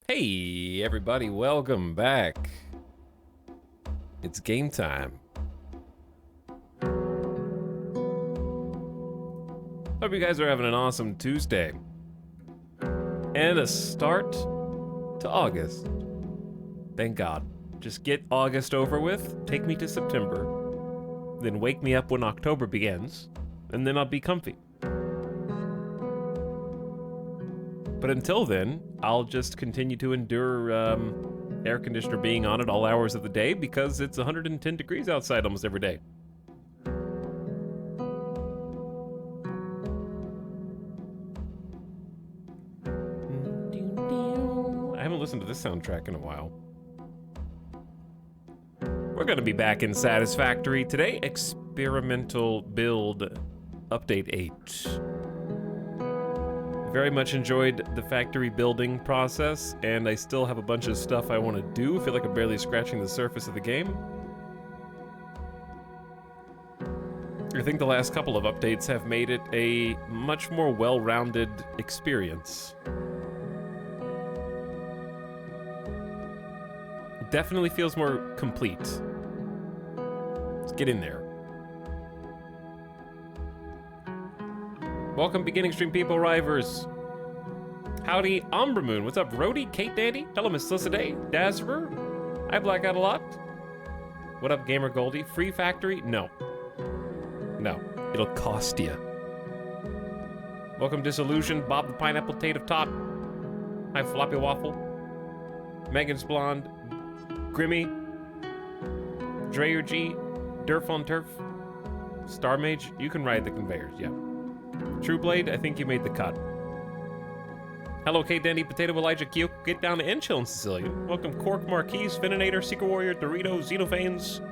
Hey, everybody, welcome back. It's game time. Hope you guys are having an awesome Tuesday. And a start to August. Thank God. Just get August over with, take me to September, then wake me up when October begins, and then I'll be comfy. But until then, I'll just continue to endure air conditioner being on at all hours of the day because it's 110 degrees outside almost every day. I haven't listened to this soundtrack in a while. We're going to be back in Satisfactory today. Experimental build update 8. Very much enjoyed the factory building process, and I still have a bunch of stuff I want to do. I feel like I'm barely scratching the surface of the game. I think the last couple of updates have made it a much more well-rounded experience. It definitely feels more complete. Let's get in there. Welcome, beginning stream people, Rivers. Howdy, Umbra Moon. What's up, Rhodey, Kate Dandy? Hello, Miss Slissaday, Dazzer. I black out a lot. What up, Gamer Goldie? Free factory? No. No, it'll cost you. Welcome, Disillusion, Bob the Pineapple Tate of Tot. Hi, Floppy Waffle. Megan's Blonde. Grimmy. Dreyer G. Durf on Turf. Star Mage, you can ride the conveyors, yeah. True Blade, I think you made the cut. Hello, Kate Dandy, Potato Elijah Q. Get down to Enchill in Sicilian. Welcome, Cork Marquise, Fininator, Secret Warrior, Dorito, Xenophanes,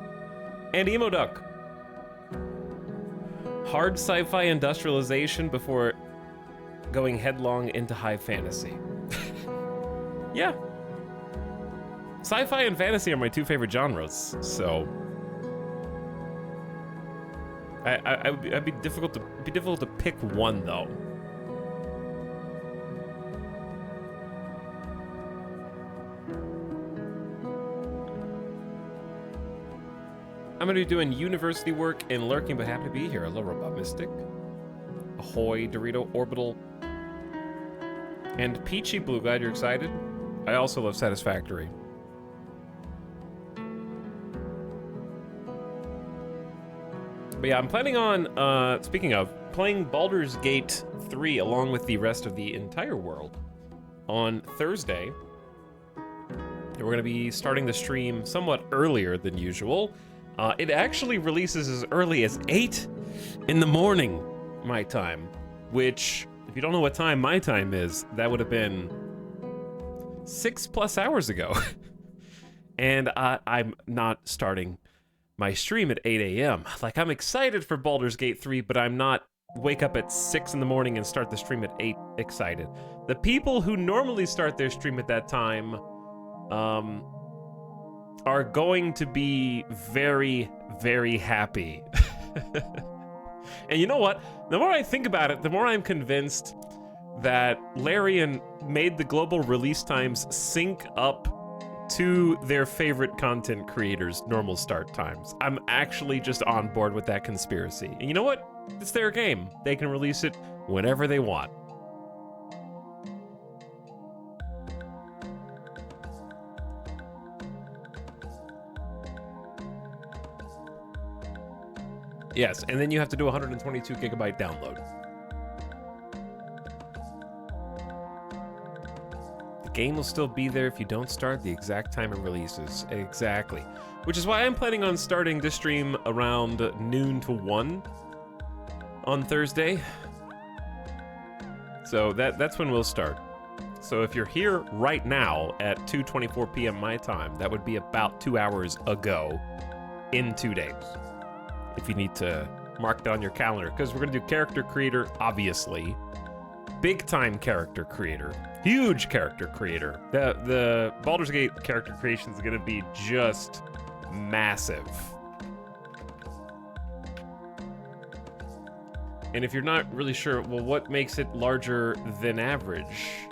and Emo Duck. Hard sci-fi industrialization before going headlong into high fantasy. Yeah. Sci-fi and fantasy are my two favorite genres, so it'd be difficult to pick one though. I'm gonna be doing university work and lurking, but happy to be here. Hello, Robot Mystic. Ahoy, Dorito, Orbital, and Peachy Blue. Glad you're excited. I also love Satisfactory. But yeah, I'm planning on, speaking of, playing Baldur's Gate 3 along with the rest of the entire world on Thursday. We're going to be starting the stream somewhat earlier than usual. It actually releases as early as 8 in the morning, my time, which, if you don't know what time my time is, that would have been 6+ hours ago. And I'm not starting my stream at 8 a.m. Like, I'm excited for Baldur's Gate 3, but I'm not wake up at 6 in the morning and start the stream at 8 excited. The people who normally start their stream at that time are going to be very, very happy. And you know what? The more I think about it, the more I'm convinced that Larian made the global release times sync up to their favorite content creators' normal start times. I'm actually just on board with that conspiracy. And you know what? It's their game. They can release it whenever they want. Yes, and then you have to do a 122 gigabyte download. Game will still be there if you don't start the exact time it releases. Exactly. Which is why I'm planning on starting this stream around noon to 1 on Thursday. So that's when we'll start. So if you're here right now at 2:24 p.m. my time, that would be about 2 hours ago in 2 days. If you need to mark down your calendar, because we're gonna do character creator, obviously. Big time character creator. Huge character creator. The Baldur's Gate character creation is gonna be just massive. And if you're not really sure, well, what makes it larger than average?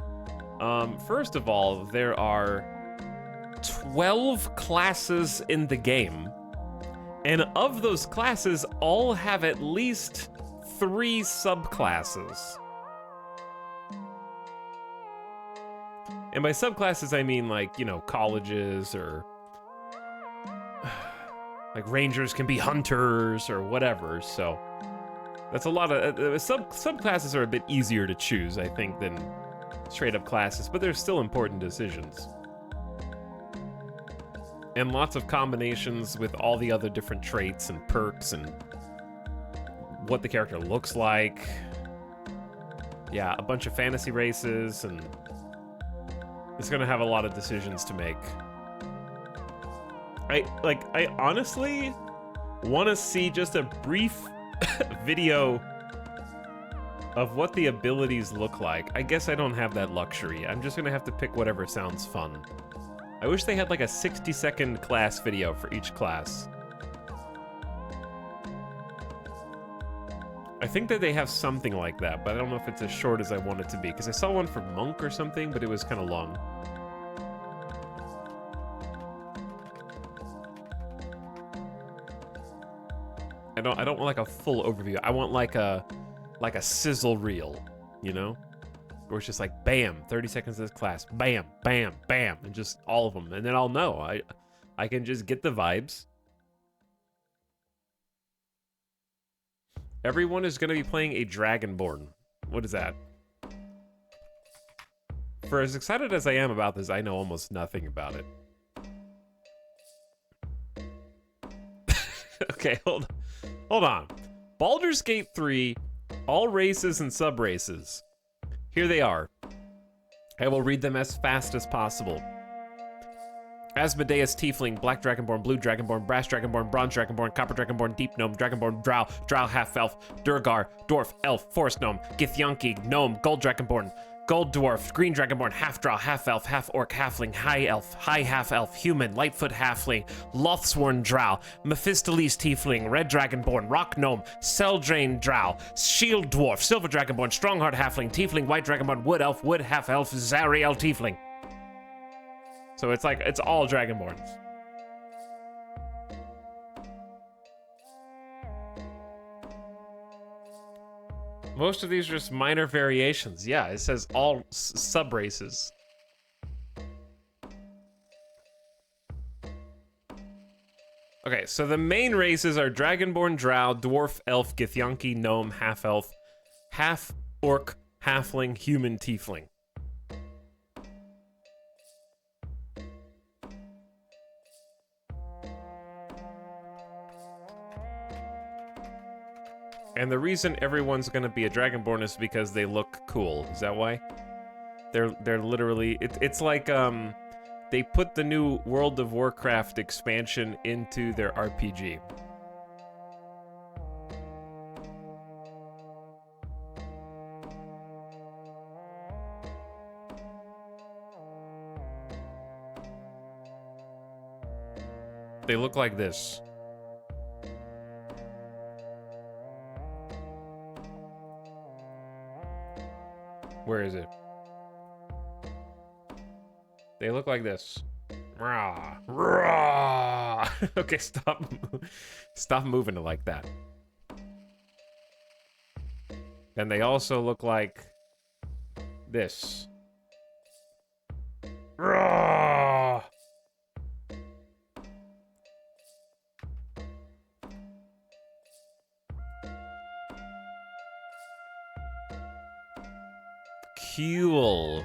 First of all, there are 12 classes in the game, and of those classes, all have at least 3 subclasses. And by subclasses, I mean like, you know, colleges or like rangers can be hunters or whatever. So that's a lot of subclasses are a bit easier to choose, I think, than straight up classes, but they're still important decisions. And lots of combinations with all the other different traits and perks and what the character looks like. Yeah, a bunch of fantasy races, and it's gonna have a lot of decisions to make. I honestly want to see just a brief video of what the abilities look like. I guess I don't have that luxury. I'm just gonna have to pick whatever sounds fun. I wish they had like a 60-second class video for each class. I think that they have something like that, but I don't know if it's as short as I want it to be, because I saw one for Monk or something, but it was kind of long. I don't want like a full overview. I want like a sizzle reel, you know? Where it's just like, bam, 30 seconds of this class, bam, bam, bam, and just all of them. And then I'll know. I can just get the vibes. Everyone is going to be playing a Dragonborn. What is that? For as excited as I am about this, I know almost nothing about it. Okay, hold on. Baldur's Gate 3, all races and sub-races. Here they are. I will read them as fast as possible. Asmodeus Tiefling, Black Dragonborn, Blue Dragonborn, Brass Dragonborn, Bronze Dragonborn, Copper Dragonborn, Deep Gnome, Dragonborn, Drow, Drow Half-Elf, Durgar, Dwarf, Elf, Forest Gnome, Githyanki, Gnome, Gold Dragonborn, Gold Dwarf, Green Dragonborn, Half-Drow, Half-Elf, Half-Orc, Halfling, High Elf, High Half-Elf, Human, Lightfoot Halfling, Lothsworn Drow, Mephistopheles Tiefling, Red Dragonborn, Rock Gnome, Seldrain Drow, Shield Dwarf, Silver Dragonborn, Strongheart Halfling, Tiefling, White Dragonborn, Wood Elf, Wood Half-Elf, Zariel Tiefling. So it's like, it's all Dragonborns. Most of these are just minor variations. Yeah, it says all sub-races. Okay, so the main races are Dragonborn, Drow, Dwarf, Elf, Githyanki, Gnome, Half-Elf, Half-Orc, Halfling, Human, Tiefling. And the reason everyone's gonna be a Dragonborn is because they look cool. Is that why? They're literally... It's like, they put the new World of Warcraft expansion into their RPG. They look like this. Where is it? They look like this. Rah, rah. Okay, stop moving it like that. And they also look like this. Rah. Cool.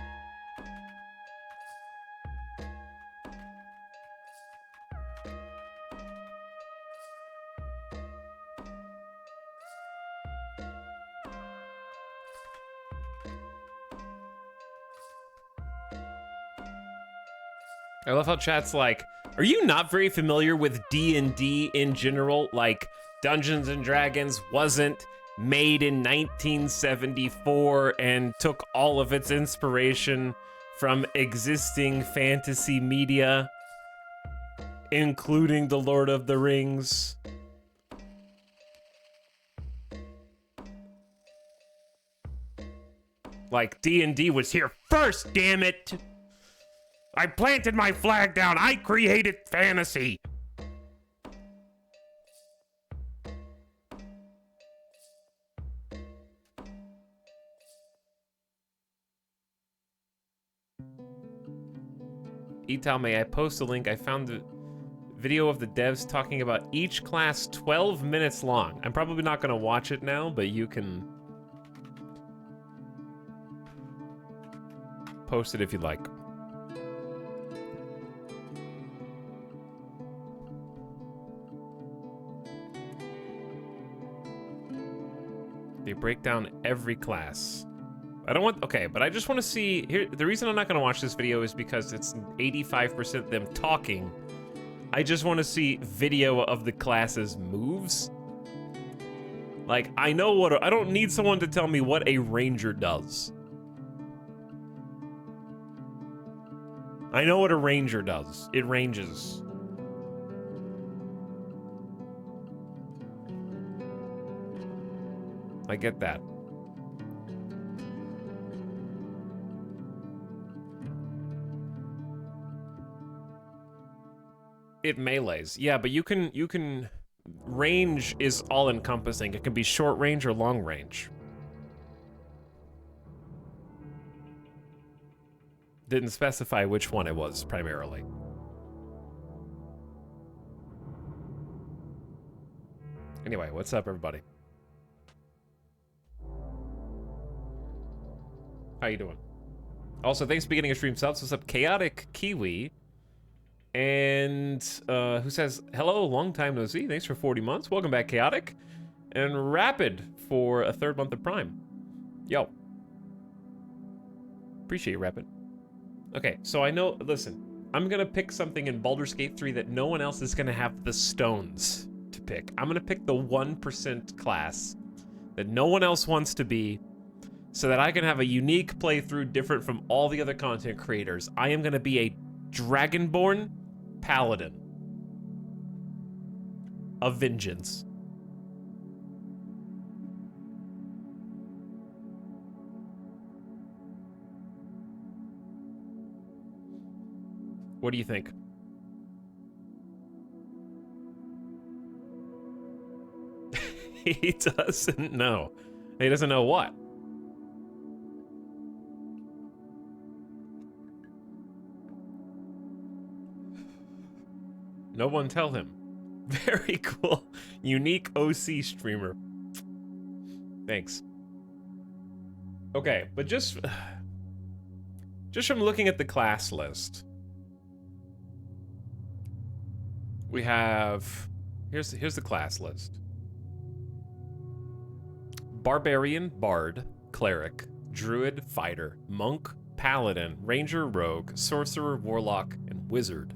I love how chat's like, are you not very familiar with D&D in general? Like, Dungeons and Dragons wasn't made in 1974 and took all of its inspiration from existing fantasy media, including The Lord of the Rings. Like D&D was here first, damn it! I planted my flag down. I created fantasy. Etal, may I post a link? I found the video of the devs talking about each class 12 minutes long. I'm probably not going to watch it now, but you can post it if you'd like. They break down every class. I don't want, okay, but I just want to see, here, the reason I'm not going to watch this video is because it's 85% them talking. I just want to see video of the class's moves. Like, I know what, I don't need someone to tell me what a ranger does. I know what a ranger does. It ranges. I get that. It melees. Yeah, but you can range is all encompassing. It can be short range or long range. Didn't specify which one it was primarily. Anyway, what's up, everybody? How you doing? Also, thanks for getting a stream subs. What's up, Chaotic Kiwi? And who says, hello, long time no see. Thanks for 40 months. Welcome back, Chaotic. And Rapid for a 3rd month of Prime. Yo. Appreciate you, Rapid. Okay, so I know, listen, I'm gonna pick something in Baldur's Gate 3 that no one else is gonna have the stones to pick. I'm gonna pick the 1% class that no one else wants to be, so that I can have a unique playthrough different from all the other content creators. I am gonna be a Dragonborn Paladin of Vengeance. What do you think? He doesn't know. He doesn't know what? No one tell him. Very cool. Unique OC streamer. Thanks. Okay, but just from looking at the class list, we have, here's the class list. Barbarian, Bard, Cleric, Druid, Fighter, Monk, Paladin, Ranger, Rogue, Sorcerer, Warlock, and Wizard.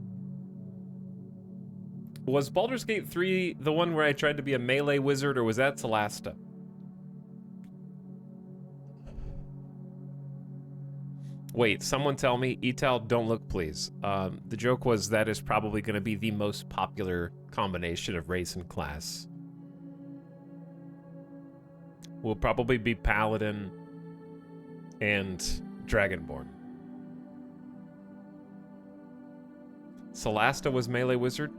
Was Baldur's Gate 3 the one where I tried to be a melee wizard, or was that Celasta? Wait, someone tell me. Etal, don't look, please. The joke was that is probably going to be the most popular combination of race and class. Will probably be Paladin and Dragonborn. Celasta was melee wizard.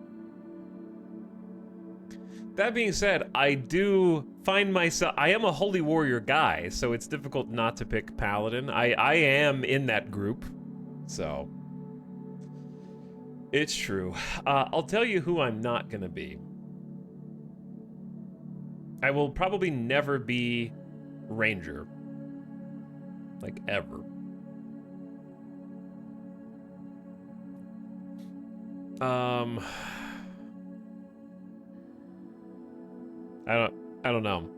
That being said, I do find myself, I am a holy warrior guy, so it's difficult not to pick Paladin. I am in that group, so it's true. I'll tell you who I'm not gonna be. I will probably never be Ranger. Like, ever. I don't know.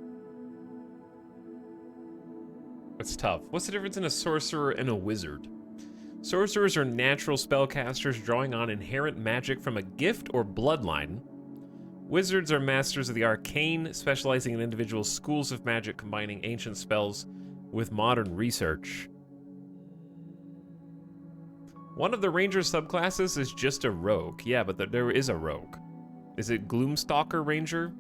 It's tough. What's the difference in a sorcerer and a wizard? Sorcerers are natural spellcasters drawing on inherent magic from a gift or bloodline. Wizards are masters of the arcane, specializing in individual schools of magic, combining ancient spells with modern research. One of the ranger subclasses is just a rogue. Yeah, but there is a rogue. Is it Gloomstalker Ranger?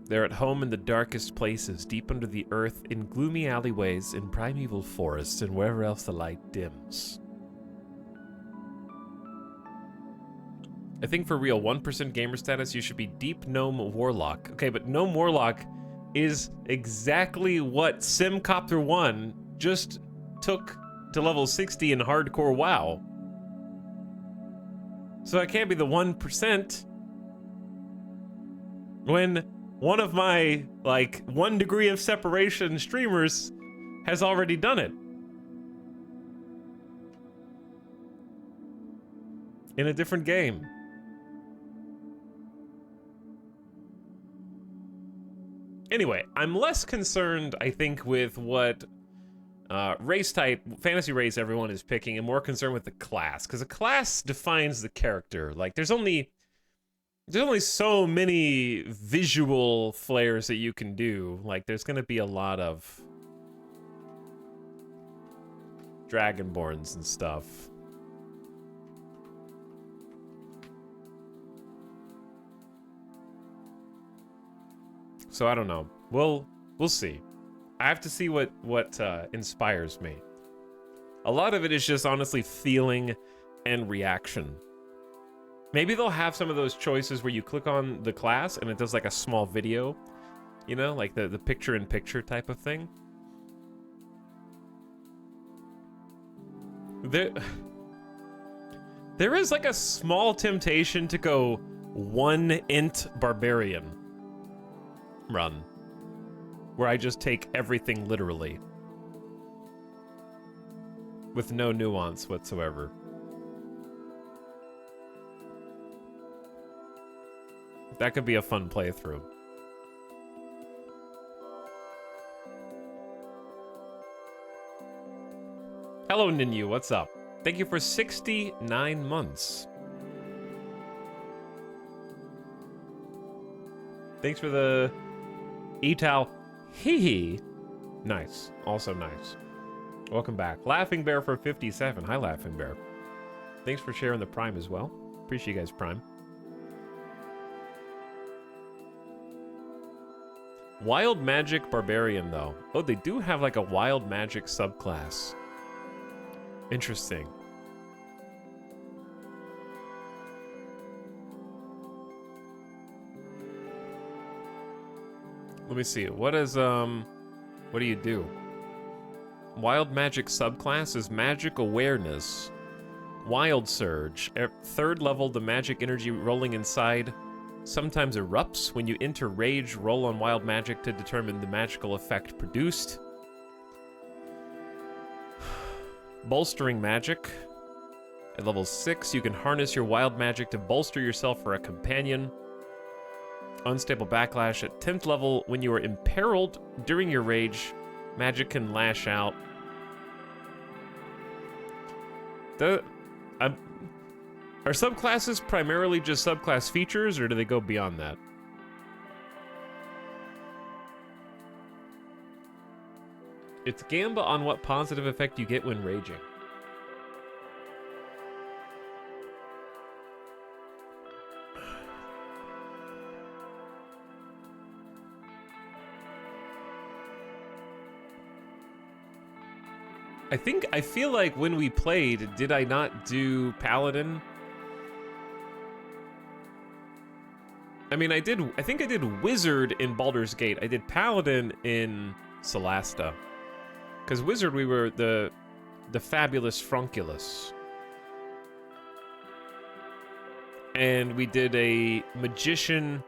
They're at home in the darkest places, deep under the earth, in gloomy alleyways, in primeval forests, and wherever else the light dims. I think for real, 1% gamer status, you should be Deep Gnome Warlock. Okay, but Gnome Warlock is exactly what Simcopter 1 just took to level 60 in hardcore WoW. So I can't be the 1% when one of my, like, 1 degree of separation streamers has already done it. In a different game. Anyway, I'm less concerned, I think, with what race type, fantasy race everyone is picking, and more concerned with the class. Because a class defines the character. Like, there's only so many visual flares that you can do. Like, there's gonna be a lot of Dragonborns and stuff. So I don't know. We'll see. I have to see what inspires me. A lot of it is just honestly feeling and reaction. Maybe they'll have some of those choices where you click on the class and it does like a small video, you know, like the picture-in-picture type of thing. There is like a small temptation to go 1 int barbarian run, where I just take everything literally, with no nuance whatsoever. That could be a fun playthrough. Hello, Ninyu, what's up? Thank you for 69 months. Thanks for the Etal hee. Nice. Also nice. Welcome back. Laughing Bear for 57. Hi, Laughing Bear. Thanks for sharing the Prime as well. Appreciate you guys' Prime. Wild Magic Barbarian, though. Oh, they do have like a Wild Magic subclass. Interesting. Let me see. What is, what do you do? Wild Magic subclass is Magic Awareness. Wild Surge. At 3rd level, the magic energy rolling inside sometimes erupts. When you enter Rage, roll on Wild Magic to determine the magical effect produced. Bolstering Magic. At level 6, you can harness your Wild Magic to bolster yourself for a companion. Unstable Backlash. At 10th level, when you are imperiled during your rage, magic can lash out. Are subclasses primarily just subclass features, or do they go beyond that? It's Gamba on what positive effect you get when raging. I feel like when we played, did I not do Paladin? I mean, I think I did Wizard in Baldur's Gate. I did Paladin in Solasta. Because Wizard, we were the fabulous Frunculus. And we did a magician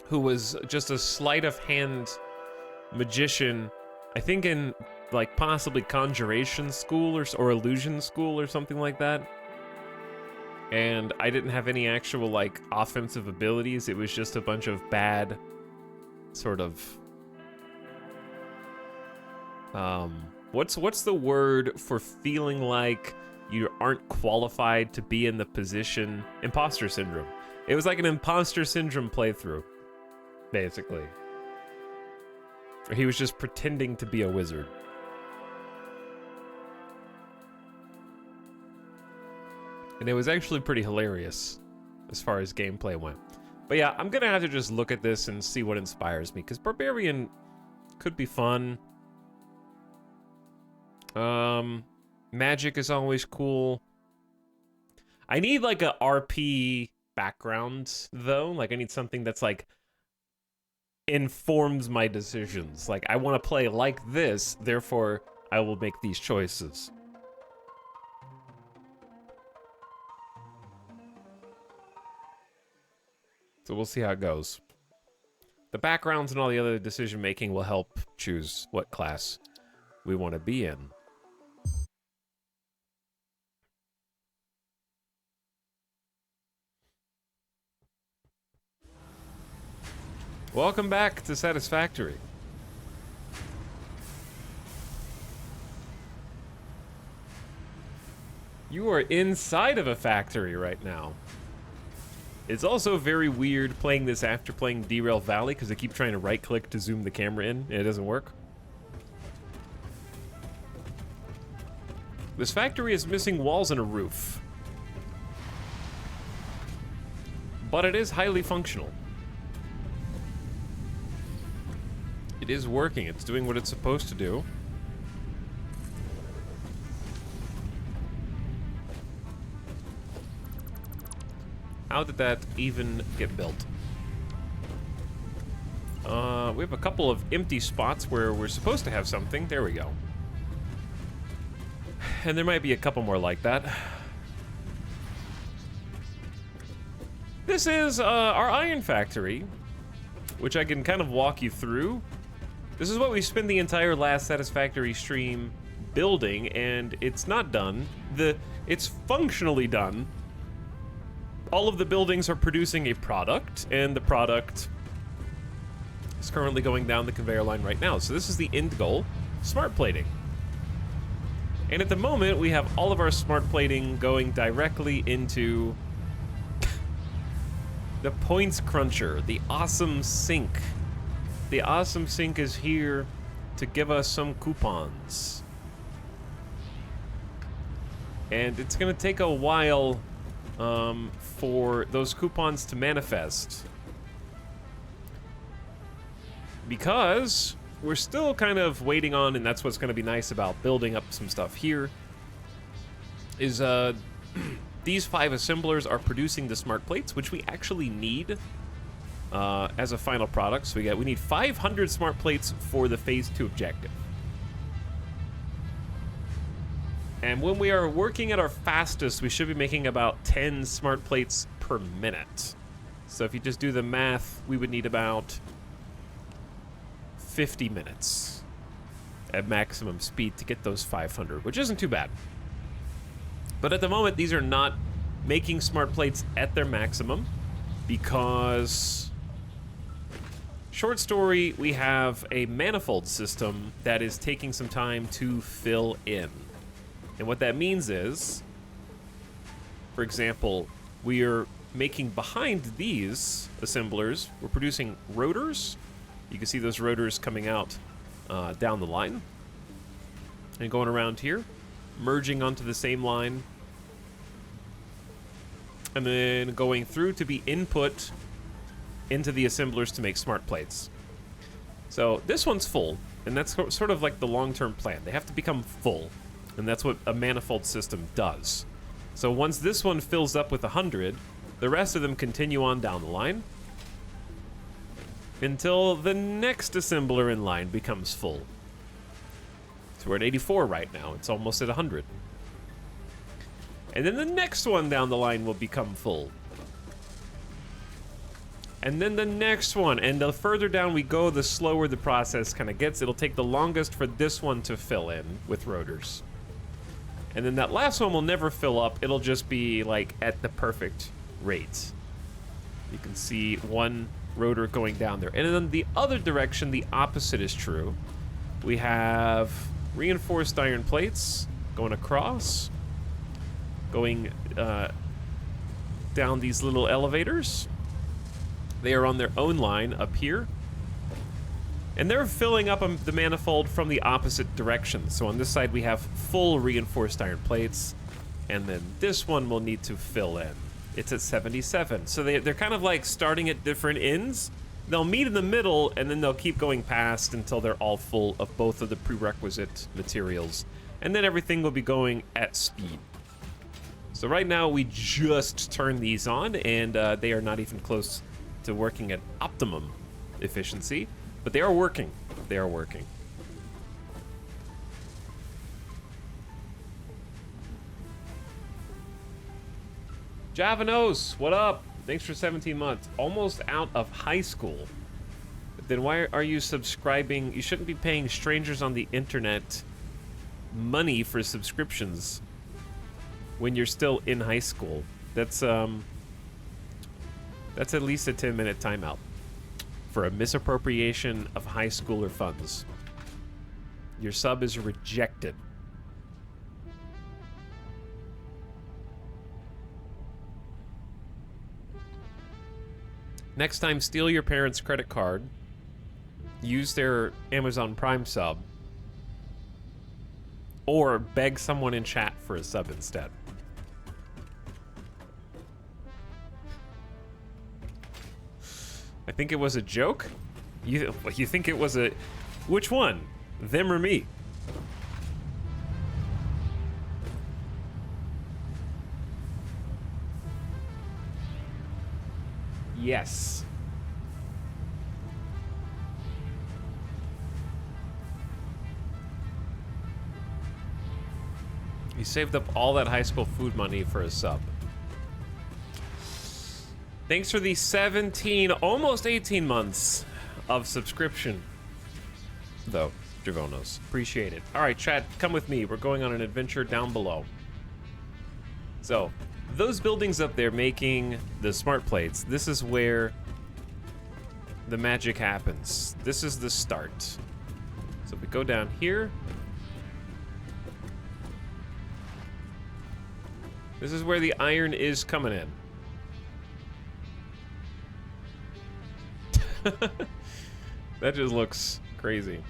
who was just a sleight of hand magician, I think in like possibly conjuration school or illusion school or something like that. And I didn't have any actual like offensive abilities. It was just a bunch of bad sort of what's the word for feeling like you aren't qualified to be in the position? Imposter syndrome. It was like an imposter syndrome playthrough, basically. Or he was just pretending to be a wizard. And it was actually pretty hilarious as far as gameplay went. But yeah, I'm gonna have to just look at this and see what inspires me, because Barbarian could be fun. Magic is always cool. I need like a RP background though. Like I need something that's like informs my decisions. Like I want to play like this, therefore I will make these choices. So we'll see how it goes. The backgrounds and all the other decision making will help choose what class we want to be in. Welcome back to Satisfactory. You are inside of a factory right now. It's also very weird playing this after playing Derail Valley because I keep trying to right-click to zoom the camera in and it doesn't work. This factory is missing walls and a roof. But it is highly functional. It is working. It's doing what it's supposed to do. How did that even get built? We have a couple of empty spots where we're supposed to have something. There we go. And there might be a couple more like that. This is our iron factory, which I can kind of walk you through. This is what we spent the entire last Satisfactory stream building, and it's not done. It's functionally done. All of the buildings are producing a product, and the product is currently going down the conveyor line right now. So this is the end goal, smart plating. And at the moment, we have all of our smart plating going directly into the points cruncher, the awesome sink. The awesome sink is here to give us some coupons. And it's gonna take a while for those coupons to manifest. Because we're still kind of waiting on, and that's what's gonna be nice about building up some stuff here, is these 5 assemblers are producing the smart plates, which we actually need as a final product. So we need 500 smart plates for the phase 2 objective. And when we are working at our fastest, we should be making about 10 smart plates per minute. So if you just do the math, we would need about 50 minutes at maximum speed to get those 500, which isn't too bad. But at the moment, these are not making smart plates at their maximum because, short story, we have a manifold system that is taking some time to fill in. And what that means is, for example, we are making behind these assemblers, we're producing rotors. You can see those rotors coming out down the line and going around here, merging onto the same line, and then going through to be input into the assemblers to make smart plates. So this one's full, and that's sort of like the long-term plan. They have to become full, and that's what a manifold system does. So once this one fills up with 100, the rest of them continue on down the line until the next assembler in line becomes full. So we're at 84 right now. It's almost at 100. And then the next one down the line will become full. And then the next one, and the further down we go, the slower the process kind of gets. It'll take the longest for this one to fill in with rotors. And then that last one will never fill up. It'll just be like at the perfect rate. You can see one rotor going down there. And then the other direction, the opposite is true. We have reinforced iron plates going across, going down these little elevators. They are on their own line up here. And they're filling up the manifold from the opposite direction. So on this side, we have full reinforced iron plates. And then this one will need to fill in. it's at 77. So they're kind of like starting at different ends. They'll meet in the middle, and then they'll keep going past until they're all full of both of the prerequisite materials. And then everything will be going at speed. So right now, we just turned these on, and they are not even close to working at optimum efficiency. But they are working. They are working. Javanos, what up? Thanks for 17 months. Almost out of high school. Then why are you subscribing? You shouldn't be paying strangers on the internet money for subscriptions when you're still in high school. That's at least a 10-minute timeout for a misappropriation of high schooler funds. Your sub is rejected. Next time, steal your parents' credit card, use their Amazon Prime sub, or beg someone in chat for a sub instead. I think it was a joke? You think it was a... Which one? Them or me? Yes. He saved up all that high school food money for a sub. Thanks for the 17, almost 18 months of subscription, though, Dravonos. Appreciate it. All right, chat, come with me. We're going on an adventure down below. So, those buildings up there making the smart plates, this is where the magic happens. This is the start. So we go down here. This is where the iron is coming in. That just looks crazy.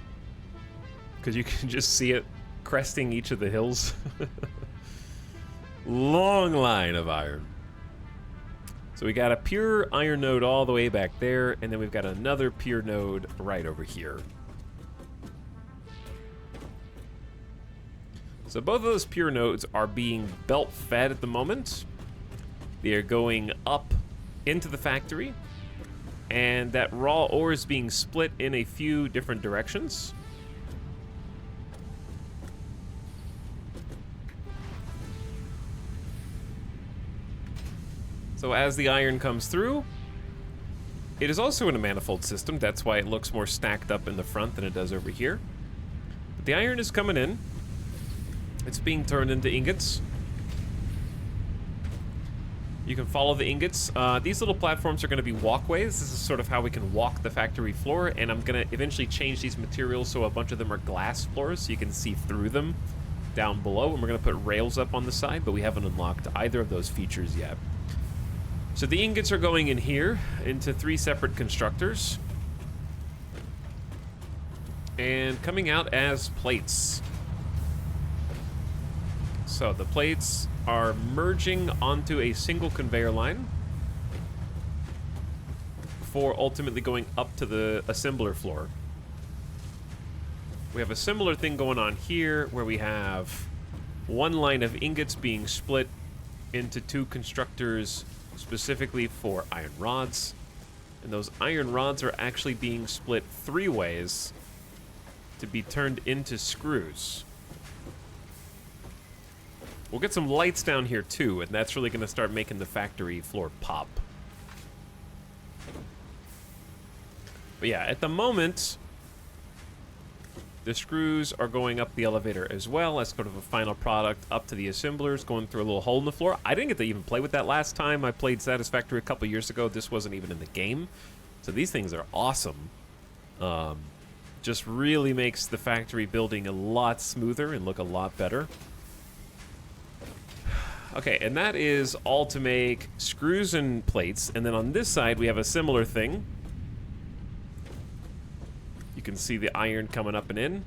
Because you can just see it cresting each of the hills. Long line of iron. So we got a pure iron node all the way back there, and then we've got another pure node right over here. So both of those pure nodes are being belt fed at the moment. They are going up into the factory, and that raw ore is being split in a few different directions. So as the iron comes through, it is also in a manifold system. That's why it looks more stacked up in the front than it does over here. But the iron is coming in. It's being turned into ingots. You can follow the ingots. These little platforms are going to be walkways. This is sort of how we can walk the factory floor, and I'm going to eventually change these materials so a bunch of them are glass floors so you can see through them down below, and we're going to put rails up on the side, but we haven't unlocked either of those features yet. So the ingots are going in here into 3 separate constructors and coming out as plates. So the plates are merging onto a single conveyor line before ultimately going up to the assembler floor. We have a similar thing going on here where we have one line of ingots being split into 2 constructors specifically for iron rods, and those iron rods are actually being split 3 ways to be turned into screws. We'll get some lights down here too, and that's really going to start making the factory floor pop. But yeah, at the moment, the screws are going up the elevator as well as sort of a final product up to the assemblers, going through a little hole in the floor. I didn't get to even play with that last time. I played Satisfactory a couple years ago. This wasn't even in the game. So these things are awesome. Just really makes the factory building a lot smoother and look a lot better. Okay, and that is all to make screws and plates. And then on this side, we have a similar thing. You can see the iron coming up and in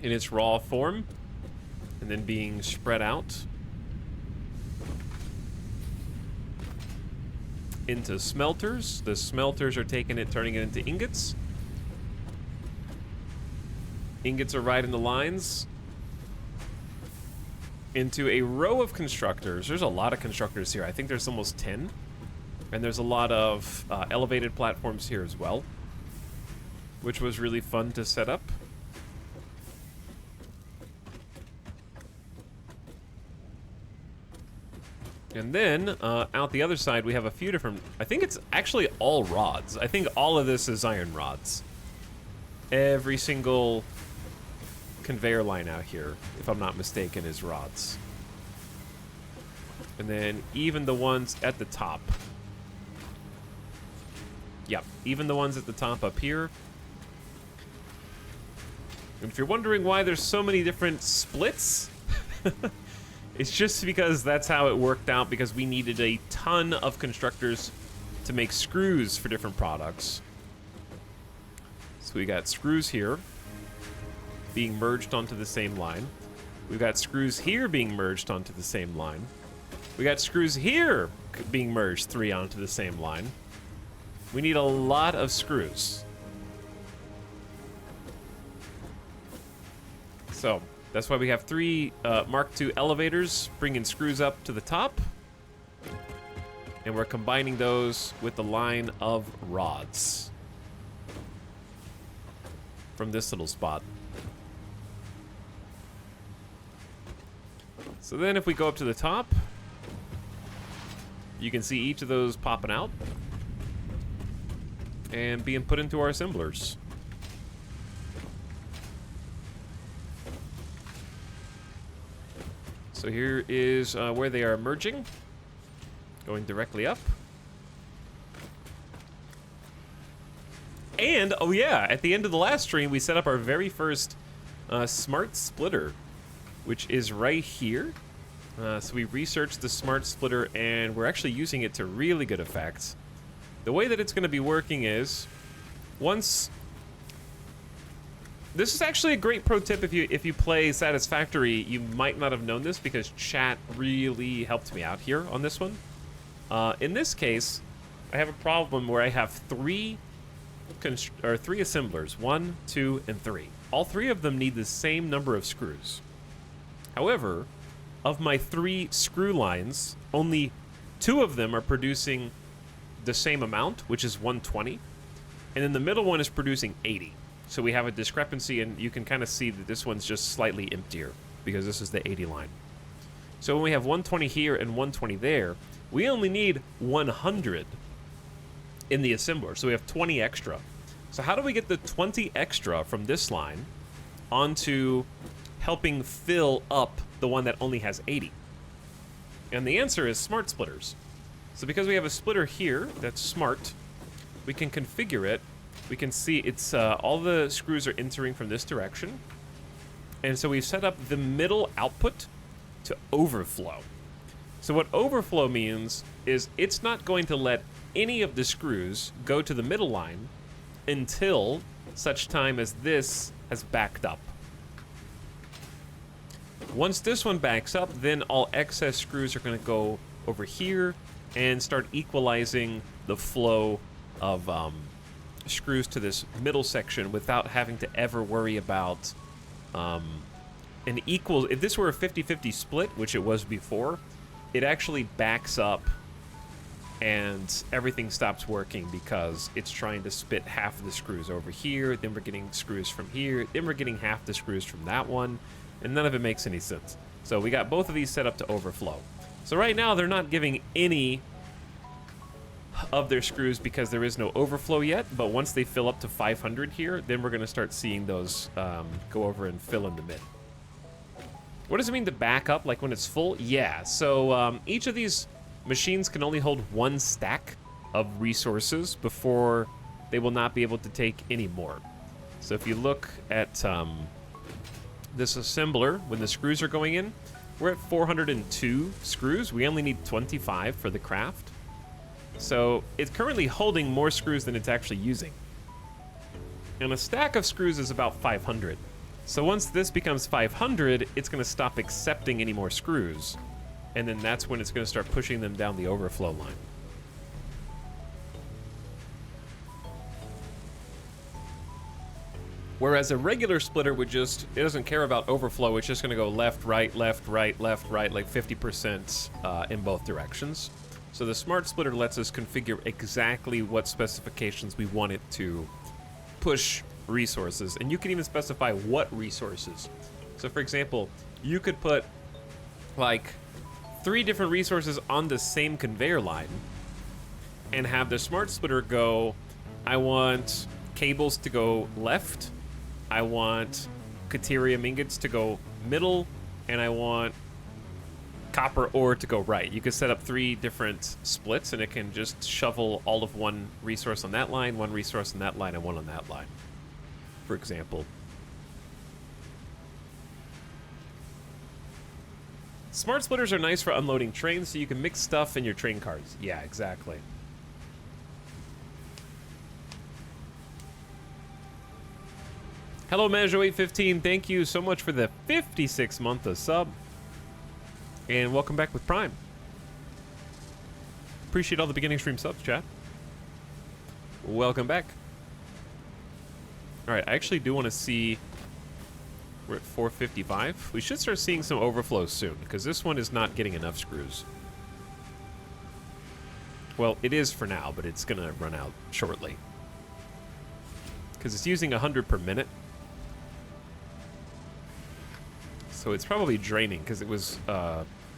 its raw form, and then being spread out. into smelters. The smelters are taking it, turning it into ingots. Ingots are riding the lines into a row of constructors. There's a lot of constructors here. I think there's almost 10. And there's a lot of elevated platforms here as well, which was really fun to set up. And then, out the other side, we have a few different... I think it's actually all rods. I think all of this is iron rods. Every single conveyor line out here, if I'm not mistaken, is rods. And then even the ones at the top. Yep, even the ones at the top up here. And if you're wondering why there's so many different splits... It's just because that's how it worked out, because we needed a ton of constructors to make screws for different products. So we got screws here being merged onto the same line. We've got screws here being merged onto the same line. We got screws here being merged 3 onto the same line. We need a lot of screws. So... that's why we have 3 Mark II elevators bringing screws up to the top. And we're combining those with the line of rods from this little spot. So then if we go up to the top, you can see each of those popping out and being put into our assemblers. So here is where they are merging, going directly up. And, oh yeah, at the end of the last stream, we set up our very first smart splitter, which is right here. So we researched the smart splitter, and we're actually using it to really good effect. The way that it's going to be working is, once... This is actually a great pro tip if you play Satisfactory. You might not have known this because chat really helped me out here on this one. In this case, I have a problem where I have 3 assemblers, 1, 2, and 3. All 3 of them need the same number of screws. However, of my 3 screw lines, only 2 of them are producing the same amount, which is 120, and then the middle one is producing 80. So we have a discrepancy, and you can kind of see that this one's just slightly emptier because this is the 80 line. So when we have 120 here and 120 there, we only need 100 in the assembler. So we have 20 extra. So how do we get the 20 extra from this line onto helping fill up the one that only has 80? And the answer is smart splitters. So because we have a splitter here that's smart, we can configure it. We can see it's all the screws are entering from this direction. And so we've set up the middle output to overflow. So what overflow means is it's not going to let any of the screws go to the middle line until such time as this has backed up. Once this one backs up, then all excess screws are going to go over here and start equalizing the flow of screws to this middle section without having to ever worry about an equal... If this were a 50-50 split, which it was before, it actually backs up and everything stops working because it's trying to spit half of the screws over here, then we're getting screws from here, then we're getting half the screws from that one, and none of it makes any sense. So we got both of these set up to overflow. So right now they're not giving any of their screws because there is no overflow yet, but once they fill up to 500 here, then we're going to start seeing those go over and fill in the mid. What does it mean to back up, like when it's full? Yeah, so each of these machines can only hold 1 stack of resources before they will not be able to take any more. So if you look at this assembler, when the screws are going in, we're at 402 screws. We only need 25 for the craft. So it's currently holding more screws than it's actually using. And a stack of screws is about 500. So once this becomes 500, it's going to stop accepting any more screws. And then that's when it's going to start pushing them down the overflow line. Whereas a regular splitter would just, it doesn't care about overflow, it's just gonna go left, right, left, right, left, right, like 50% in both directions. So the smart splitter lets us configure exactly what specifications we want it to push resources. And you can even specify what resources. So for example, you could put like 3 different resources on the same conveyor line and have the smart splitter go, I want cables to go left, I want Caterium ingots to go middle, and I want copper ore to go right. You could set up 3 different splits and it can just shovel all of one resource on that line, one resource on that line, and one on that line, for example. Smart splitters are nice for unloading trains so you can mix stuff in your train cars. Yeah, exactly. Hello, Majo815. Thank you so much for the 56th month of sub. And welcome back with Prime. Appreciate all the beginning stream subs, chat. Welcome back. All right, I actually do want to see... We're at 455. We should start seeing some overflow soon, because this one is not getting enough screws. Well, it is for now, but it's going to run out shortly. Because it's using 100 per minute. So it's probably draining, because it was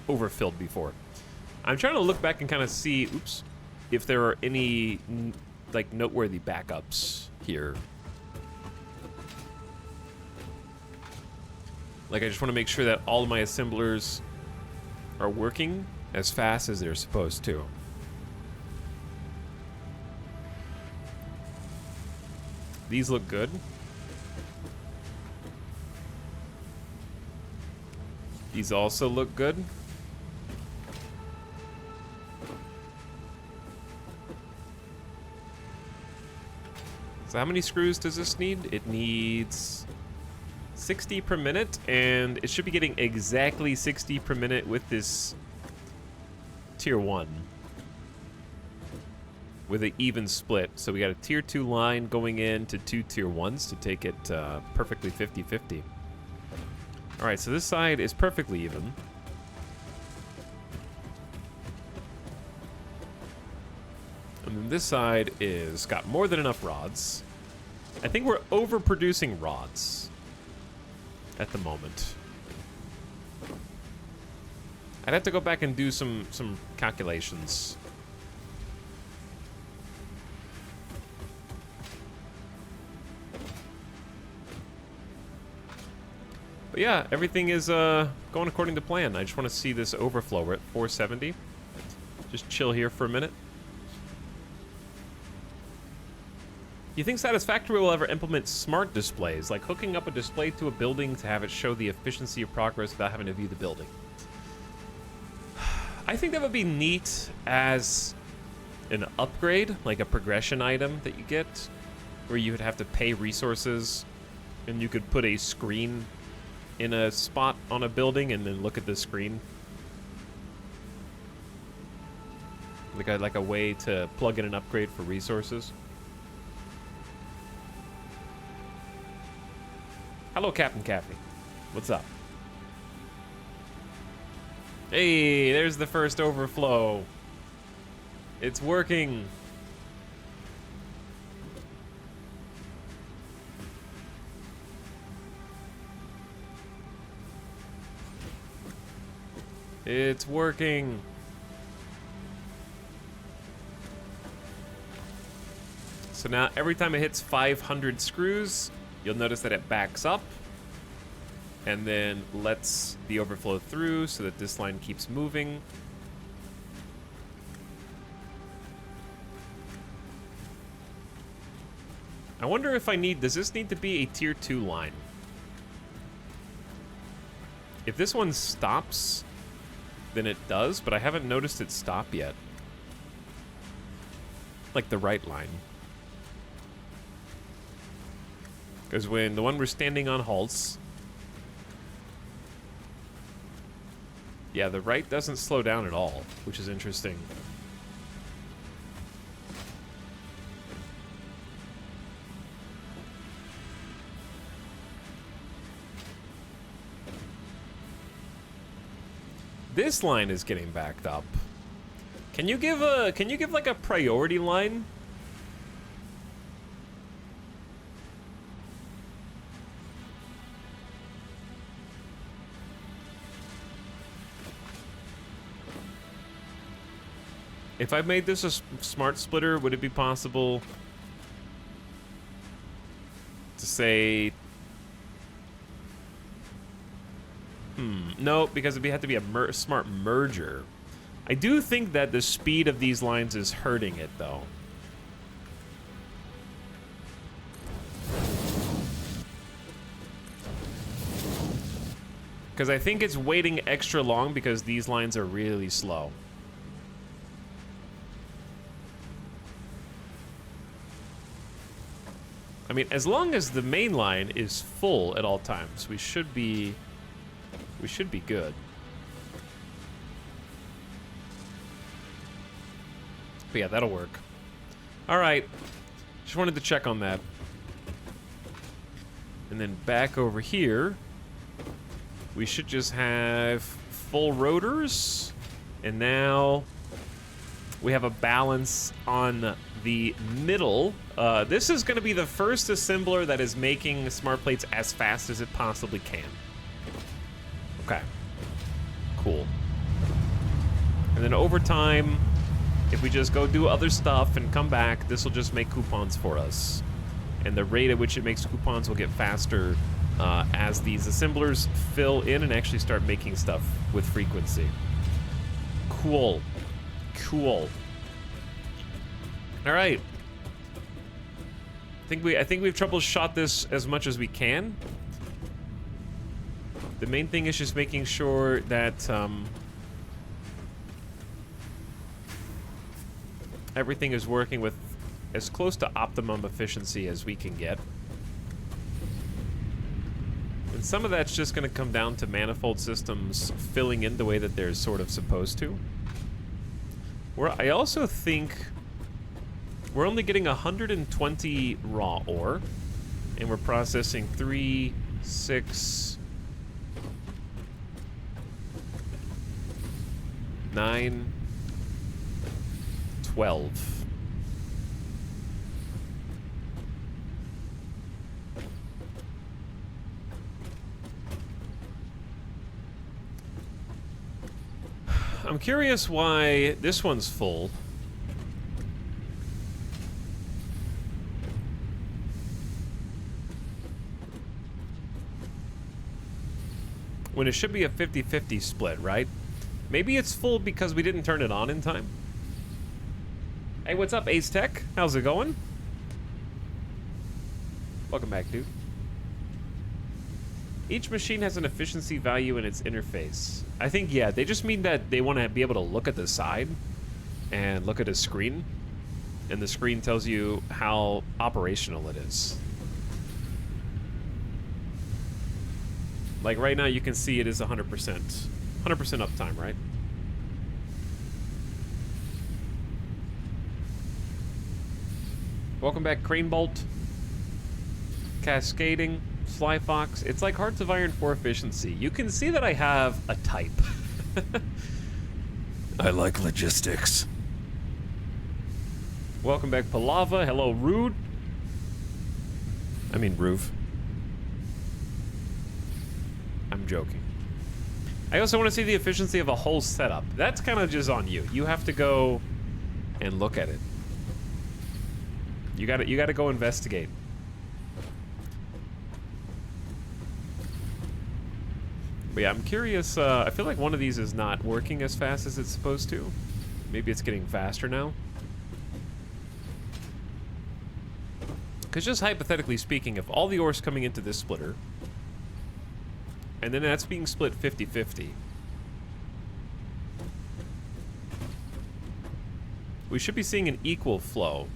overfilled before. I'm trying to look back and kind of see, oops, if there are any, like, noteworthy backups here. Like, I just want to make sure that all of my assemblers are working as fast as they're supposed to. These look good. These also look good. So how many screws does this need? It needs 60 per minute, and it should be getting exactly 60 per minute with this tier 1. With an even split. So we got a tier 2 line going into 2 tier 1s to take it perfectly 50-50. Alright, so this side is perfectly even. And then this side is got more than enough rods. I think we're overproducing rods at the moment. I'd have to go back and do some calculations. But yeah, everything is going according to plan. I just want to see this overflow. We're at 470. Just chill here for a minute. You think Satisfactory will ever implement smart displays, like hooking up a display to a building to have it show the efficiency of progress without having to view the building? I think that would be neat as an upgrade, like a progression item that you get, where you would have to pay resources, and you could put a screen in a spot on a building and then look at the screen. Like a way to plug in an upgrade for resources. Hello, Captain Caffey. What's up? Hey, there's the first overflow. It's working. It's working. So now every time it hits 500 screws, you'll notice that it backs up and then lets the overflow through so that this line keeps moving. I wonder if does this need to be a tier 2 line? If this one stops, then it does, but I haven't noticed it stop yet. Like the right line. Because when the one we're standing on halts, yeah, the right doesn't slow down at all, which is interesting. This line is getting backed up. Can you give like a priority line? If I made this a smart splitter, would it be possible to say... No, because it'd have to be a smart merger. I do think that the speed of these lines is hurting it, though. Because I think it's waiting extra long because these lines are really slow. I mean, as long as the main line is full at all times, we should be good. But yeah, that'll work. All right, just wanted to check on that. And then back over here, we should just have full rotors, and now we have a balance on the middle. This is going to be the first assembler that is making smart plates as fast as it possibly can. Okay, cool. And then over time, if we just go do other stuff and come back, this will just make coupons for us. And the rate at which it makes coupons will get faster as these assemblers fill in and actually start making stuff with frequency. Cool. Cool. All right. I think we've troubleshot this as much as we can. The main thing is just making sure that everything is working with as close to optimum efficiency as we can get. And some of that's just going to come down to manifold systems filling in the way that they're sort of supposed to. I also think we're only getting 120 raw ore, and we're processing 3, 6, 9, 12. I'm curious why this one's full. When it should be a 50-50 split, right? Maybe it's full because we didn't turn it on in time. Hey, what's up, Ace Tech? How's it going? Welcome back, dude. Each machine has an efficiency value in its interface. I think, yeah, they just mean that they want to be able to look at the side and look at a screen, and the screen tells you how operational it is. Like right now, you can see it is 100%. 100% uptime, right? Welcome back, Crane Bolt. Cascading. Fly Fox. It's like Hearts of Iron 4 efficiency. You can see that I have a type. I like logistics. Welcome back, Palava. Hello, Rude. I mean, Roof. I'm joking. I also want to see the efficiency of a whole setup. That's kind of just on you. You have to go and look at it. You gotta go investigate. But yeah, I'm curious. I feel like one of these is not working as fast as it's supposed to. Maybe it's getting faster now. Because just hypothetically speaking, if all the ore's coming into this splitter, and then that's being split 50-50, we should be seeing an equal flow.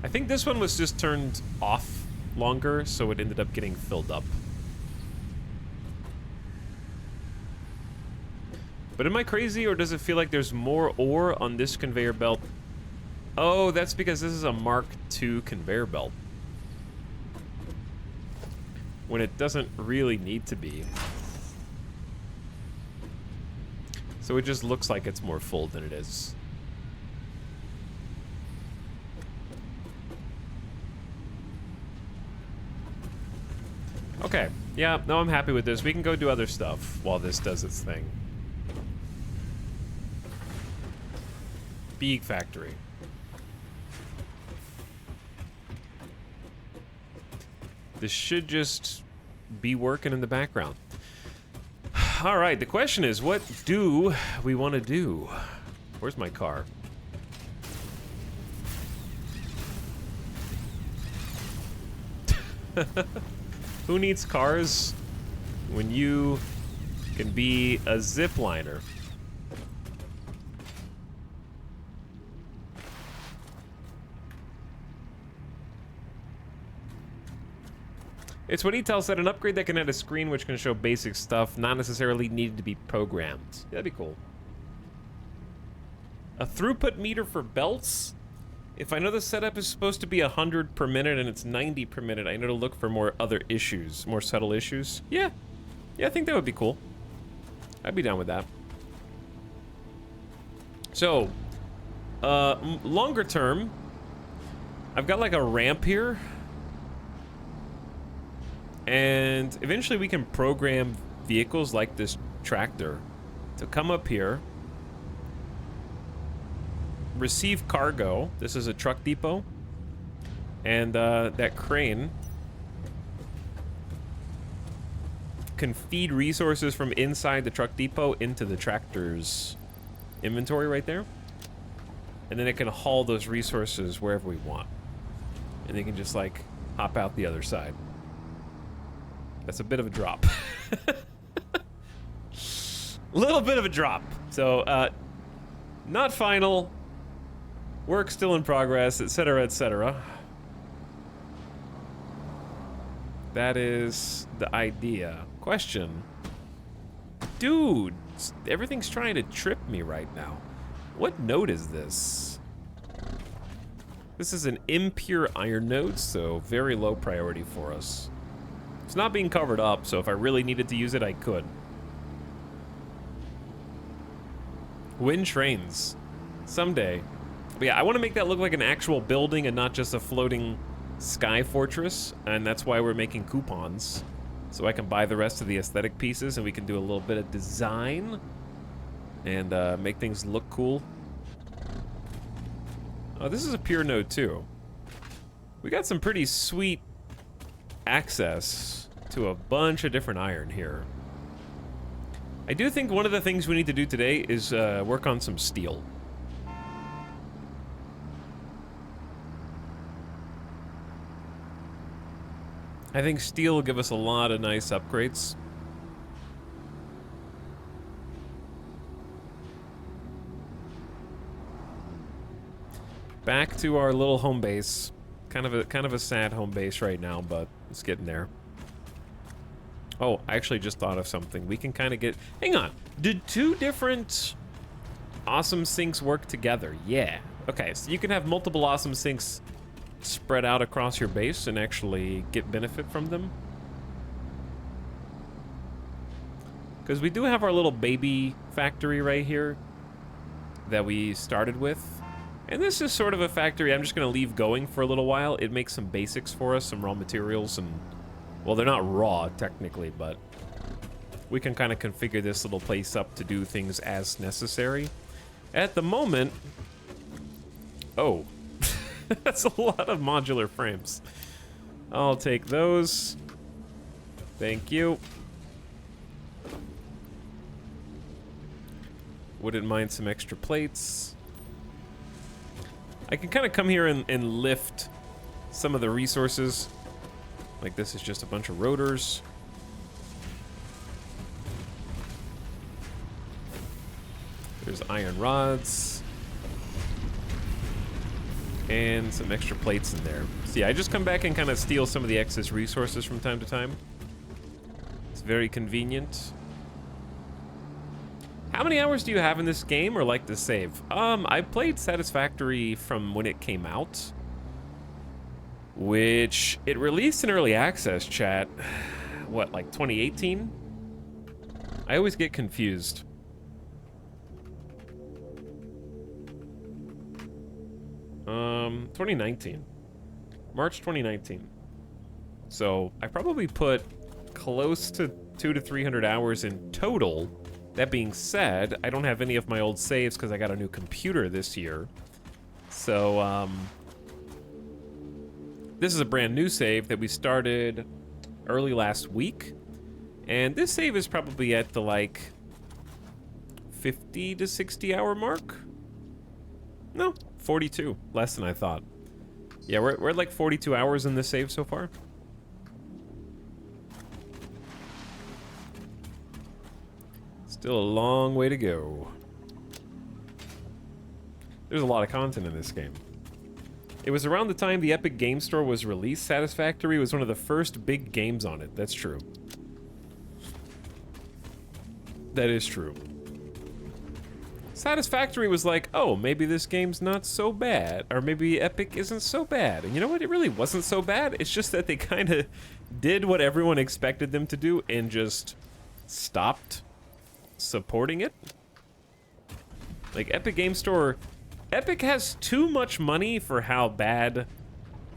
I think this one was just turned off longer, so it ended up getting filled up. But am I crazy, or does it feel like there's more ore on this conveyor belt? Oh, that's because this is a Mark II conveyor belt. when it doesn't really need to be. So it just looks like it's more full than it is. Okay, yeah, no, I'm happy with this. We can go do other stuff while this does its thing. Beeg Factory. This should just be working in the background. All right, the question is, what do we want to do? Where's my car? Who needs cars when you can be a zipliner? It's what Etel said, an upgrade that can add a screen which can show basic stuff, not necessarily needed to be programmed. Yeah, that'd be cool. A throughput meter for belts? If I know the setup is supposed to be 100 per minute and it's 90 per minute, I know to look for more other issues, more subtle issues. Yeah. Yeah, I think that would be cool. I'd be down with that. So, longer term, I've got like a ramp here. And eventually we can program vehicles like this tractor to come up here, receive cargo. This is a truck depot. And that crane can feed resources from inside the truck depot into the tractor's inventory right there. And then it can haul those resources wherever we want. And they can just like hop out the other side. That's a bit of a drop. Little bit of a drop. So, not final. Work still in progress, etc., etc. That is the idea. Question. Dude, everything's trying to trip me right now. What node is this? This is an impure iron node, so very low priority for us. It's not being covered up, so if I really needed to use it, I could. Wind trains. Someday. But yeah, I want to make that look like an actual building and not just a floating sky fortress, and that's why we're making coupons. So I can buy the rest of the aesthetic pieces and we can do a little bit of design and make things look cool. Oh, this is a pure node too. We got some pretty sweet access to a bunch of different iron here. I do think one of the things we need to do today is work on some steel. I think steel will give us a lot of nice upgrades. Back to our little home base. Kind of a sad home base right now, but it's getting there. Oh, I actually just thought of something. We can kind of get... Hang on. Did two different awesome sinks work together? Yeah. Okay, so you can have multiple awesome sinks spread out across your base and actually get benefit from them. Because we do have our little baby factory right here that we started with. And this is sort of a factory I'm just going to leave going for a little while. It makes some basics for us, some raw materials, and... Well, they're not raw, technically, but... we can kind of configure this little place up to do things as necessary. At the moment... Oh. That's a lot of modular frames. I'll take those. Thank you. Wouldn't mind some extra plates. I can kind of come here and lift some of the resources. Like this is just a bunch of rotors. There's iron rods. And some extra plates in there. So yeah, I just come back and kind of steal some of the excess resources from time to time. It's very convenient. How many hours do you have in this game or like to save? I played Satisfactory from when it came out. Which, it released in early access, chat. what, like 2018? I always get confused. Um, 2019. March 2019. So I probably put close to 200 to 300 hours in total. That being said, I don't have any of my old saves because I got a new computer this year. So, this is a brand new save that we started early last week. And this save is probably at the, like, 50 to 60 hour mark? No, 42. Less than I thought. Yeah, we're at like 42 hours in this save so far. Still a long way to go. There's a lot of content in this game. It was around the time the Epic Game Store was released. Satisfactory was one of the first big games on it. That's true. That is true. Satisfactory was like, oh, maybe this game's not so bad. Or maybe Epic isn't so bad. And you know what? It really wasn't so bad. It's just that they kind of did what everyone expected them to do and just stopped supporting it. Like, Epic Game Store... Epic has too much money for how bad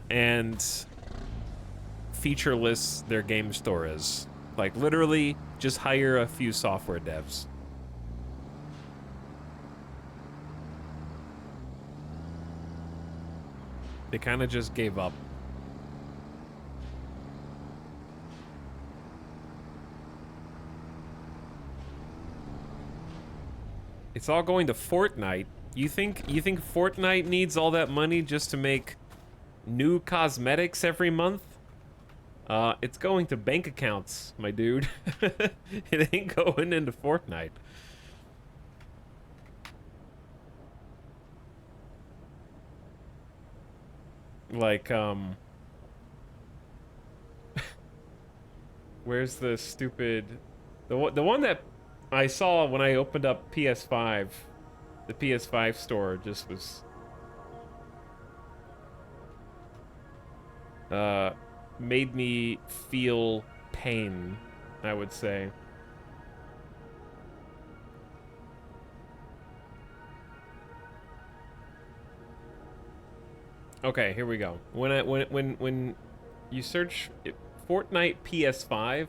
and featureless their game store is. Like, literally, just hire a few software devs. They kind of just gave up. It's all going to Fortnite. You think Fortnite needs all that money just to make new cosmetics every month? It's going to bank accounts, my dude. It ain't going into Fortnite. Like, where's the stupid... The one that I saw when I opened up PS5, the PS5 store just was... made me feel pain, I would say. Okay, here we go. When you search Fortnite PS5,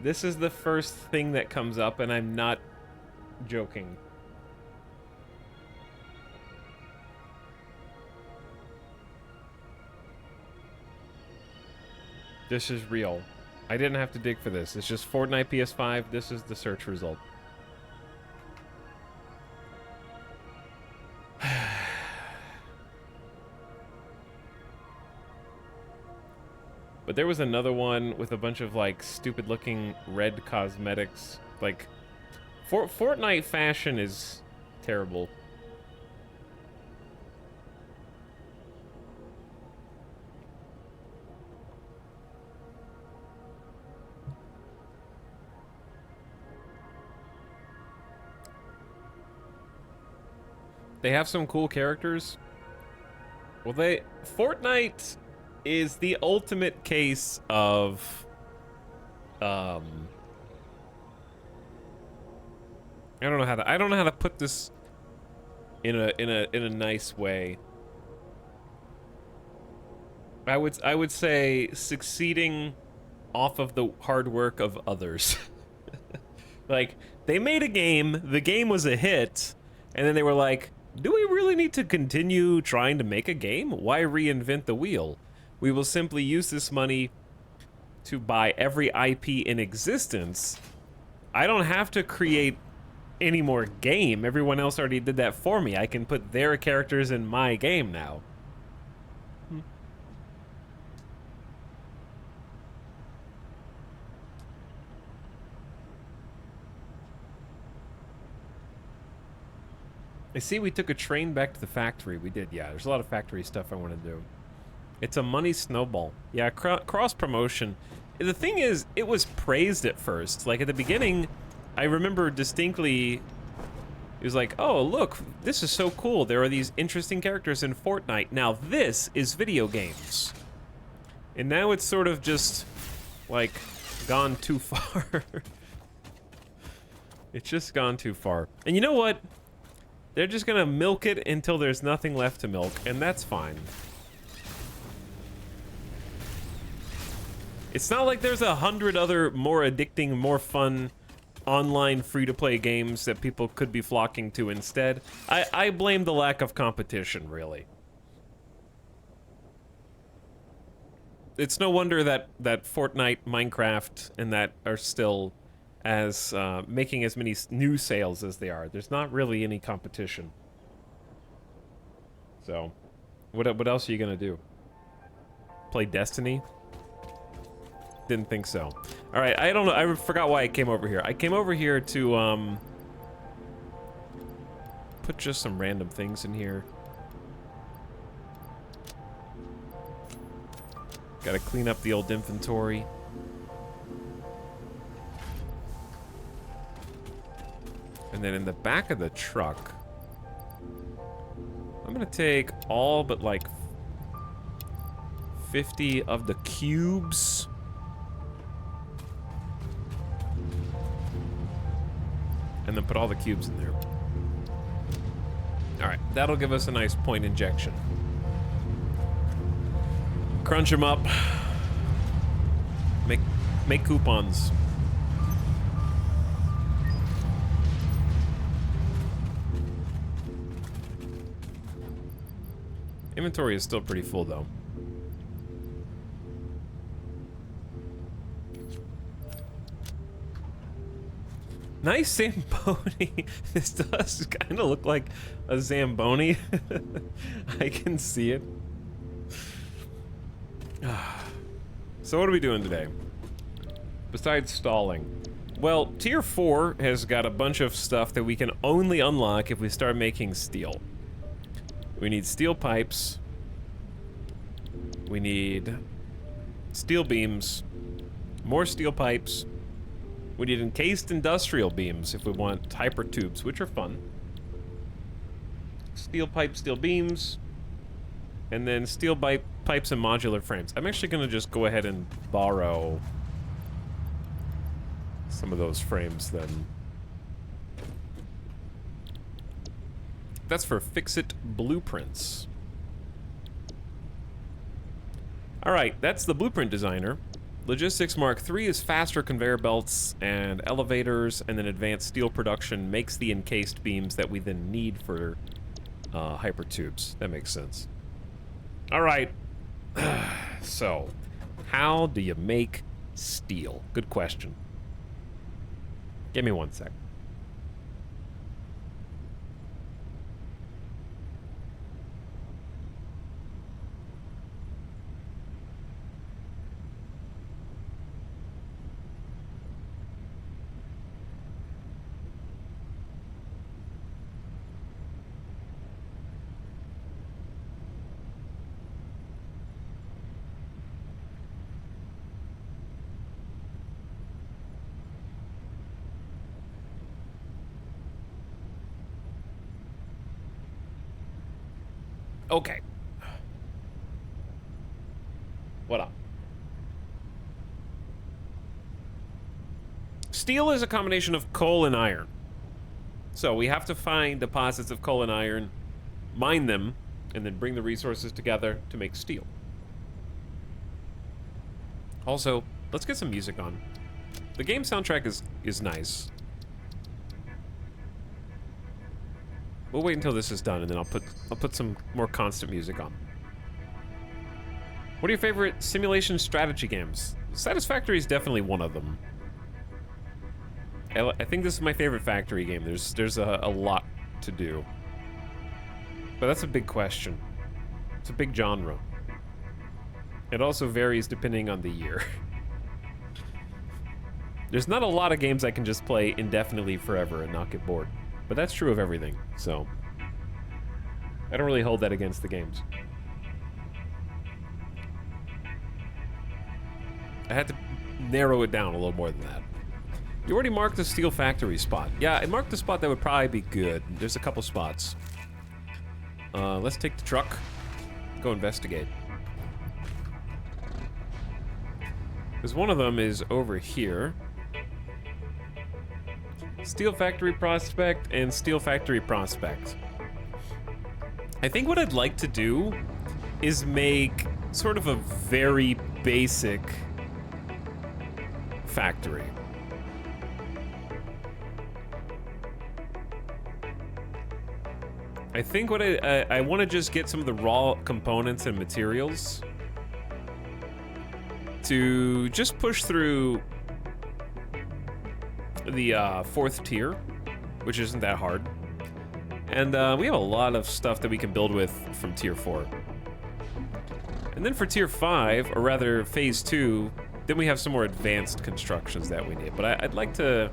this is the first thing that comes up, and I'm not joking. This is real. I didn't have to dig for this. It's just Fortnite PS5. This is the search result. But there was another one with a bunch of, like, stupid-looking red cosmetics. Like, Fortnite fashion is terrible. They have some cool characters. Well, Fortnite is the ultimate case of I don't know how to put this in a nice way. I would say succeeding off of the hard work of others. Like, they made a game, the game was a hit, and then they were like, do we really need to continue trying to make a game? Why reinvent the wheel? We will simply use this money to buy every IP in existence. I don't have to create any more game. Everyone else already did that for me. I can put their characters in my game now. I see we took a train back to the factory. We did, yeah. There's a lot of factory stuff I want to do. It's a money snowball. Yeah, cross-promotion. The thing is, it was praised at first. Like, at the beginning, I remember distinctly, it was like, oh, look, this is so cool. There are these interesting characters in Fortnite. Now, this is video games. And now it's sort of just, like, gone too far. It's just gone too far. And you know what? They're just gonna milk it until there's nothing left to milk, and that's fine. It's not like there's 100 other more addicting, more fun online free-to-play games that people could be flocking to instead. I blame the lack of competition, really. It's no wonder that Fortnite, Minecraft, and that are still as making as many new sales as they are. There's not really any competition. So, what else are you gonna do? Play Destiny? Didn't think so. All right, I don't know. I forgot why I came over here. I came over here to put just some random things in here. Gotta clean up the old inventory. And then in the back of the truck, I'm gonna take all but like 50 of the cubes. And then put all the cubes in there. All right, that'll give us a nice point injection. Crunch them up. Make coupons. Inventory is still pretty full, though. Nice Zamboni. This does kind of look like a Zamboni. I can see it. So what are we doing today? Besides stalling. Well, Tier 4 has got a bunch of stuff that we can only unlock if we start making steel. We need steel pipes. We need steel beams. More steel pipes. We need encased industrial beams if we want hyper tubes, which are fun. Steel pipes, steel beams. And then steel pipes and modular frames. I'm actually going to just go ahead and borrow some of those frames then. That's for Fix-It Blueprints. All right, that's the Blueprint Designer. Logistics Mark III is faster conveyor belts and elevators, and then advanced steel production makes the encased beams that we then need for hypertubes. That makes sense. All right. So, how do you make steel? Good question. Give me 1 sec. Okay. What up? Steel is a combination of coal and iron. So we have to find deposits of coal and iron, mine them, and then bring the resources together to make steel. Also, let's get some music on. The game soundtrack is nice. We'll wait until this is done, and then I'll put some more constant music on. What are your favorite simulation strategy games? Satisfactory is definitely one of them. I think this is my favorite factory game. There's a lot to do. But that's a big question. It's a big genre. It also varies depending on the year. There's not a lot of games I can just play indefinitely forever and not get bored. But that's true of everything, so I don't really hold that against the games. I had to narrow it down a little more than that. You already marked the steel factory spot. Yeah, I marked the spot that would probably be good. There's a couple spots. Let's take the truck. Go investigate. Because one of them is over here. Steel Factory Prospect and Steel Factory Prospect. I think what I'd like to do is make sort of a very basic factory. I think what I want to just get some of the raw components and materials to just push through the 4th tier, which isn't that hard. And we have a lot of stuff that we can build with from tier 4. And then for tier 5, or rather phase 2, then we have some more advanced constructions that we need. But I'd like to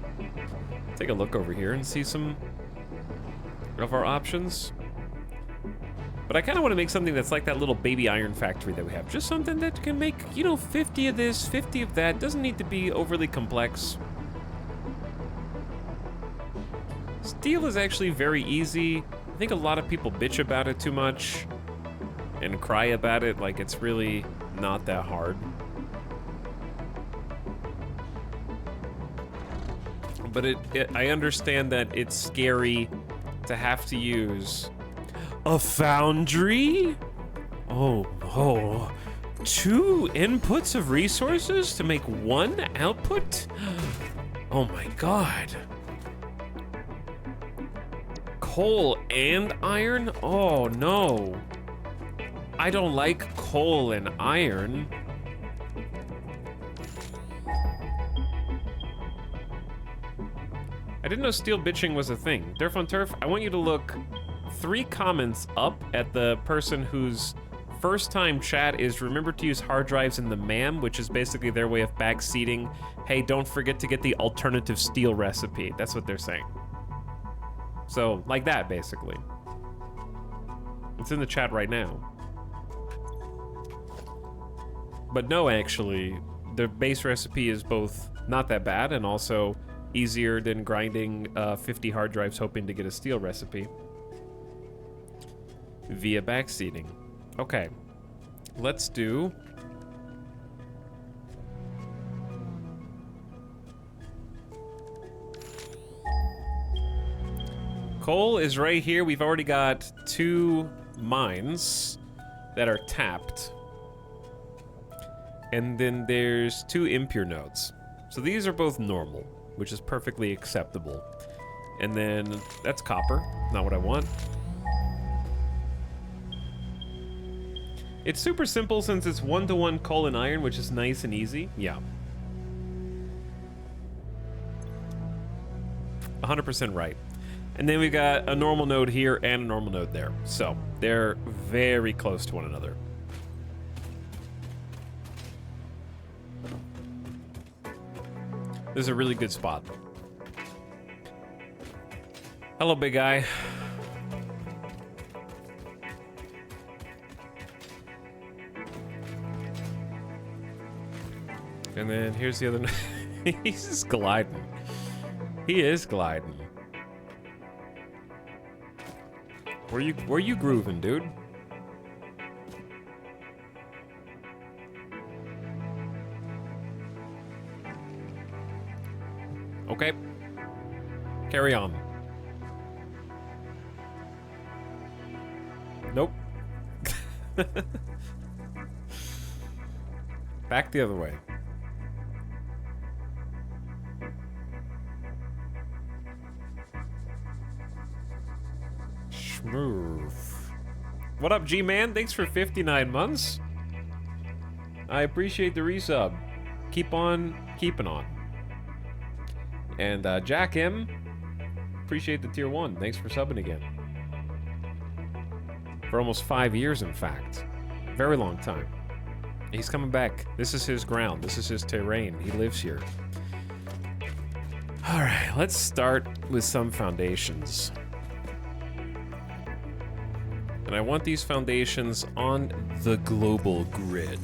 take a look over here and see some of our options. But I kind of want to make something that's like that little baby iron factory that we have. Just something that can make, you know, 50 of this, 50 of that. Doesn't need to be overly complex. Steel is actually very easy. I think a lot of people bitch about it too much and cry about it like it's really not that hard. But I understand that it's scary to have to use a foundry? Oh, 2 inputs of resources to make 1 output? Oh my god. Coal and iron? Oh no. I don't like coal and iron. I didn't know steel bitching was a thing. Derf on Turf, I want you to look 3 comments up at the person whose first time chat is remember to use hard drives in the MAM, which is basically their way of backseating. Hey, don't forget to get the alternative steel recipe. That's what they're saying. So, like that, basically. It's in the chat right now. But no, actually, the base recipe is both not that bad and also easier than grinding 50 hard drives hoping to get a steel recipe via backseating. Okay, let's do coal is right here. We've already got 2 mines that are tapped. And then there's 2 impure nodes. So these are both normal, which is perfectly acceptable. And then that's copper, not what I want. It's super simple since it's 1-to-1 coal and iron, which is nice and easy. Yeah. 100% right. And then we got a normal node here and a normal node there. So they're very close to one another. This is a really good spot. Hello, big guy. And then here's the other. He's just gliding. He is gliding. Where you grooving, dude? Okay. Carry on. Nope. Back the other way. Smooth. What up, G-Man? Thanks for 59 months. I appreciate the resub. Keep on keeping on. And Jack M, appreciate the tier 1. Thanks for subbing again. For almost 5 years, in fact. Very long time. He's coming back. This is his ground. This is his terrain. He lives here. All right, let's start with some foundations. And I want these foundations on the global grid.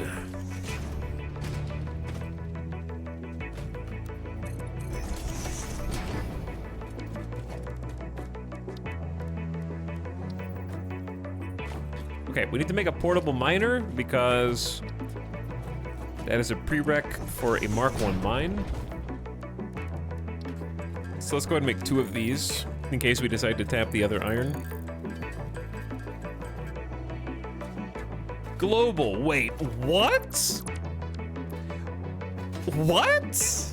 Okay, we need to make a portable miner because That is a prereq for a Mark 1 mine. So let's go ahead and make 2 of these, in case we decide to tap the other iron. Global, wait, what? What?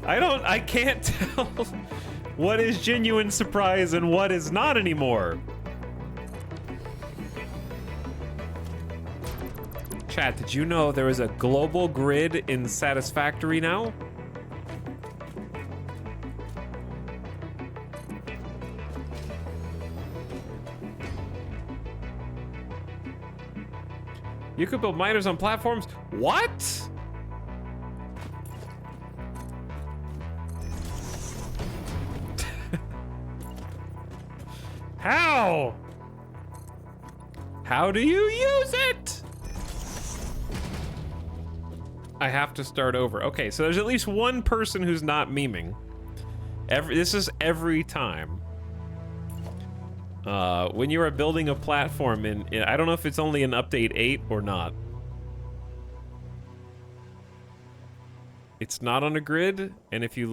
I can't tell what is genuine surprise and what is not anymore. Chat, did you know there is a global grid in Satisfactory now? You could build miners on platforms? What? How? How do you use it? I have to start over. Okay, so there's at least one person who's not memeing. This is every time. When you are building a platform in I don't know if it's only in update 8 or not. It's not on a grid, and if you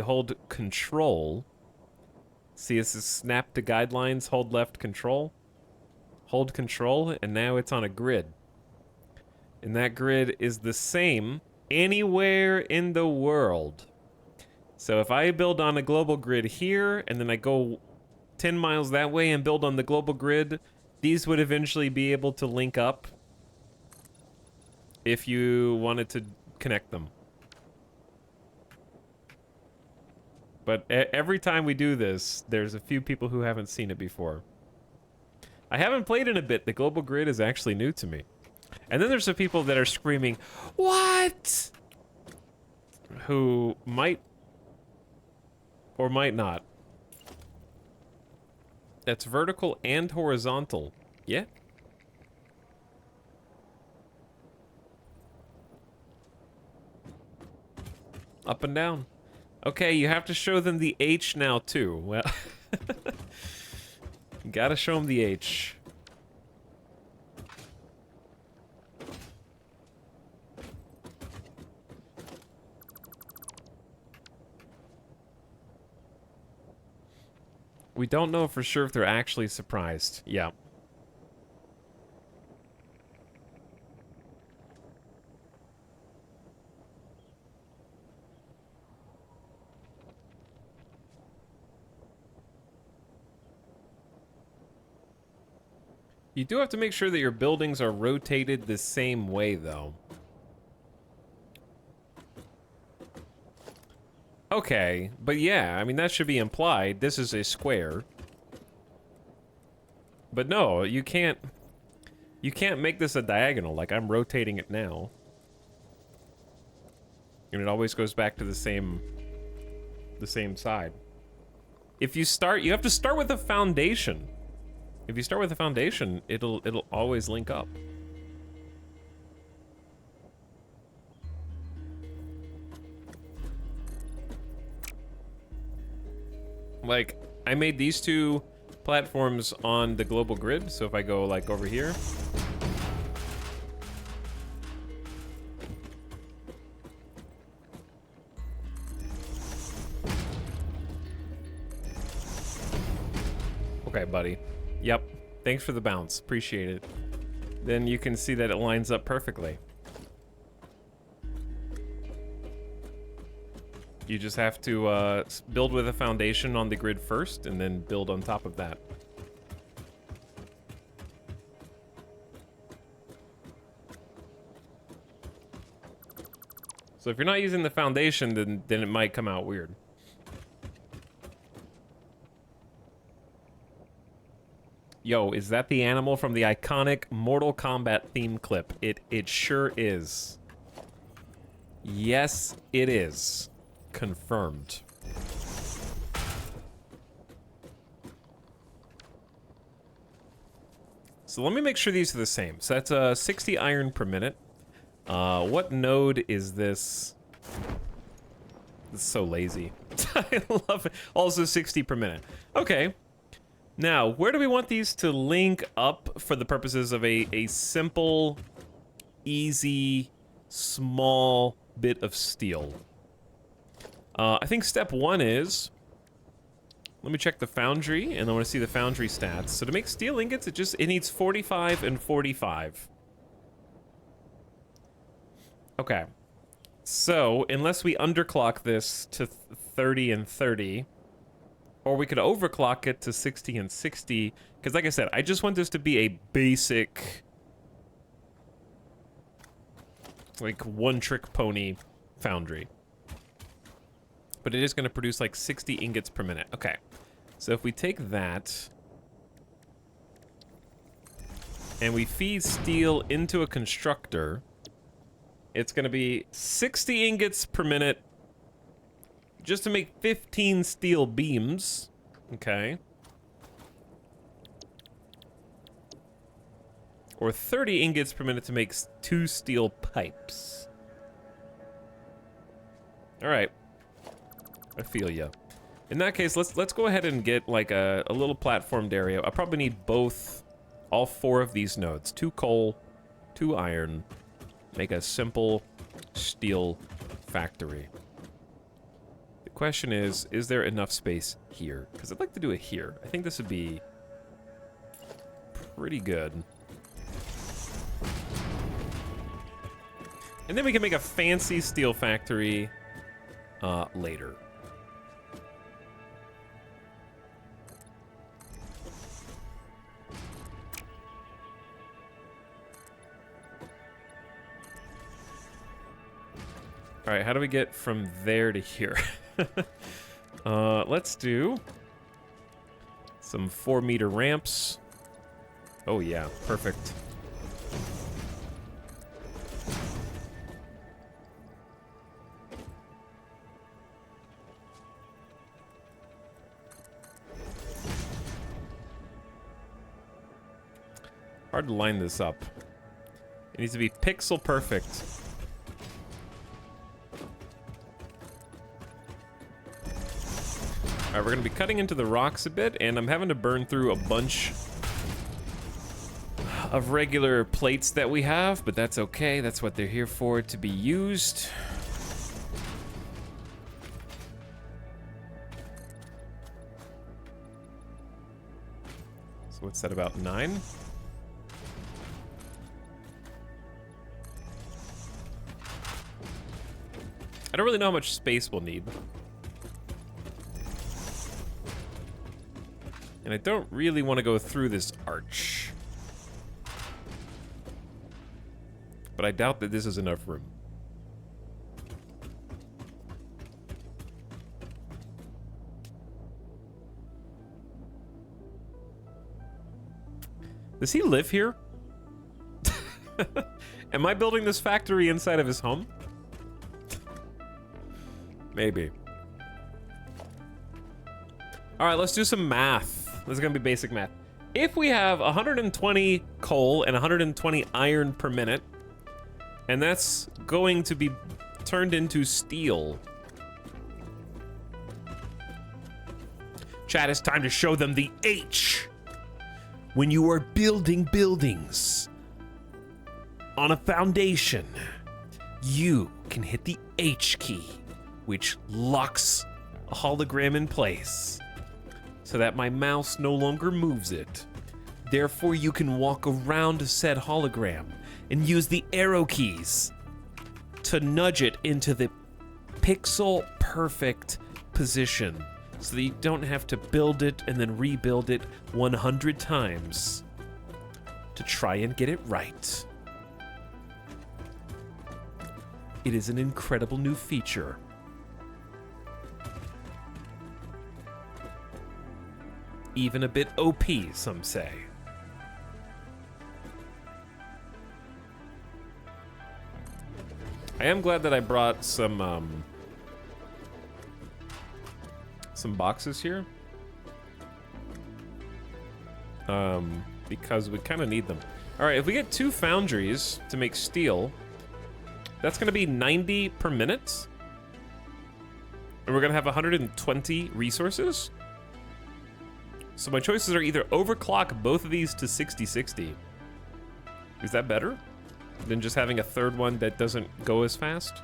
hold control, see this is snap to guidelines, hold left control, hold control, and now it's on a grid. And that grid is the same anywhere in the world. So if I build on a global grid here, and then I go 10 miles that way and build on the global grid, these would eventually be able to link up if you wanted to connect them. But every time we do this, there's a few people who haven't seen it before. I haven't played in a bit. The global grid is actually new to me. And then there's the people that are screaming, "What?" Who might or might not. That's vertical and horizontal. Yeah. Up and down. Okay, you have to show them the H now, too. Well, you gotta show them the H. We don't know for sure if they're actually surprised. Yeah. You do have to make sure that your buildings are rotated the same way, though. Okay, but yeah, I mean, that should be implied. This is a square. But no, you can't make this a diagonal, like I'm rotating it now. And it always goes back to the same side. If you have to start with a foundation. If you start with a foundation, it'll always link up. Like, I made these 2 platforms on the global grid, so if I go, like, over here... Okay, buddy. Yep. Thanks for the bounce. Appreciate it. Then you can see that it lines up perfectly. You just have to build with a foundation on the grid first, and then build on top of that. So if you're not using the foundation, then it might come out weird. Yo, is that the animal from the iconic Mortal Kombat theme clip? It sure is. Yes, it is. Confirmed. So let me make sure these are the same. So that's 60 iron per minute. What node is this? It's so lazy. I love it. Also 60 per minute. Okay. Now, where do we want these to link up for the purposes of a simple, easy, small bit of steel? I think step one is, let me check the foundry, and I want to see the foundry stats. So to make steel ingots, it needs 45 and 45. Okay. So, unless we underclock this to 30 and 30, or we could overclock it to 60 and 60, because like I said, I just want this to be a basic, like, one-trick pony foundry. But it is going to produce like 60 ingots per minute. Okay. So if we take that and we feed steel into a constructor, it's going to be 60 ingots per minute just to make 15 steel beams. Okay. Or 30 ingots per minute to make 2 steel pipes. All right. I feel ya. In that case, let's go ahead and get like a little platformed area. I probably need all 4 of these nodes. 2 coal, 2 iron. Make a simple steel factory. The question is there enough space here? Because I'd like to do it here. I think this would be pretty good. And then we can make a fancy steel factory later. All right, how do we get from there to here? Let's do some 4-meter ramps. Oh yeah, perfect. Hard to line this up. It needs to be pixel perfect. Alright, we're gonna be cutting into the rocks a bit, and I'm having to burn through a bunch of regular plates that we have, but that's okay. That's what they're here for, to be used. So what's that, about 9? I don't really know how much space we'll need. And I don't really want to go through this arch. But I doubt that this is enough room. Does he live here? Am I building this factory inside of his home? Maybe. All right, let's do some math. This is gonna be basic math. If we have 120 coal and 120 iron per minute, and that's going to be turned into steel. Chat, it's time to show them the H. When you are building buildings on a foundation, you can hit the H key, which locks a hologram in place so that my mouse no longer moves it. Therefore, you can walk around said hologram and use the arrow keys to nudge it into the pixel perfect position so that you don't have to build it and then rebuild it 100 times to try and get it right. It is an incredible new feature. Even a bit OP, some say. I am glad that I brought some boxes here. Because we kind of need them. All right, if we get 2 foundries to make steel, that's gonna be 90 per minute. And we're gonna have 120 resources. So my choices are either overclock both of these to 6060. Is that better than just having a third one that doesn't go as fast?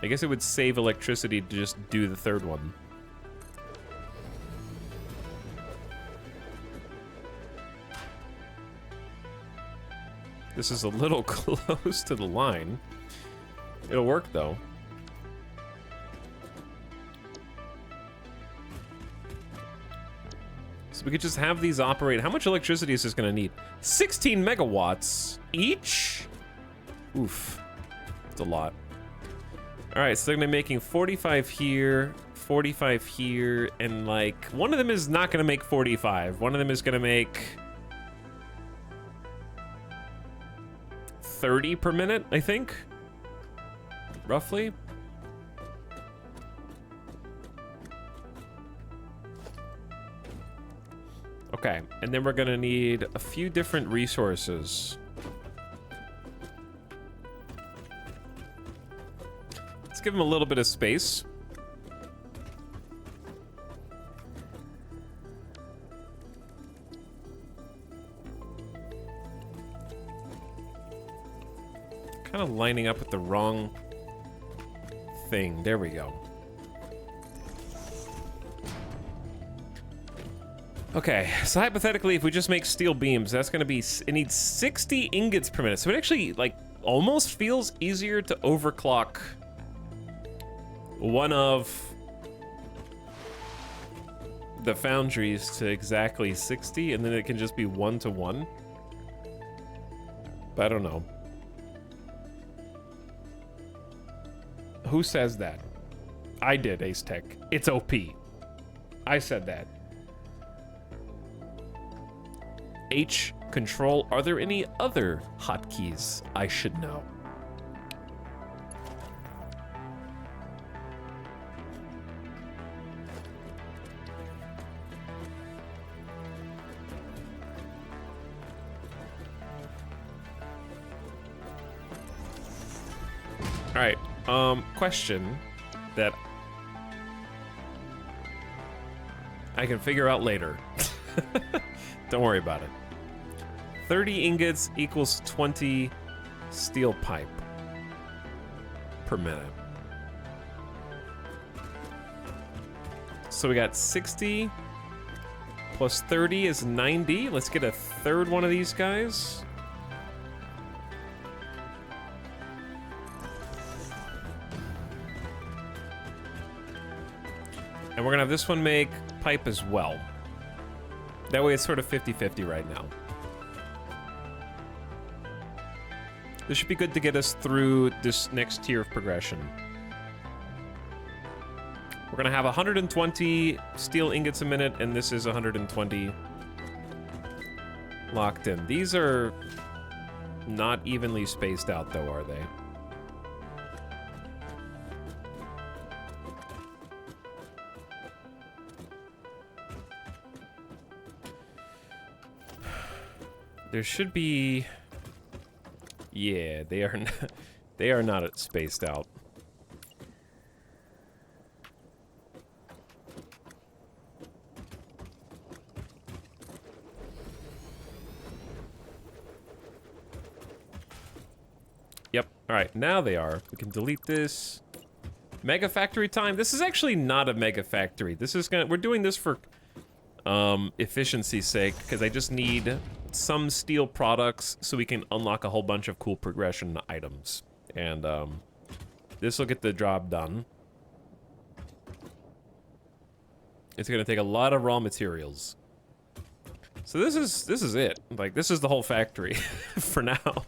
I guess it would save electricity to just do the third one. This is a little close to the line. It'll work though. So we could just have these operate. How much electricity is this gonna need? 16 megawatts each? Oof, that's a lot. All right, so they're gonna be making 45 here, 45 here, and like, one of them is not gonna make 45. One of them is gonna make 30 per minute, I think, roughly. Okay, and then we're gonna need a few different resources. Let's give them a little bit of space. Kind of lining up with the wrong thing. There we go. Okay, so hypothetically, if we just make steel beams, that's gonna be, it needs 60 ingots per minute. So it actually, like, almost feels easier to overclock one of the foundries to exactly 60, and then it can just be 1-to-1. But I don't know. Who says that? I did, Ace Tech. It's OP. I said that. H, control. Are there any other hotkeys I should know? All right. Question that I can figure out later. Don't worry about it. 30 ingots equals 20 steel pipe per minute. So we got 60 plus 30 is 90. Let's get a third one of these guys. And we're gonna have this one make pipe as well. That way it's sort of 50-50 right now. This should be good to get us through this next tier of progression. We're gonna have 120 steel ingots a minute, and this is 120 locked in. These are not evenly spaced out though, are they? There should be... Yeah, they are not, they are not spaced out. Yep, all right, now they are. We can delete this. Mega factory time. This is actually not a mega factory. This is gonna, we're doing this for efficiency's sake, because I just need some steel products so we can unlock a whole bunch of cool progression items. And this will get the job done. It's gonna take a lot of raw materials. So this is it. Like, this is the whole factory for now.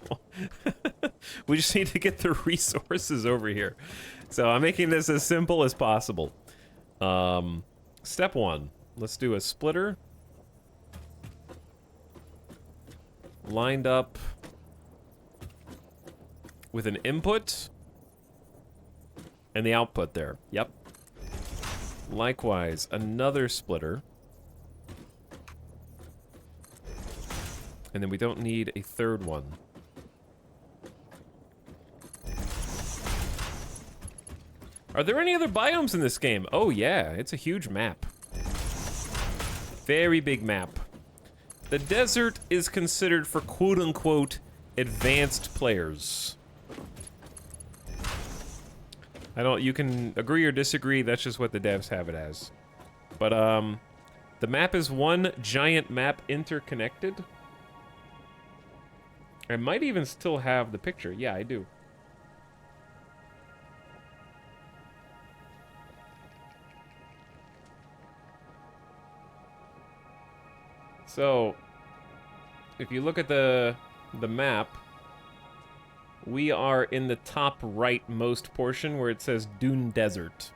We just need to get the resources over here. So I'm making this as simple as possible. Step one, let's do a splitter. Lined up with an input and the output there. Yep. Likewise, another splitter. And then we don't need a third one. Are there any other biomes in this game? Oh yeah, it's a huge map. Very big map. The desert is considered for quote-unquote advanced players. You can agree or disagree, that's just what the devs have it as. But, the map is one giant map interconnected. I might even still have the picture. Yeah, I do. So, if you look at the map, we are in the top rightmost portion where it says Dune Desert.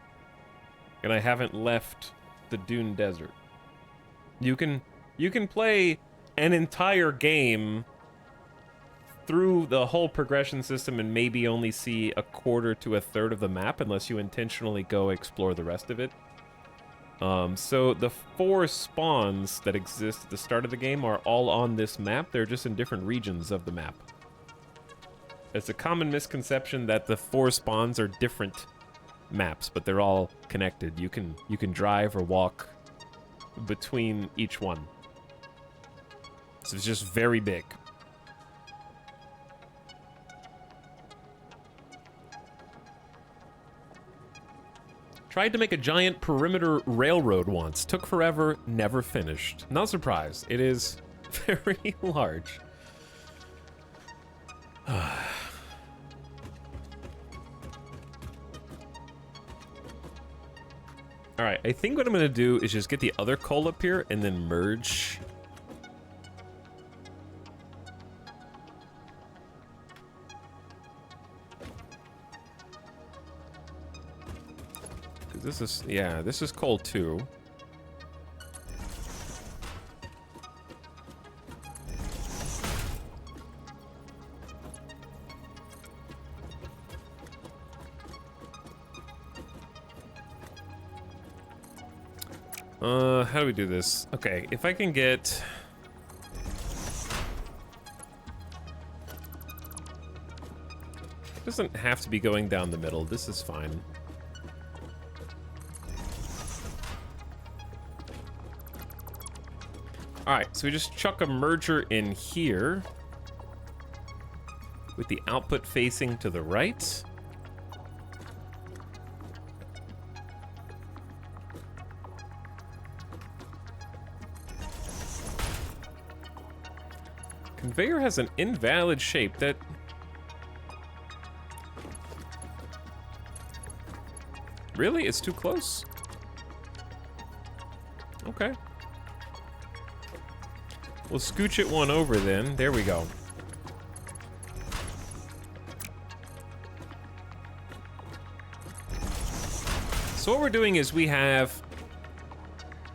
And I haven't left the Dune Desert. You can play an entire game through the whole progression system and maybe only see a quarter to a third of the map unless you intentionally go explore the rest of it. So the 4 spawns that exist at the start of the game are all on this map. They're just in different regions of the map. It's a common misconception that the 4 spawns are different maps, but they're all connected. You can drive or walk between each one. So it's just very big. Tried to make a giant perimeter railroad once. Took forever, never finished. Not surprised. It is very large. Alright, I think what I'm gonna do is just get the other coal up here and then merge. This is, yeah, this is coal too. How do we do this? Okay, if I can get... It doesn't have to be going down the middle. This is fine. Alright, so we just chuck a merger in here with the output facing to the right. Conveyor has an invalid shape that... Really? It's too close? Okay. We'll scooch it one over then. There we go. So what we're doing is we have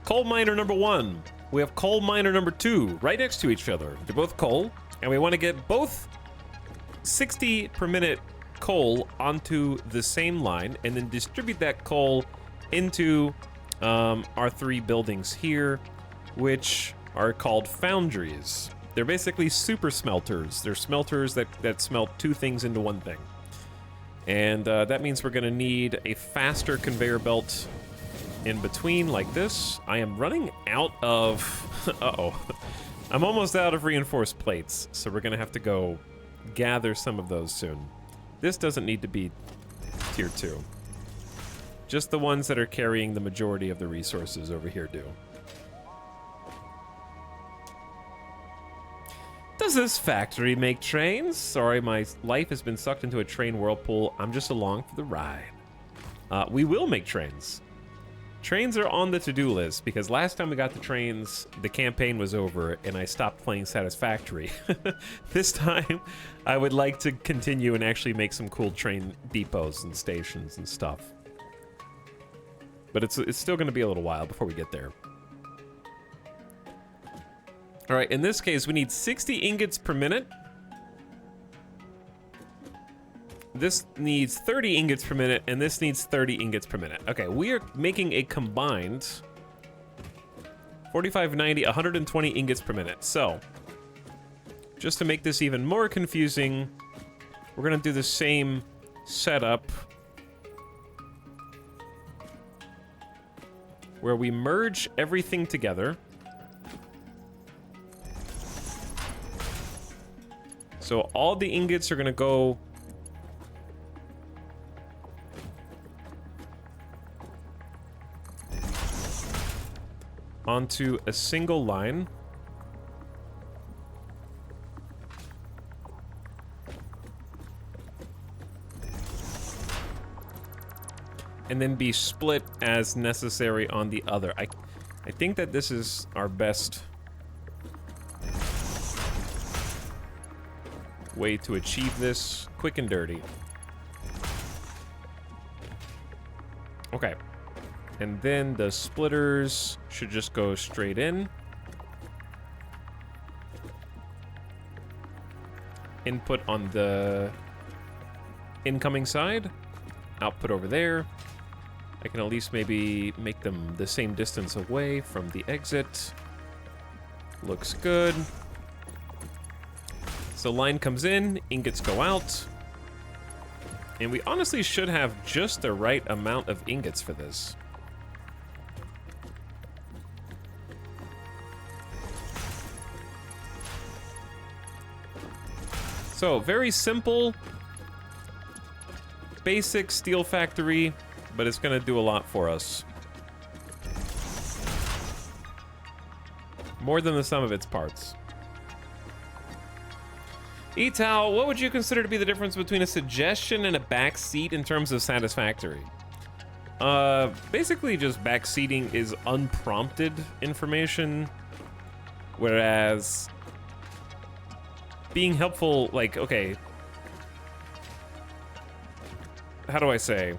coal miner number 1. We have coal miner number 2 right next to each other. They're both coal, and we want to get both 60 per minute coal onto the same line and then distribute that coal into our 3 buildings here, which are called foundries. They're basically super smelters. They're smelters that smelt 2 things into 1 thing. And that means we're gonna need a faster conveyor belt in between like this. I am running out of... Uh-oh. I'm almost out of reinforced plates, so we're gonna have to go gather some of those soon. This doesn't need to be tier 2. Just the ones that are carrying the majority of the resources over here do. Does this factory make trains? Sorry, my life has been sucked into a train whirlpool. I'm just along for the ride. We will make trains. Trains are on the to-do list because last time we got the trains, the campaign was over and I stopped playing Satisfactory. This time, I would like to continue and actually make some cool train depots and stations and stuff. But it's still going to be a little while before we get there. All right, in this case, we need 60 ingots per minute. This needs 30 ingots per minute, and this needs 30 ingots per minute. Okay, we are making a combined 45, 90, 120 ingots per minute. So, just to make this even more confusing, we're gonna do the same setup where we merge everything together. So all the ingots are gonna go onto a single line. And then be split as necessary on the other. I think that this is our best way to achieve this quick and dirty. Okay. And then the splitters should just go straight in. Input on the incoming side. Output over there. I can at least maybe make them the same distance away from the exit. Looks good. So line comes in, ingots go out. And we honestly should have just the right amount of ingots for this. So, very simple, basic steel factory, but it's gonna do a lot for us. More than the sum of its parts. Etal, what would you consider to be the difference between a suggestion and a backseat in terms of satisfactory? Basically just backseating is unprompted information, whereas being helpful, like, okay, how do I say?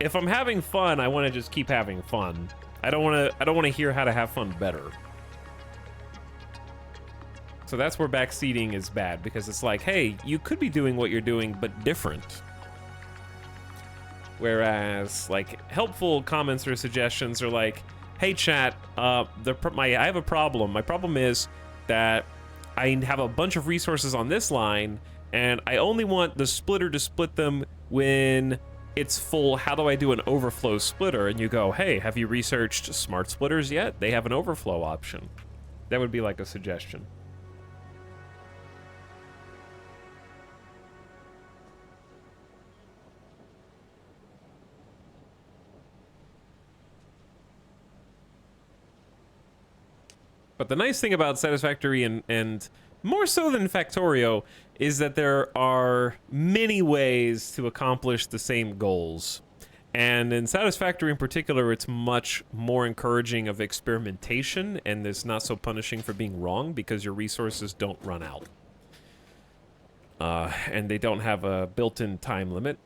If I'm having fun, I want to just keep having fun. I don't want to hear how to have fun better. So that's where backseating is bad, because it's like, hey, you could be doing what you're doing, but different. Whereas, like, helpful comments or suggestions are like, hey, chat, I have a problem. My problem is that I have a bunch of resources on this line, and I only want the splitter to split them when it's full. How do I do an overflow splitter? And you go, hey, have you researched smart splitters yet? They have an overflow option. That would be like a suggestion. But the nice thing about Satisfactory and more so than Factorio is that there are many ways to accomplish the same goals. And in Satisfactory in particular, it's much more encouraging of experimentation, and it's not so punishing for being wrong because your resources don't run out. And they don't have a built-in time limit.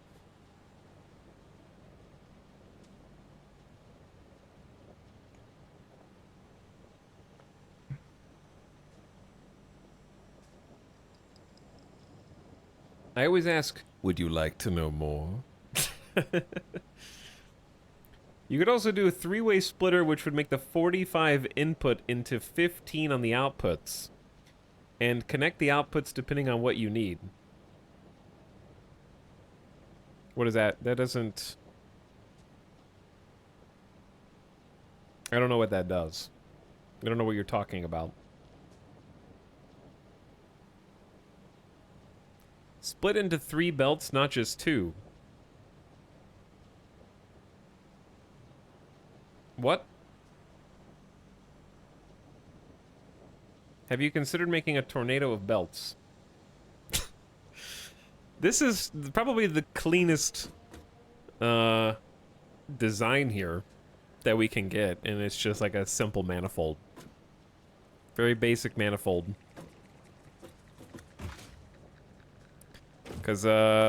I always ask, would you like to know more? You could also do a three-way splitter, which would make the 45 input into 15 on the outputs. And connect the outputs depending on what you need. What is that? That doesn't... I don't know what that does. I don't know what you're talking about. Split into 3 belts, not just 2. What? Have you considered making a tornado of belts? This is probably the cleanest design here that we can get, and it's just like a simple manifold. Very basic manifold. Because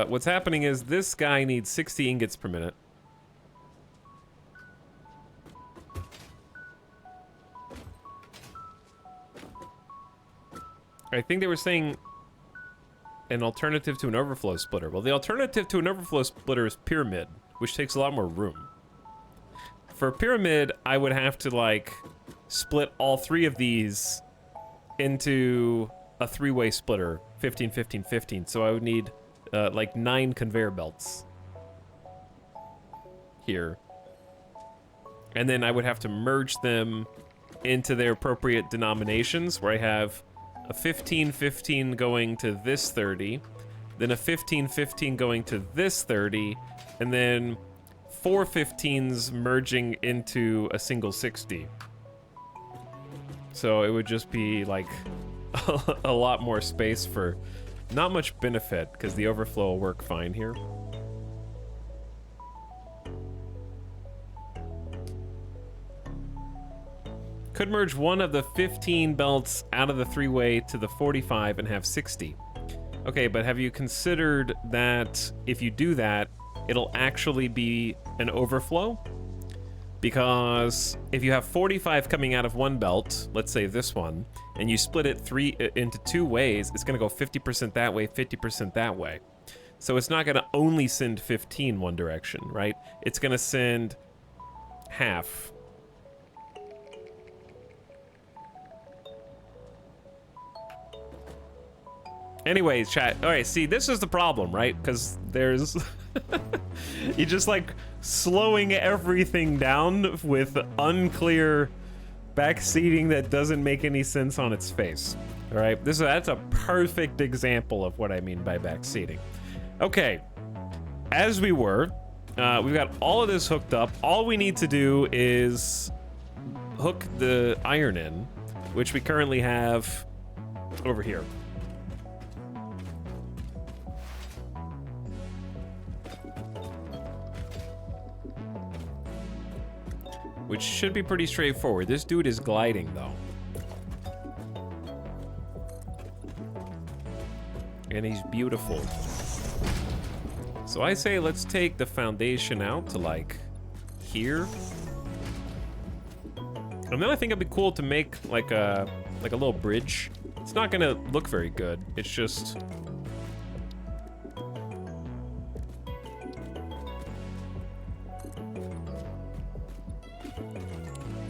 what's happening is this guy needs 60 ingots per minute. I think they were saying an alternative to an overflow splitter. Well, the alternative to an overflow splitter is pyramid, which takes a lot more room. For pyramid, I would have to, like, split all 3 of these into a 3-way splitter, 15, 15, 15. So I would need like 9 conveyor belts here. And then I would have to merge them into their appropriate denominations, where I have a 15-15 going to this 30, then a 15-15 going to this 30, and then 4 15s merging into a single 60. So it would just be like a lot more space for not much benefit, because the overflow will work fine here. Could merge one of the 15 belts out of the 3-way to the 45 and have 60. Okay, but have you considered that if you do that, it'll actually be an overflow? Because if you have 45 coming out of one belt, let's say this one, and you split it into 2 ways, it's gonna go 50% that way, 50% that way. So it's not gonna only send 15 one direction, right? It's gonna send half. Anyways, chat. All right, see, this is the problem, right? Because there's... you just, like, slowing everything down with unclear backseating that doesn't make any sense on its face. All right? That's a perfect example of what I mean by backseating. Okay. As we were, we've got all of this hooked up. All we need to do is hook the iron in, which we currently have over here. Which should be pretty straightforward. This dude is gliding, though. And he's beautiful. So I say let's take the foundation out to, like, here. And then I think it'd be cool to make, like a little bridge. It's not gonna look very good. It's just...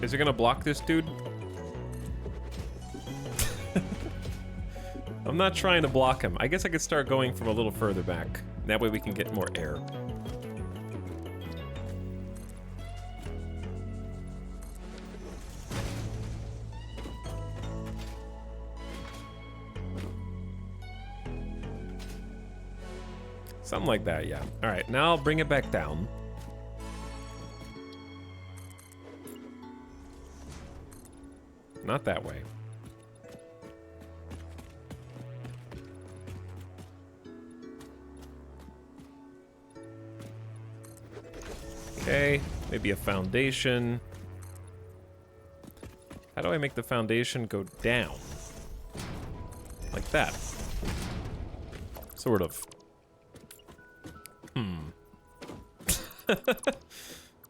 Is it gonna block this dude? I'm not trying to block him. I guess I could start going from a little further back. That way we can get more air. Something like that, yeah. All right, now I'll bring it back down. Not that way. Okay, maybe a foundation. How do I make the foundation go down? Like that. Sort of.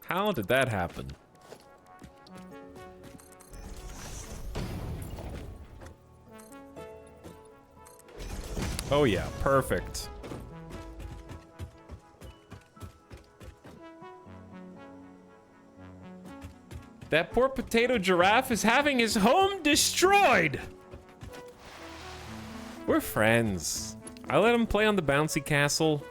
How did that happen? Oh yeah, perfect. That poor potato giraffe is having his home destroyed! We're friends. I let him play on the bouncy castle.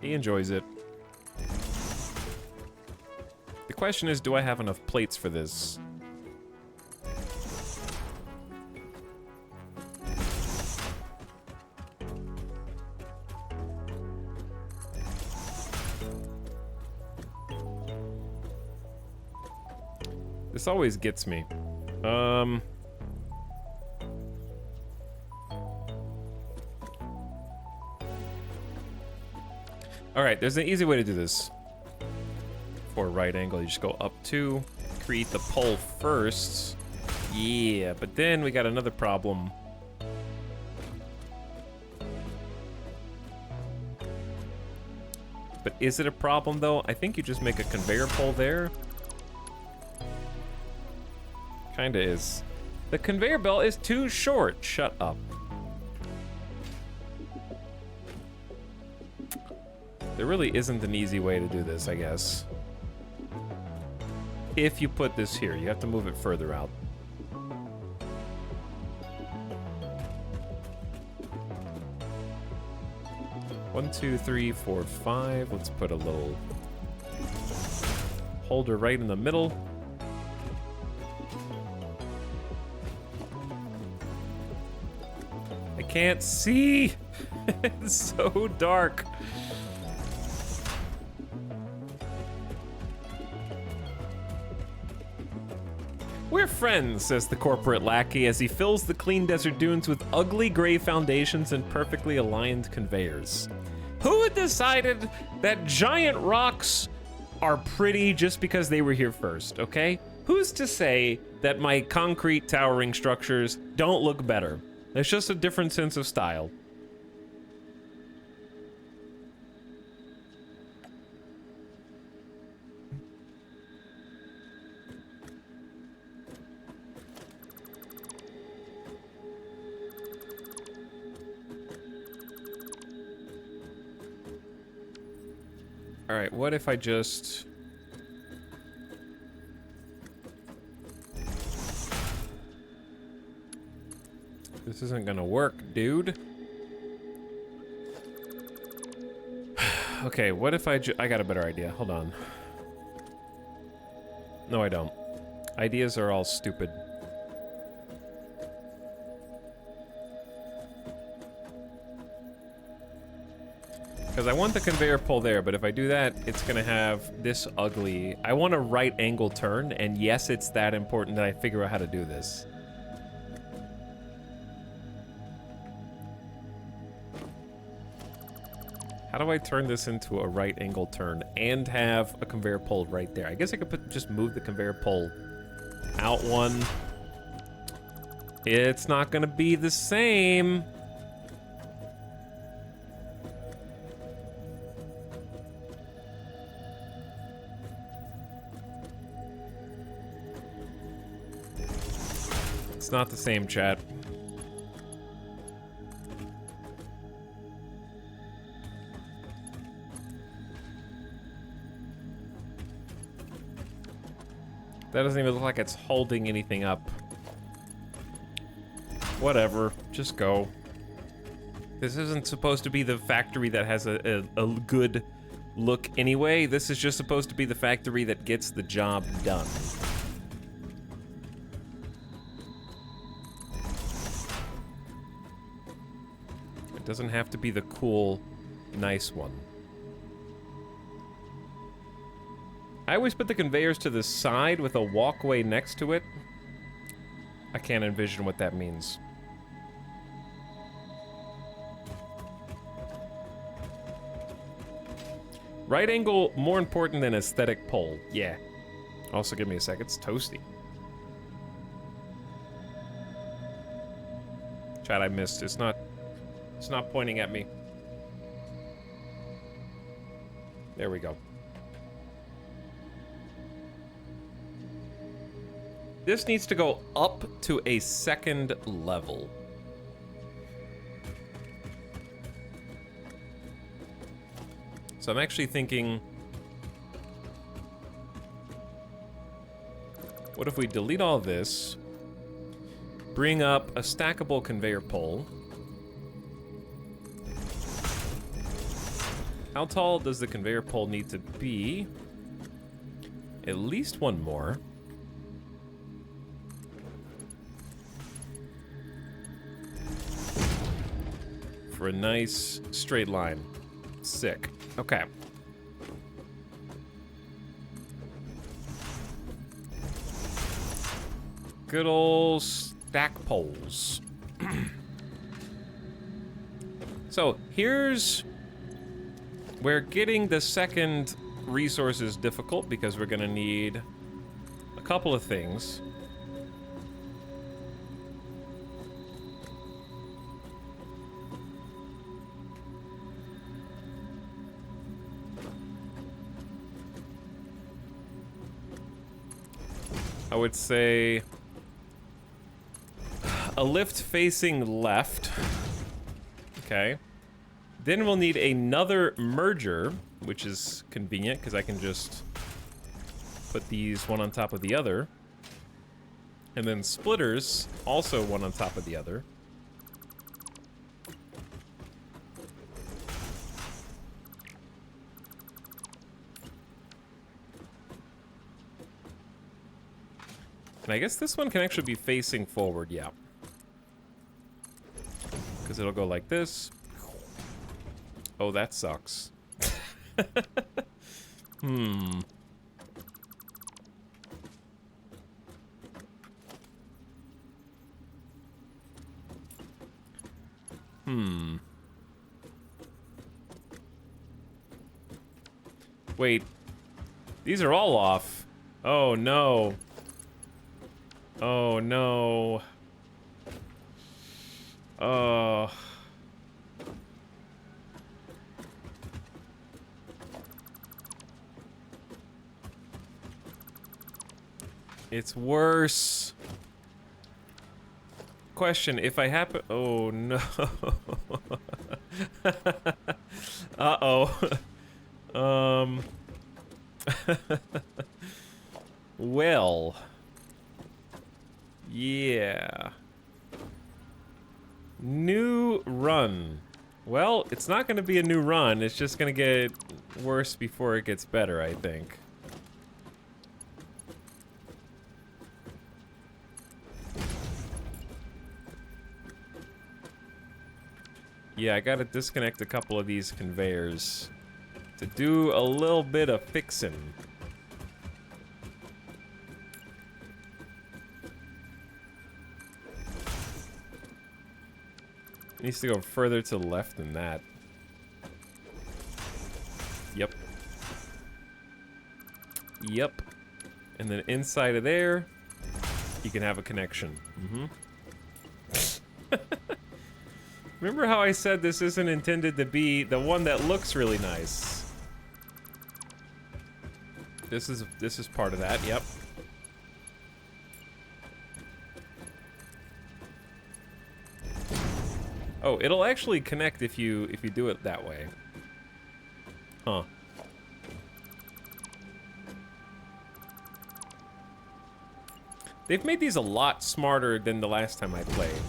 He enjoys it. The question is, do I have enough plates for this? This always gets me. All right, there's an easy way to do this. For a right angle, you just go up 2, create the pole first. Yeah, but then we got another problem. But is it a problem though? I think you just make a conveyor pole there. Kinda is. The conveyor belt is too short. Shut up. There really isn't an easy way to do this, I guess. If you put this here, you have to move it further out. 1, 2, 3, 4, 5. Let's put a little holder right in the middle. I can't see. It's so dark. We're friends, says the corporate lackey as he fills the clean desert dunes with ugly gray foundations and perfectly aligned conveyors. Who had decided that giant rocks are pretty just because they were here first, okay? Who's to say that my concrete towering structures don't look better? It's just a different sense of style. All right, what if I just... This isn't gonna work, dude. Okay, what if I got a better idea. Hold on. No, I don't. Ideas are all stupid. Because I want the conveyor pull there, but if I do that, it's gonna have this ugly... I want a right angle turn, and yes, it's that important that I figure out how to do this. How do I turn this into a right angle turn and have a conveyor pull right there? I guess I could just move the conveyor pull out one. It's not gonna be the same. It's not the same, chat. That doesn't even look like it's holding anything up. Whatever, just go. This isn't supposed to be the factory that has a good look anyway. This is just supposed to be the factory that gets the job done. It doesn't have to be the cool, nice one. I always put the conveyors to the side with a walkway next to it. I can't envision what that means. Right angle, more important than aesthetic pull. Yeah. Also, give me a sec. It's toasty. Chat, I missed. It's not pointing at me. There we go. This needs to go up to a second level. So I'm actually thinking, what if we delete all this, bring up a stackable conveyor pole? How tall does the conveyor pole need to be? At least one more. For a nice straight line. Sick. Okay. Good old stack poles. So here's where getting the second resource is difficult because we're gonna need a couple of things. I would say a lift facing left. Okay. Then we'll need another merger, which is convenient because I can just put these one on top of the other. And then splitters, also one on top of the other. And I guess this one can actually be facing forward, yeah. Because it'll go like this. Oh, that sucks. Hmm. Hmm. Wait. These are all off. Oh, no. Oh, no. Oh. It's worse. Question, if I happen... Oh, no. Uh-oh. Well. Yeah. New run. Well, it's not going to be a new run. It's just going to get worse before it gets better, I think. Yeah, I gotta disconnect a couple of these conveyors to do a little bit of fixing. It needs to go further to the left than that. Yep. Yep. And then inside of there, you can have a connection. Mm-hmm. Remember how I said this isn't intended to be the one that looks really nice? This is part of that, yep. Oh, it'll actually connect if you do it that way. Huh. They've made these a lot smarter than the last time I played.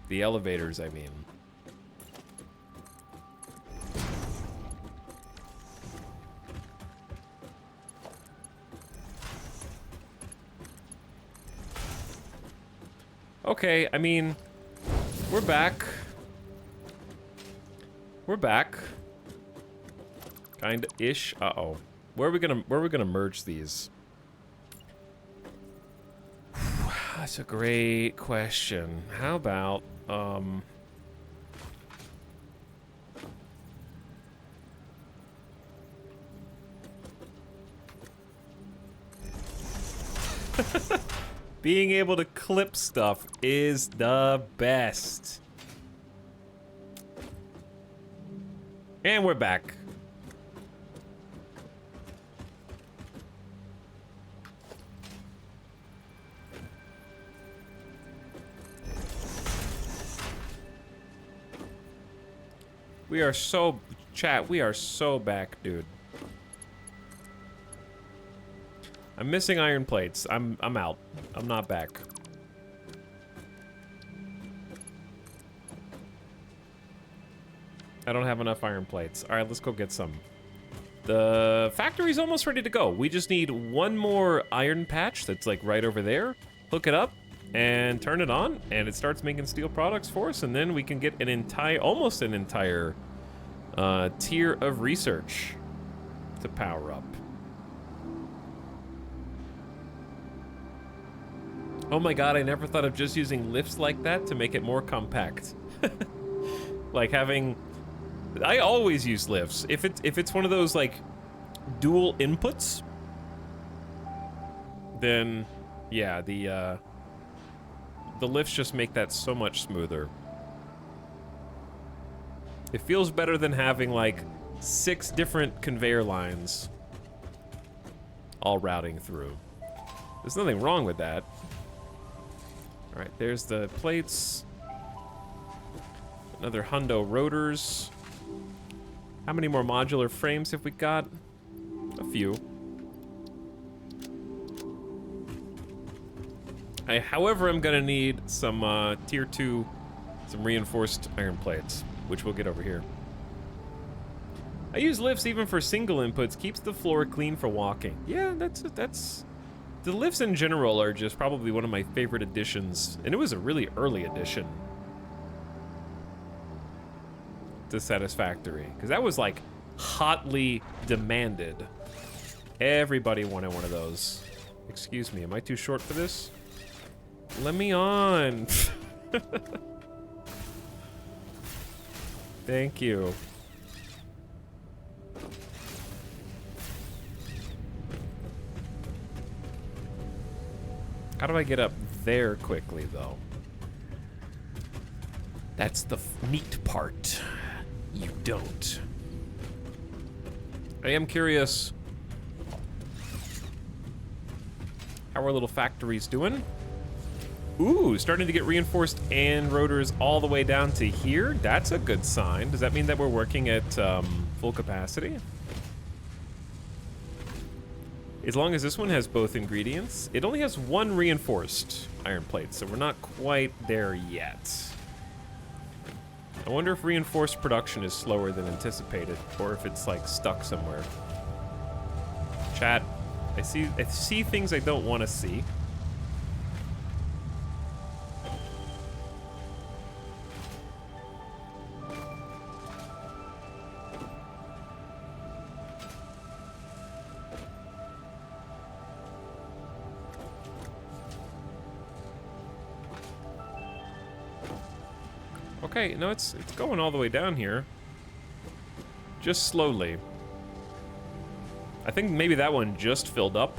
The elevators, I mean. Okay, I mean, we're back. We're back. Kinda-ish. Uh-oh. Where are we gonna merge these? That's a great question. How about, being able to clip stuff is the best. And we're back. We are so... Chat, we are so back, dude. I'm missing iron plates. I'm out. I'm not back. I don't have enough iron plates. All right, let's go get some. The factory's almost ready to go. We just need one more iron patch that's like right over there. Hook it up and turn it on, and it starts making steel products for us, and then we can get an entire, almost an entire tier of research to power up. Oh my god, I never thought of just using lifts like that to make it more compact. Like having... I always use lifts. If it's one of those like dual inputs, then yeah, the lifts just make that so much smoother. It feels better than having like 6 different conveyor lines all routing through. There's nothing wrong with that. All right, there's the plates. Another hundo rotors. How many more modular frames have we got? A few. However, I'm gonna need some tier 2, some reinforced iron plates, which we'll get over here. I use lifts even for single inputs. Keeps the floor clean for walking. Yeah, that's The lifts in general are just probably one of my favorite additions, and it was a really early addition to Satisfactory, because that was like hotly demanded. Everybody wanted one of those. Excuse me, am I too short for this? Let me on. Thank you. How do I get up there quickly, though? That's the neat part. You don't. I am curious how our little factory's doing. Ooh, starting to get reinforced and rotors all the way down to here. That's a good sign. Does that mean that we're working at full capacity? As long as this one has both ingredients. It only has one reinforced iron plate, so we're not quite there yet. I wonder if reinforced production is slower than anticipated, or if it's like stuck somewhere. Chat, I see things I don't want to see. Okay, no, it's going all the way down here. Just slowly. I think maybe that one just filled up.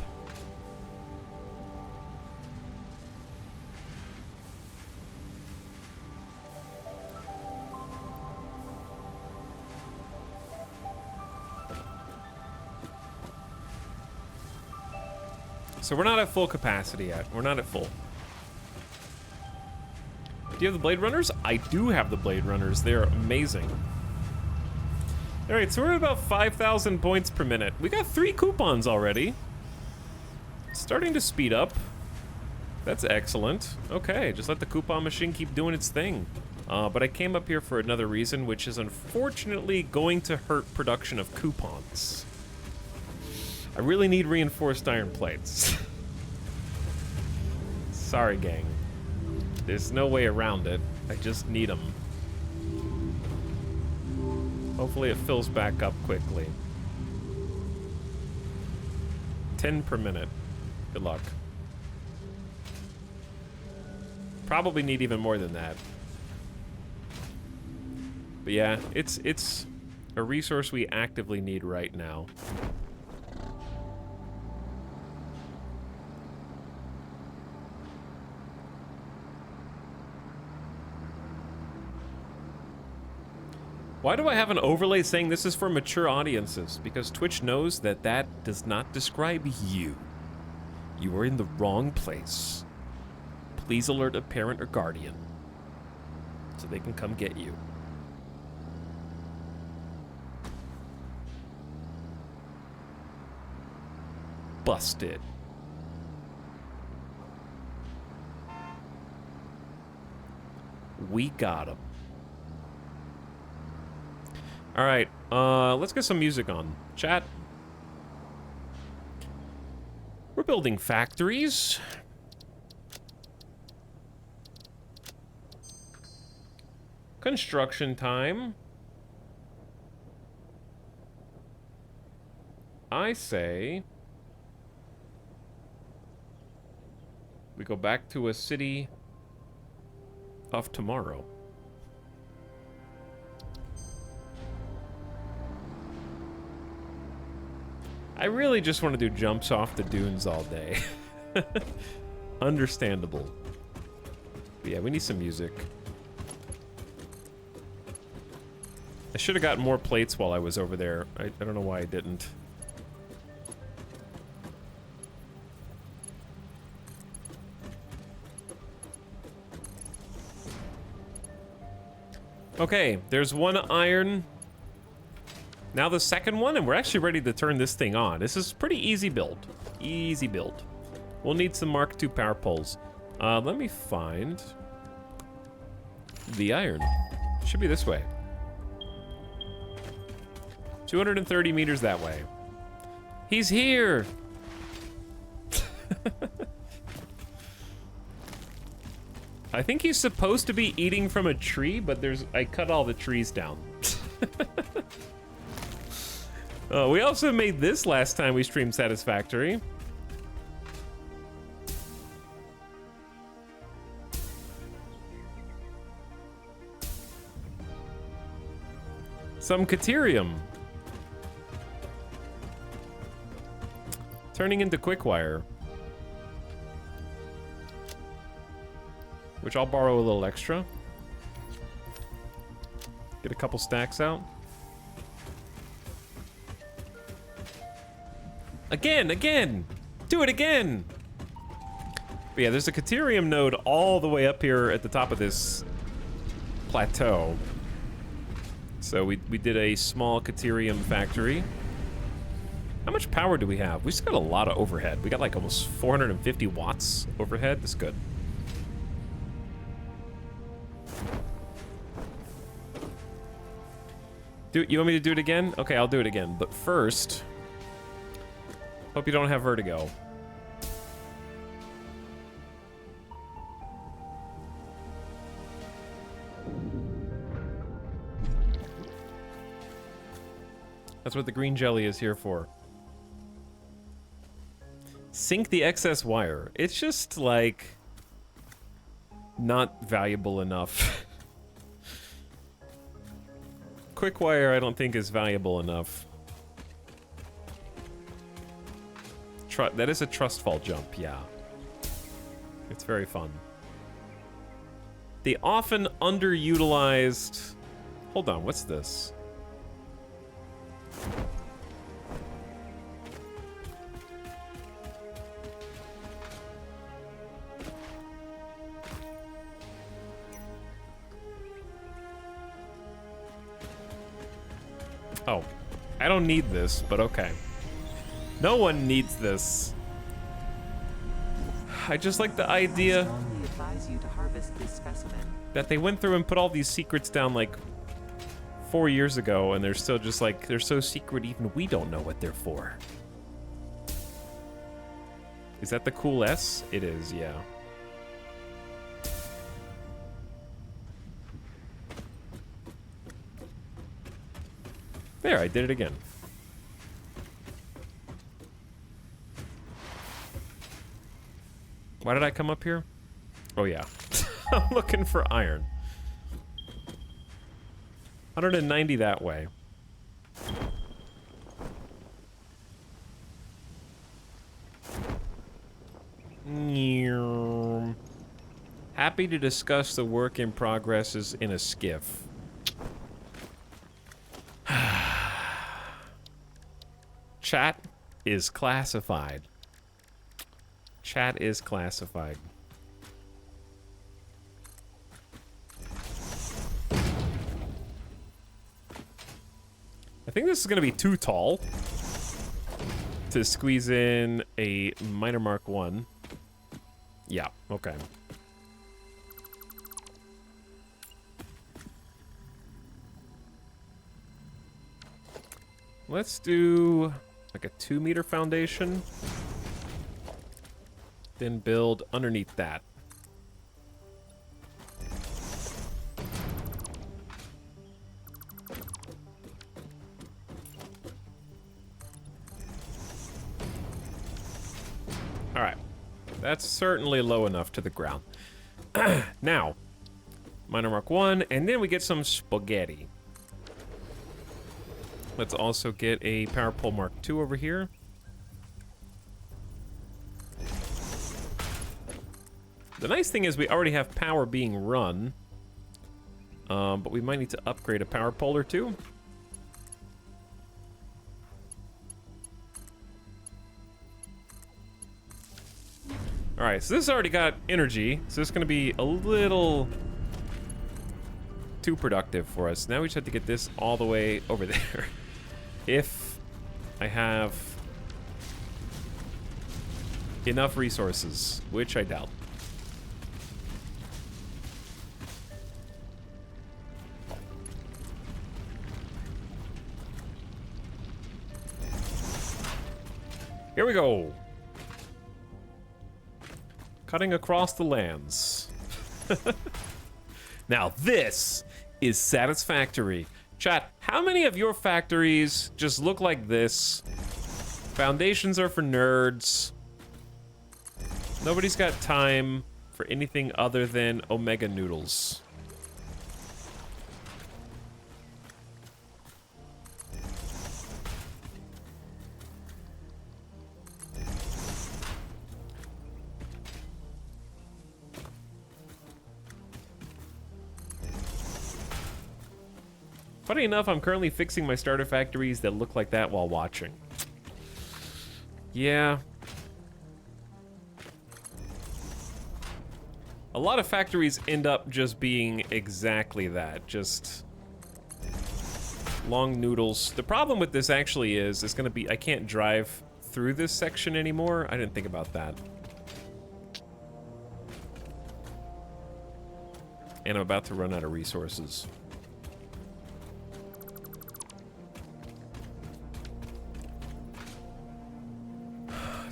So we're not at full capacity yet. We're not at full. Do you have the Blade Runners? I do have the Blade Runners. They're amazing. All right, so we're at about 5,000 points per minute. We got 3 coupons already. Starting to speed up. That's excellent. Okay, just let the coupon machine keep doing its thing. But I came up here for another reason, which is unfortunately going to hurt production of coupons. I really need reinforced iron plates. Sorry, gang. There's no way around it. I just need them. Hopefully it fills back up quickly. 10 per minute. Good luck. Probably need even more than that. But yeah, it's a resource we actively need right now. Why do I have an overlay saying this is for mature audiences? Because Twitch knows that that does not describe you. You are in the wrong place. Please alert a parent or guardian so they can come get you. Busted. We got him. All right, let's get some music on. Chat. We're building factories. Construction time. I say we go back to a city of tomorrow. I really just want to do jumps off the dunes all day. Understandable. But yeah, we need some music. I should have gotten more plates while I was over there. I don't know why I didn't. Okay, there's one iron. Now the second one, and we're actually ready to turn this thing on. This is pretty easy build. Easy build. We'll need some Mark II power poles. Let me find the iron. Should be this way. 230 meters that way. He's here! I think he's supposed to be eating from a tree, but I cut all the trees down. We also made this last time we streamed Satisfactory. Some Caterium. Turning into Quickwire. Which I'll borrow a little extra. Get a couple stacks out. Again! Do it again! But yeah, there's a Caterium node all the way up here at the top of this plateau. So we did a small Caterium factory. How much power do we have? We just got a lot of overhead. We got like almost 450 watts overhead. That's good. You want me to do it again? Okay, I'll do it again. But first, hope you don't have vertigo. That's what the green jelly is here for. Sink the excess wire. It's just like not valuable enough. Quick wire I don't think is valuable enough. That is a trust fall jump, yeah. It's very fun. The often underutilized... Hold on, what's this? Oh, I don't need this, but okay. No one needs this. I just like the idea that they went through and put all these secrets down like 4 years ago, and they're still just like, they're so secret even we don't know what they're for. Is that the cool S? It is, yeah. There, I did it again. Why did I come up here? Oh yeah. I'm looking for iron. 190 that way. Happy to discuss the work in progresses in a skiff. Chat is classified. Chat is classified. I think this is gonna be too tall to squeeze in a Miner Mark 1. Yeah, okay. Let's do like a 2-meter foundation. Then build underneath that. All right, that's certainly low enough to the ground. Now, Miner Mark 1, and then we get some spaghetti. Let's also get a Power Pole Mark 2 over here. The nice thing is we already have power being run, but we might need to upgrade a power pole or two. All right, so this already got energy, so it's gonna be a little too productive for us. Now we just have to get this all the way over there. If I have enough resources, which I doubt. Here we go. Cutting across the lands. Now this is satisfactory. Chat, how many of your factories just look like this? Foundations are for nerds. Nobody's got time for anything other than Omega noodles. Funny enough, I'm currently fixing my starter factories that look like that while watching. Yeah. A lot of factories end up just being exactly that, just long noodles. The problem with this actually is it's gonna be, I can't drive through this section anymore. I didn't think about that. And I'm about to run out of resources.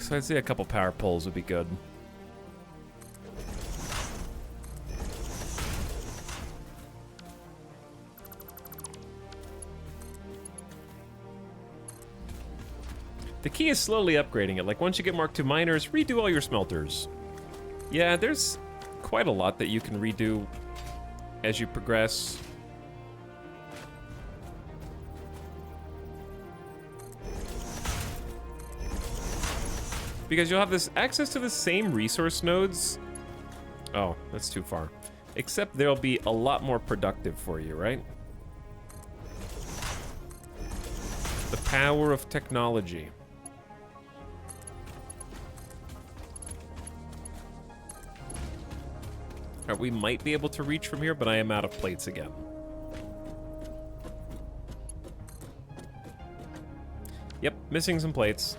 So I'd say a couple power poles would be good. The key is slowly upgrading it. Like once you get Mark II miners, redo all your smelters. Yeah, there's quite a lot that you can redo as you progress. Because you'll have this access to the same resource nodes. Oh, that's too far. Except they'll be a lot more productive for you, right? The power of technology. All right, we might be able to reach from here, but I am out of plates again. Yep, missing some plates.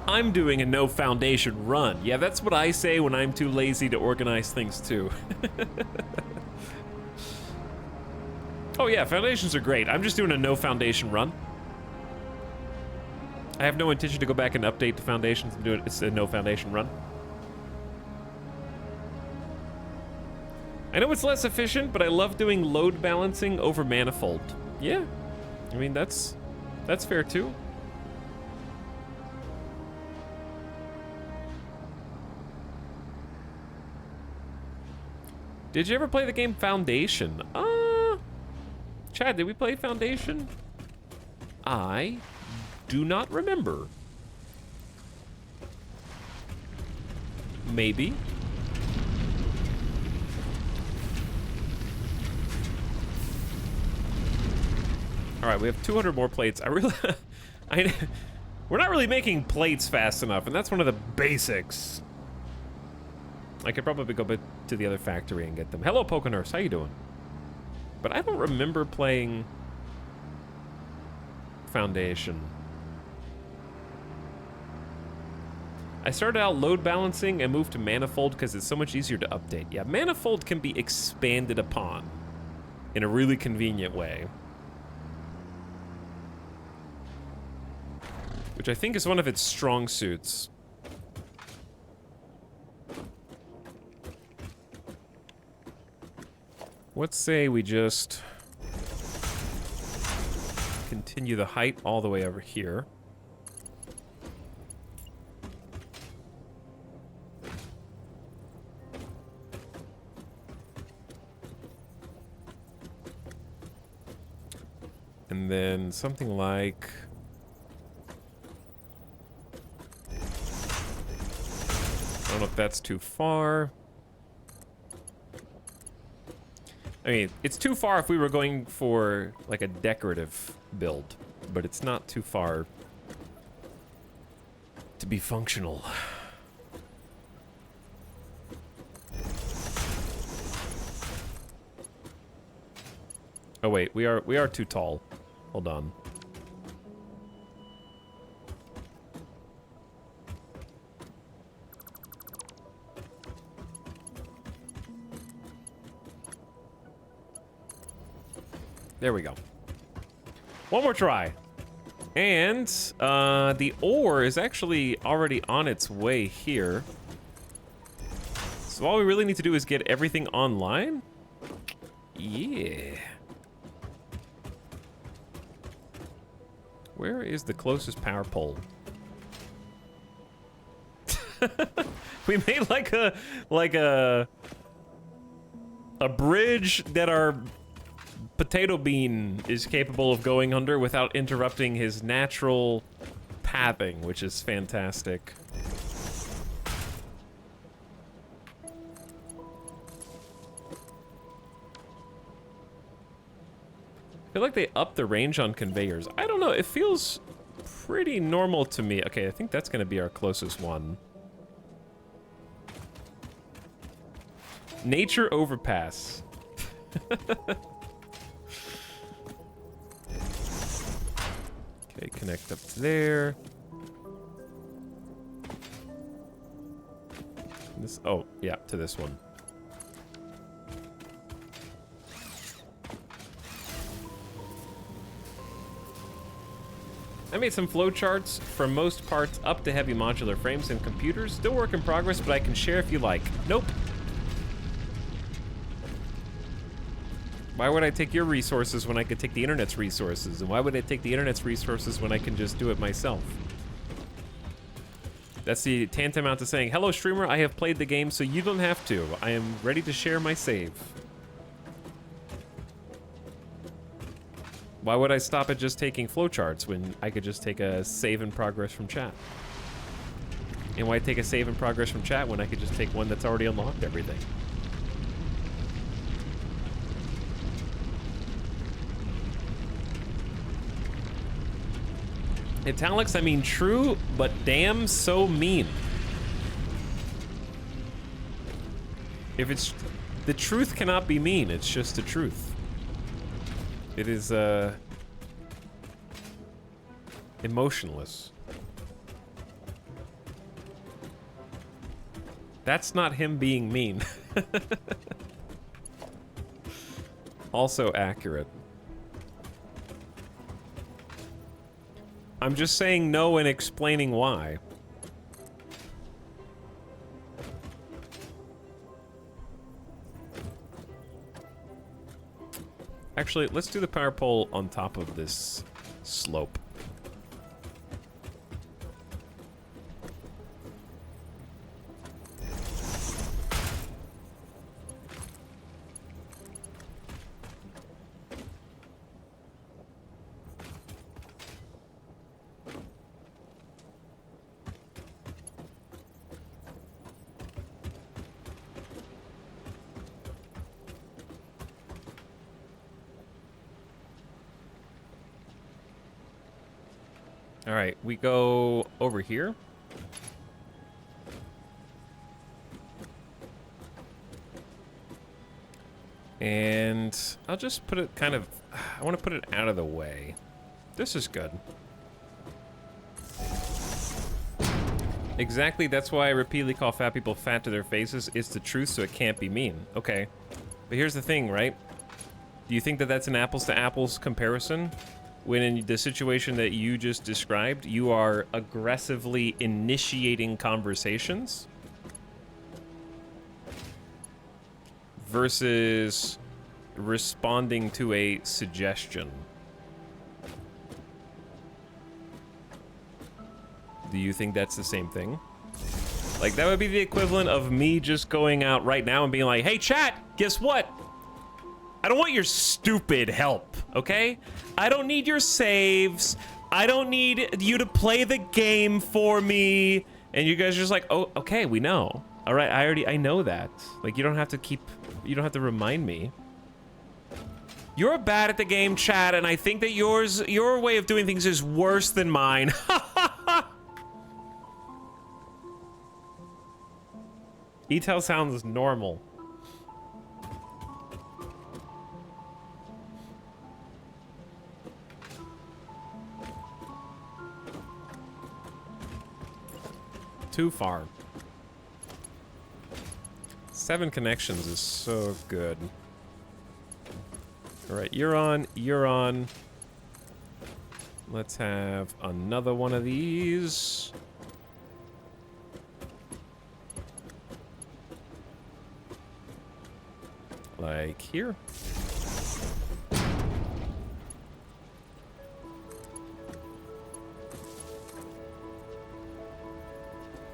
I'm doing a no foundation run. Yeah, that's what I say when I'm too lazy to organize things too. Oh yeah, foundations are great. I'm just doing a no foundation run. I have no intention to go back and update the foundations and do it. It's a no foundation run. I know it's less efficient, but I love doing load balancing over manifold. Yeah, I mean, that's fair too. Did you ever play the game Foundation? Chad, did we play Foundation? I do not remember. Maybe. All right, we have 200 more plates. We're not really making plates fast enough, and that's one of the basics. I could probably go back to the other factory and get them. Hello, Pokenurse, how you doing? But I don't remember playing Foundation. I started out load balancing and moved to Manifold because it's so much easier to update. Yeah, Manifold can be expanded upon in a really convenient way. Which I think is one of its strong suits. Let's say we just continue the height all the way over here. And then something like... I don't know if that's too far. I mean, it's too far if we were going for like a decorative build, but it's not too far to be functional. Oh wait, we are too tall. Hold on. There we go. One more try. And the ore is actually already on its way here. So all we really need to do is get everything online? Yeah. Where is the closest power pole? We made like a bridge that our potato bean is capable of going under without interrupting his natural pathing, which is fantastic. I feel like they upped the range on conveyors. I don't know, it feels pretty normal to me. Okay, I think that's gonna be our closest one. Nature overpass. Okay, connect up to there. This, oh, yeah, to this one. I made some flowcharts for most parts up to heavy modular frames and computers. Still work in progress, but I can share if you like. Nope. Why would I take your resources when I could take the internet's resources? And why would I take the internet's resources when I can just do it myself? That's the tantamount to saying, hello streamer, I have played the game so you don't have to. I am ready to share my save. Why would I stop at just taking flowcharts when I could just take a save in progress from chat? And why take a save in progress from chat when I could just take one that's already unlocked everything? Italics, I mean true, but damn so mean. If it's... The truth cannot be mean, it's just the truth. It is, emotionless. That's not him being mean. Also accurate. I'm just saying no and explaining why. Actually, let's do the power pole on top of this slope. All right, we go over here. And I'll just put it kind of, I want to put it out of the way. This is good. Exactly, that's why I repeatedly call fat people fat to their faces. It's the truth, so it can't be mean. Okay, but here's the thing, right? Do you think that that's an apples to apples comparison? When in the situation that you just described, you are aggressively initiating conversations versus responding to a suggestion. Do you think that's the same thing? Like, that would be the equivalent of me just going out right now and being like, hey chat, guess what? I don't want your stupid help, okay? I don't need your saves. I don't need you to play the game for me. And you guys are just like, oh, okay, we know. All right, I know that. Like, you don't have to remind me. You're bad at the game, chat, and I think that your way of doing things is worse than mine. Etel sounds normal. Too far. 7 connections is so good. All right, you're on, you're on. Let's have another one of these. Like here.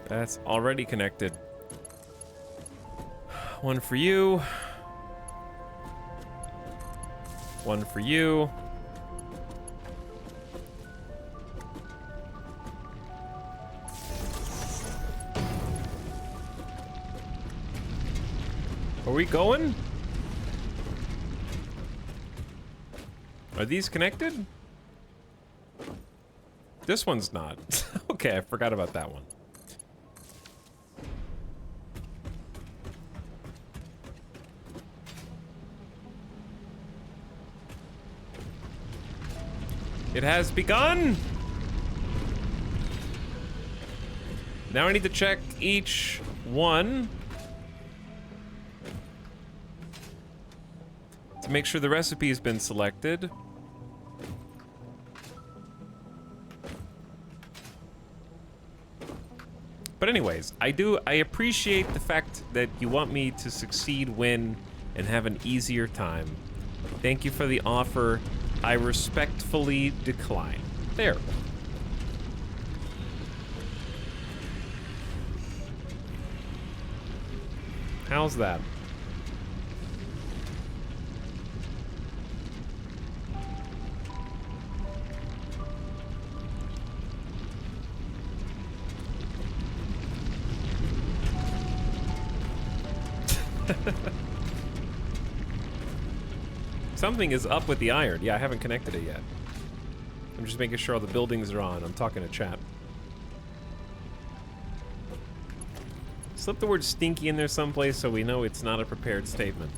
That's already connected. One for you. One for you. Are we going? Are these connected? This one's not. Okay, I forgot about that one. It has begun! Now I need to check each one to make sure the recipe has been selected. But anyways, I appreciate the fact that you want me to succeed, win, and have an easier time. Thank you for the offer. I respectfully decline. There. How's that? Something is up with the iron. Yeah, I haven't connected it yet. I'm just making sure all the buildings are on. I'm talking to chat. Slip the word stinky in there someplace so we know it's not a prepared statement.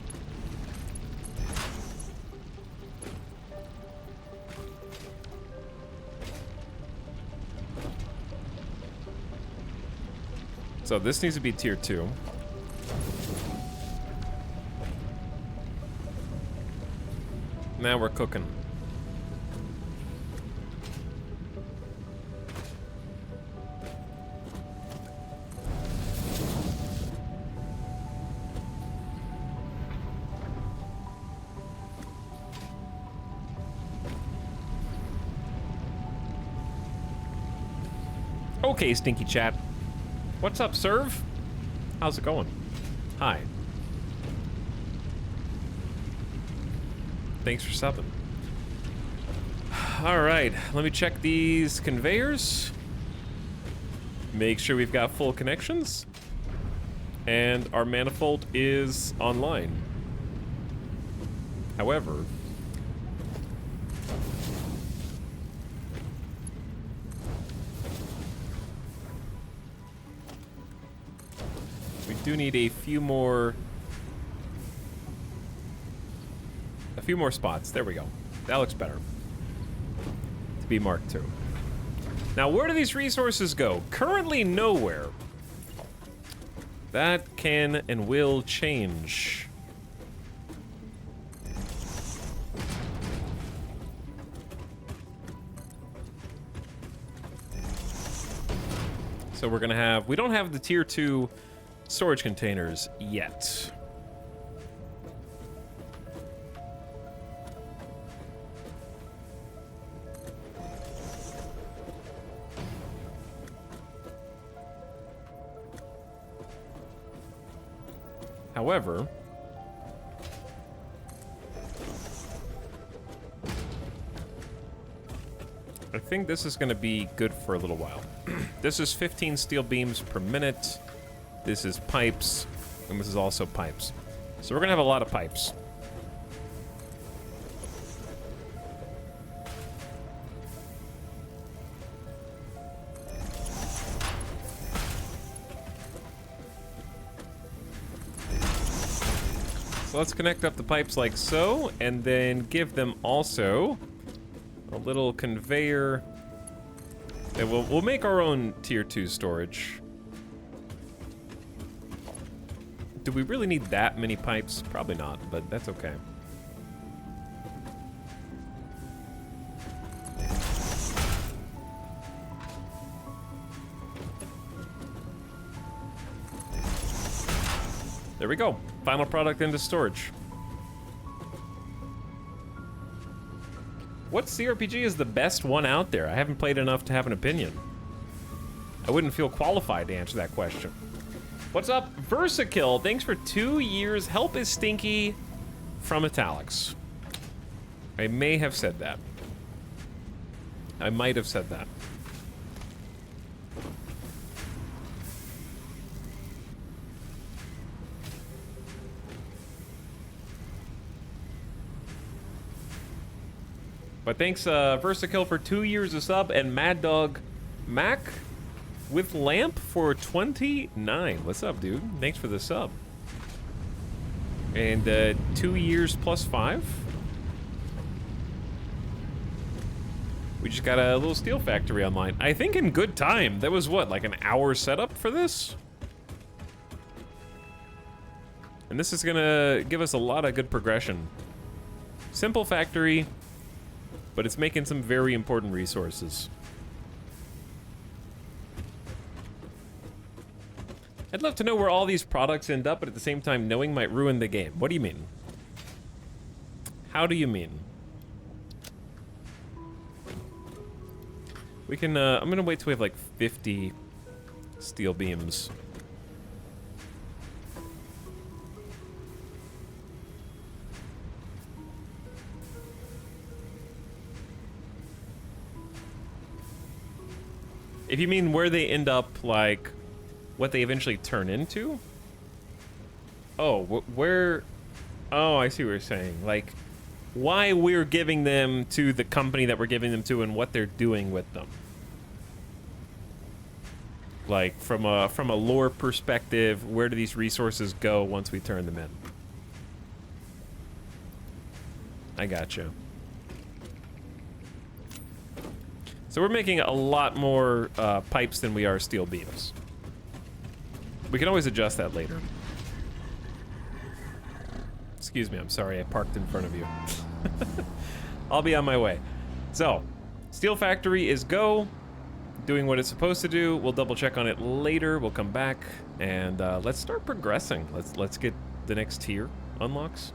So this needs to be tier 2. Now we're cooking. Okay, stinky chat. What's up, Serve? How's it going? Hi. Thanks for subbing. All right, let me check these conveyors. Make sure we've got full connections. And our manifold is online. However, we do need a few more spots. There we go. That looks better. To be Mark II. Now, where do these resources go? Currently nowhere. That can and will change. So we're gonna have, we don't have the tier 2 storage containers yet. However, I think this is going to be good for a little while. This is 15 steel beams per minute. This is pipes, and this is also pipes. So we're going to have a lot of pipes. So let's connect up the pipes like so, and then give them also a little conveyor. And we'll make our own tier 2 storage. Do we really need that many pipes? Probably not, but that's okay. There we go. Final product into storage. What CRPG is the best one out there? I haven't played enough to have an opinion. I wouldn't feel qualified to answer that question. What's up, Versakill? Thanks for 2 years. Help is stinky from Italics. I may have said that. I might have said that. But thanks, Versakill for 2 years of sub, and Mad Dog Mac with Lamp for 29. What's up, dude? Thanks for the sub. And 2 years plus 5. We just got a little Steel Factory online. I think in good time. That was what, like an hour setup for this? And this is gonna give us a lot of good progression. Simple factory, but it's making some very important resources. I'd love to know where all these products end up, but at the same time, knowing might ruin the game. What do you mean? How do you mean? We can, I'm gonna wait till we have like 50 steel beams. If you mean where they end up, like, what they eventually turn into? Oh, where... Oh, I see what you're saying. Like, why we're giving them to the company that we're giving them to and what they're doing with them. Like, from a lore perspective, where do these resources go once we turn them in? I gotcha. So we're making a lot more pipes than we are steel beams. We can always adjust that later. Excuse me, I'm sorry I parked in front of you. I'll be on my way. So, Steel Factory is go, doing what it's supposed to do. We'll double check on it later. We'll come back and let's start progressing. Let's get the next tier unlocks.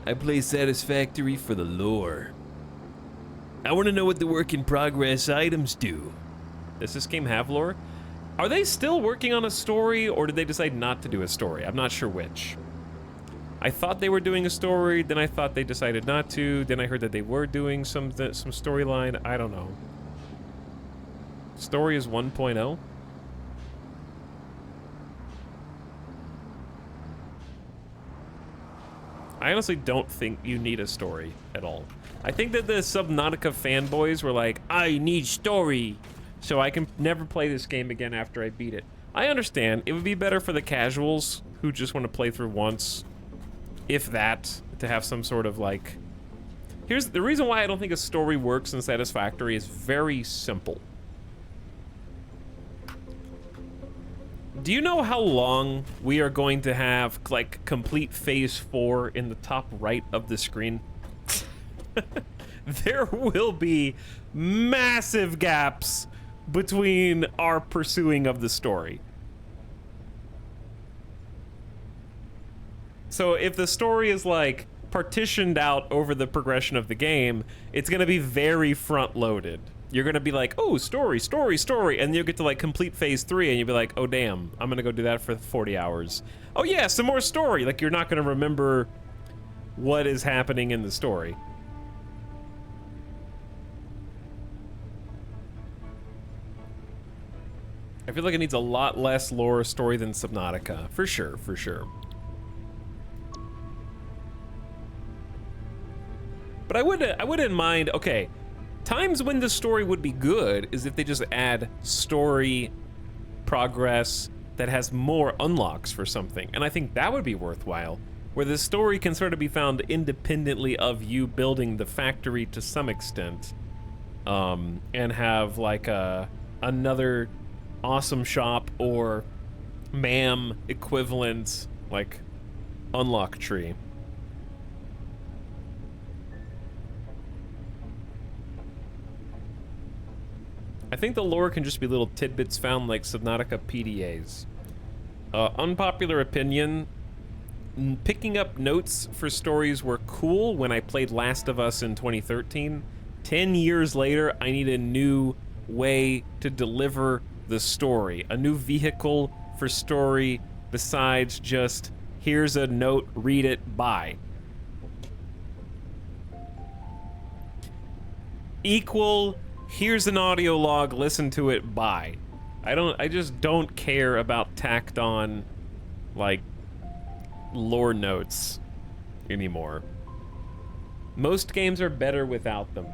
I play Satisfactory for the lore. I want to know what the work in progress items do. Does this game have lore? Are they still working on a story, or did they decide not to do a story? I'm not sure which. I thought they were doing a story, then I thought they decided not to, then I heard that they were doing some storyline. I don't know. Story is 1.0? I honestly don't think you need a story at all. I think that the Subnautica fanboys were like, I need story, so I can never play this game again after I beat it. I understand. It would be better for the casuals who just want to play through once, if that, to have some sort of like... Here's the reason why I don't think a story works in Satisfactory is very simple. Do you know how long we are going to have, like, complete Phase 4 in the top right of the screen? There will be massive gaps between our pursuing of the story. So if the story is, like, partitioned out over the progression of the game, it's gonna be very front-loaded. You're gonna be like, oh, story, story, story, and you'll get to like complete Phase 3 and you'll be like, oh damn, I'm gonna go do that for 40 hours. Oh yeah, some more story. Like, you're not gonna remember what is happening in the story. I feel like it needs a lot less lore story than Subnautica, for sure, for sure. But I wouldn't mind, okay, times when the story would be good is if they just add story progress that has more unlocks for something. And I think that would be worthwhile, where the story can sort of be found independently of you building the factory to some extent, and have like another awesome shop or MAM equivalent like unlock tree. I think the lore can just be little tidbits found like Subnautica PDAs. Unpopular opinion, picking up notes for stories were cool when I played Last of Us in 2013. 10 years later, I need a new way to deliver the story, a new vehicle for story besides just, here's a note, read it, bye. Equal, here's an audio log, listen to it, bye. I just don't care about tacked on, like, lore notes anymore. Most games are better without them.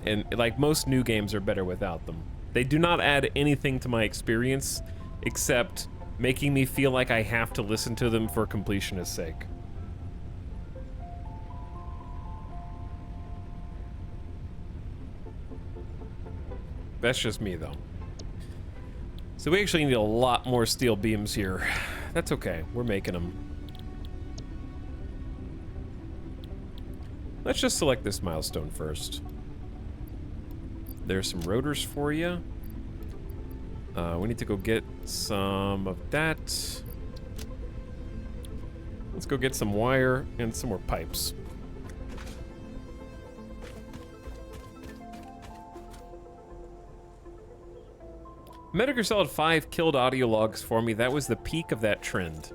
And, like, most new games are better without them. They do not add anything to my experience except making me feel like I have to listen to them for completionist's sake. That's just me, though. So we actually need a lot more steel beams here. That's okay. We're making them. Let's just select this milestone first. There's some rotors for you. We need to go get some of that. Let's go get some wire and some more pipes. Metal Gear Solid 5 killed audio logs for me. That was the peak of that trend.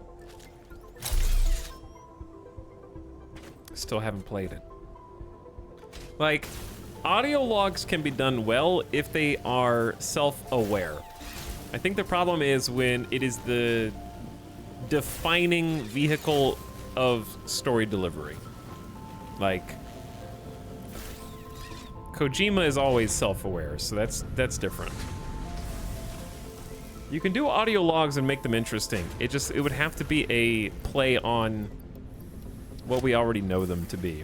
Still haven't played it. Like, audio logs can be done well if they are self-aware. I think the problem is when it is the defining vehicle of story delivery. Like, Kojima is always self-aware, so that's different. You can do audio logs and make them interesting. It would have to be a play on what we already know them to be.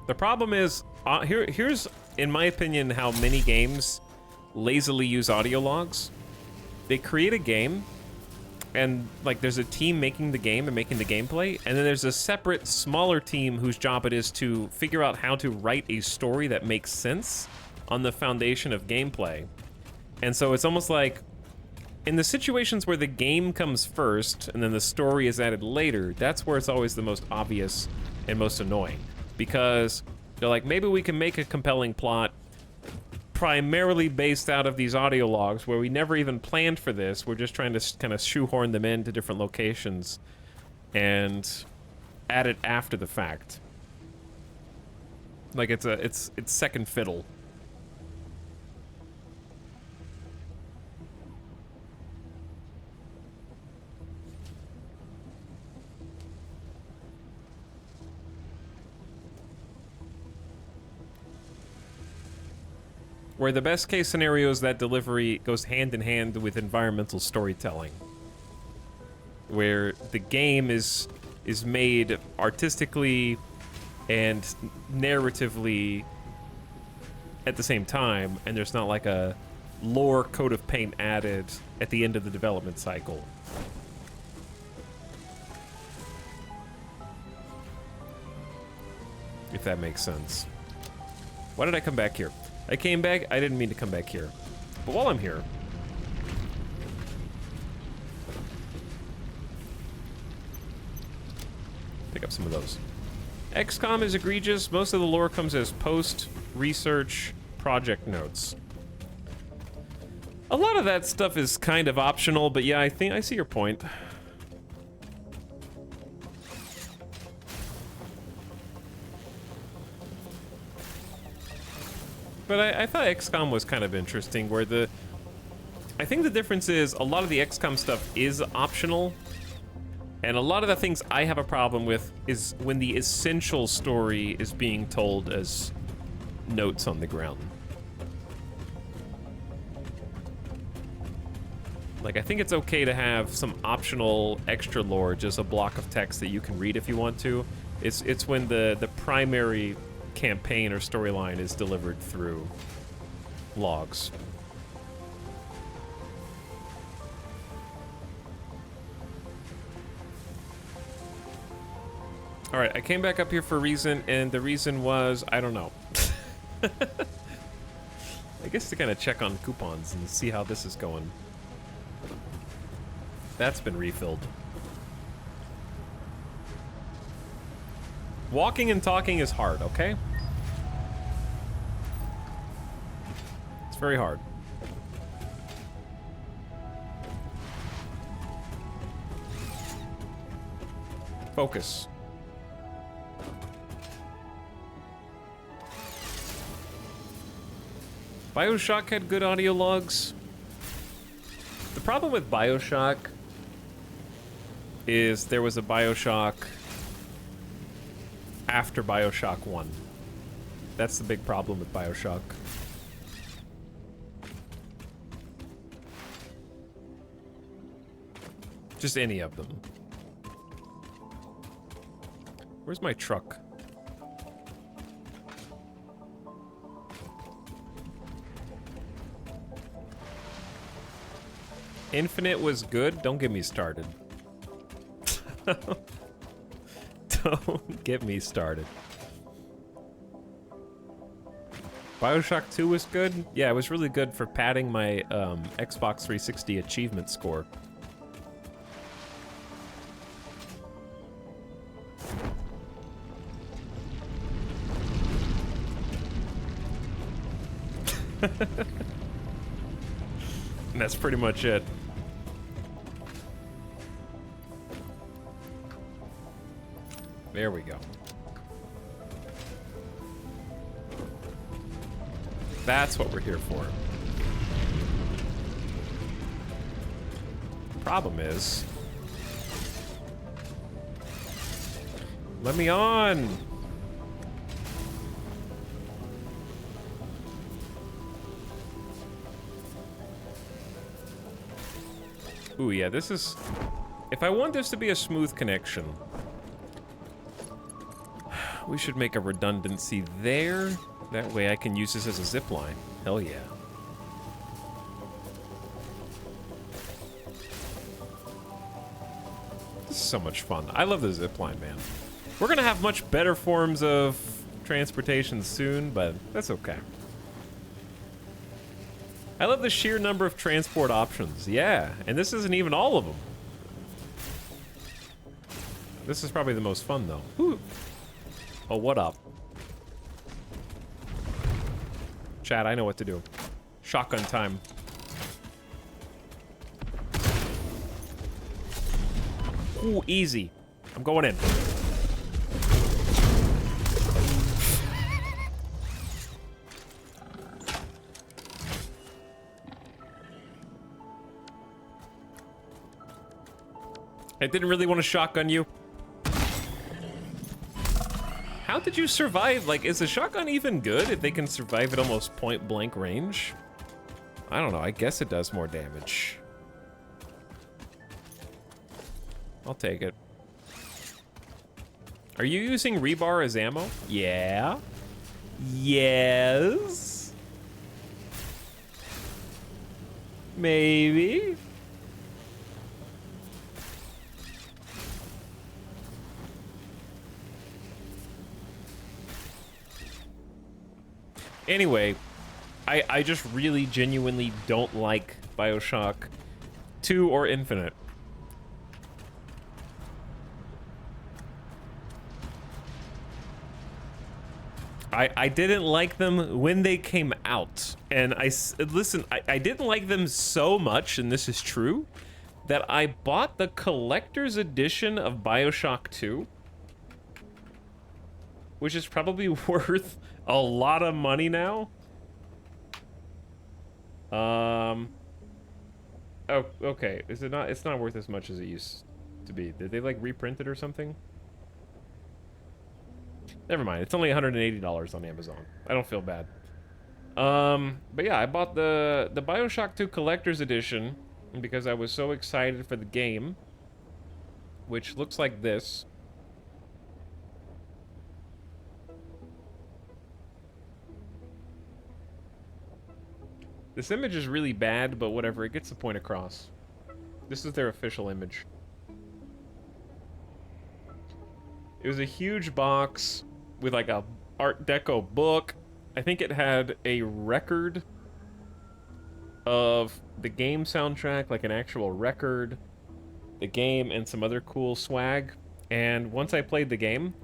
The problem is, here's, in my opinion, how many games lazily use audio logs. They create a game, and like there's a team making the game and making the gameplay, and then there's a separate, smaller team whose job it is to figure out how to write a story that makes sense on the foundation of gameplay. And so it's almost like, in the situations where the game comes first and then the story is added later, that's where it's always the most obvious and most annoying. Because they're like, maybe we can make a compelling plot primarily based out of these audio logs where we never even planned for this. We're just trying to kind of shoehorn them into different locations and add it after the fact. Like it's second fiddle. Where the best case scenario is that delivery goes hand in hand with environmental storytelling. Where the game is made artistically and narratively at the same time, and there's not like a lore coat of paint added at the end of the development cycle. If that makes sense. Why did I come back here? I came back, I didn't mean to come back here. But while I'm here, pick up some of those. XCOM is egregious. Most of the lore comes as post-research project notes. A lot of that stuff is kind of optional, but yeah, I think I see your point. But I thought XCOM was kind of interesting, where I think the difference is a lot of the XCOM stuff is optional, and a lot of the things I have a problem with is when the essential story is being told as notes on the ground. Like, I think it's okay to have some optional extra lore, just a block of text that you can read if you want to. It's when the primary campaign or storyline is delivered through logs. All right, I came back up here for a reason, and the reason was, I don't know. I guess to kind of check on coupons and see how this is going. That's been refilled. Walking and talking is hard, okay? It's very hard. Focus. BioShock had good audio logs. The problem with BioShock is there was a BioShock after BioShock 1. That's the big problem with BioShock. Just any of them. Where's my truck? Infinite was good? Don't get me started. Don't get me started. BioShock 2 was good? Yeah, it was really good for padding my Xbox 360 achievement score. And that's pretty much it. There we go. That's what we're here for. Problem is... Let me on! Ooh, yeah, this is... If I want this to be a smooth connection, we should make a redundancy there. That way I can use this as a zip line. Hell yeah. This is so much fun. I love the zip line, man. We're gonna have much better forms of transportation soon, but that's okay. I love the sheer number of transport options. Yeah, and this isn't even all of them. This is probably the most fun, though. Whew. Oh, what up? Chat, I know what to do. Shotgun time. Ooh, easy. I'm going in. I didn't really want to shotgun you. How did you survive? Like, is the shotgun even good if they can survive at almost point blank range? I don't know, I guess it does more damage. I'll take it. Are you using rebar as ammo? Yeah. Yes. Maybe. Anyway, I just really genuinely don't like BioShock 2 or Infinite. I didn't like them when they came out. And listen, I didn't like them so much, and this is true, that I bought the collector's edition of BioShock 2, which is probably worth a lot of money now. Oh, okay. Is it not? It's not worth as much as it used to be. Did they like reprint it or something? Never mind. It's only $180 on Amazon. I don't feel bad. But yeah, I bought the BioShock 2 Collector's Edition because I was so excited for the game, which looks like this. This image is really bad, but whatever, it gets the point across. This is their official image. It was a huge box with like a Art Deco book. I think it had a record of the game soundtrack, like an actual record, the game, and some other cool swag. And once I played the game,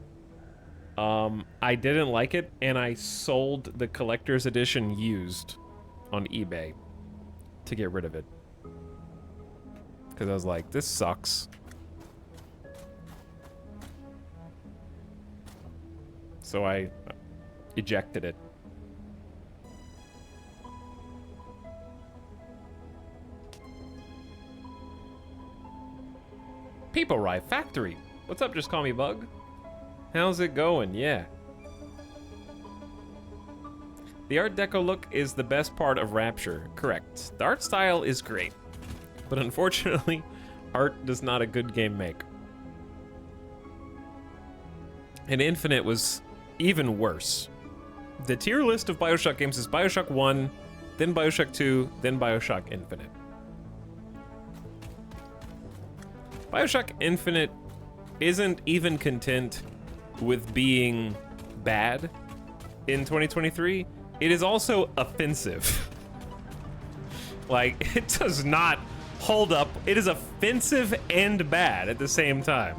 I didn't like it, and I sold the collector's edition used on eBay to get rid of it. Because I was like, this sucks. So I ejected it. People Rye Factory. What's up, just call me Bug? How's it going? Yeah. The Art Deco look is the best part of Rapture. Correct. The art style is great. But unfortunately, art does not a good game make. And Infinite was even worse. The tier list of BioShock games is BioShock 1, then BioShock 2, then BioShock Infinite. BioShock Infinite isn't even content with being bad in 2023. It is also offensive. Like, it does not hold up. It is offensive and bad at the same time.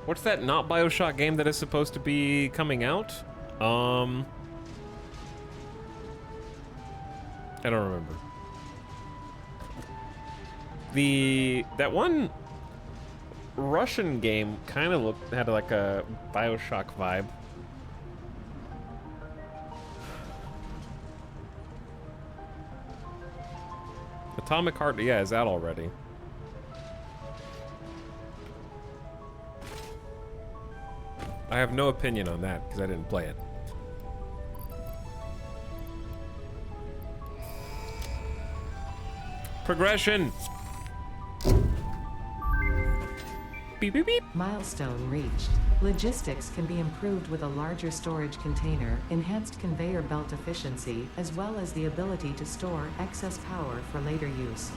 What's that not BioShock game that is supposed to be coming out? I don't remember. That one Russian game kind of had like a BioShock vibe. Atomic Heart, yeah, is out already. I have no opinion on that because I didn't play it. Progression. Beep, beep, beep. Milestone reached. Logistics can be improved with a larger storage container, enhanced conveyor belt efficiency, as well as the ability to store excess power for later use.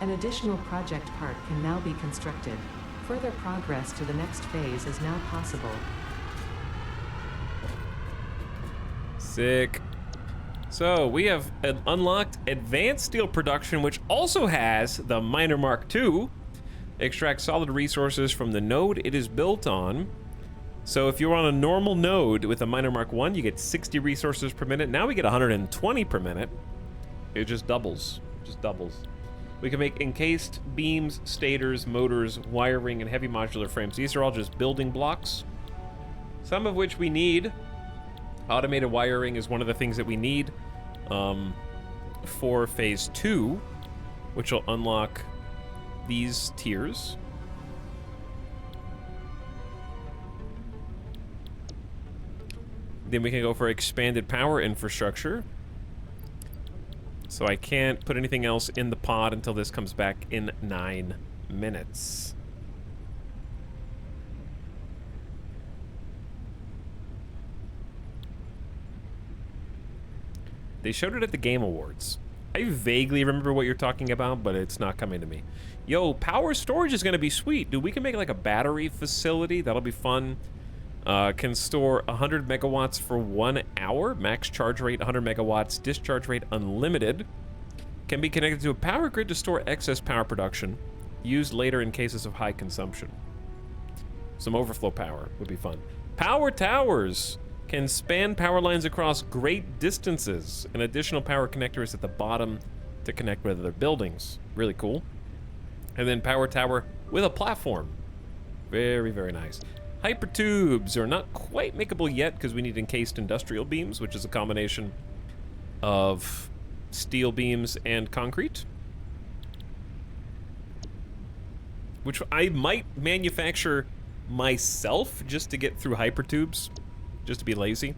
An additional project part can now be constructed. Further progress to the next phase is now possible. Sick. So we have unlocked advanced steel production, which also has the Miner Mark II. Extract solid resources from the node it is built on. So if you're on a normal node with a Miner Mark I, you get 60 resources per minute. Now we get 120 per minute. It just doubles. Just doubles. We can make encased beams, stators, motors, wiring, and heavy modular frames. These are all just building blocks, some of which we need. Automated wiring is one of the things that we need for phase 2, which will unlock these tiers. Then we can go for expanded power infrastructure. So I can't put anything else in the pod until this comes back in 9 minutes. They showed it at the Game Awards. I vaguely remember what you're talking about, but it's not coming to me. Yo, power storage is gonna be sweet. Dude, we can make like a battery facility. That'll be fun. Can store 100 megawatts for 1 hour. Max charge rate 100 megawatts. Discharge rate unlimited. Can be connected to a power grid to store excess power production. Used later in cases of high consumption. Some overflow power would be fun. Power towers can span power lines across great distances. An additional power connector is at the bottom to connect with other buildings. Really cool. And then power tower with a platform. Very, very nice. Hypertubes are not quite makeable yet because we need encased industrial beams, which is a combination of steel beams and concrete. Which I might manufacture myself just to get through hypertubes, just to be lazy.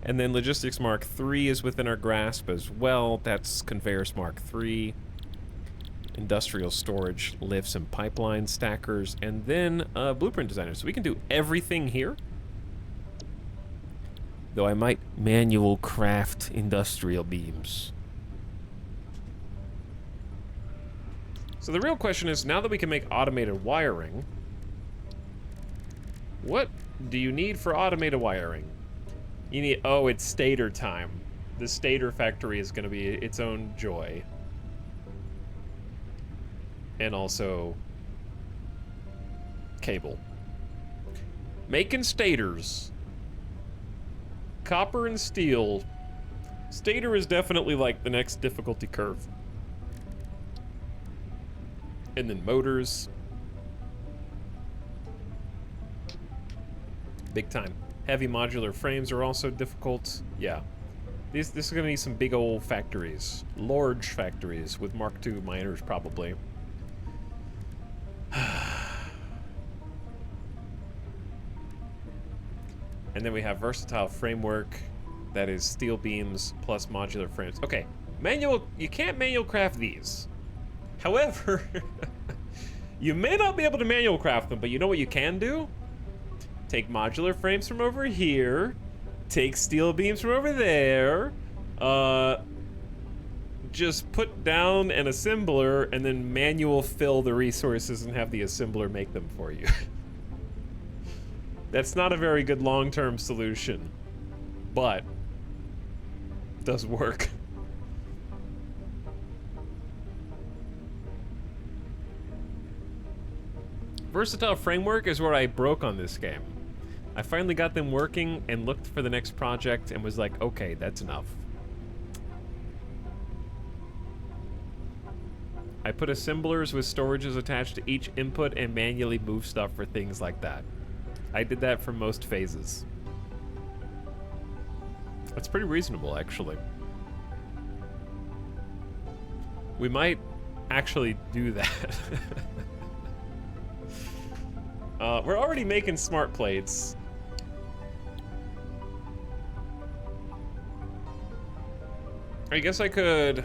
And then Logistics Mark III is within our grasp as well. That's Conveyors Mark III. industrial storage, lifts and pipeline stackers, and then blueprint designers. So we can do everything here. Though I might manual craft industrial beams. So the real question is, now that we can make automated wiring, what do you need for automated wiring? You need, oh, it's stator time. The stator factory is going to be its own joy. And also cable. Making stators. Copper and steel. Stator is definitely like the next difficulty curve. And then motors. Big time. Heavy modular frames are also difficult. Yeah. This is gonna need some big old factories. Large factories with Mark II miners probably. And then we have versatile framework that is steel beams plus modular frames. Okay, you can't manual craft these. However, you may not be able to manual craft them, but you know what you can do? Take modular frames from over here, take steel beams from over there, just put down an assembler and then manual fill the resources and have the assembler make them for you. That's not a very good long-term solution, but does work. Versatile framework is where I broke on this game. I finally got them working and looked for the next project and was like, okay, that's enough. I put assemblers with storages attached to each input and manually move stuff for things like that. I did that for most phases. That's pretty reasonable, actually. We might actually do that. We're already making smart plates. I guess I could...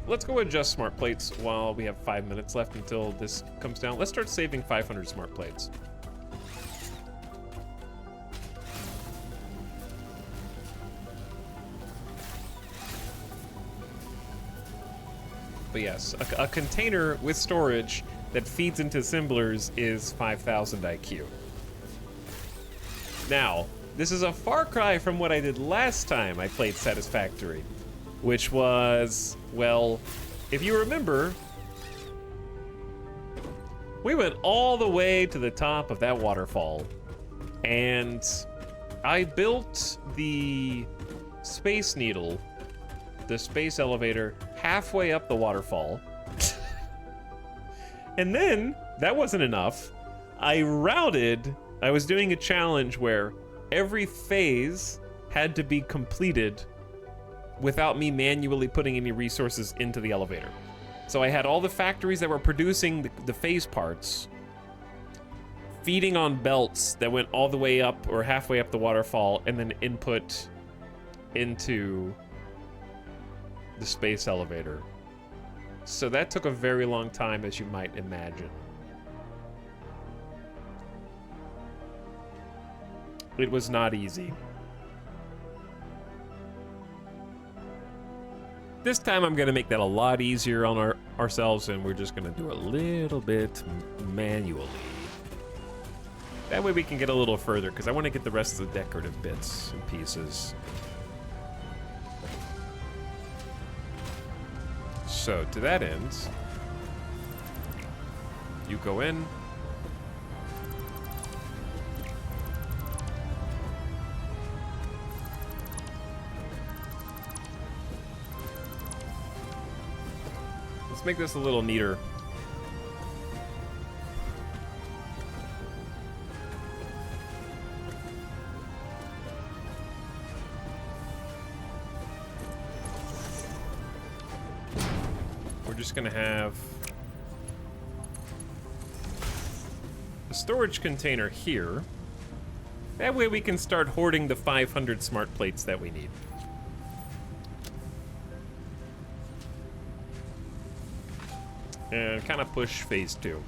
Let's go adjust smart plates while we have 5 minutes left until this comes down. Let's start saving 500 smart plates. But yes, a container with storage that feeds into assemblers is 5,000 IQ. Now, this is a far cry from what I did last time I played Satisfactory, which was, well, if you remember, we went all the way to the top of that waterfall, and I built the Space Needle, the space elevator, halfway up the waterfall. And then, that wasn't enough. I was doing a challenge where every phase had to be completed without me manually putting any resources into the elevator. So I had all the factories that were producing the phase parts feeding on belts that went all the way up or halfway up the waterfall and then input into the space elevator. So that took a very long time, as you might imagine. It was not easy. This time I'm gonna make that a lot easier on ourselves, and we're just gonna do a little bit manually. That way we can get a little further, because I want to get the rest of the decorative bits and pieces. So, to that end, you go in. Let's make this a little neater. Just gonna have a storage container here. That way we can start hoarding the 500 smart plates that we need. and kind of push phase 2.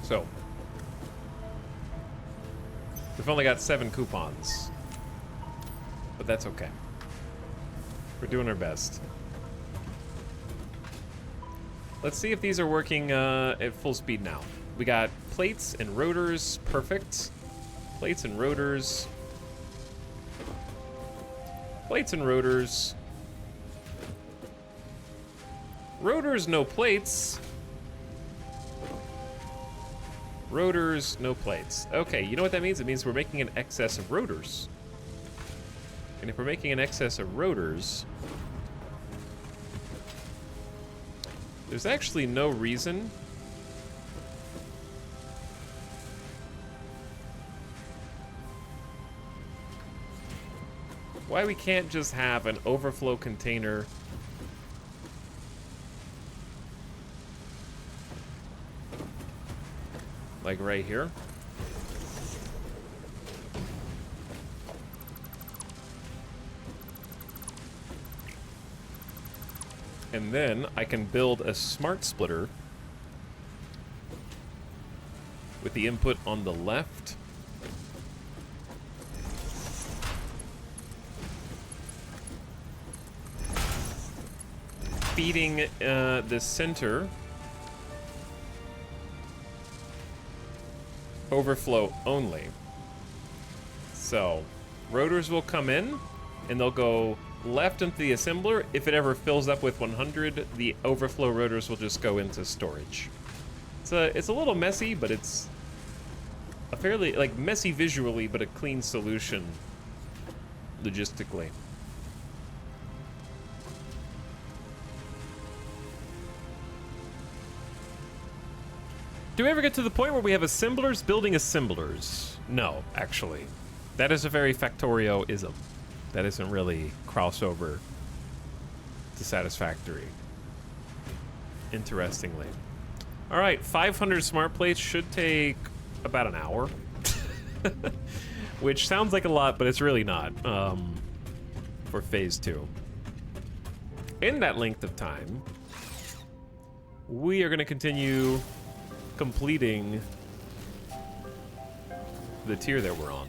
So, we've only got 7 coupons, but that's okay. We're doing our best. Let's see if these are working at full speed now. We got plates and rotors, perfect. Plates and rotors. Plates and rotors. Rotors, no plates. Rotors, no plates. Okay, you know what that means? It means we're making an excess of rotors. And if we're making an excess of rotors, there's actually no reason why we can't just have an overflow container like right here. And then I can build a smart splitter with the input on the left. Feeding the center overflow only. So rotors will come in and they'll go left into the assembler. If it ever fills up with 100, the overflow rotors will just go into storage. It's a little messy, but it's a fairly, like, messy visually, but a clean solution logistically. Do we ever get to the point where we have assemblers building assemblers? No, actually. That is a very Factorio-ism. That isn't really crossover to Satisfactory. Interestingly. All right, 500 smart plates should take about an hour. Which sounds like a lot, but it's really not for phase 2. In that length of time, we are going to continue completing the tier that we're on.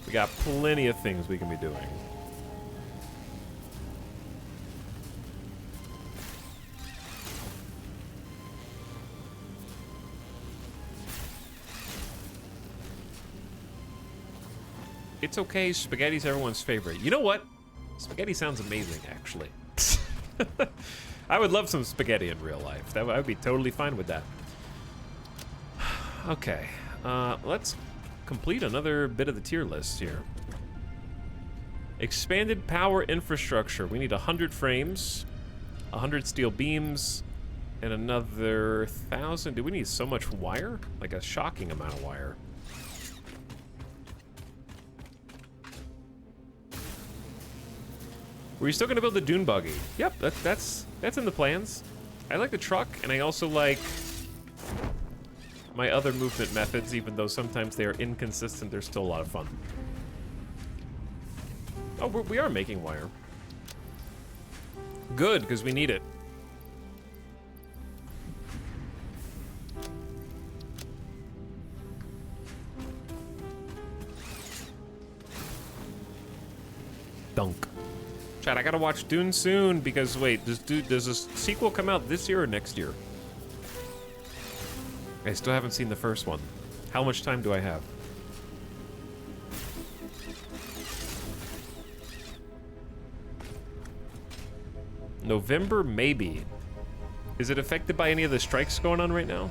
We got plenty of things we can be doing. It's okay, spaghetti's everyone's favorite. You know what? Spaghetti sounds amazing, actually. I would love some spaghetti in real life. I would be totally fine with that. Okay, let's complete another bit of the tier list here. Expanded power infrastructure. We need 100 frames, 100 steel beams, and another 1,000. Do we need so much wire? Like a shocking amount of wire. Were you still gonna build the dune buggy? Yep, that's in the plans. I like the truck, and I also like my other movement methods, even though sometimes they are inconsistent. They're still a lot of fun. Oh, we are making wire. Good, because we need it. Dunk. Chat, I gotta watch Dune soon because wait, does a sequel come out this year or next year? I still haven't seen the first one. How much time do I have? November, maybe. Is it affected by any of the strikes going on right now?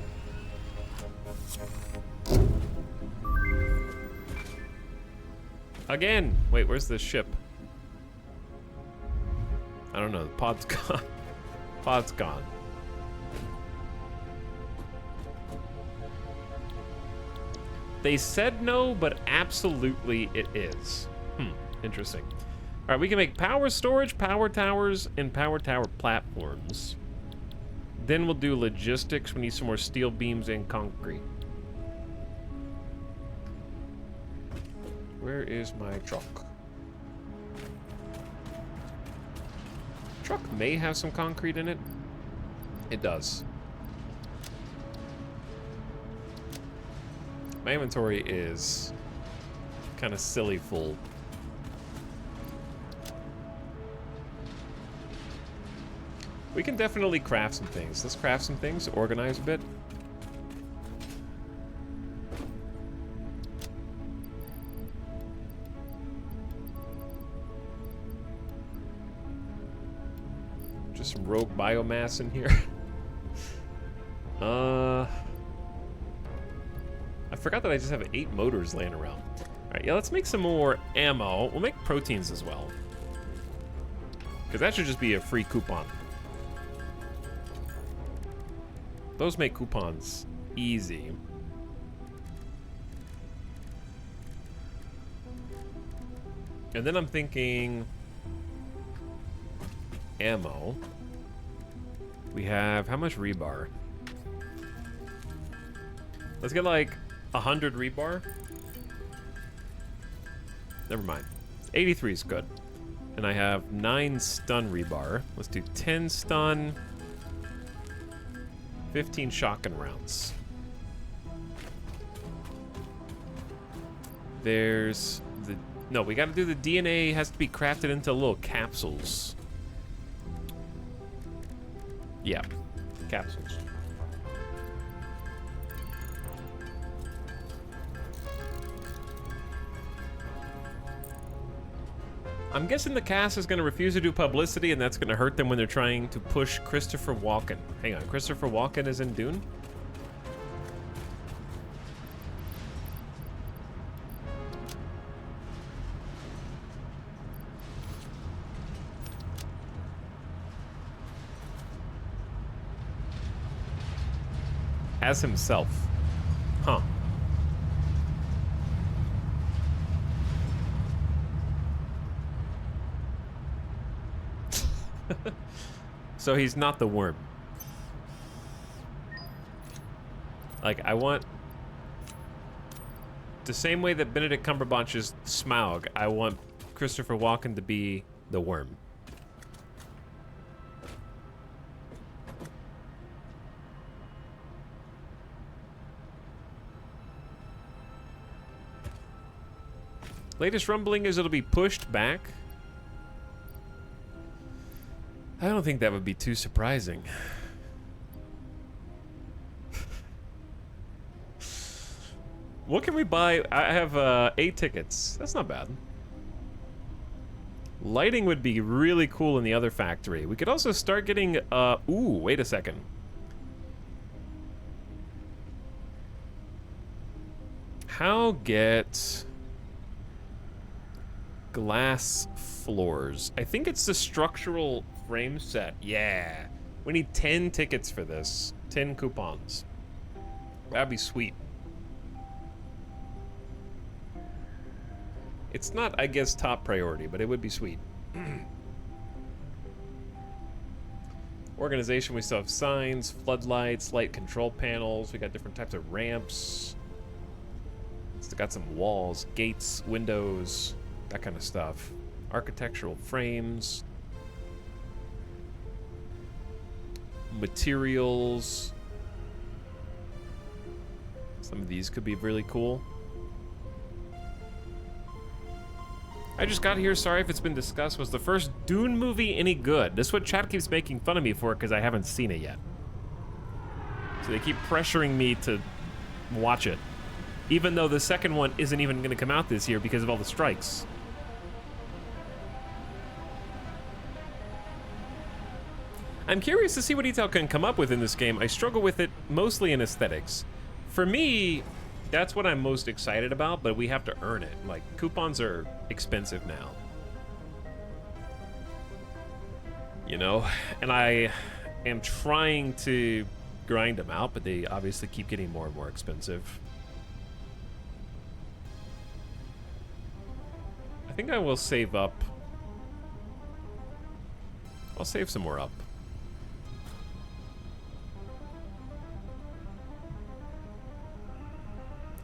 Again! Wait, where's the ship? I don't know, the pod's gone. Pod's gone. They said no, but absolutely it is. Interesting. All right, we can make power storage, power towers, and power tower platforms. Then we'll do logistics. We need some more steel beams and concrete. Where is my truck? Truck may have some concrete in it. It does. My inventory is kind of silly full. We can definitely craft some things. Let's craft some things, organize a bit. Just some rogue biomass in here. I forgot that I just have 8 motors laying around. Alright, yeah, let's make some more ammo. We'll make proteins as well. Because that should just be a free coupon. Those make coupons easy. And then I'm thinking ammo. We have how much rebar? Let's get like 100 rebar. Never mind. 83 is good. And I have 9 stun rebar. Let's do 10 stun. 15 shotgun rounds. There's the... No, we gotta do the DNA. Has to be crafted into little capsules. Yeah, capsules. I'm guessing the cast is going to refuse to do publicity, and that's going to hurt them when they're trying to push Christopher Walken. Hang on, Christopher Walken is in Dune? As himself. Huh. So he's not the worm. Like, I want... The same way that Benedict Cumberbatch is Smaug, I want Christopher Walken to be the worm. Latest rumbling is it'll be pushed back. I don't think that would be too surprising. What can we buy? I have 8 tickets. That's not bad. Lighting would be really cool in the other factory. We could also start getting, ooh, wait a second. How get glass floors? I think it's the structural frame set. Yeah. We need 10 tickets for this. 10 coupons. That'd be sweet. It's not, I guess, top priority, but it would be sweet. Organization, we still have signs, floodlights, light control panels. We got different types of ramps. Still got some walls, gates, windows, that kind of stuff. Architectural frames. Materials. Some of these could be really cool. I just got here, sorry if it's been discussed. Was the first Dune movie any good? This is what chat keeps making fun of me for because I haven't seen it yet. So they keep pressuring me to watch it. Even though the second one isn't even going to come out this year because of all the strikes. I'm curious to see what Intel can come up with in this game. I struggle with it mostly in aesthetics. For me, that's what I'm most excited about, but we have to earn it. Like, coupons are expensive now. You know? And I am trying to grind them out, but they obviously keep getting more and more expensive. I think I will save up. I'll save some more up.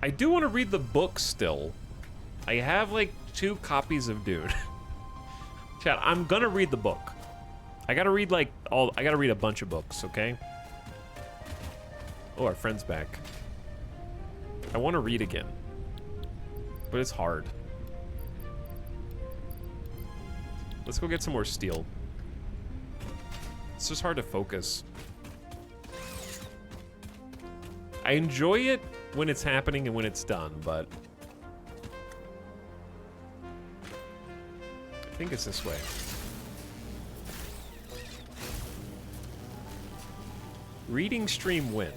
I do want to read the book still. I have like 2 copies of Dune. Chat, I'm gonna read the book. I gotta read like I gotta read a bunch of books, okay? Oh, our friend's back. I want to read again, but it's hard. Let's go get some more steel. It's just hard to focus. I enjoy it when it's happening and when it's done, but I think it's this way. Reading stream win.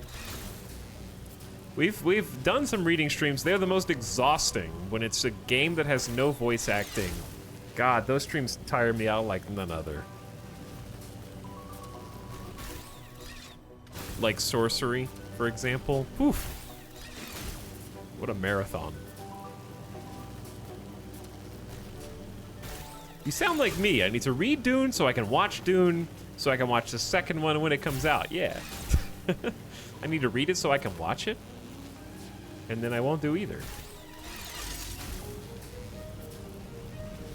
We've done some reading streams. They're the most exhausting when it's a game that has no voice acting. God, those streams tire me out like none other. Like Sorcery, for example. Oof. What a marathon. You sound like me. I need to read Dune so I can watch Dune, so I can watch the second one when it comes out. Yeah. I need to read it so I can watch it, and then I won't do either.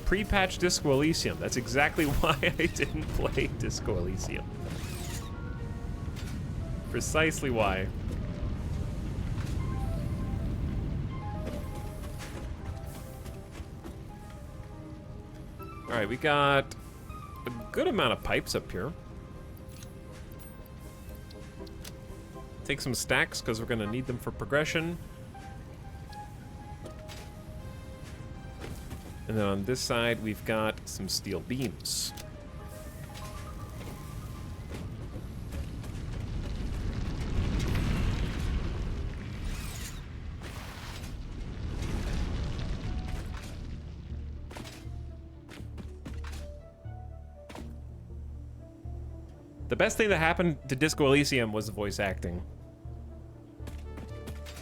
Pre-patch Disco Elysium. That's exactly why I didn't play Disco Elysium. Precisely why. All right, we got a good amount of pipes up here. Take some stacks because we're gonna need them for progression. And then on this side, we've got some steel beams. The best thing that happened to Disco Elysium was the voice acting.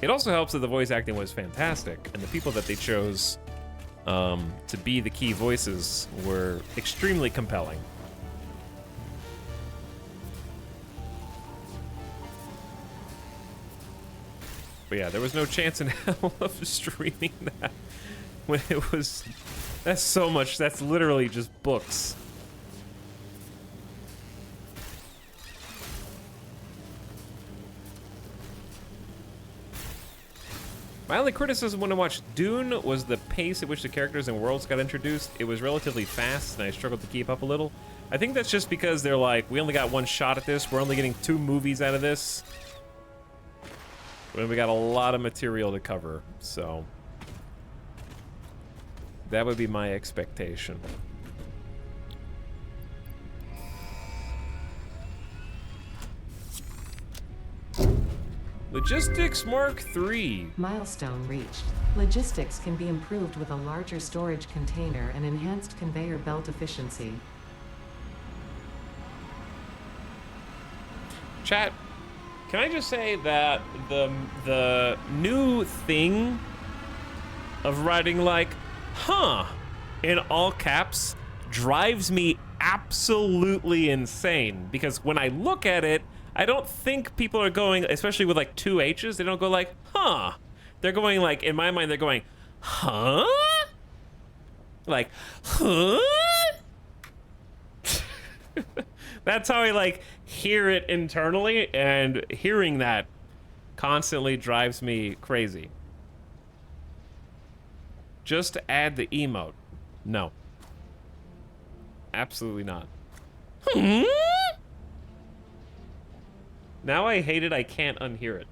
It also helps that the voice acting was fantastic, and the people that they chose to be the key voices were extremely compelling. But yeah, there was no chance in hell of streaming that when it was... That's so much. That's literally just books. My only criticism when I watched Dune was the pace at which the characters and worlds got introduced. It was relatively fast, and I struggled to keep up a little. I think that's just because they're like, we only got one shot at this. We're only getting 2 movies out of this. When we got a lot of material to cover, so that would be my expectation. Logistics Mark III. Milestone reached. Logistics can be improved with a larger storage container and enhanced conveyor belt efficiency. Chat, can I just say that the new thing of writing like, huh, in all caps drives me absolutely insane, because when I look at it, I don't think people are going, especially with like 2 H's, they don't go like, huh. They're going like, in my mind, they're going, huh? Like, huh? That's how I like hear it internally, and hearing that constantly drives me crazy. Just to add the emote. No. Absolutely not. Hmm? Now I hate it, I can't unhear it.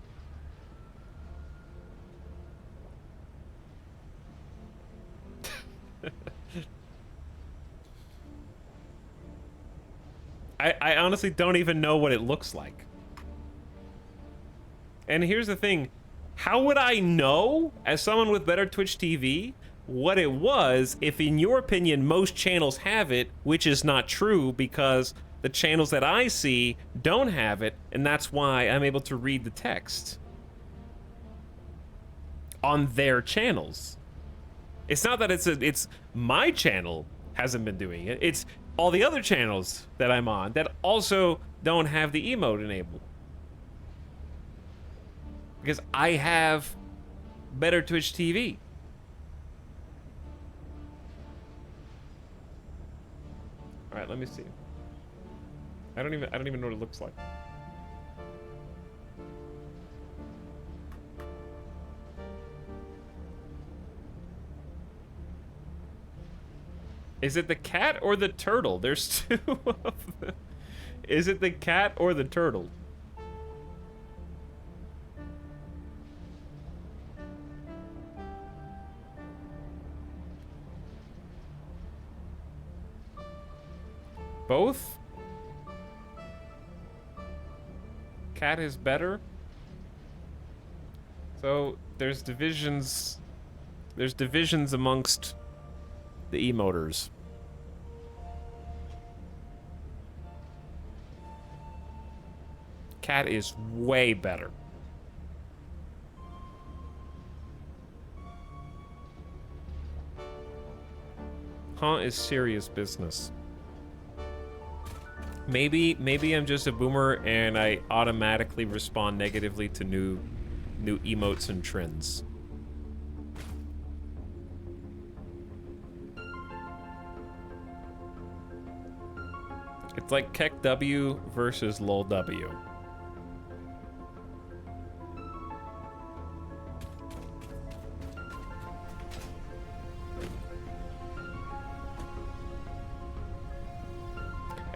I honestly don't even know what it looks like. And here's the thing. How would I know, as someone with better Twitch TV, what it was if, in your opinion, most channels have it, which is not true, because the channels that I see don't have it, and that's why I'm able to read the text on their channels. It's not that it's my channel hasn't been doing it. It's all the other channels that I'm on that also don't have the emote enabled. Because I have better Twitch TV. All right, let me see. I don't even know what it looks like. Is it the cat or the turtle? There's two of them. Is it the cat or the turtle? Both? Cat is better? So there's divisions. There's divisions amongst the emoters. Cat is way better. Huh is serious business. Maybe I'm just a boomer and I automatically respond negatively to new emotes and trends. It's like Keck W versus Lol W.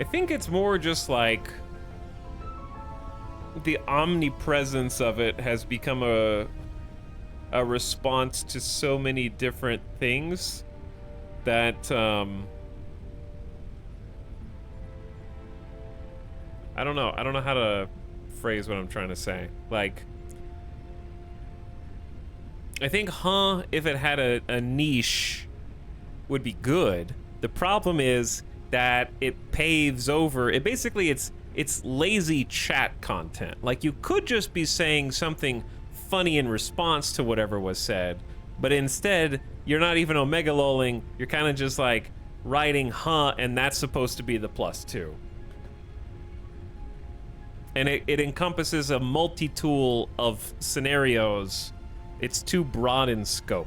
I think it's more just like the omnipresence of it has become a response to so many different things that I don't know how to phrase what I'm trying to say. Like, I think huh, if it had a niche, would be good. The problem is that it paves over it. Basically, it's lazy chat content. Like, you could just be saying something funny in response to whatever was said, but instead you're not even omega lolling, you're kind of just like writing huh, and that's supposed to be the +2, and it encompasses a multi-tool of scenarios. It's too broad in scope.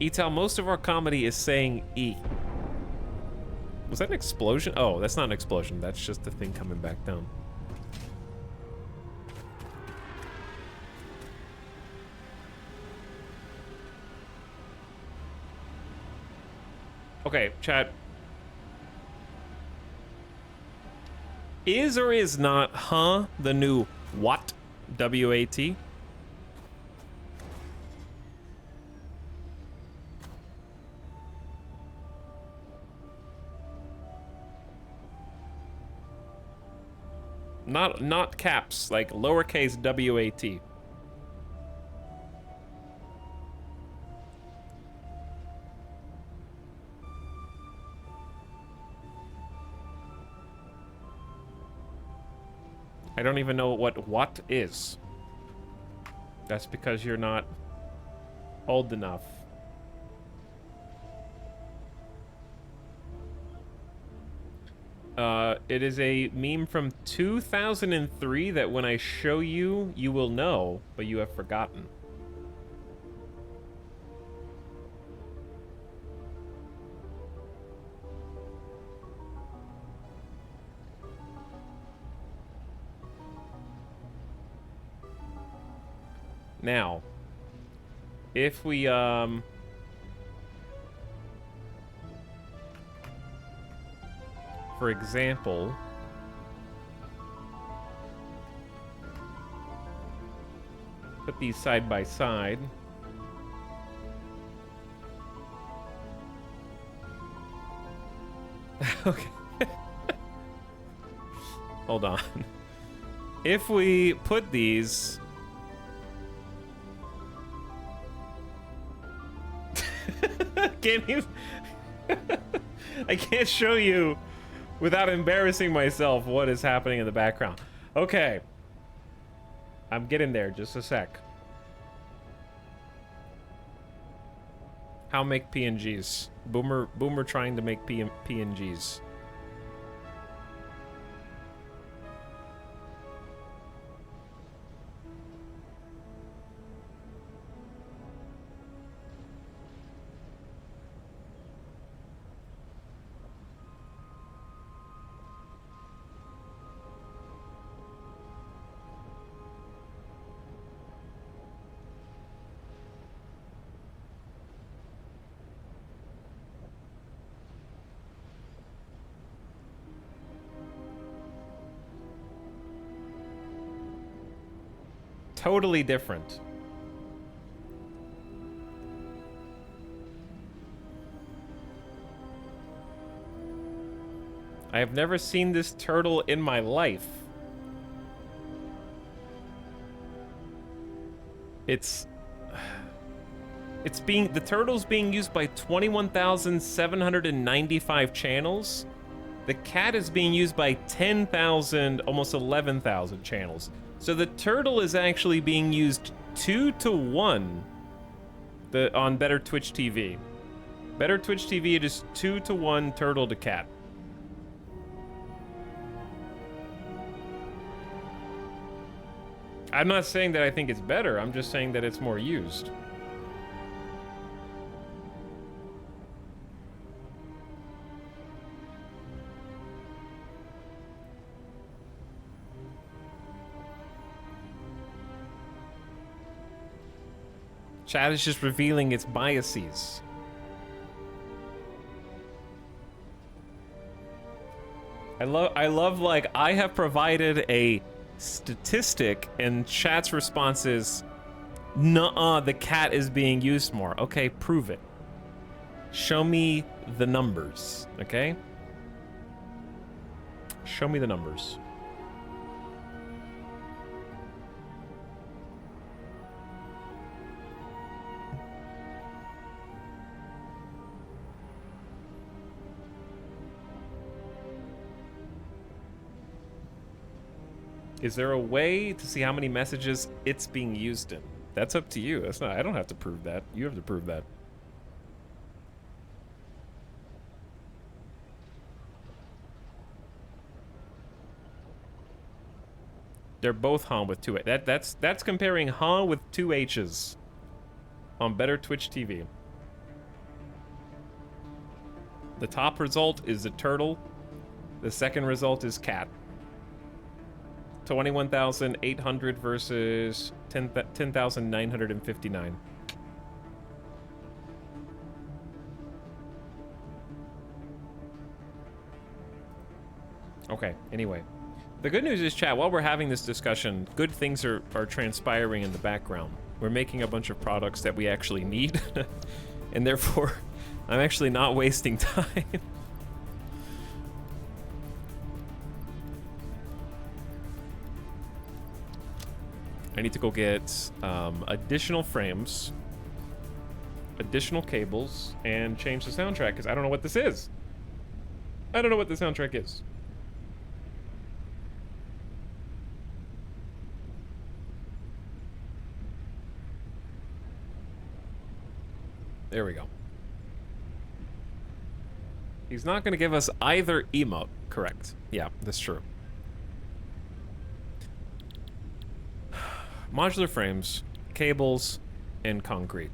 Etal, most of our comedy is saying E. Was that an explosion? Oh, that's not an explosion. That's just the thing coming back down. Okay, chat. Is or is not huh the new what? W-A-T? Not caps, like lowercase W-A-T. I don't even know what is. That's because you're not old enough. It is a meme from 2003 that when I show you, you will know, but you have forgotten. Now, if we, for example, put these side by side. Okay. Hold on. If we put these... Can you... I can't show you without embarrassing myself what is happening in the background. Okay. I'm getting there, just a sec. How make PNGs? Boomer trying to make PNGs. Totally different. I have never seen this turtle in my life. The turtle's being used by 21,795 channels. The cat is being used by 10,000, almost 11,000 channels. So the turtle is actually being used 2-to-1 on Better Twitch TV. Better Twitch TV, it is 2-to-1 turtle to cat. I'm not saying that I think it's better, I'm just saying that it's more used. Chat is just revealing its biases. I love like I have provided a statistic and chat's response is, nuh-uh, the cat is being used more. Okay, prove it. Show me the numbers, okay? Show me the numbers. Is there a way to see how many messages it's being used in? That's up to you. That's not, I don't have to prove that. You have to prove that. They're both Han with two H. That's comparing Han with two H's on Better Twitch TV. The top result is a turtle. The second result is cat. 21,800 versus 10,959. Okay, anyway. The good news is, chat, while we're having this discussion, good things are transpiring in the background. We're making a bunch of products that we actually need, and therefore, I'm actually not wasting time. I need to go get additional frames, additional cables, and change the soundtrack, because I don't know what this is. I don't know what the soundtrack is. There we go. He's not going to give us either emote. Correct. Yeah, that's true. Modular frames, cables, and concrete.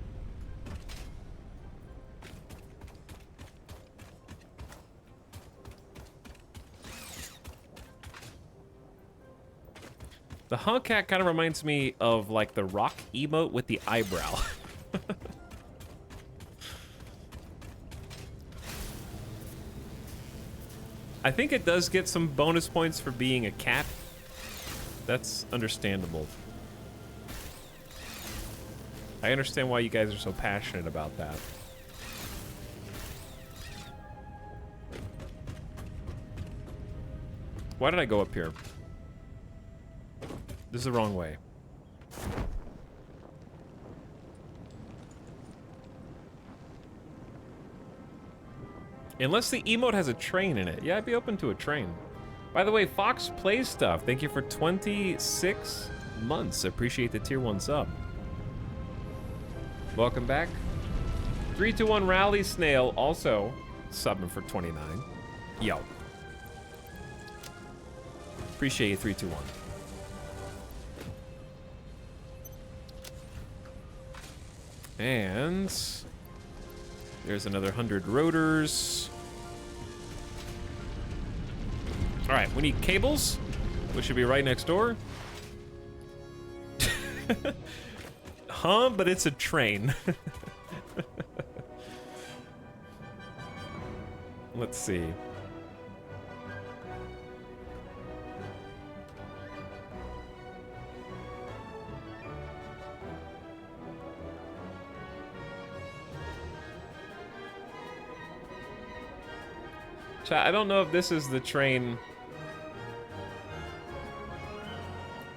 The Hogcat kind of reminds me of like the rock emote with the eyebrow. I think it does get some bonus points for being a cat. That's understandable. I understand why you guys are so passionate about that. Why did I go up here? This is the wrong way. Unless the emote has a train in it. Yeah, I'd be open to a train. By the way, Fox Plays Stuff, thank you for 26 months. Appreciate the tier 1 sub. Welcome back. 321 Rally Snail also subbing for 29. Yo. Appreciate you, 321. And there's another 100 rotors. All right, we need cables, which should be right next door. Huh, but it's a train. Let's see. I don't know if this is the train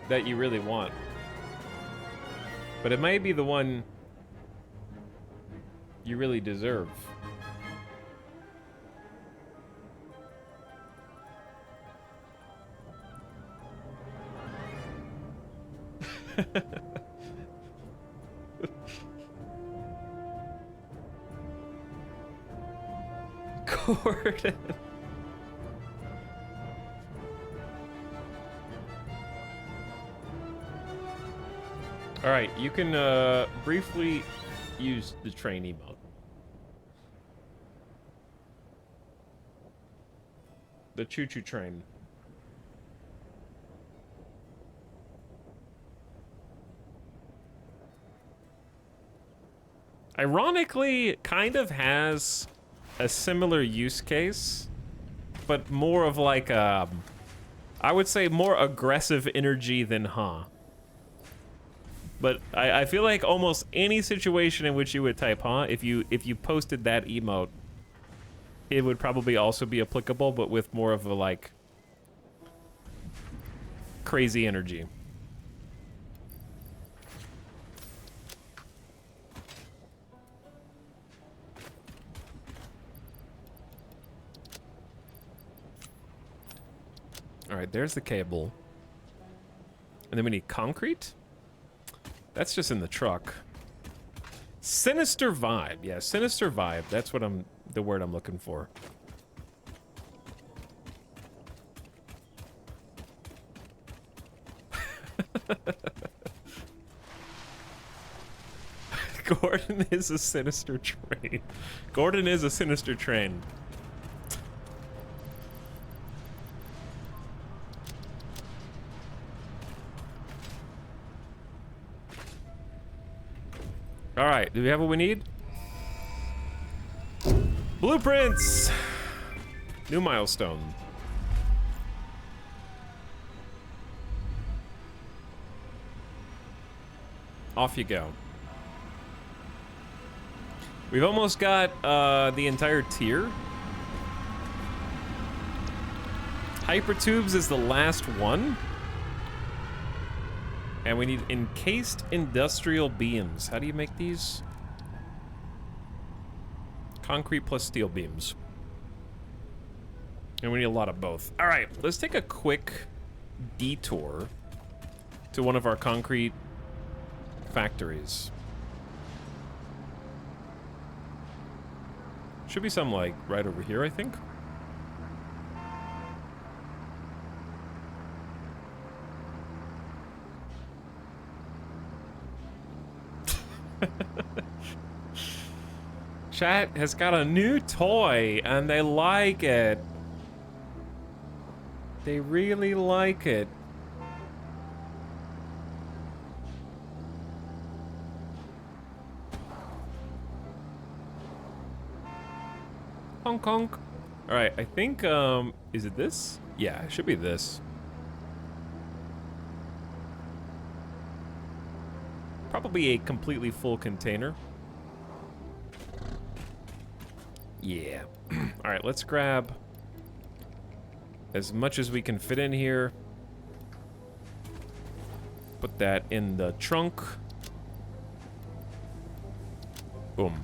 that you really want. But it might be the one you really deserve. Gordon. All right, you can briefly use the train emote. The choo-choo train. Ironically, kind of has a similar use case, but more of like I would say more aggressive energy than huh. But I feel like almost any situation in which you would type huh, if you posted that emote, it would probably also be applicable, but with more of a like crazy energy. All right, there's the cable. And then we need concrete? That's just in the truck. Sinister vibe. Yeah, sinister vibe. That's what the word I'm looking for. Gordon is a sinister train. Gordon is a sinister train. All right, do we have what we need? Blueprints! New milestone. Off you go. We've almost got the entire tier. Hypertubes is the last one. And we need encased industrial beams. How do you make these? Concrete plus steel beams. And we need a lot of both. All right, let's take a quick detour to one of our concrete factories. Should be some like right over here, I think. Chat has got a new toy and they like it. They really like it. Honk honk. All right, I think is it this? Yeah, it should be this. Probably a completely full container. Yeah. All right, let's grab as much as we can fit in here. Put that in the trunk. Boom.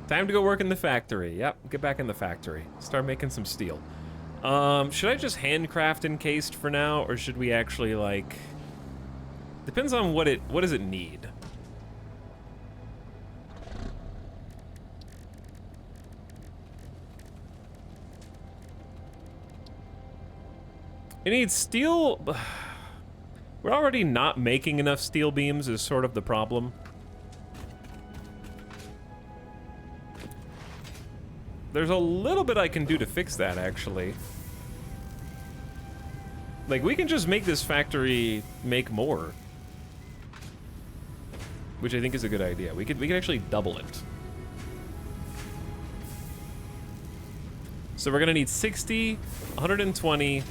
Time to go work in the factory. Yep, get back in the factory. Start making some steel. Should I just handcraft encased for now, or should we actually like? Depends on what does it need. It needs steel. We're already not making enough steel beams is sort of the problem. There's a little bit I can do to fix that, actually. Like, we can just make this factory make more. Which I think is a good idea. We could actually double it. So we're gonna need 60, 120,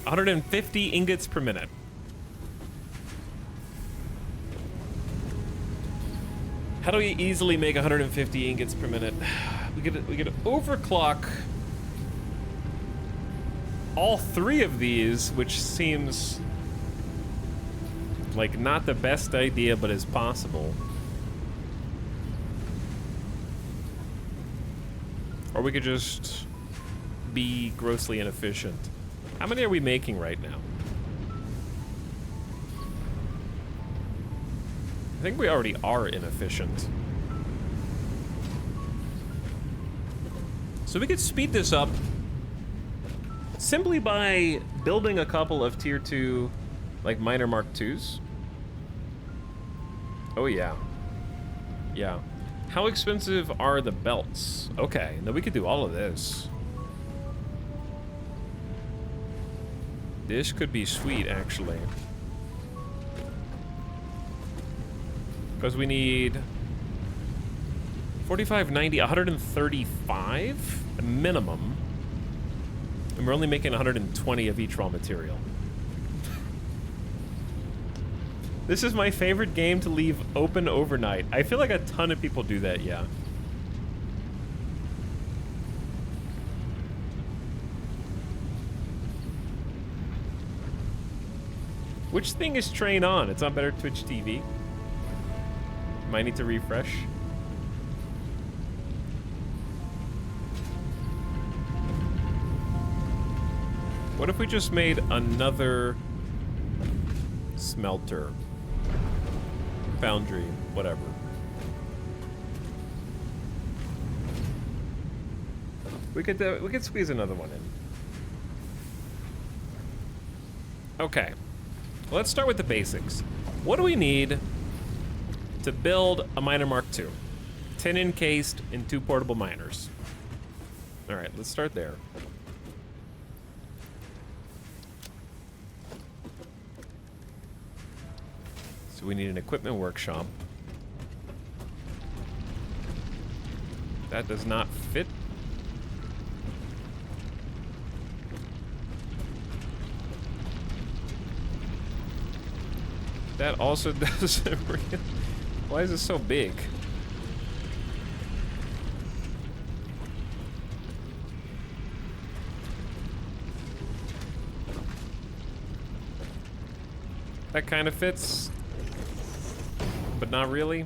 150 ingots per minute. How do we easily make 150 ingots per minute? We could overclock all 3 of these, which seems like not the best idea, but is possible. Or we could just be grossly inefficient. How many are we making right now? I think we already are inefficient. So we could speed this up simply by building a couple of tier 2, like miner Mark IIs. Oh yeah. Yeah. How expensive are the belts? Okay, now we could do all of this. This could be sweet, actually. Because we need 45, 90, 135 minimum. And we're only making 120 of each raw material. This is my favorite game to leave open overnight. I feel like a ton of people do that, yeah. Which thing is Train on? It's on Better Twitch TV. Might need to refresh. What if we just made another smelter? Foundry, whatever. We could squeeze another one in. Okay. Let's start with the basics. What do we need to build a miner Mark II? 10 encased and 2 portable miners. All right, let's start there. So we need an equipment workshop. That does not fit. That also doesn't really... Why is it so big? That kind of fits, but not really.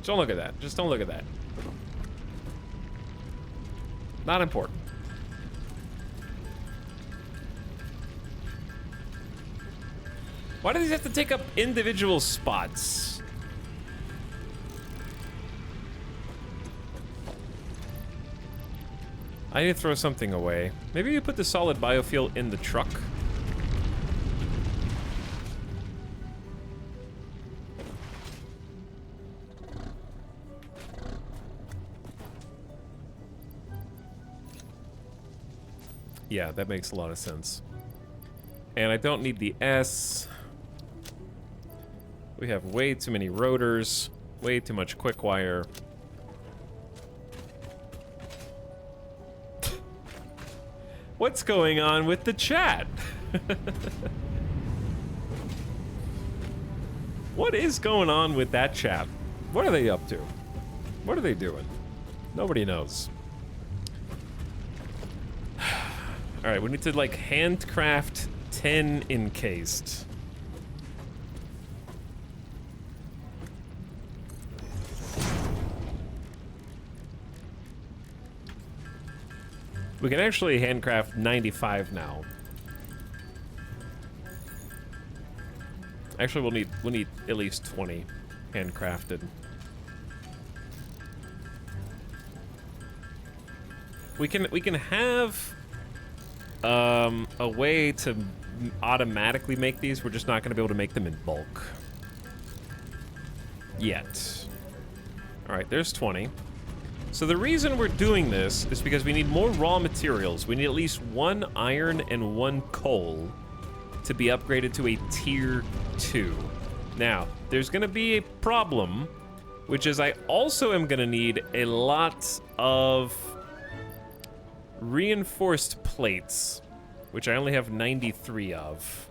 Don't look at that. Just don't look at that. Not important. Why do these have to take up individual spots? I need to throw something away. Maybe you put the solid biofuel in the truck. Yeah, that makes a lot of sense. And I don't need the S. We have way too many rotors, way too much quick wire. What's going on with the chat? What is going on with that chat? What are they up to? What are they doing? Nobody knows. All right, we need to like handcraft 10 encased. We can actually handcraft 95 now. Actually, we'll need at least 20 handcrafted. We can have a way to automatically make these. We're just not going to be able to make them in bulk yet. All right, there's 20. So the reason we're doing this is because we need more raw materials. We need at least 1 iron and 1 coal to be upgraded to a tier 2. Now, there's gonna be a problem, which is I also am gonna need a lot of reinforced plates, which I only have 93 of.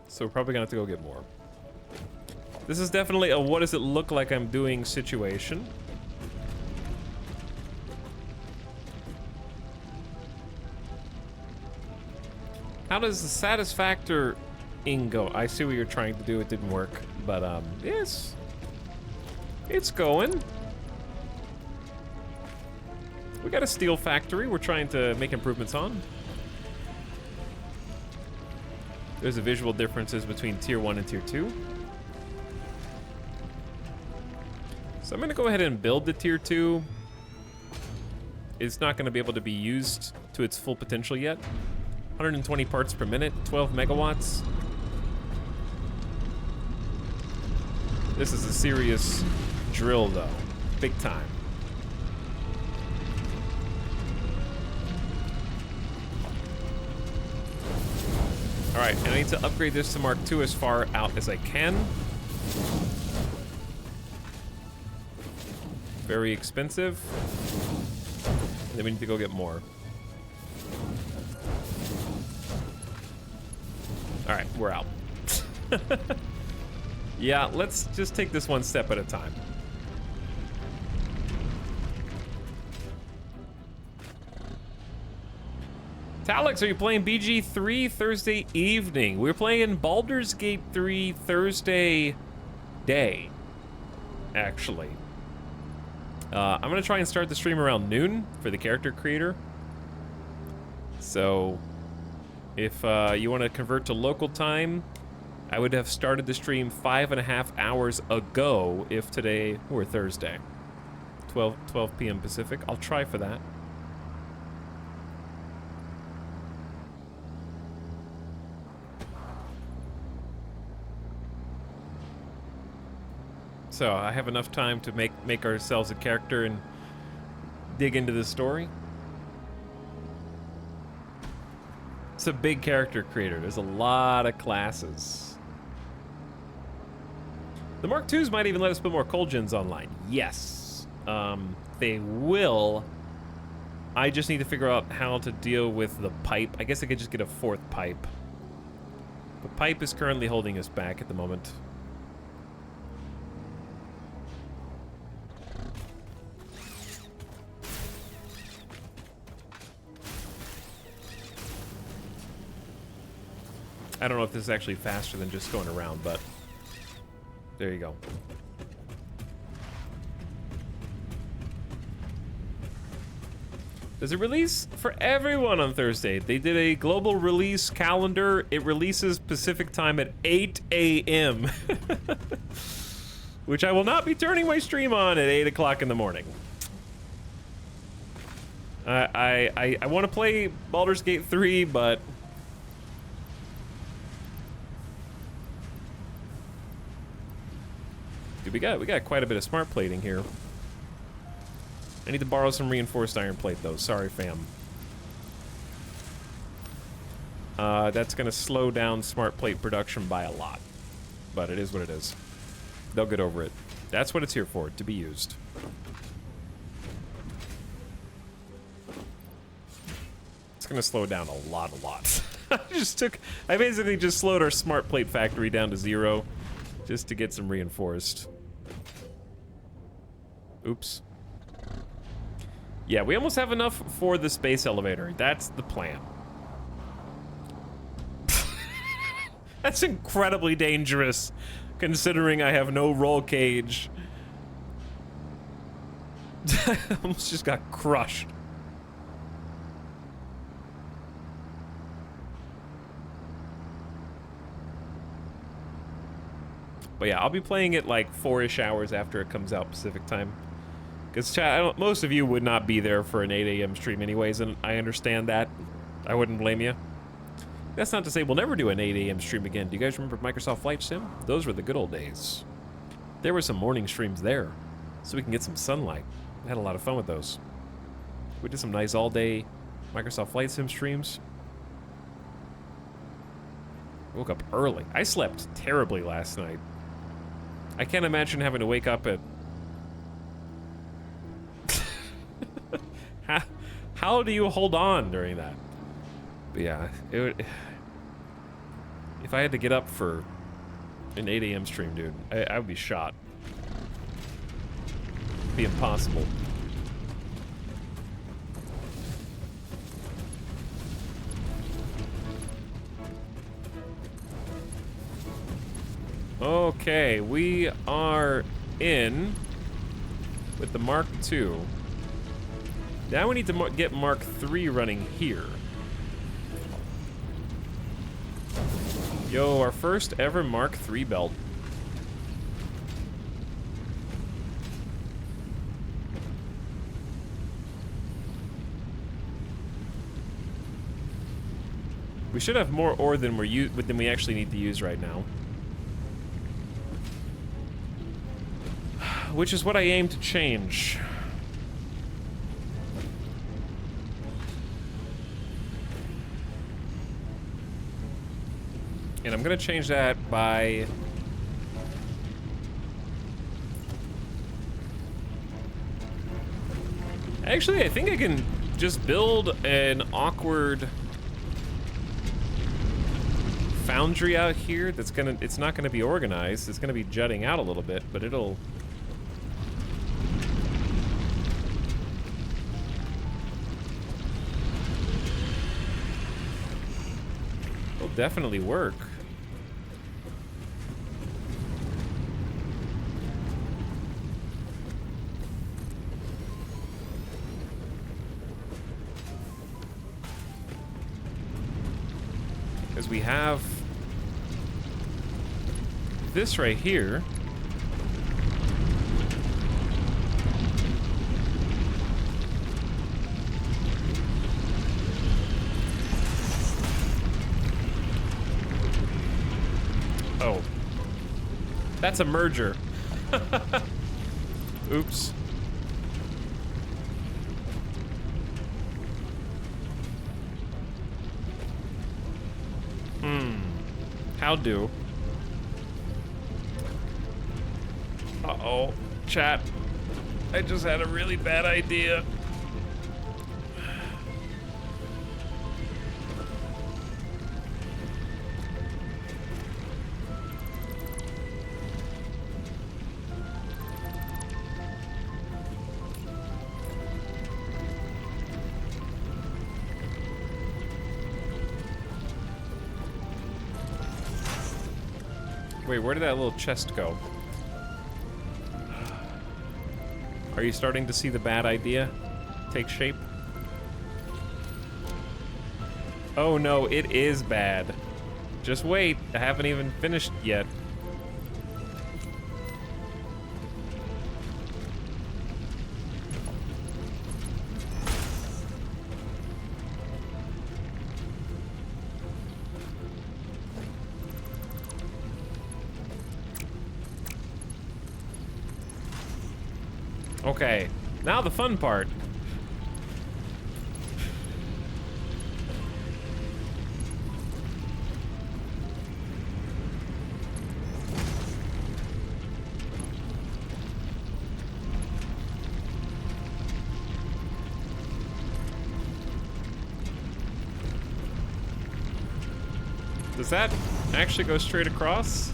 So we're probably gonna have to go get more. This is definitely a what does it look like I'm doing situation. How does the satisfactor go? I see what you're trying to do. It didn't work, but yes, it's going. We got a steel factory we're trying to make improvements on. There's a visual differences between tier 1 and tier 2. So I'm gonna go ahead and build the tier 2. It's not gonna be able to be used to its full potential yet. 120 parts per minute, 12 megawatts. This is a serious drill though, big time. All right, and I need to upgrade this to Mark II as far out as I can. Very expensive. And then we need to go get more. All right, we're out. Yeah, let's just take this one step at a time. Talix, are you playing BG3 Thursday evening? We're playing Baldur's Gate 3 Thursday day, actually. I'm gonna try and start the stream around noon for the character creator. So, if you want to convert to local time, I would have started the stream 5.5 hours ago if today were Thursday. 12 p.m. Pacific. I'll try for that. So I have enough time to make ourselves a character and dig into the story. It's a big character creator. There's a lot of classes. The Mark IIs might even let us put more cold gens online. Yes, they will. I just need to figure out how to deal with the pipe. I guess I could just get a 4th pipe. The pipe is currently holding us back at the moment. I don't know if this is actually faster than just going around, but there you go. There's a release for everyone on Thursday. They did a global release calendar. It releases Pacific time at 8 a.m. which I will not be turning my stream on at 8 o'clock in the morning. I want to play Baldur's Gate 3, but dude, we got quite a bit of smart plating here. I need to borrow some reinforced iron plate though. Sorry, fam. That's gonna slow down smart plate production by a lot, but it is what it is. They'll get over it. That's what it's here for, to be used. It's gonna slow down a lot. I basically just slowed our smart plate factory down to 0 just to get some reinforced. Oops. Yeah, we almost have enough for the space elevator. That's the plan. That's incredibly dangerous, considering I have no roll cage. I almost just got crushed. But yeah, I'll be playing it like 4-ish hours after it comes out Pacific time. Because chat, most of you would not be there for an 8 a.m. stream anyways, and I understand that. I wouldn't blame you. That's not to say we'll never do an 8 a.m. stream again. Do you guys remember Microsoft Flight Sim? Those were the good old days. There were some morning streams there, so we can get some sunlight. I had a lot of fun with those. We did some nice all-day Microsoft Flight Sim streams. Woke up early. I slept terribly last night. I can't imagine having to wake up at... how do you hold on during that? But yeah, it would... If I had to get up for an 8 a.m. stream, dude, I would be shot. It'd be impossible. Okay, we are in with the Mark II. Now we need to get Mark III running here. Yo, our first ever Mark III belt. We should have more ore than we actually need to use right now. Which is what I aim to change. And I'm gonna change that by... Actually, I think I can just build an awkward foundry out here that's gonna... It's not gonna be organized, it's gonna be jutting out a little bit, but it'll definitely work. Because we have this right here. Oh. That's a merger. Oops. How do? Uh-oh. Chat. I just had a really bad idea. Wait, where did that little chest go? Are you starting to see the bad idea take shape? Oh no, it is bad. Just wait, I haven't even finished yet. Okay, now the fun part. Does that actually go straight across?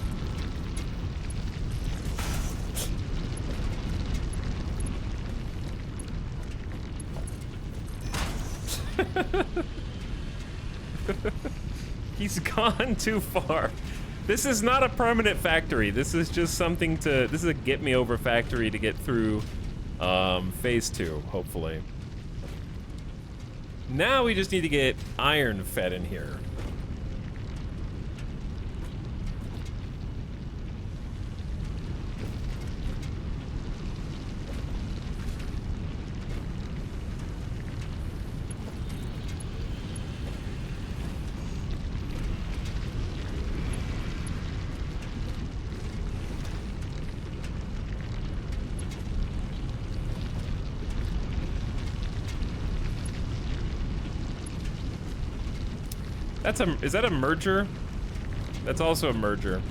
He's gone too far. This is not a permanent factory. This is just something to... This is a get-me-over factory to get through phase 2, hopefully. Now we just need to get iron fed in here. That's a... Is that a merger? That's also a merger.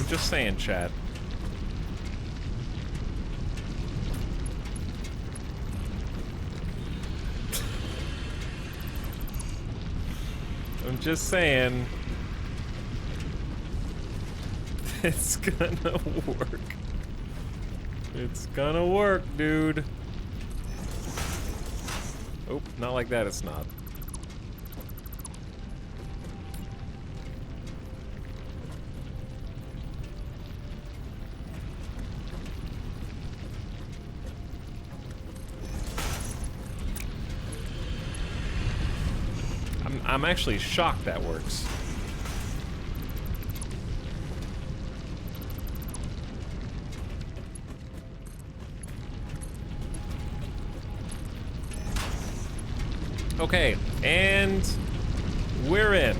I'm just saying, chat. I'm just saying. It's gonna work. It's gonna work, dude. Oh, not like that, it's not. I'm actually shocked that works. Okay, and we're in.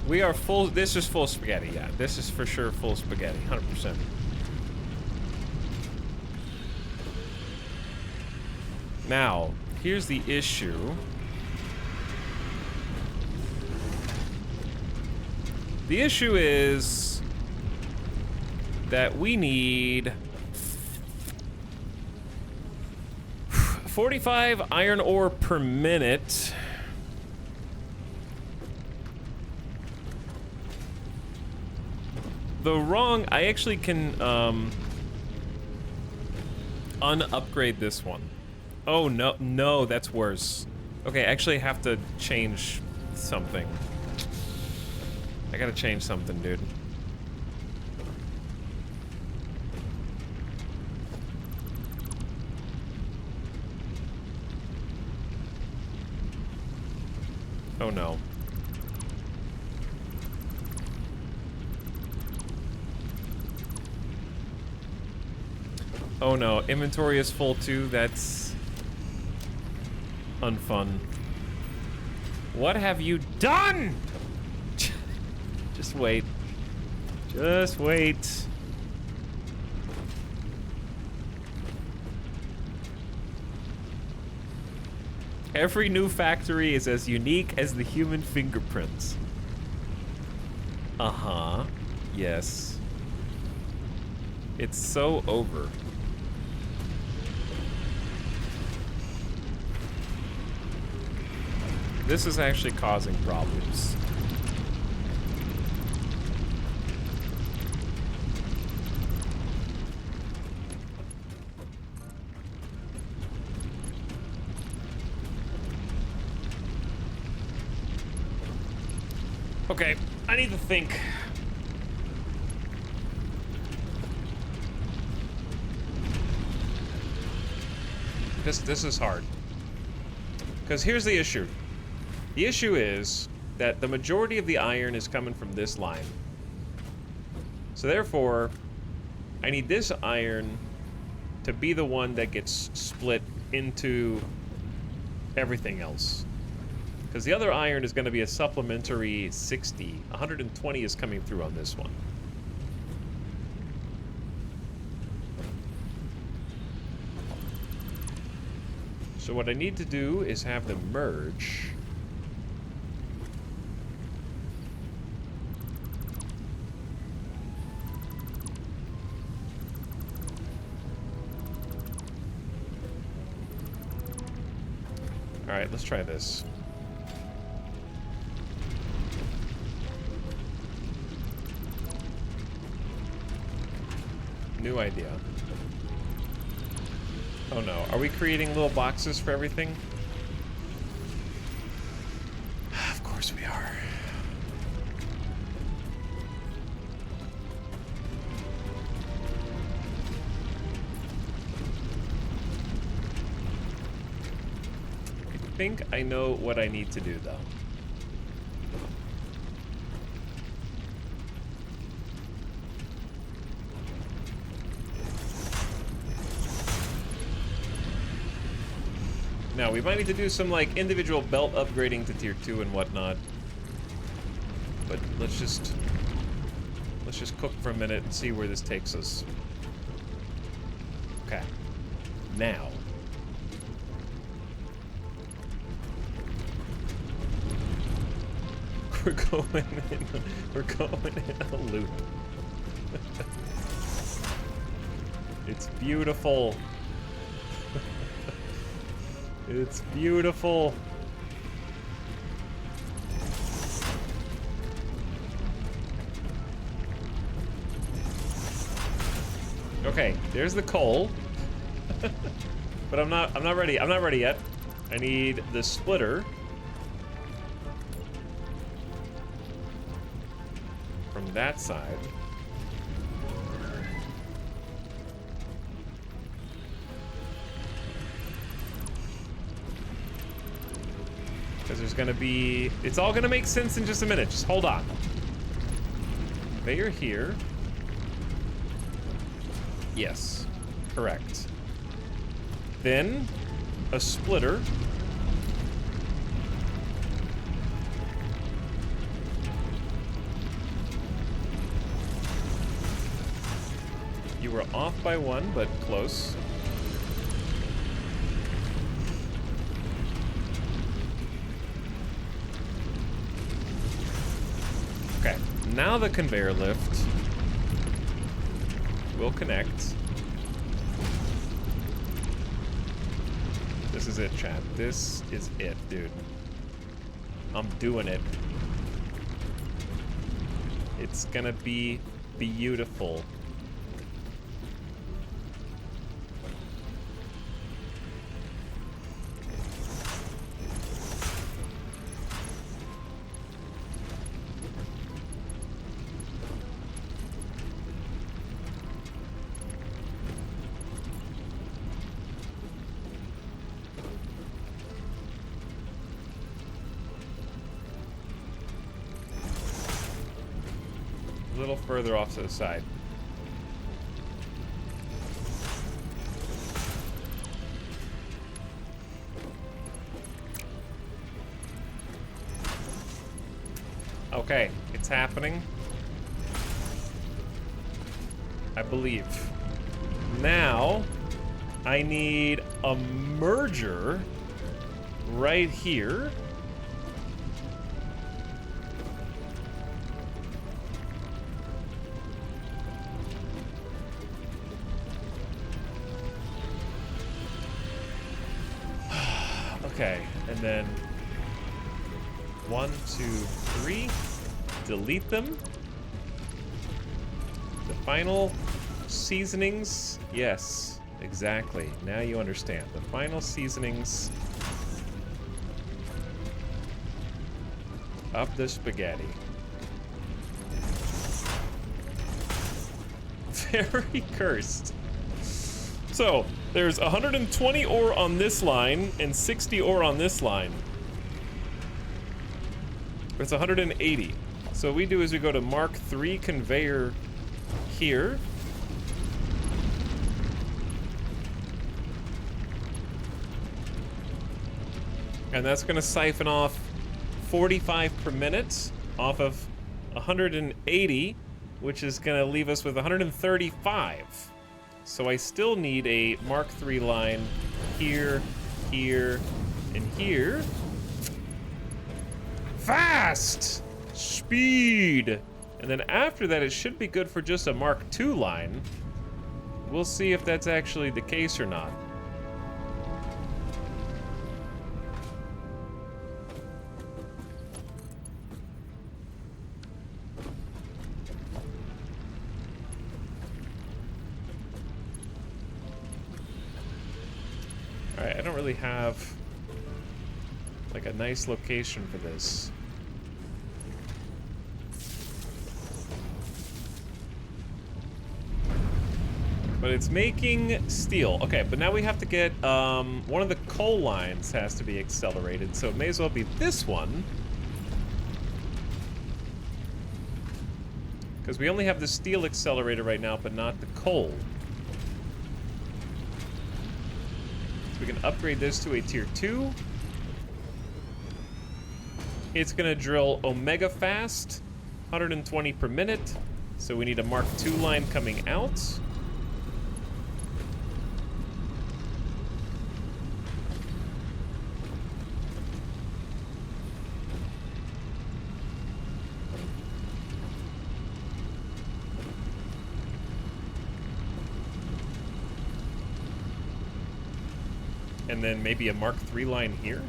We are full. This is full spaghetti, yeah. This is for sure full spaghetti, 100%. Now, here's the issue. The issue is that we need 45 iron ore per minute. I actually can unupgrade this one. Oh no, that's worse. Okay, I actually have to change something. I gotta change something, dude. Oh no. Oh no, inventory is full too. That's unfun. What have you done? Just wait. Just wait. Every new factory is as unique as the human fingerprints. Uh-huh. Yes. It's so over. This is actually causing problems. Okay, I need to think. This is hard. Because here's the issue. The issue is that the majority of the iron is coming from this line. So therefore, I need this iron to be the one that gets split into everything else. Because the other iron is going to be a supplementary 60. 120 is coming through on this one. So what I need to do is have them merge. All right, let's try this. New idea. Oh no, are we creating little boxes for everything? Of course we are. I think I know what I need to do though. Now, we might need to do some, like, individual belt upgrading to tier 2 and whatnot. But let's just cook for a minute and see where this takes us. Okay. Now. We're going in a loop. It's beautiful. It's beautiful. Okay, there's the coal. But I'm not ready. I'm not ready yet. I need the splitter. From that side. Because there's gonna be... It's all gonna make sense in just a minute. Just hold on. Conveyor here. Yes. Correct. Then, a splitter. You were off by one, but close. Okay, now the conveyor lift will connect. This is it, chat. This is it, dude. I'm doing it. It's gonna be beautiful. A little further off to the side. Okay, it's happening. I believe. Now, I need a merger right here. Okay, and then 1, 2, 3, delete them. The final seasonings, yes, exactly. Now you understand. The final seasonings of the spaghetti. Very cursed. So, there's 120 ore on this line and 60 ore on this line. It's 180. So what we do is we go to Mark III conveyor here. And that's gonna siphon off 45 per minute off of 180, which is gonna leave us with 135. So I still need a Mark III line here, here, and here. Fast! Speed! And then after that, it should be good for just a Mark II line. We'll see if that's actually the case or not. Alright, I don't really have like a nice location for this. But it's making steel. Okay, but now we have to get, one of the coal lines has to be accelerated, so it may as well be this one. Because we only have the steel accelerator right now, but not the coal. So we can upgrade this to a tier 2. It's gonna drill Omega fast, 120 per minute. So we need a Mark II line coming out. And then maybe a Mark III line here.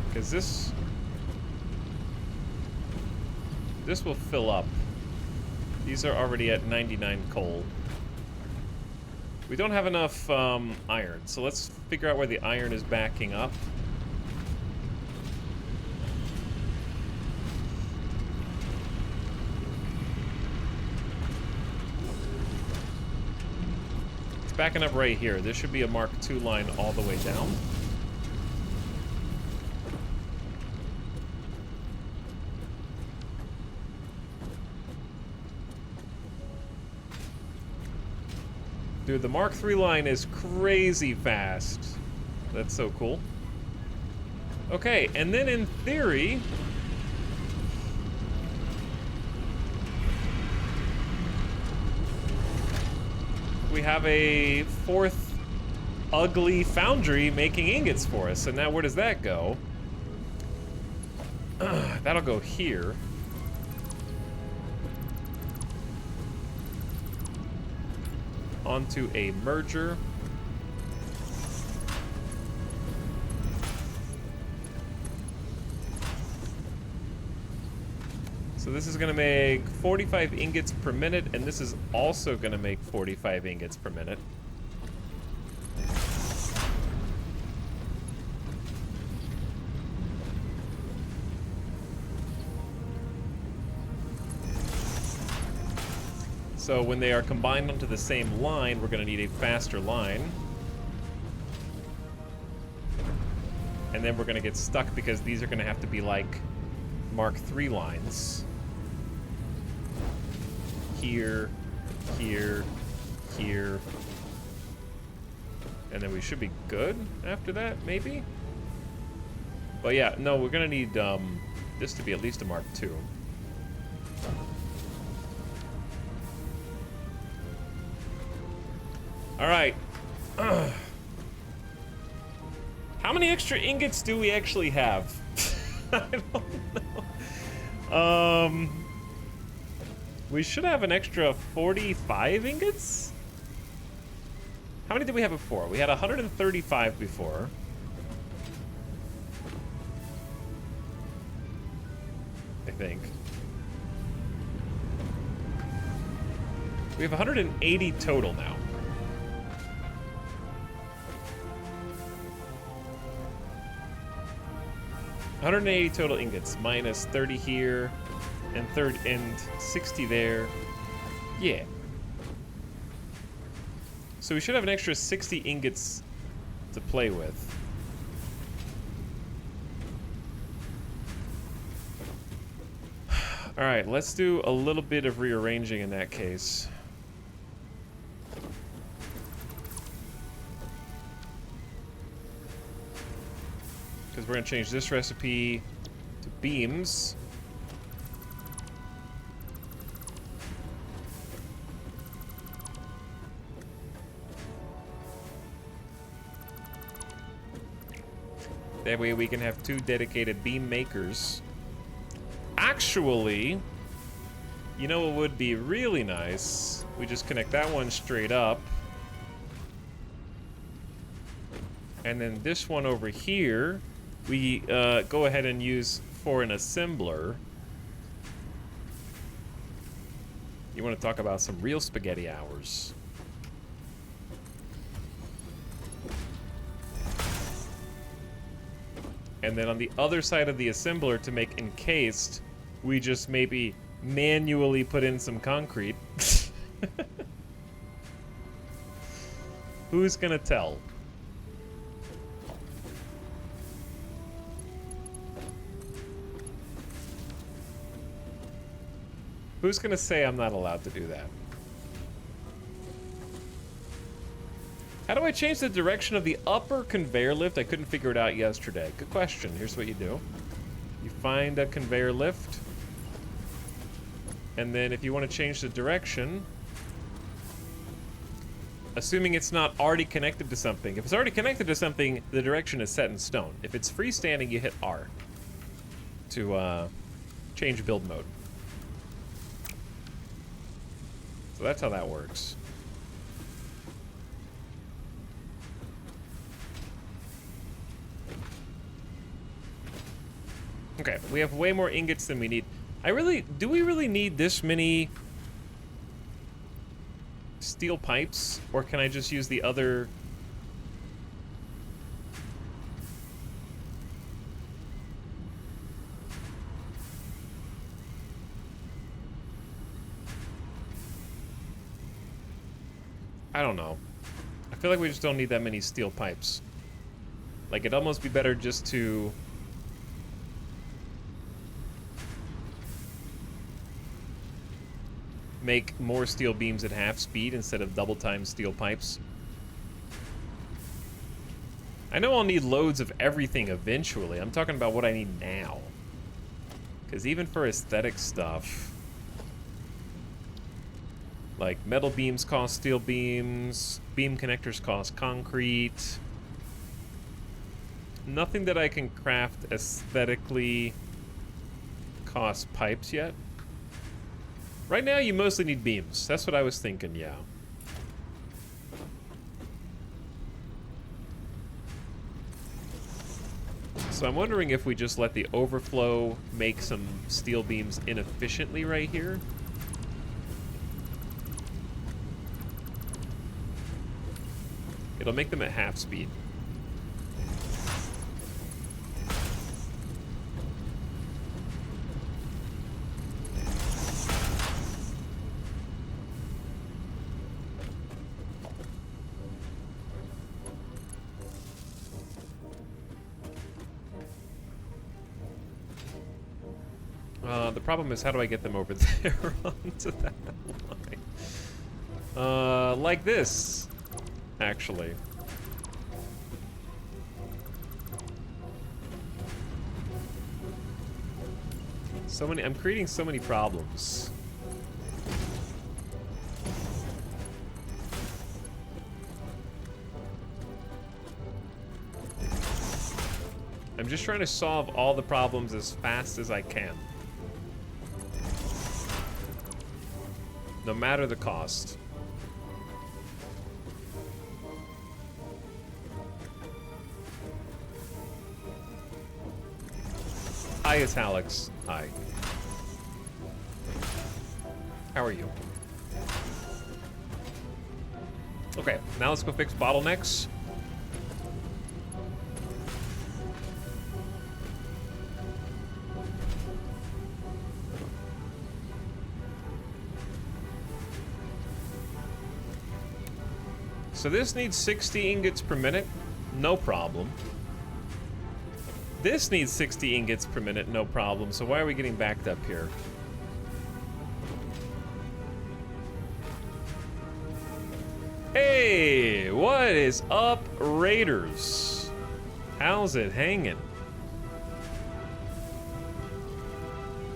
Because this will fill up. These are already at 99 coal. We don't have enough iron, so let's figure out where the iron is backing up. It's backing up right here. This should be a Mark II line all the way down. Dude, the Mark III line is crazy fast. That's so cool. Okay, and then in theory... we have a fourth ugly foundry making ingots for us. So now where does that go? That'll go here. Onto a merger. So this is gonna make 45 ingots per minute, and this is also gonna make 45 ingots per minute. So when they are combined onto the same line, we're gonna need a faster line. And then we're gonna get stuck because these are gonna have to be like Mark III lines. Here, here, here. And then we should be good after that, maybe? But yeah, no, we're gonna need this to be at least a Mark II. All right. How many extra ingots do we actually have? I don't know. We should have an extra 45 ingots? How many did we have before? We had 135 before. I think. We have 180 total now. 180 total ingots, minus 30 here, and 60 there. Yeah. So we should have an extra 60 ingots to play with. All right, let's do a little bit of rearranging in that case. Because we're going to change this recipe to beams. That way we can have 2 dedicated beam makers. Actually, you know what would be really nice? We just connect that one straight up. And then this one over here, we go ahead and use for an assembler. You want to talk about some real spaghetti hours. And then on the other side of the assembler to make encased, we just maybe manually put in some concrete. Who's gonna tell? Who's gonna say I'm not allowed to do that? How do I change the direction of the upper conveyor lift? I couldn't figure it out yesterday. Good question. Here's what you do. You find a conveyor lift. And then if you want to change the direction, Assuming it's not already connected to something. If it's already connected to something, the direction is set in stone. If it's freestanding, you hit R to change build mode. So that's how that works. Okay, we have way more ingots than we need. Do we really need this many steel pipes? Or can I just use the other? I don't know. I feel like we just don't need that many steel pipes. Like, it'd almost be better just to make more steel beams at half speed instead of double time steel pipes. I know I'll need loads of everything eventually. I'm talking about what I need now. Because even for aesthetic stuff, like metal beams cost steel beams, beam connectors cost concrete. Nothing that I can craft aesthetically costs pipes yet. Right now, you mostly need beams. That's what I was thinking, yeah. So I'm wondering if we just let the overflow make some steel beams inefficiently right here. It'll make them at half speed. The problem is, how do I get them over there onto that line? Like this, actually. So many, I'm creating so many problems. I'm just trying to solve all the problems as fast as I can. No matter the cost. Hi, it's Alex. Hi. How are you? Okay, now let's go fix bottlenecks. So this needs 60 ingots per minute, no problem. This needs 60 ingots per minute, no problem. So why are we getting backed up here? Hey, what is up, Raiders? How's it hanging?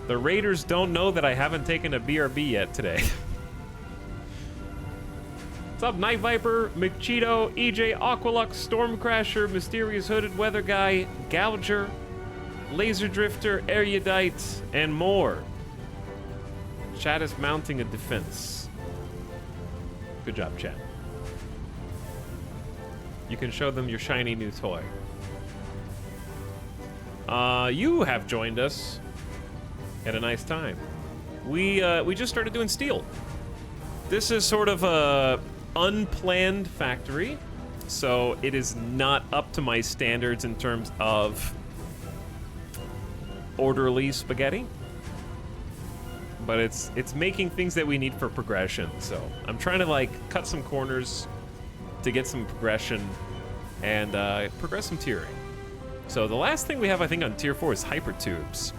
The Raiders don't know that I haven't taken a BRB yet today. What's up, Night Viper, McCheeto, EJ, Aqualux, Stormcrasher, Mysterious Hooded Weather Guy, Gouger, Laser Drifter, Erudite, and more. Chat is mounting a defense. Good job, chat. You can show them your shiny new toy. You have joined us. Had a nice time. We just started doing steel. This is sort of a unplanned factory, so it is not up to my standards in terms of orderly spaghetti, but it's making things that we need for progression. So I'm trying to like cut some corners to get some progression and progress some tiering. So the last thing we have, I think, on tier 4 is hypertubes,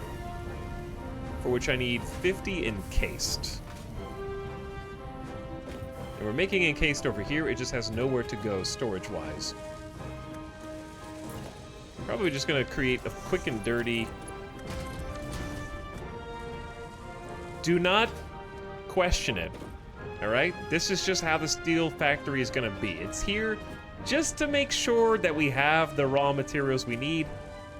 for which I need 50 encased. And we're making encased over here, it just has nowhere to go storage-wise. I'm probably just gonna create a quick and dirty... Do not question it. All right, this is just how the steel factory is gonna be. It's here just to make sure that we have the raw materials we need.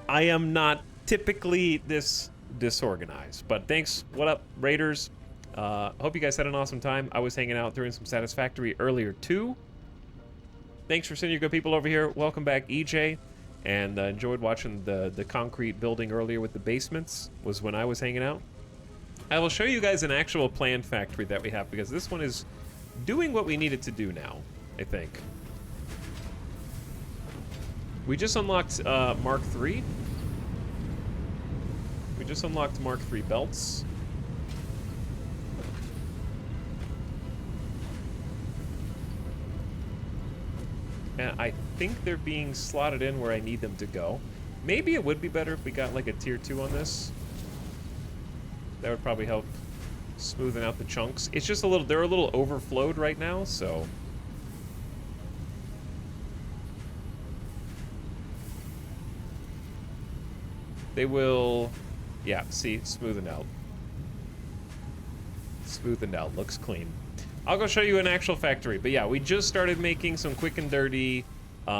I am not typically this disorganized, but thanks. What up, Raiders? Hope you guys had an awesome time. I was hanging out doing some Satisfactory earlier too. Thanks for sending your good people over here. Welcome back, EJ. And enjoyed watching the concrete building earlier with the basements, was when I was hanging out. I will show you guys an actual planned factory that we have, because this one is doing what we need it to do now, I think. We just unlocked Mark III. We just unlocked Mark III belts. And I think they're being slotted in where I need them to go. Maybe it would be better if we got like a tier 2 on this. That would probably help smoothen out the chunks. It's just a little, they're a little overflowed right now, so. They will, yeah, see, smoothened out. Smoothened out, looks clean. I'll go show you an actual factory, but yeah, we just started making some quick and dirty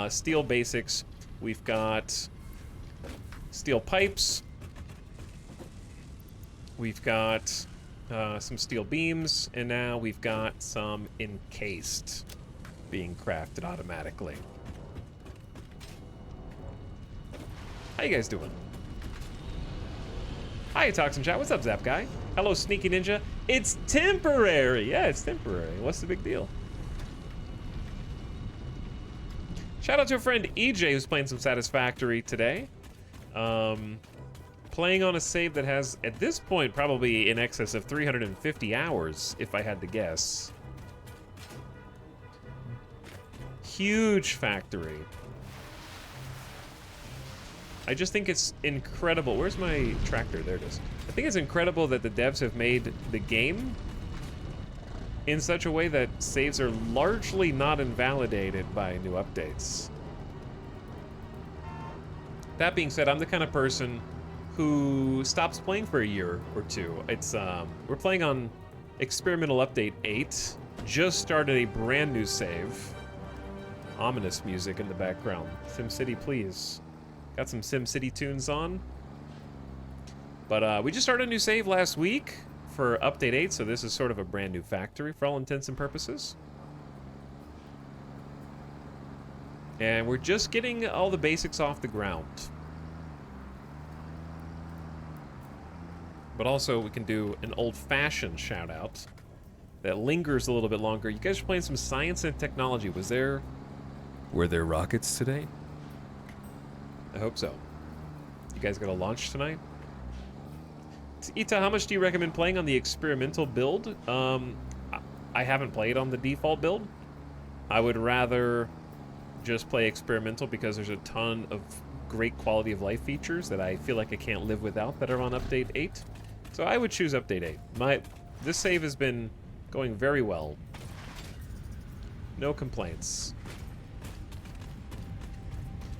steel basics. We've got steel pipes. We've got some steel beams, and now we've got some encased being crafted automatically. How you guys doing? Hi, Toxin Chat. What's up, Zap Guy? Hello, Sneaky Ninja. It's temporary. Yeah, it's temporary. What's the big deal? Shout out to a friend EJ who's playing some Satisfactory today. Playing on a save that has, at this point, probably in excess of 350 hours, if I had to guess. Huge factory. I just think it's incredible. Where's my tractor? There it is. I think it's incredible that the devs have made the game in such a way that saves are largely not invalidated by new updates. That being said, I'm the kind of person who stops playing for a year or two. It's we're playing on experimental update 8. Just started a brand new save. Ominous music in the background. SimCity, please. Got some SimCity tunes on. But we just started a new save last week for update 8, so this is sort of a brand new factory for all intents and purposes. And we're just getting all the basics off the ground. But also we can do an old-fashioned shout-out that lingers a little bit longer. You guys are playing some science and technology. Were there rockets today? I hope so. You guys got a launch tonight? Ita, how much do you recommend playing on the experimental build? I haven't played on the default build. I would rather just play experimental because there's a ton of great quality of life features that I feel like I can't live without that are on update 8. So I would choose update 8. This save has been going very well. No complaints.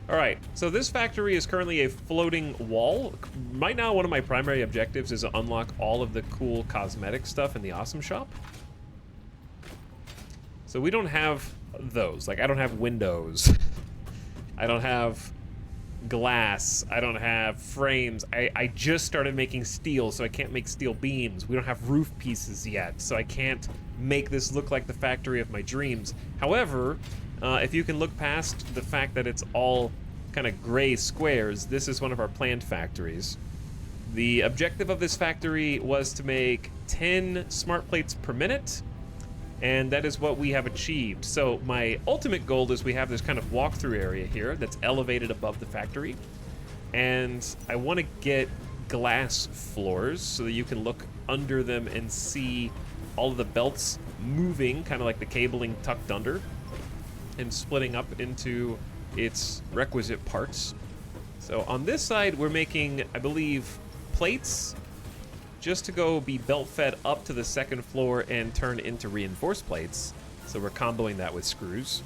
All right, so this factory is currently a floating wall. Right now, one of my primary objectives is to unlock all of the cool cosmetic stuff in the Awesome Shop. So we don't have those. Like, I don't have windows. I don't have glass. I don't have frames. I just started making steel, so I can't make steel beams. We don't have roof pieces yet, so I can't make this look like the factory of my dreams. However, if you can look past the fact that it's all kind of gray squares, this is one of our planned factories. The objective of this factory was to make 10 smart plates per minute, and that is what we have achieved. So my ultimate goal is we have this kind of walkthrough area here that's elevated above the factory, and I want to get glass floors so that you can look under them and see all of the belts moving, kind of like the cabling tucked under, and splitting up into its requisite parts. So on this side, we're making, I believe, plates just to go be belt fed up to the second floor and turn into reinforced plates. So we're comboing that with screws.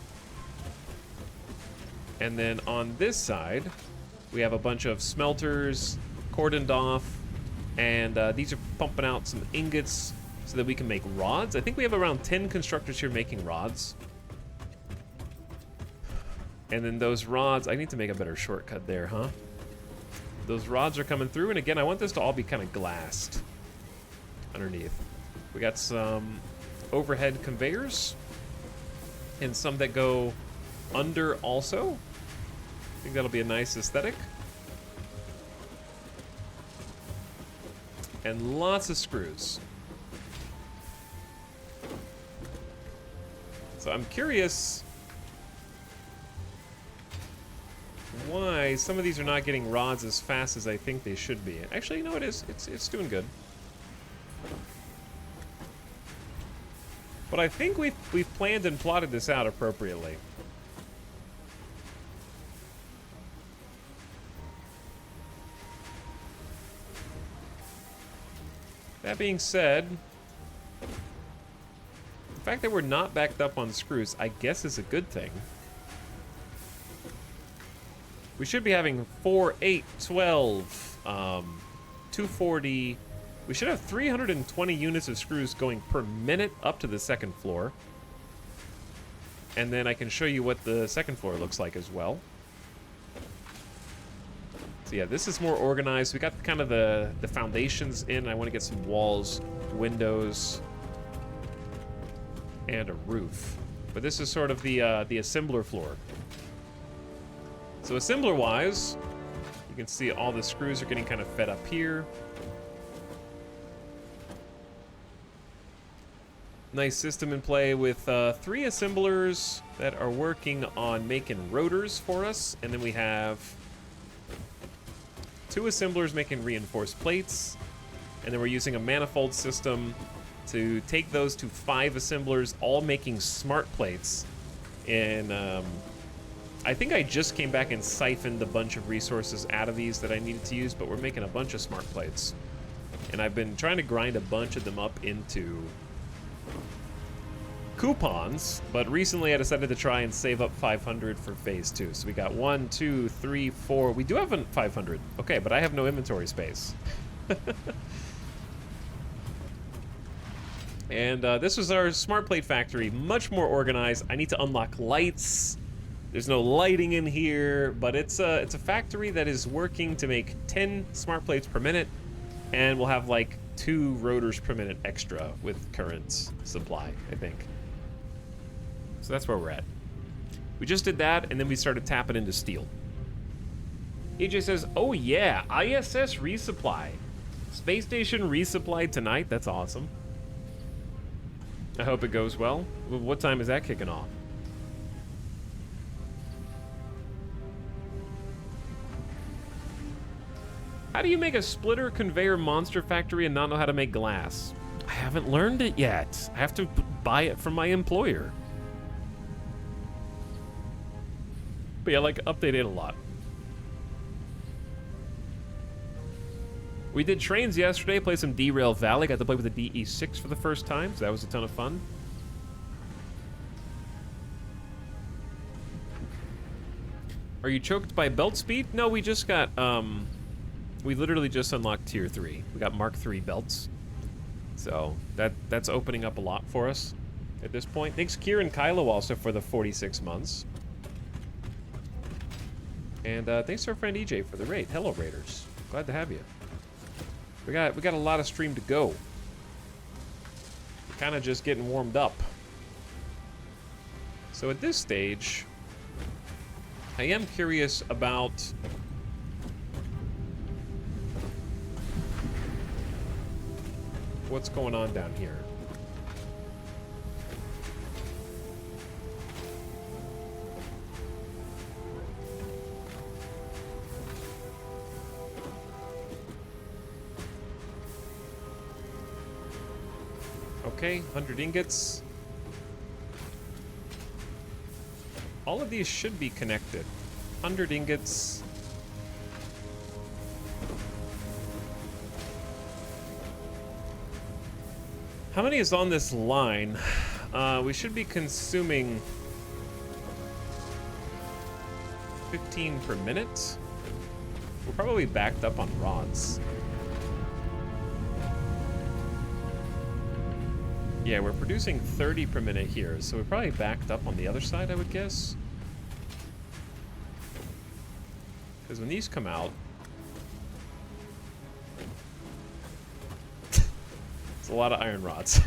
And then on this side, we have a bunch of smelters cordoned off, and these are pumping out some ingots, so that we can make rods. I think we have around 10 constructors here making rods. And then those rods, I need to make a better shortcut there, huh? Those rods are coming through, and again, I want this to all be kind of glassed underneath. We got some overhead conveyors and some that go under also. I think that'll be a nice aesthetic. And lots of screws. So I'm curious why some of these are not getting rods as fast as I think they should be. Actually, you know, it is. It's doing good. But I think we've planned and plotted this out appropriately. That being said, the fact that we're not backed up on screws, I guess, is a good thing. We should be having 4, 8, 12, 240. We should have 320 units of screws going per minute up to the second floor. And then I can show you what the second floor looks like as well. So yeah, this is more organized. We got kind of the foundations in. I want to get some walls, windows, and a roof. But this is sort of the assembler floor. So assembler-wise, you can see all the screws are getting kind of fed up here. Nice system in play with 3 assemblers that are working on making rotors for us. And then we have 2 assemblers making reinforced plates. And then we're using a manifold system to take those to 5 assemblers, all making smart plates. And I think I just came back and siphoned a bunch of resources out of these that I needed to use, but we're making a bunch of smart plates. And I've been trying to grind a bunch of them up into coupons, but recently I decided to try and save up 500 for phase 2. So we got 1, 2, 3, 4. We do have a 500. Okay, but I have no inventory space. And this was our smart plate factory, much more organized. I need to unlock lights. There's no lighting in here, but it's a factory that is working to make 10 smart plates per minute, and we'll have like 2 rotors per minute extra with current supply, I think. So that's where we're at. We just did that, and then we started tapping into steel. AJ says, oh yeah, ISS resupply. Space station resupplied tonight. That's awesome. I hope it goes well. What time is that kicking off? How do you make a splitter conveyor monster factory and not know how to make glass? I haven't learned it yet. I have to buy it from my employer. But yeah, like, update it a lot. We did trains yesterday, played some Derail Valley. Got to play with the DE6 for the first time, so that was a ton of fun. Are you choked by belt speed? No, we just got, we literally just unlocked tier 3. We got Mark 3 belts. So that's opening up a lot for us at this point. Thanks Kieran Kylo also for the 46 months. And thanks to our friend EJ for the raid. Hello Raiders. Glad to have you. We got a lot of stream to go. Kind of just getting warmed up. So at this stage, I am curious about what's going on down here. Okay, 100 ingots. All of these should be connected. 100 ingots. How many is on this line? We should be consuming 15 per minute. We're probably backed up on rods. Yeah, we're producing 30 per minute here, so we're probably backed up on the other side, I would guess. Because when these come out... it's a lot of iron rods.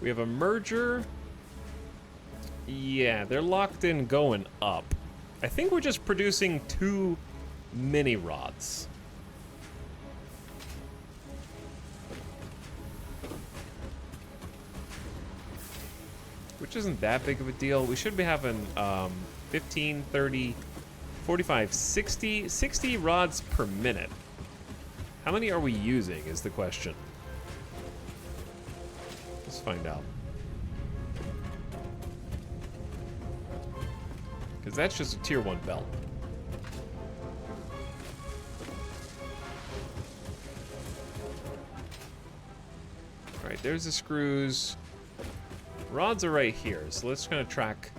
We have a merger. Yeah, they're locked in going up. I think we're just producing 2 mini rods. Which isn't that big of a deal. We should be having 15, 30, 45, 60 rods per minute. How many are we using is the question. Let's find out. Because that's just a tier 1 belt. Alright, there's the screws. Rods are right here, so let's kind of track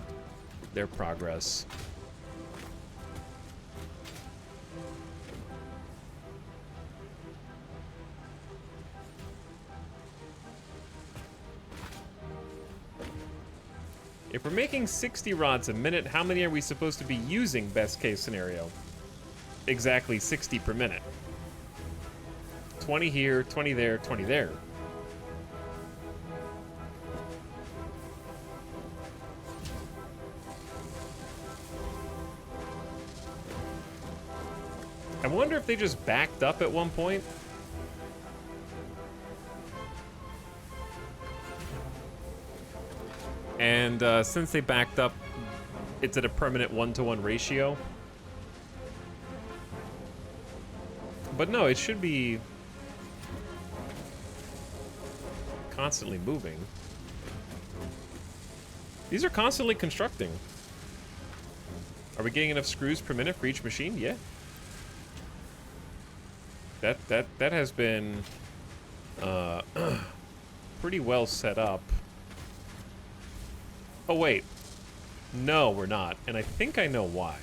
their progress. If we're making 60 rods a minute, how many are we supposed to be using, best case scenario? Exactly 60 per minute. 20 here, 20 there, 20 there. I wonder if they just backed up at one point. And since they backed up, it's at a permanent 1-to-1 ratio. But no, it should be constantly moving. These are constantly constructing. Are we getting enough screws per minute for each machine? Yeah. That has been pretty well set up. Oh, wait. No, we're not. And I think I know why.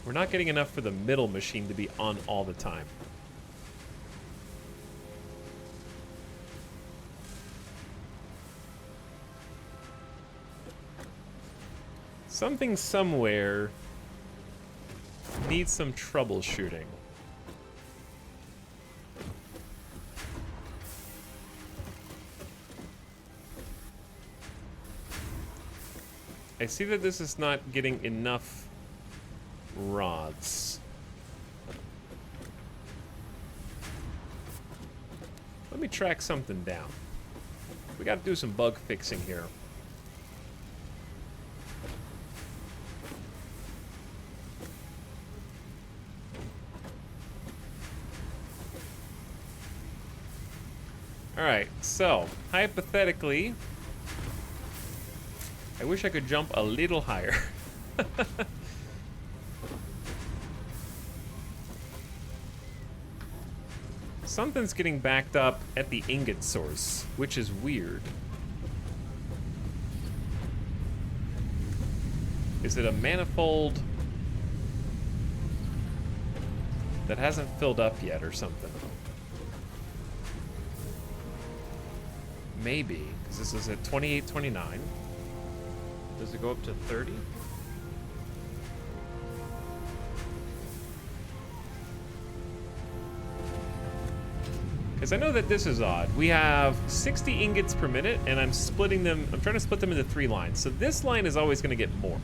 We're not getting enough for the middle machine to be on all the time. Something somewhere needs some troubleshooting. I see that this is not getting enough rods. Let me track something down. We gotta do some bug fixing here. Alright, so, hypothetically, I wish I could jump a little higher. Something's getting backed up at the ingot source, which is weird. Is it a manifold that hasn't filled up yet or something? Maybe, because this is at 28, 29. Does it go up to 30? Because I know that this is odd. We have 60 ingots per minute, and I'm splitting them. I'm trying to split them into 3 lines. So this line is always going to get more.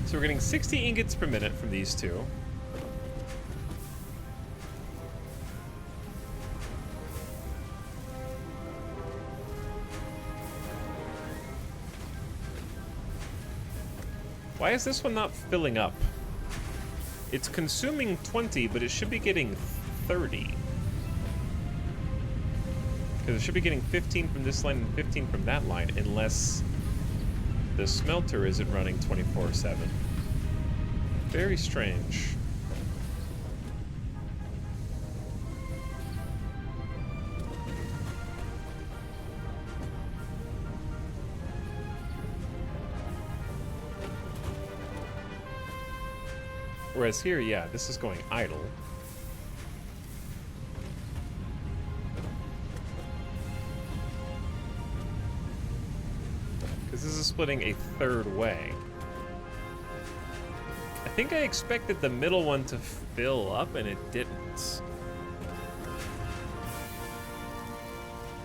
So we're getting 60 ingots per minute from these two. Why is this one not filling up? It's consuming 20, but it should be getting 30. Because it should be getting 15 from this line and 15 from that line, unless the smelter isn't running 24/7. Very strange. Whereas here, yeah, this is going idle. Because this is splitting a third way. I think I expected the middle one to fill up, and it didn't.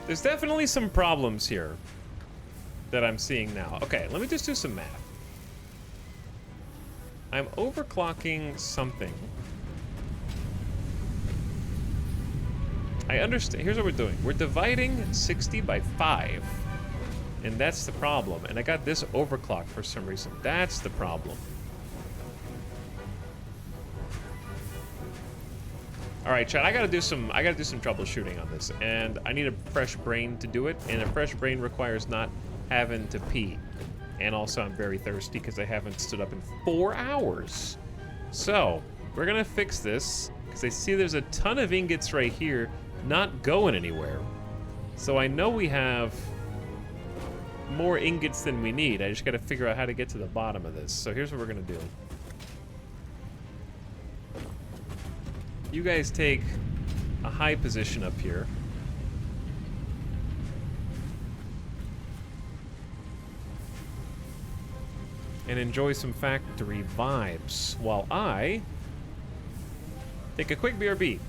There's definitely some problems here that I'm seeing now. Okay, let me just do some math. I'm overclocking something. I understand. Here's what we're doing. We're dividing 60 by 5. And that's the problem. And I got this overclock for some reason. That's the problem. All right, Chad, I gotta do some troubleshooting on this. And I need a fresh brain to do it. And a fresh brain requires not having to pee. And also, I'm very thirsty because I haven't stood up in 4 hours. So, we're gonna fix this because I see there's a ton of ingots right here not going anywhere. So I know we have more ingots than we need. I just gotta figure out how to get to the bottom of this. So here's what we're gonna do. You guys take a high position up here. And enjoy some factory vibes while I take a quick BRB.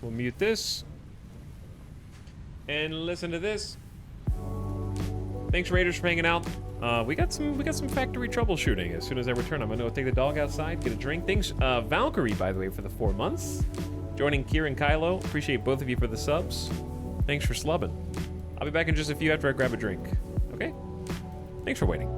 We'll mute this and listen to this. Thanks, Raiders, for hanging out. We got some factory troubleshooting. As soon as I return, I'm gonna go take the dog outside, get a drink. Thanks, Valkyrie, by the way, for the 4 months. Joining Kieran Kylo. Appreciate both of you for the subs. Thanks for slubbing. I'll be back in just a few after I grab a drink. Okay? Thanks for waiting.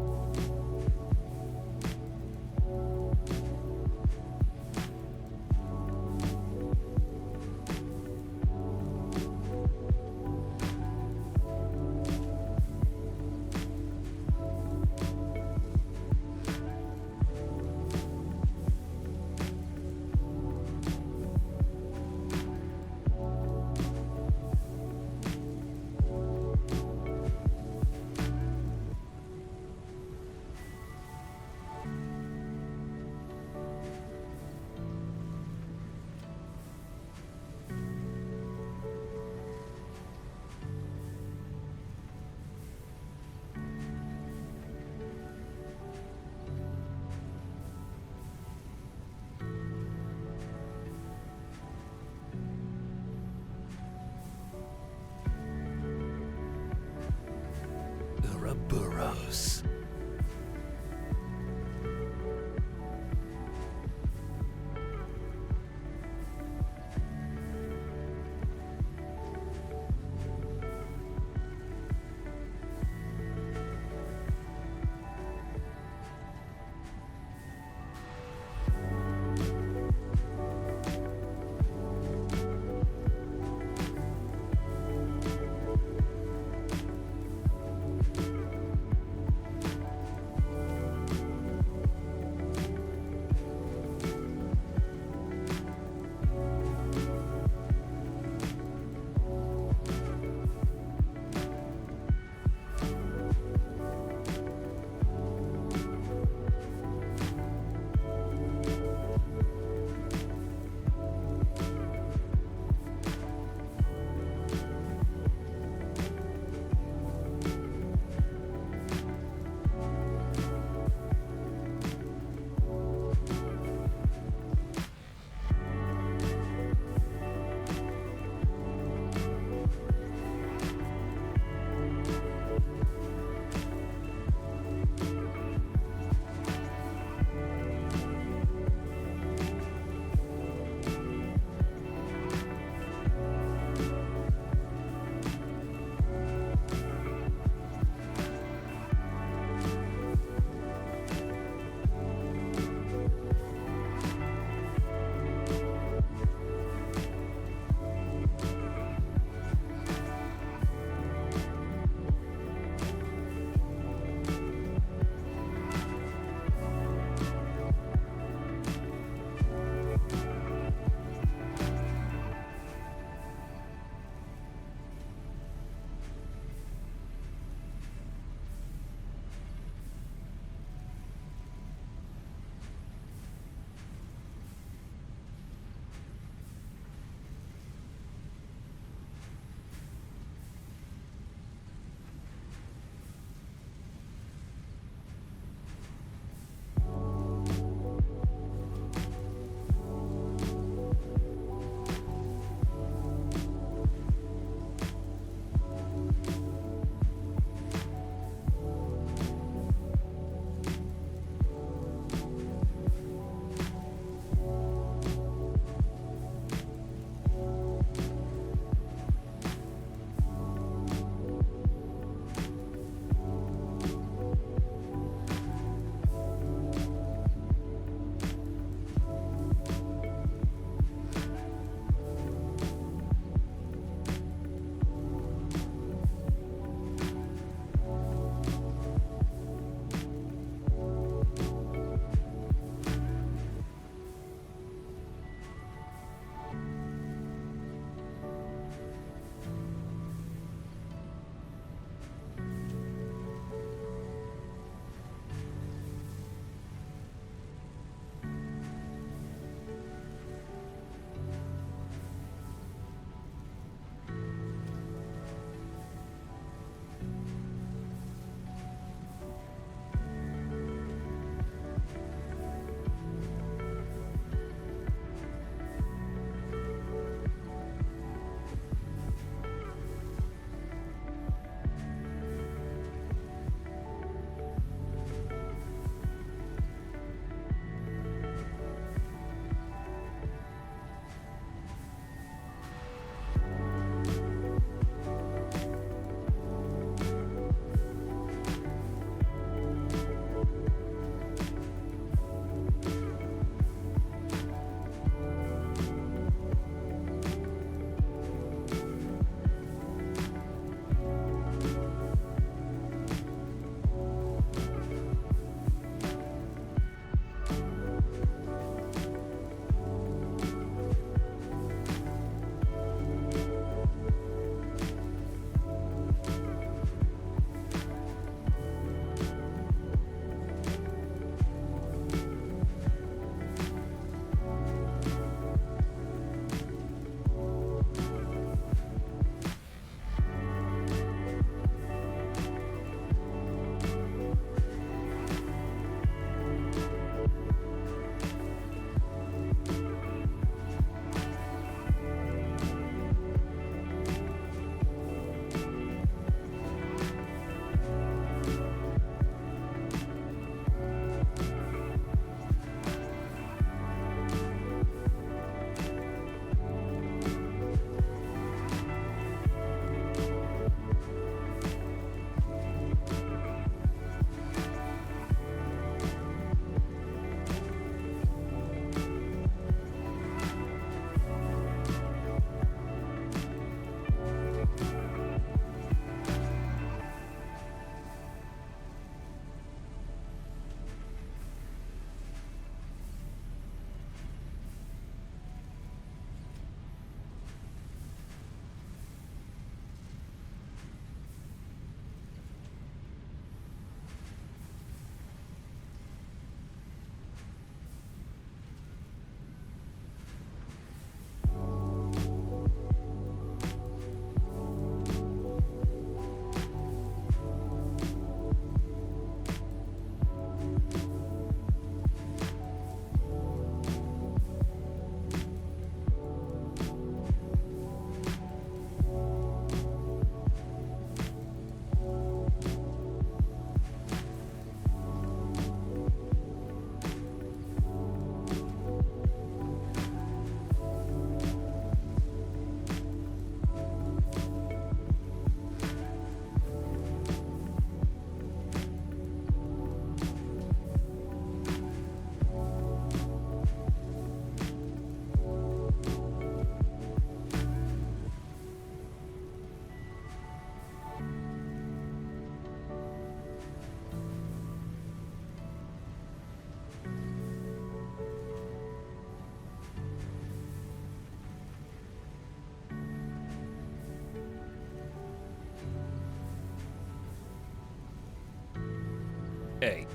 A.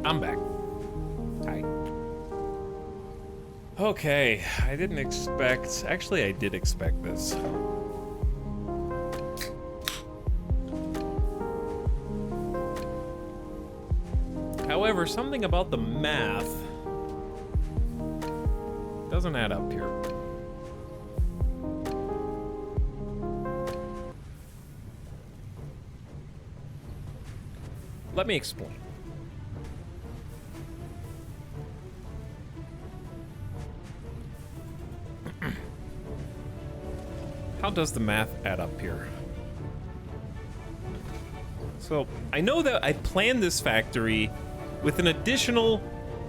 I'm back. Hi. Okay, I didn't expect... Actually, I did expect this. However, something about the math doesn't add up here. Let me explain. How does the math add up here? So, I know that I planned this factory with an additional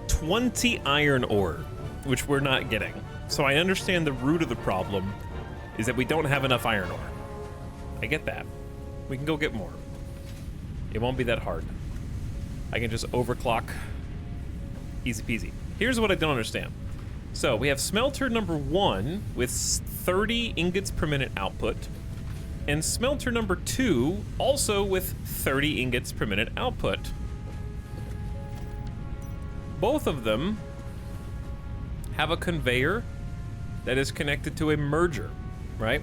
20 iron ore, which we're not getting. So I understand the root of the problem is that we don't have enough iron ore. I get that. We can go get more. It won't be that hard. I can just overclock. Easy peasy. Here's what I don't understand. So we have smelter number 1 with 30 ingots per minute output, and smelter number 2 also with 30 ingots per minute output. Both of them have a conveyor that is connected to a merger, right?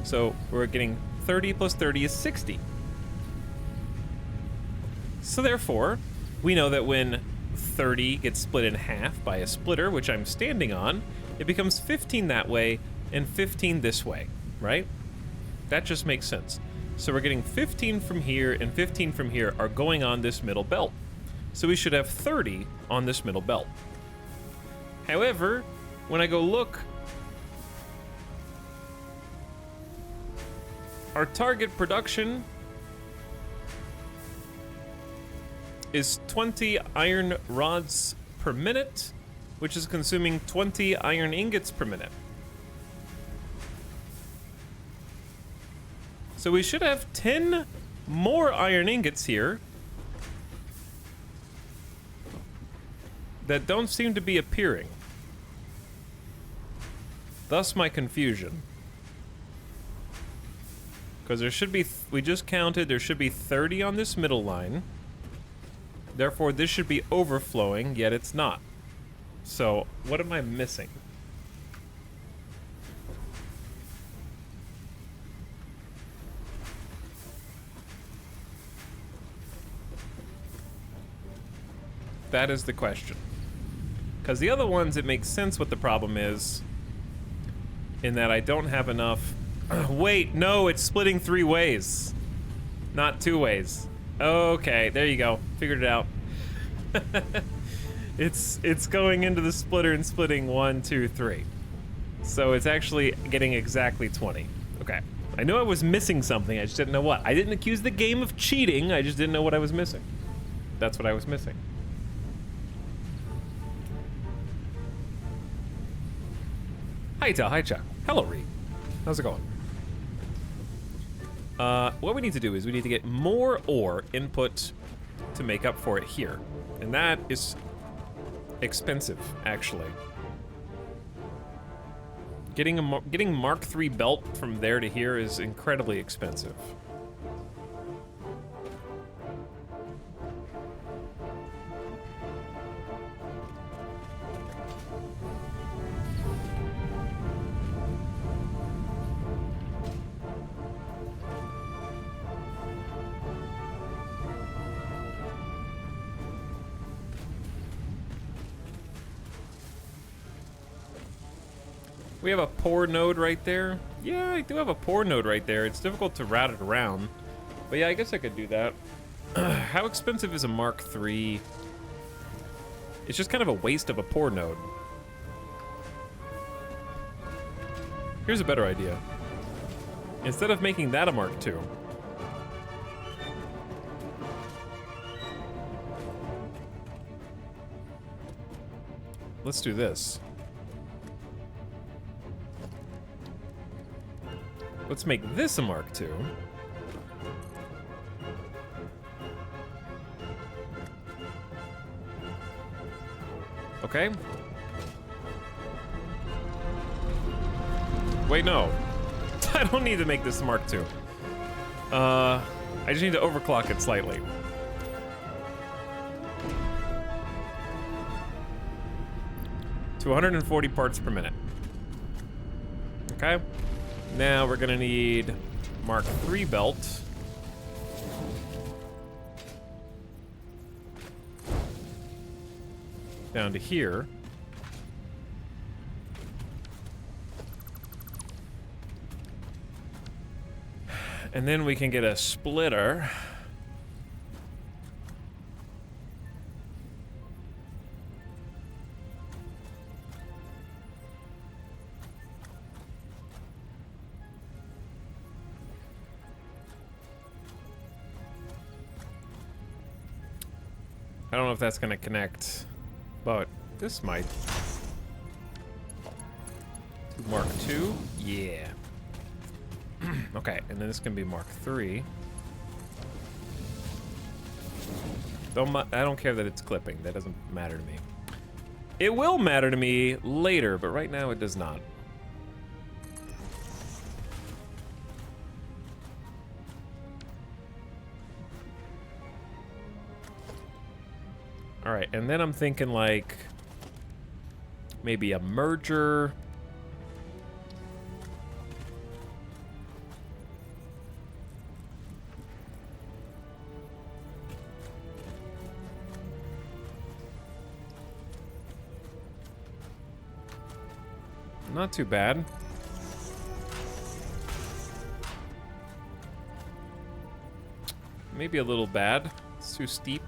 So we're getting 30 plus 30 is 60. So therefore, we know that when 30 gets split in half by a splitter, which I'm standing on, it becomes 15 that way and 15 this way, right? That just makes sense. So we're getting 15 from here and 15 from here are going on this middle belt. So we should have 30 on this middle belt. However, when I go look, our target production is 20 iron rods per minute, which is consuming 20 iron ingots per minute. So we should have 10 more iron ingots here that don't seem to be appearing. Thus my confusion. Because there should be, we just counted, there should be 30 on this middle line. Therefore, this should be overflowing, yet it's not. So, what am I missing? That is the question. Because the other ones, it makes sense what the problem is, in that I don't have enough... Wait, no, it's splitting 3 ways. Not 2 ways. Okay, there you go. Figured it out. It's going into the splitter and splitting 1, 2, 3. So it's actually getting exactly 20. Okay. I knew I was missing something, I just didn't know what. I didn't accuse the game of cheating, I just didn't know what I was missing. That's what I was missing. Hi, Tal. Hi, Chuck. Hello, Reed. How's it going? What we need to do is we need to get more ore input to make up for it here. And that is expensive, actually. Getting Mark III belt from there to here is incredibly expensive. We have a poor node right there. Yeah, I do have a poor node right there. It's difficult to route it around. But yeah, I guess I could do that. How expensive is a Mark III? It's just kind of a waste of a poor node. Here's a better idea. Instead of making that a Mark II, let's do this. Let's make this a Mark II. Okay. Wait, no. I don't need to make this a Mark II. I just need to overclock it slightly. To 140 parts per minute. Okay. Now we're gonna need Mark III belt. Down to here. And then we can get a splitter. I don't know if that's gonna connect, but this might. Mark II? Yeah. Okay, and then this can be Mark III. I don't care that it's clipping. That doesn't matter to me. It will matter to me later, but right now it does not. All right, and then I'm thinking like maybe a merger. Not too bad. Maybe a little bad. It's too steep.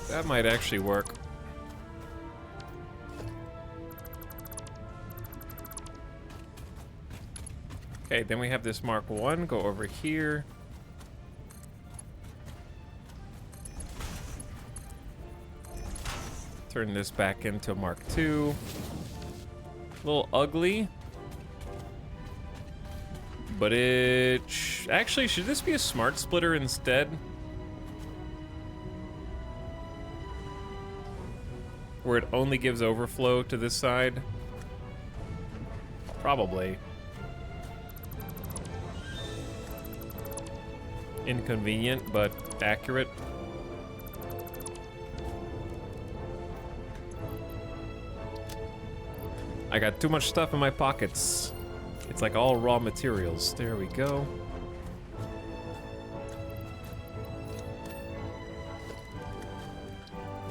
That might actually work. Okay, then we have this Mark I go over here. Turn this back into Mark II. A little ugly. But it... Actually, should this be a smart splitter instead? Where it only gives overflow to this side? Probably. Inconvenient, but accurate. I got too much stuff in my pockets. It's like all raw materials. There we go.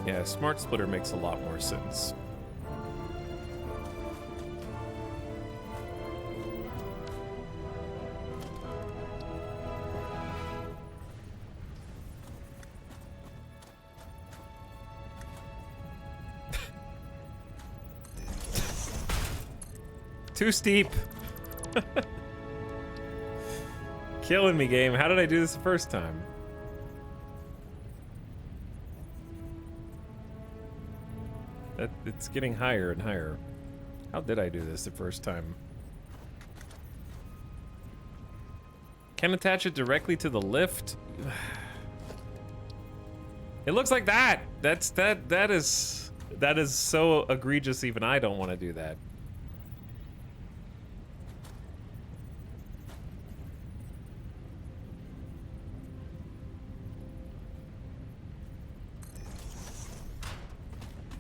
Yeah, smart splitter makes a lot more sense. Too steep. Killing me, game. How did I do this the first time? It's getting higher and higher. How did I do this the first time? Can attach it directly to the lift. It looks like that. That is so egregious. Even I don't want to do that.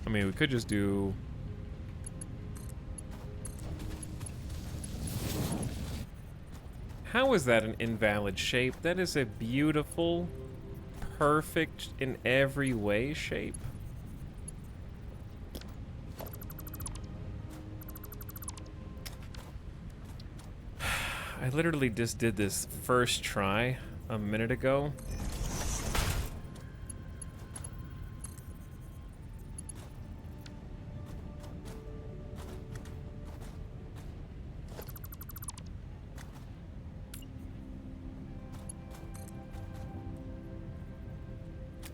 I mean, we could just do... How is that an invalid shape? That is a beautiful, perfect in every way shape. I literally just did this first try a minute ago.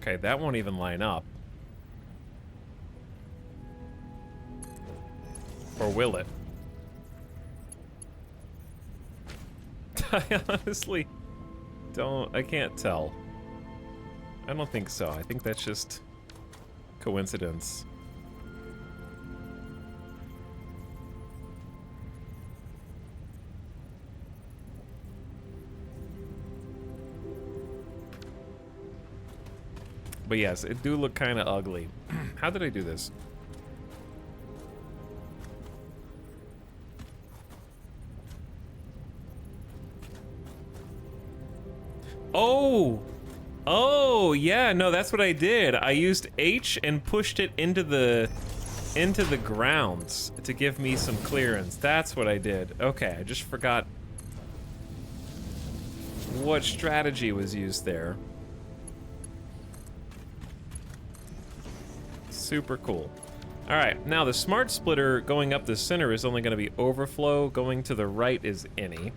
Okay, that won't even line up. Or will it? I honestly I can't tell. I don't think so. I think that's just coincidence. But yes, it do look kind of ugly. How did I do this? Oh! Oh, yeah, no, that's what I did. I used H and pushed it into the grounds to give me some clearance. That's what I did. Okay, I just forgot what strategy was used there. Super cool. All right, now the smart splitter going up the center is only going to be overflow. Going to the right is any.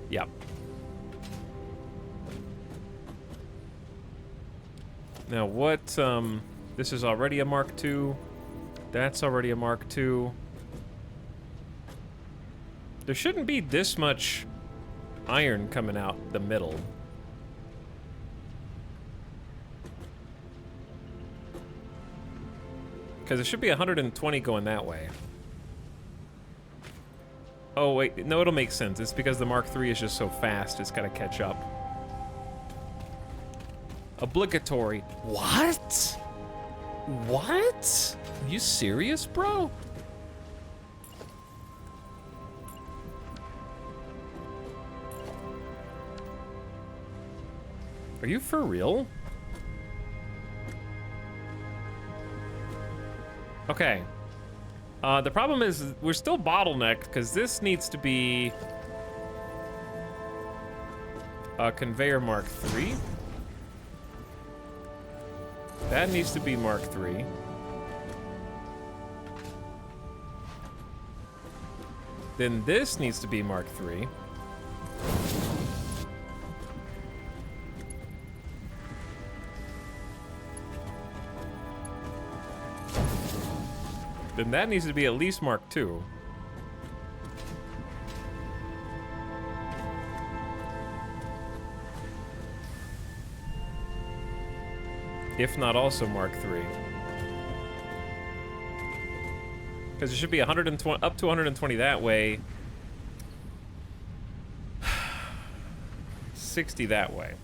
Yep. Now what, this is already a Mark II. That's already a Mark II. There shouldn't be this much iron coming out the middle. Because it should be 120 going that way. Oh, wait, no, it'll make sense. It's because the Mark III is just so fast, it's gotta catch up. Obligatory. What? What? Are you serious, bro? Are you for real? Okay. The problem is we're still bottlenecked because this needs to be a conveyor Mark III. That needs to be Mark III. Then this needs to be Mark III. Then that needs to be at least Mark II. If not also Mark III. Because it should be 120, up to 120 that way. 60 that way.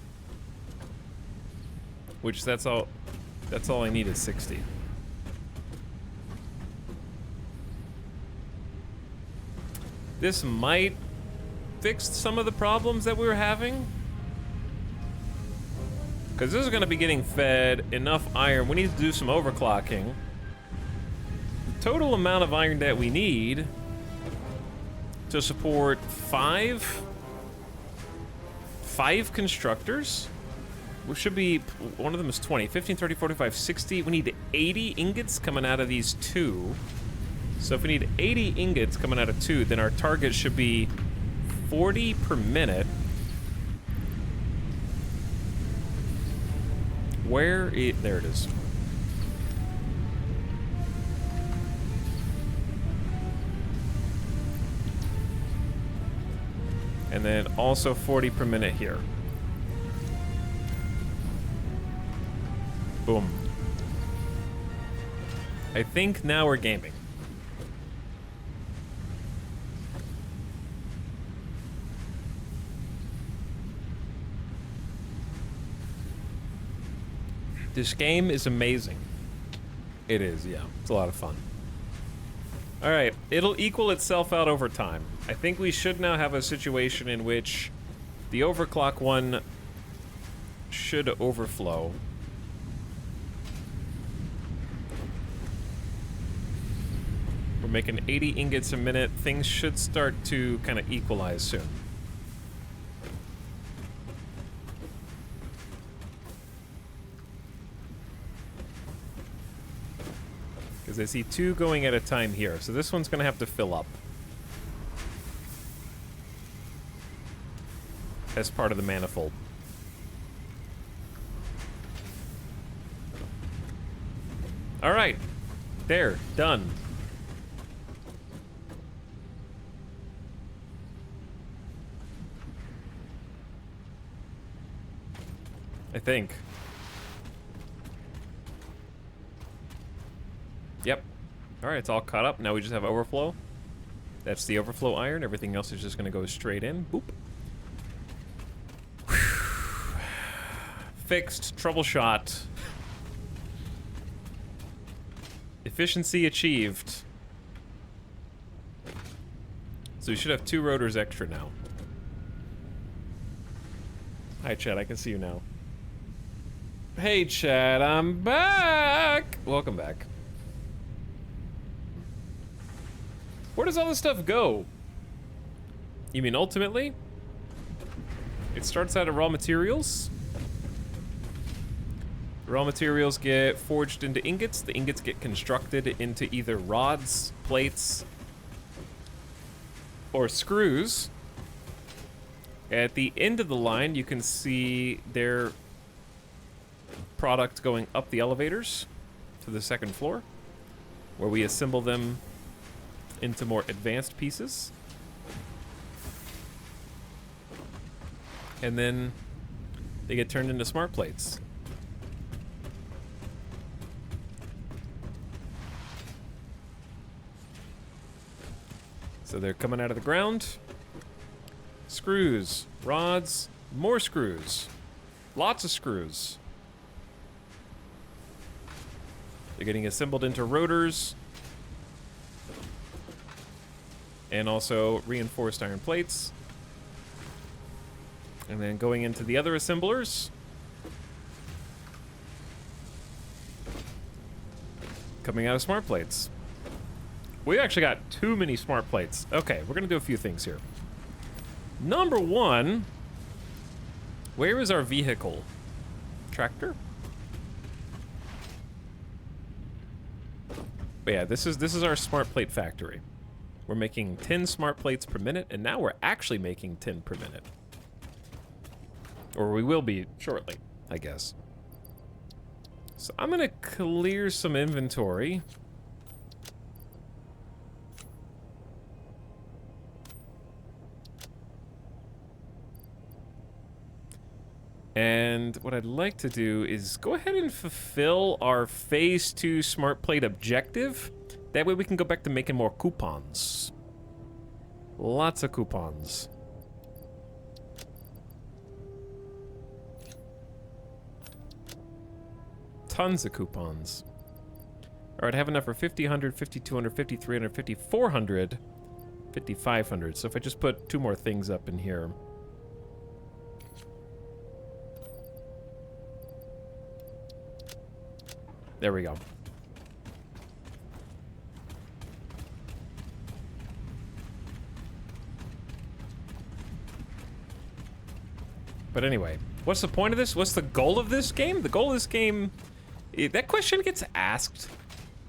Which that's all I need is 60. This might fix some of the problems that we were having. Because this is going to be getting fed enough iron. We need to do some overclocking. The total amount of iron that we need to support five constructors, which should be, one of them is 20, 15, 30, 45, 60. We need 80 ingots coming out of these two. So if we need 80 ingots coming out of two, then our target should be 40 per minute. There it is. And then also 40 per minute here. Boom. I think now we're gaming. This game is amazing. It is, yeah. It's a lot of fun. All right, it'll equal itself out over time. I think we should now have a situation in which the overclock one should overflow. We're making 80 ingots a minute. Things should start to kind of equalize soon. Because I see two going at a time here, so this one's gonna have to fill up as part of the manifold. All right. There. Done. I think. Yep. All right, it's all caught up. Now we just have overflow. That's the overflow iron. Everything else is just going to go straight in. Boop. Fixed. Troubleshot. Efficiency achieved. So we should have 2 rotors extra now. Hi, Chad. I can see you now. Hey, Chad. I'm back. Welcome back. Where does all this stuff go? You mean ultimately? It starts out of raw materials. The raw materials get forged into ingots. The ingots get constructed into either rods, plates, or screws. At the end of the line, you can see their product going up the elevators to the 2nd floor, where we assemble them into more advanced pieces. And then they get turned into smart plates. So they're coming out of the ground. Screws, rods, more screws. Lots of screws. They're getting assembled into rotors. And also reinforced iron plates. And then going into the other assemblers. Coming out of smart plates. We actually got too many smart plates. Okay, we're gonna do a few things here. Number 1, where is our vehicle? Tractor? But yeah, this is our smart plate factory. We're making 10 smart plates per minute, and now we're actually making 10 per minute. Or we will be shortly, I guess. So I'm gonna clear some inventory. And what I'd like to do is go ahead and fulfill our phase 2 smart plate objective. That way we can go back to making more coupons. Lots of coupons. Tons of coupons. Alright, I have enough for 50, 100, 50, 200, 50, 300, 50, 400, 50, 500. So if I just put 2 more things up in here. There we go. But anyway, what's the point of this? What's the goal of this game? The goal of this game... that question gets asked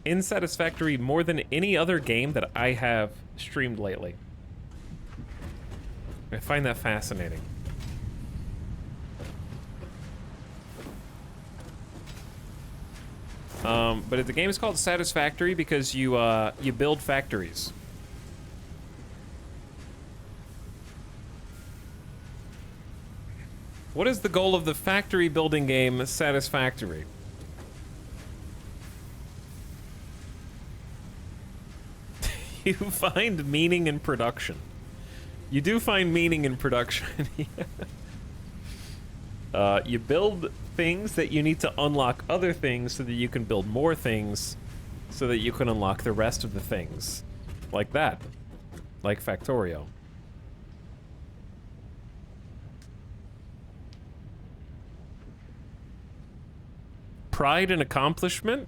in Satisfactory more than any other game that I have streamed lately. I find that fascinating. But the game is called Satisfactory because you build factories. What is the goal of the factory building game Satisfactory? You find meaning in production. You do find meaning in production. You build things that you need to unlock other things so that you can build more things so that you can unlock the rest of the things. Like that. Like Factorio. Pride and accomplishment?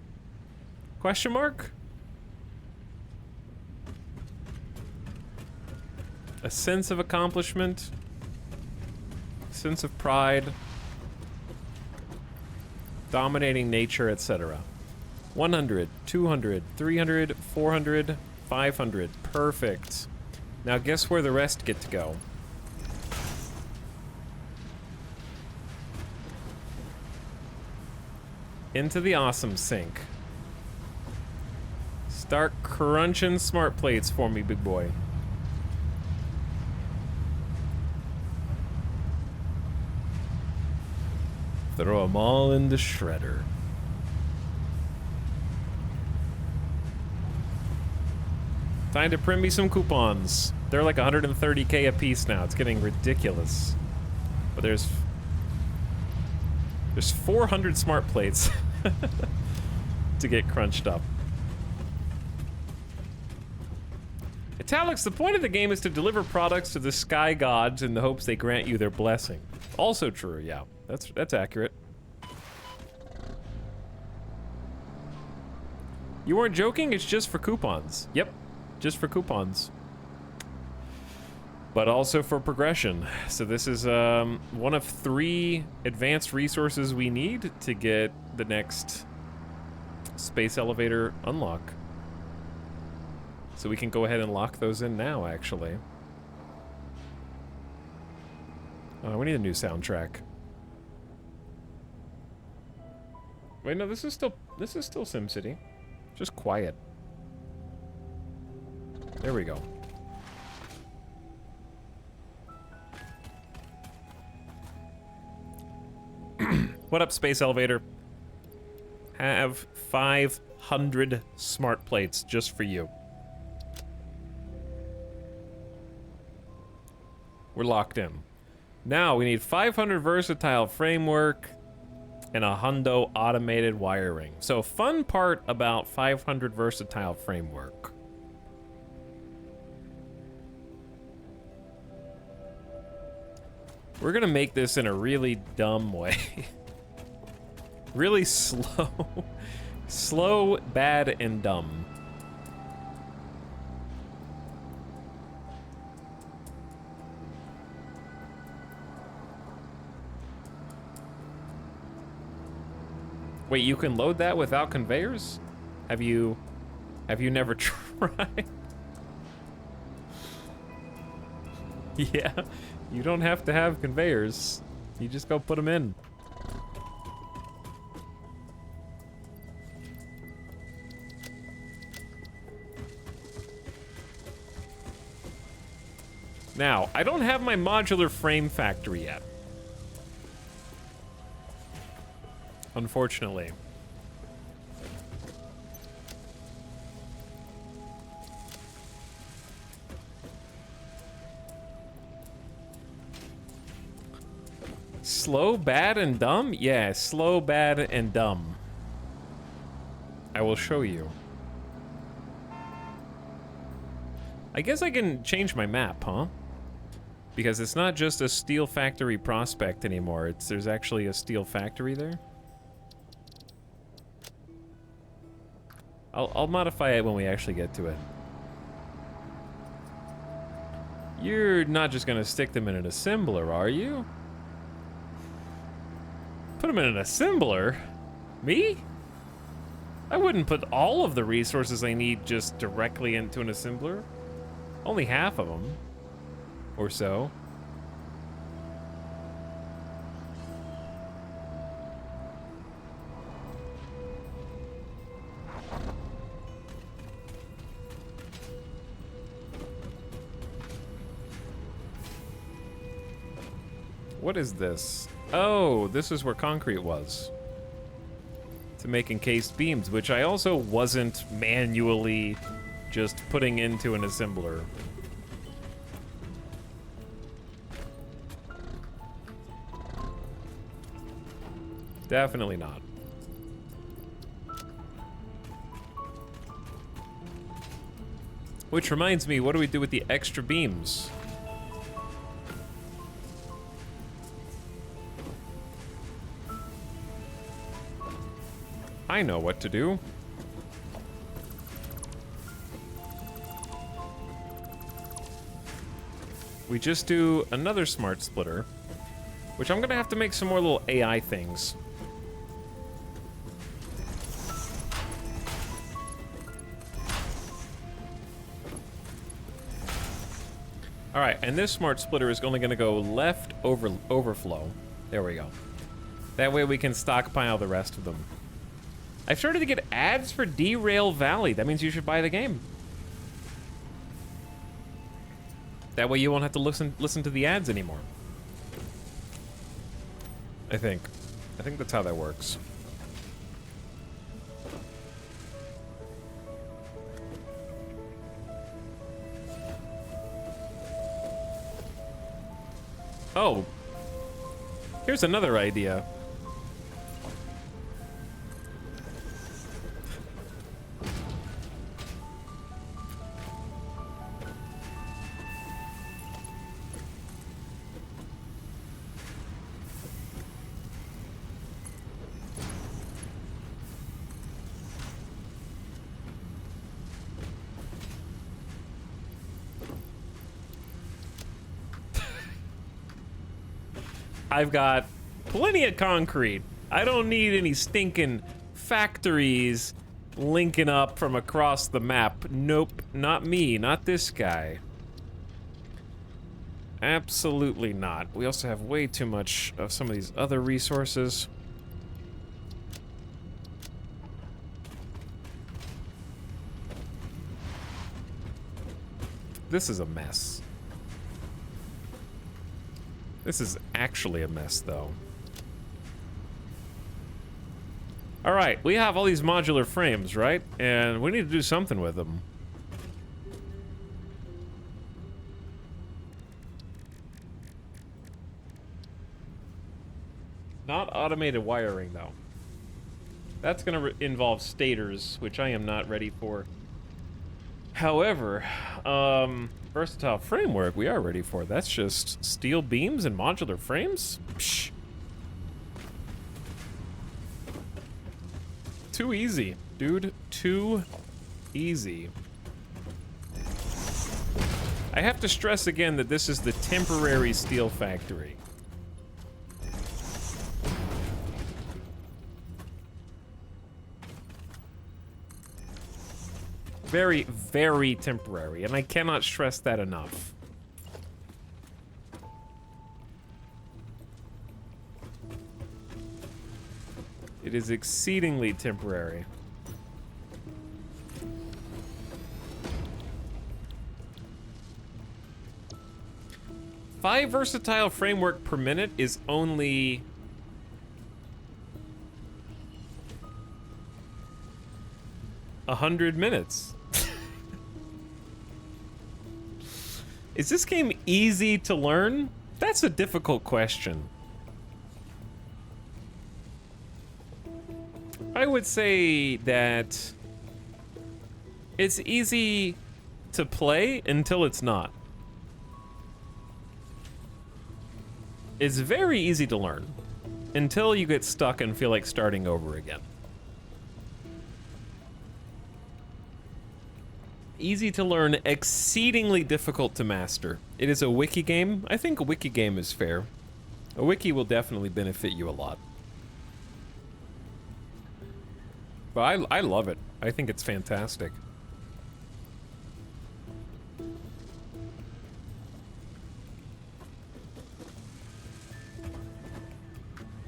Question mark? A sense of accomplishment? Sense of pride? Dominating nature, etc. 100, 200, 300, 400, 500. Perfect. Now guess where the rest get to go? Into the awesome sink. Start crunching smart plates for me, big boy. Throw them all in the shredder. Time to print me some coupons. They're like 130K a piece now. It's getting ridiculous. But there's 400 smart plates to get crunched up. Italics, the point of the game is to deliver products to the sky gods in the hopes they grant you their blessing. Also true, yeah. That's accurate. You weren't joking? It's just for coupons. Yep, just for coupons. But also for progression. So this is one of 3 advanced resources we need to get the next space elevator unlock. So we can go ahead and lock those in now, actually. We need a new soundtrack. Wait, no, this is still SimCity. Just quiet. There we go. What up, space elevator? Have 500 smart plates just for you. We're locked in. Now we need 500 versatile framework and a hundo automated wiring. So fun part about 500 versatile framework. We're gonna make this in a really dumb way. Really slow. Slow, bad, and dumb. Wait, you can load that without conveyors? Have you never tried? Yeah, you don't have to have conveyors. You just go put them in. Now, I don't have my modular frame factory yet. Unfortunately. Slow, bad, and dumb? Yeah, slow, bad, and dumb. I will show you. I guess I can change my map, huh? Because it's not just a steel factory prospect anymore. There's actually a steel factory there. I'll modify it when we actually get to it. You're not just gonna stick them in an assembler, are you? Put them in an assembler? Me? I wouldn't put all of the resources I need just directly into an assembler. Only half of them. Or so. What is this? Oh, this is where concrete was. To make encased beams, which I also wasn't manually just putting into an assembler. Definitely not. Which reminds me, what do we do with the extra beams? I know what to do. We just do another smart splitter, which I'm gonna have to make some more little AI things. All right, and this smart splitter is only gonna go left overflow. There we go. That way we can stockpile the rest of them. I've started to get ads for Derail Valley. That means you should buy the game. That way you won't have to listen to the ads anymore. I think that's how that works. Oh, here's another idea. I've got plenty of concrete. I don't need any stinking factories linking up from across the map. Nope, not me, not this guy. Absolutely not. We also have way too much of some of these other resources. This is a mess. This is actually a mess, though. All right, we have all these modular frames, right? And we need to do something with them. Not automated wiring, though. That's gonna involve stators, which I am not ready for. However, versatile framework we are ready for. That's just steel beams and modular frames? Psh. Too easy, dude. Too easy. I have to stress again that this is the temporary steel factory. Very, very temporary, and I cannot stress that enough. It is exceedingly temporary. Five versatile framework per minute is only 100 minutes. Is this game easy to learn? That's a difficult question. I would say that it's easy to play until it's not. It's very easy to learn until you get stuck and feel like starting over again. Easy to learn, exceedingly difficult to master. It is a wiki game. I think a wiki game is fair. A wiki will definitely benefit you a lot. But I love it. I think it's fantastic.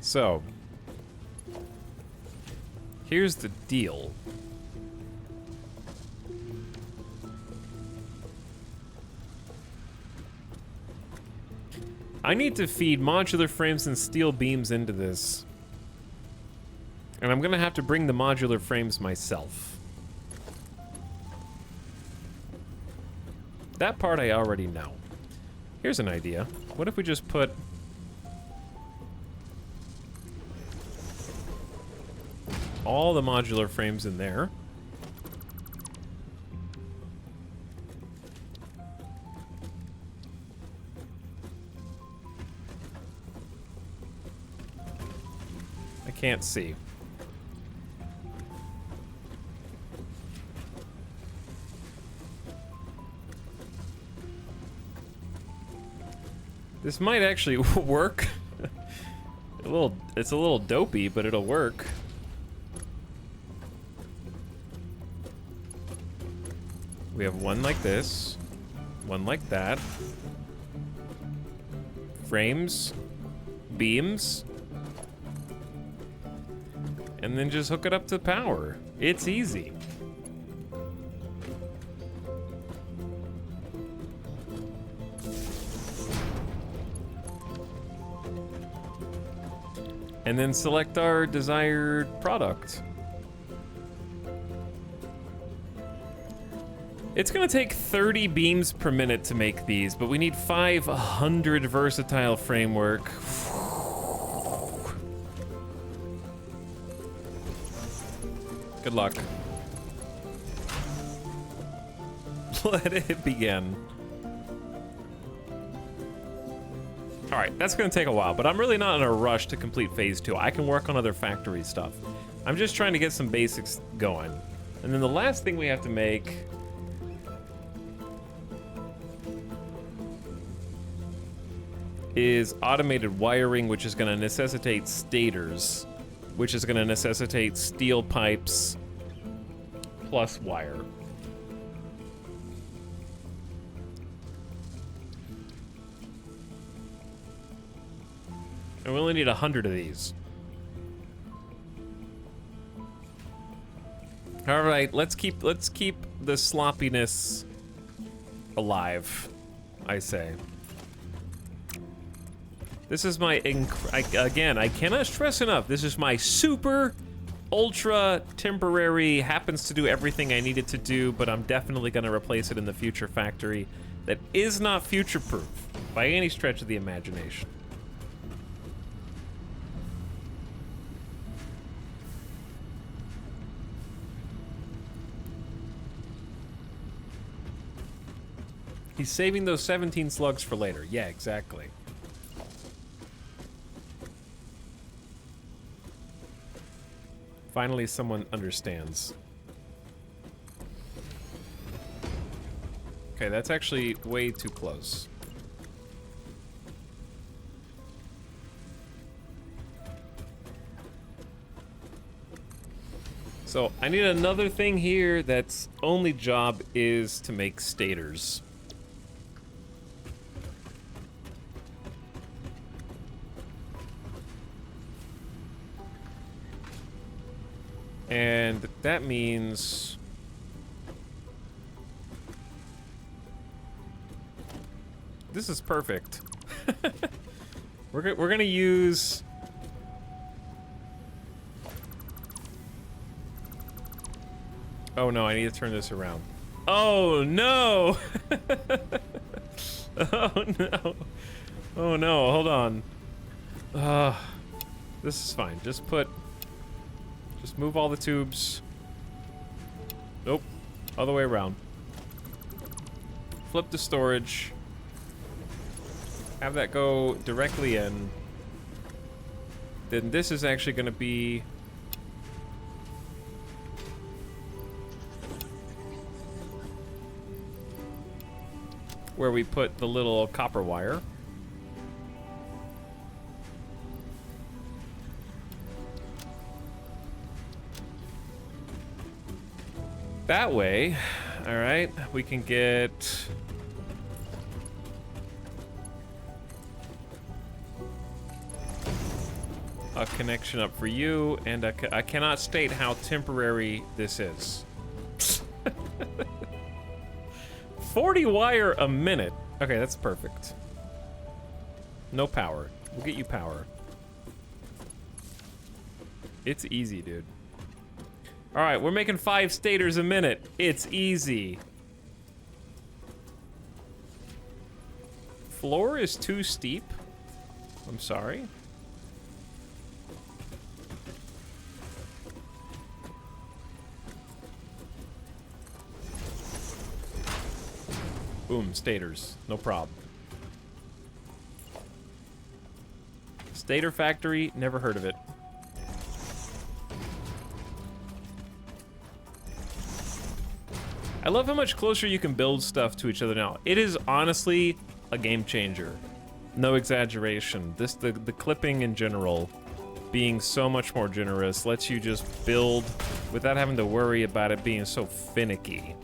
So, here's the deal. I need to feed modular frames and steel beams into this. And I'm gonna have to bring the modular frames myself. That part I already know. Here's an idea. What if we just put all the modular frames in there? I can't see. This might actually work. It's a little dopey, but it'll work. We have one like this, one like that. Frames, beams, and then just hook it up to power. It's easy. And then select our desired product. It's gonna take 30 beams per minute to make these, but we need 500 versatile framework. Good luck. Let it begin. All right, that's gonna take a while, but I'm really not in a rush to complete phase 2. I can work on other factory stuff. I'm just trying to get some basics going. And then the last thing we have to make is automated wiring, which is gonna necessitate stators, which is gonna necessitate steel pipes plus wire. And we only need 100 of these. All right, let's keep the sloppiness alive, I say. This is my again, I cannot stress enough. This is my super ultra temporary, happens to do everything I needed to do, but I'm definitely going to replace it in the future factory that is not future proof by any stretch of the imagination. He's saving those 17 slugs for later. Yeah, exactly. Finally, someone understands. Okay, that's actually way too close. So, I need another thing here that's only job is to make stators. And that means this is perfect. We're gonna use oh no, I need to turn this around. Oh no. Oh no. Oh no, hold on. This is fine. Just move all the tubes. Nope. Other way around. Flip the storage. Have that go directly in. Then this is actually going to be... where we put the little copper wire. That way, all right, we can get a connection up for you, and I cannot state how temporary this is. 40 wire a minute. Okay, that's perfect. No power. We'll get you power. It's easy, dude. All right, we're making 5 stators a minute. It's easy. Floor is too steep. I'm sorry. Boom, stators. No problem. Stator factory, never heard of it. I love how much closer you can build stuff to each other now. It is honestly a game changer. No exaggeration. The clipping in general being so much more generous lets you just build without having to worry about it being so finicky.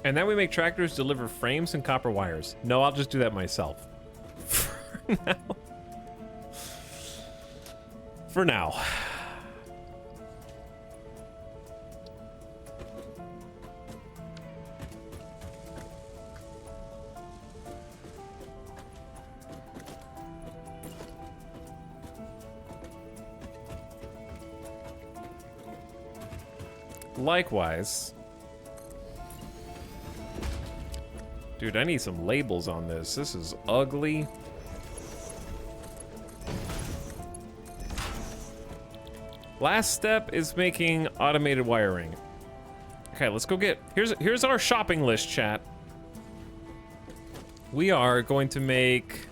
And then we make tractors deliver frames and copper wires. No, I'll just do that myself. For now. For now. Likewise. Dude, I need some labels on this. This is ugly. Last step is making automated wiring. Okay, let's go get... Here's our shopping list, chat. We are going to make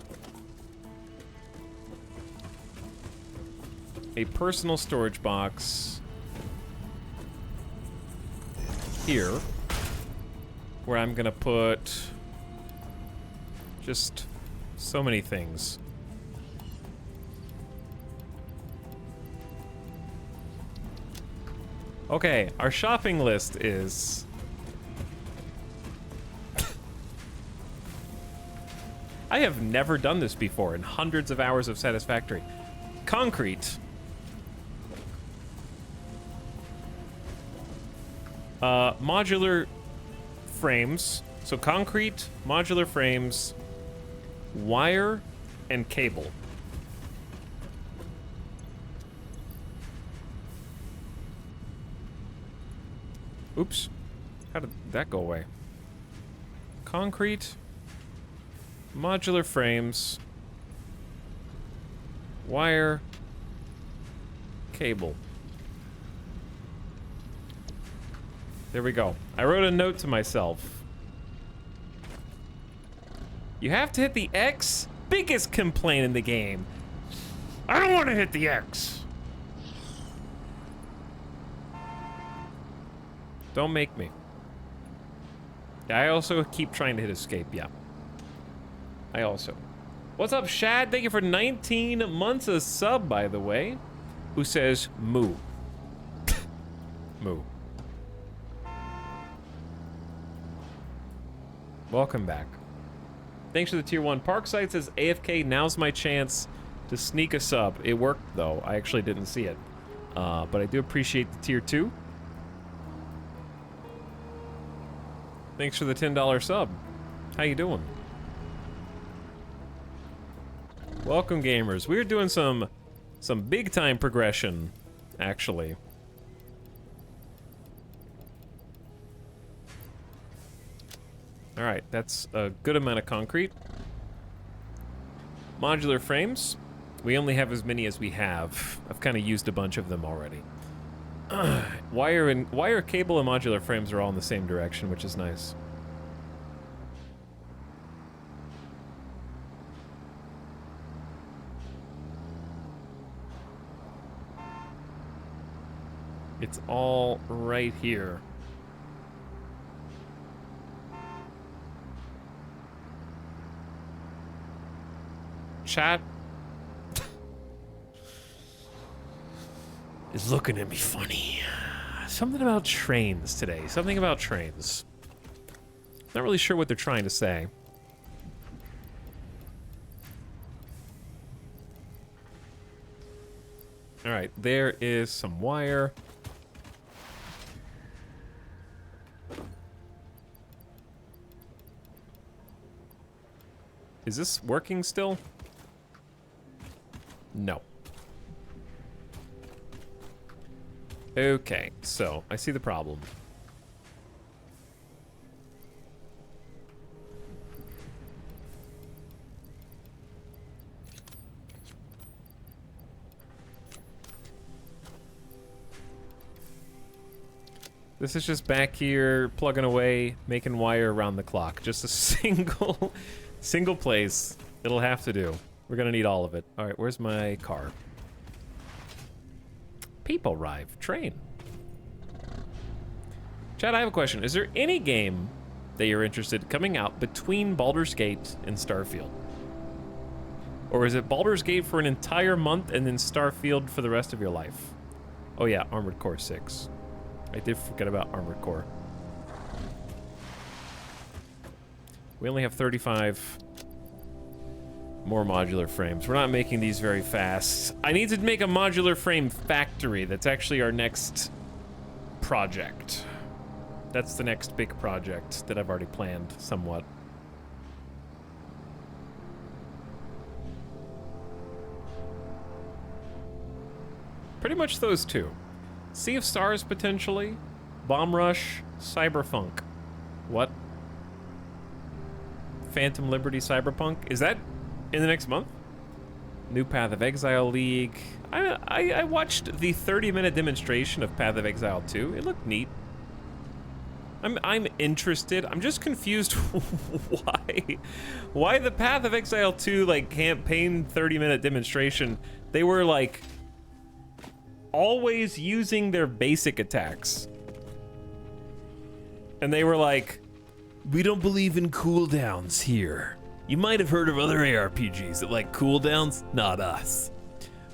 a personal storage box here, where I'm gonna put just so many things. Okay, our shopping list is... I have never done this before in hundreds of hours of Satisfactory. Concrete. Modular frames. So concrete, modular frames, wire, and cable. Oops. How did that go away? Concrete, modular frames, wire, cable. There we go. I wrote a note to myself. You have to hit the X? Biggest complaint in the game. I don't want to hit the X. Don't make me. I also keep trying to hit escape, yeah. I also. What's up, Shad? Thank you for 19 months of sub, by the way. Who says moo? Moo. Welcome back. Thanks for the tier 1. Parkside says AFK, now's my chance to sneak a sub. It worked, though. I actually didn't see it. But I do appreciate the tier 2. Thanks for the $10 sub. How you doing? Welcome, gamers. We're doing some big time progression, actually. All right, that's a good amount of concrete. Modular frames. We only have as many as we have. I've kind of used a bunch of them already. Wire, cable, and modular frames are all in the same direction, which is nice. It's all right here. Chat is looking at me funny. Something about trains today. Something about trains. Not really sure what they're trying to say. All right, there is some wire. Is this working still? No. Okay, so I see the problem. This is just back here plugging away, making wire around the clock. Just a single place. It'll have to do. We're gonna need all of it. All right, where's my car? People arrive. Train. Chad, I have a question. Is there any game that you're interested in coming out between Baldur's Gate and Starfield? Or is it Baldur's Gate for an entire month and then Starfield for the rest of your life? Oh yeah, Armored Core 6. I did forget about Armored Core. We only have 35 more modular frames. We're not making these very fast. I need to make a modular frame factory. That's actually our next project. That's the next big project that I've already planned somewhat. Pretty much those two. Sea of Stars, potentially. Bomb Rush, Cyberpunk. What? Phantom Liberty Cyberpunk? Is that in the next month? New Path of Exile League. I watched the 30-minute demonstration of Path of Exile 2. It looked neat. I'm interested. I'm just confused why the Path of Exile 2 like campaign 30-minute demonstration. They were like always using their basic attacks. And they were like, we don't believe in cooldowns here. You might have heard of other ARPGs that like cooldowns, not us.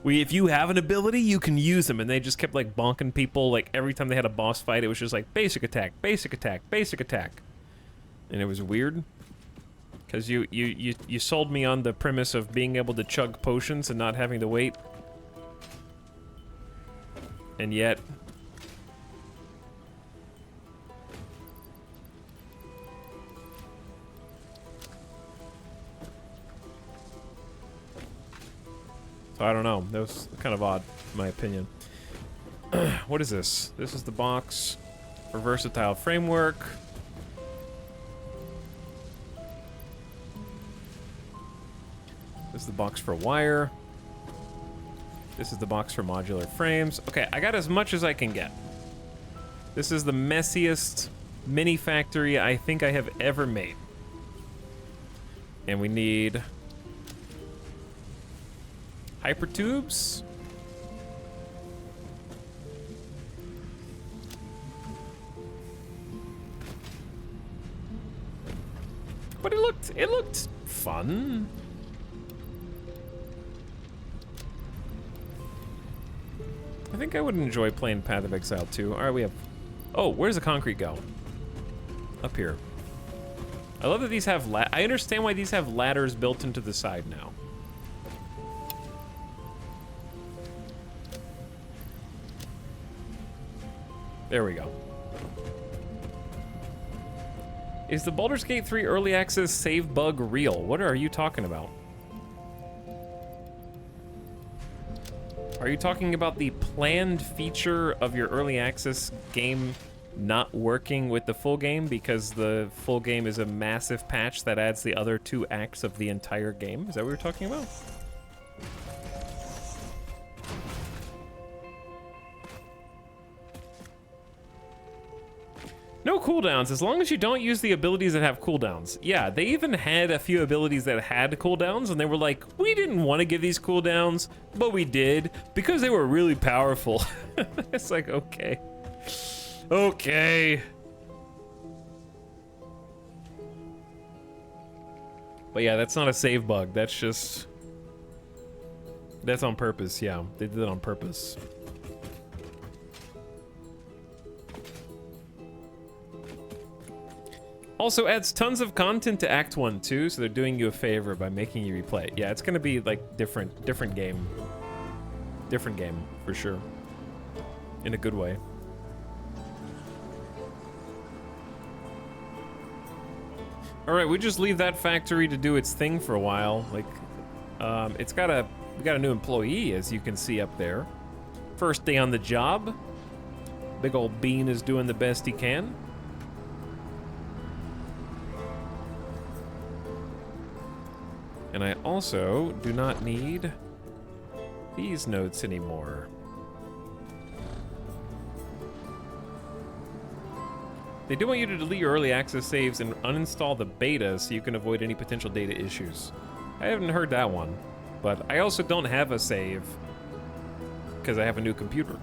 If you have an ability, you can use them, and they just kept like bonking people. Like every time they had a boss fight, it was just like basic attack, basic attack, basic attack, and it was weird. Because you sold me on the premise of being able to chug potions and not having to wait, and yet. I don't know. That was kind of odd, in my opinion. What is this? This is the box for Versatile Framework. This is the box for wire. This is the box for modular frames. Okay, I got as much as I can get. This is the messiest mini factory I think I have ever made. And we need hypertubes. But it looked fun. I think I would enjoy playing Path of Exile 2. All right, we have. Oh, where's the concrete go? Up here. I love that these have I understand why these have ladders built into the side now. There we go. Is the Baldur's Gate 3 early access save bug real? What are you talking about? Are you talking about the planned feature of your early access game not working with the full game because the full game is a massive patch that adds the other 2 acts of the entire game? Is that what you're talking about? No cooldowns, as long as you don't use the abilities that have cooldowns. Yeah, they even had a few abilities that had cooldowns, and they were like, we didn't want to give these cooldowns, but we did, because they were really powerful. It's like, okay. Okay. But yeah, that's not a save bug, that's just... That's on purpose, yeah. They did it on purpose. Also adds tons of content to Act 1 too, so they're doing you a favor by making you replay it. Yeah, it's gonna be like different game. Different game, for sure. In a good way. Alright, we just leave that factory to do its thing for a while. Like, we got a new employee, as you can see up there. First day on the job. Big old Bean is doing the best he can. And I also do not need these notes anymore. They do want you to delete your early access saves and uninstall the beta so you can avoid any potential data issues. I haven't heard that one, but I also don't have a save because I have a new computer.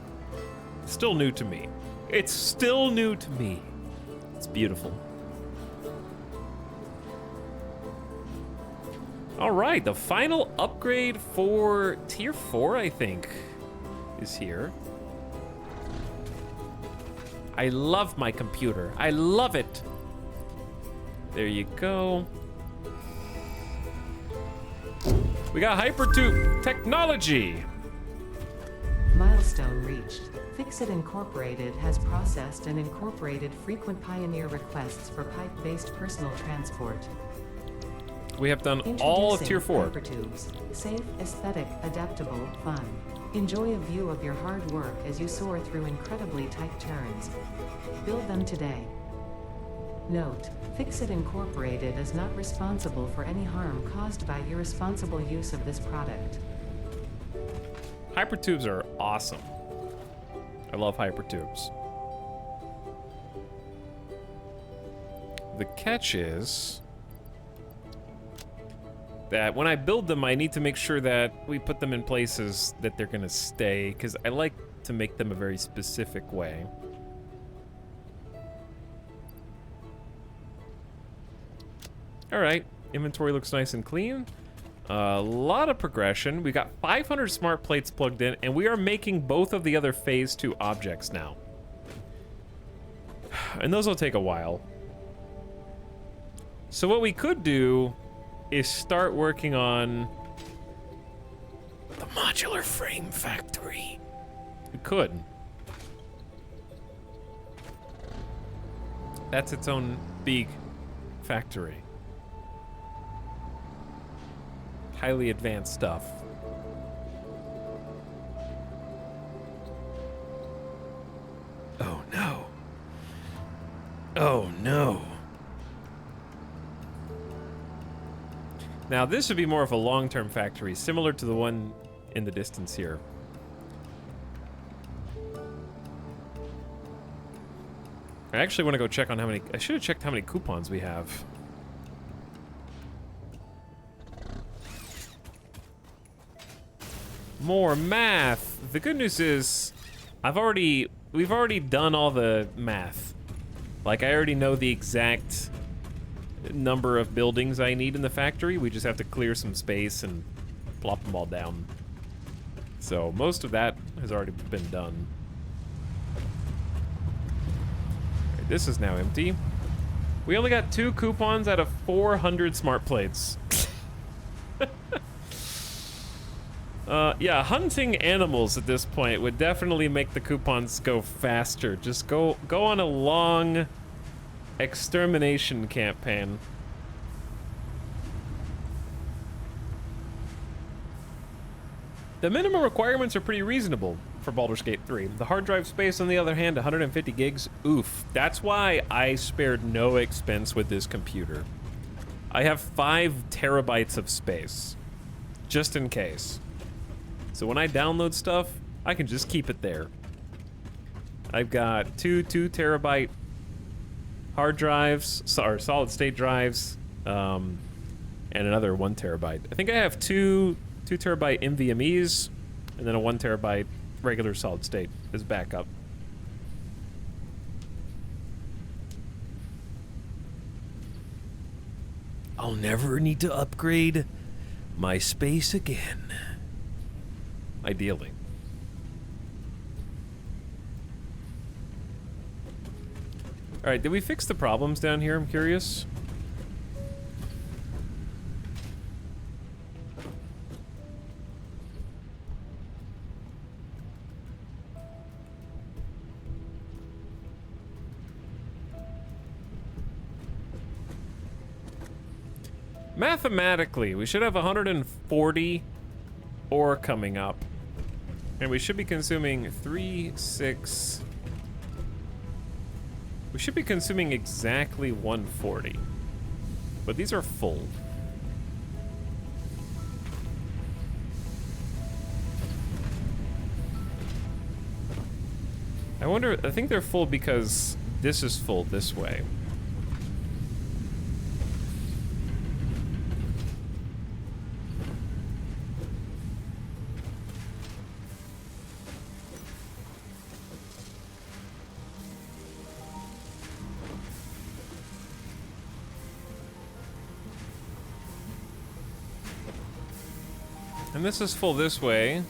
It's still new to me. It's still new to me. It's beautiful. All right, the final upgrade for Tier 4, I think, is here. I love my computer. I love it. There you go. We got Hypertube technology. Milestone reached. Fixit Incorporated has processed and incorporated frequent Pioneer requests for pipe-based personal transport. We have done all of Tier 4. Hypertubes. Safe, aesthetic, adaptable, fun. Enjoy a view of your hard work as you soar through incredibly tight turns. Build them today. Note: Fixit Incorporated is not responsible for any harm caused by irresponsible use of this product. Hypertubes are awesome. I love hypertubes. The catch is that when I build them, I need to make sure that we put them in places that they're gonna stay, because I like to make them a very specific way. All right, inventory looks nice and clean. A lot of progression. We got 500 smart plates plugged in, and we are making both of the other phase 2 objects now. And those will take a while. So what we could do is start working on the modular frame factory. We could. That's its own big factory. Highly advanced stuff. Oh no. Oh no. Now this would be more of a long-term factory, similar to the one in the distance here. I actually want to go check on how many, I should have checked how many coupons we have. More math. The good news is we've already done all the math. Like, I already know the exact number of buildings I need in the factory. We just have to clear some space and plop them all down. So most of that has already been done. Right, this is now empty. We only got 2 coupons out of 400 smart plates. Yeah, hunting animals at this point would definitely make the coupons go faster. Just go on a long extermination campaign. The minimum requirements are pretty reasonable for Baldur's Gate 3. The hard drive space, on the other hand, 150 gigs, oof. That's why I spared no expense with this computer. I have 5 terabytes of space, just in case. So when I download stuff, I can just keep it there. I've got 2 2-terabyte hard drives, or solid state drives, and another 1 terabyte. I think I have 2 2-terabyte NVMEs, and then a 1 terabyte regular solid state as backup. I'll never need to upgrade my space again. Ideally. All right, did we fix the problems down here? I'm curious. Mathematically, we should have 140 ore coming up. And we should be consuming 3, 6... We should be consuming exactly 140. But these are full. I wonder, I think they're full because this is full this way. And this is full this way,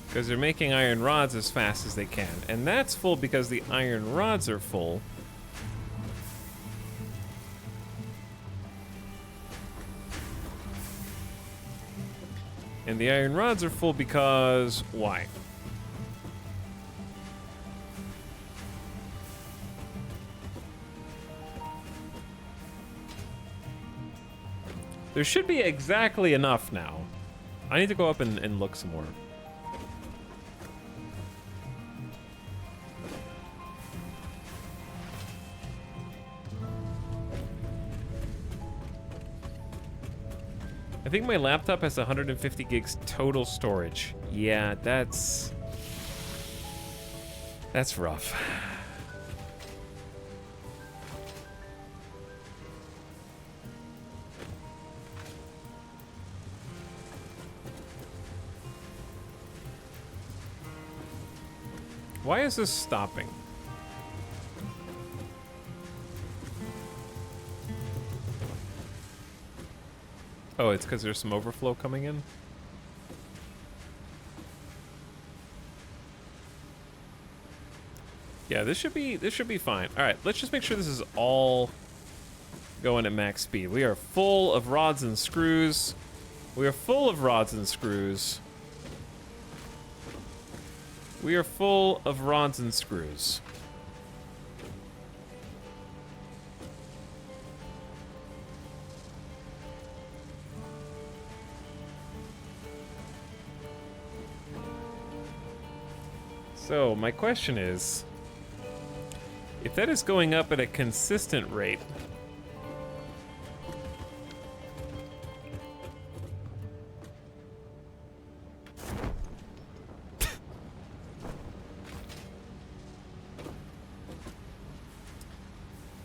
because they're making iron rods as fast as they can. And that's full because the iron rods are full. And the iron rods are full because why? There should be exactly enough now. I need to go up and look some more. I think my laptop has 150 gigs total storage. Yeah, that's rough. Why is this stopping? Oh, it's because there's some overflow coming in? Yeah, this should be fine. All right, let's just make sure this is all going at max speed. We are full of rods and screws. We are full of rods and screws. We are full of rods and screws. So, my question is, if that is going up at a consistent rate,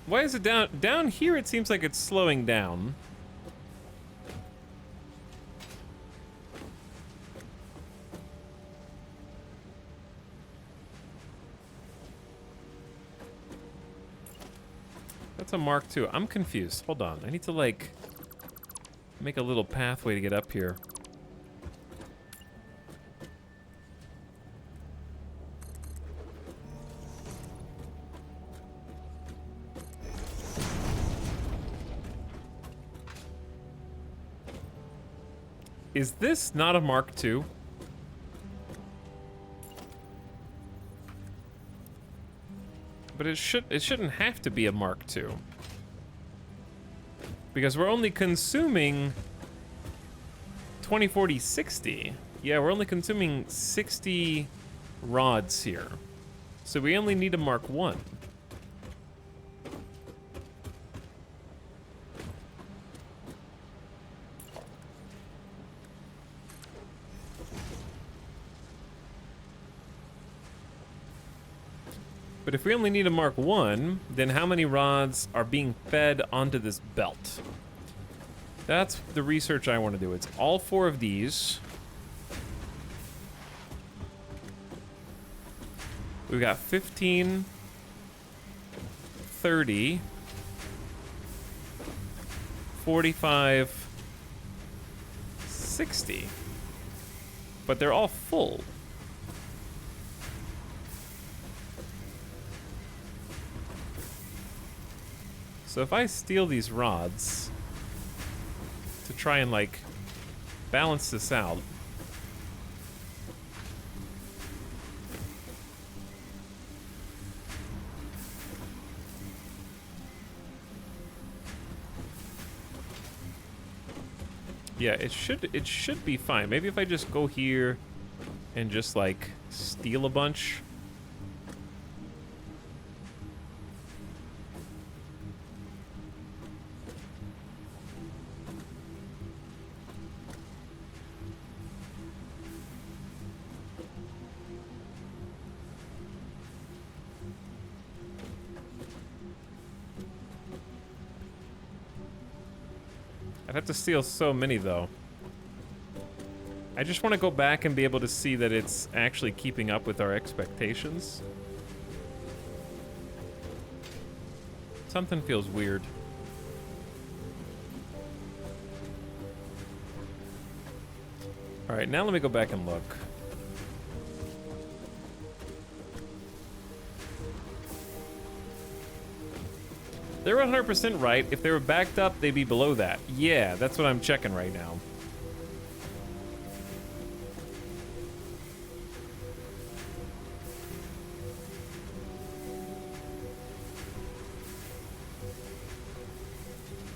why is it down here? It seems like it's slowing down. That's a Mark II. I'm confused. Hold on. I need to, like, make a little pathway to get up here. Is this not a Mark II? But it shouldn't have to be a Mark II. Because we're only consuming 20, 40, 60. Yeah, we're only consuming 60 rods here. So we only need a Mark I. But if we only need a Mark I, then how many rods are being fed onto this belt? That's the research I want to do. It's all 4 of these. We've got 15, 30, 45, 60. But they're all full. So if I steal these rods to try and, like, balance this out. Yeah, it should be fine. Maybe if I just go here and just, like, steal a bunch. I'd have to steal so many, though. I just want to go back and be able to see that it's actually keeping up with our expectations. Something feels weird. All right, now let me go back and look. They're 100% right. If they were backed up, they'd be below that. Yeah, that's what I'm checking right now.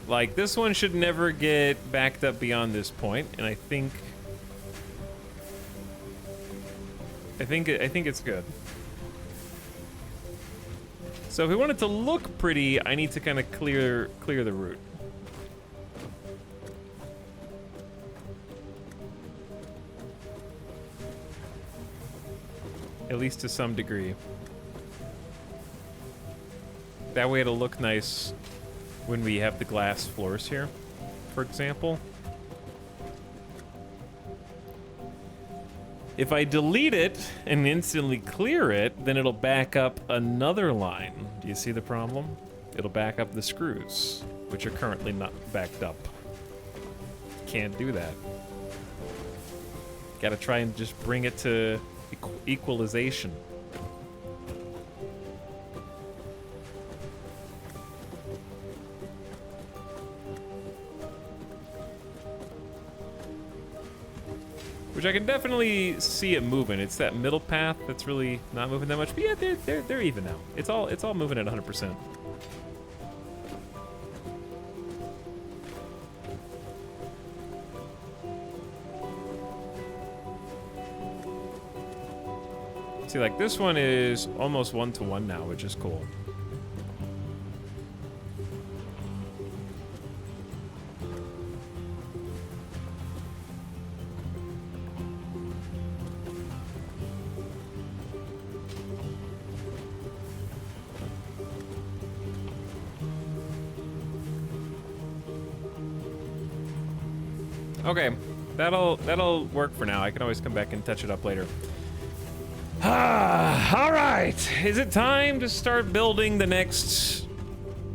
Like, this one should never get backed up beyond this point, and I think it's good. So if we want it to look pretty, I need to kind of clear the route. At least to some degree. That way it'll look nice when we have the glass floors here, for example. If I delete it and instantly clear it, then it'll back up another line. Do you see the problem? It'll back up the screws, which are currently not backed up. Can't do that. Gotta try and just bring it to equalization. Which I can definitely see it moving. It's that middle path that's really not moving that much. But yeah, they're even now. It's all moving at 100%. See, like this one is almost 1-to-1 now, which is cool. Okay, that'll work for now. I can always come back and touch it up later. All right. Is it time to start building the next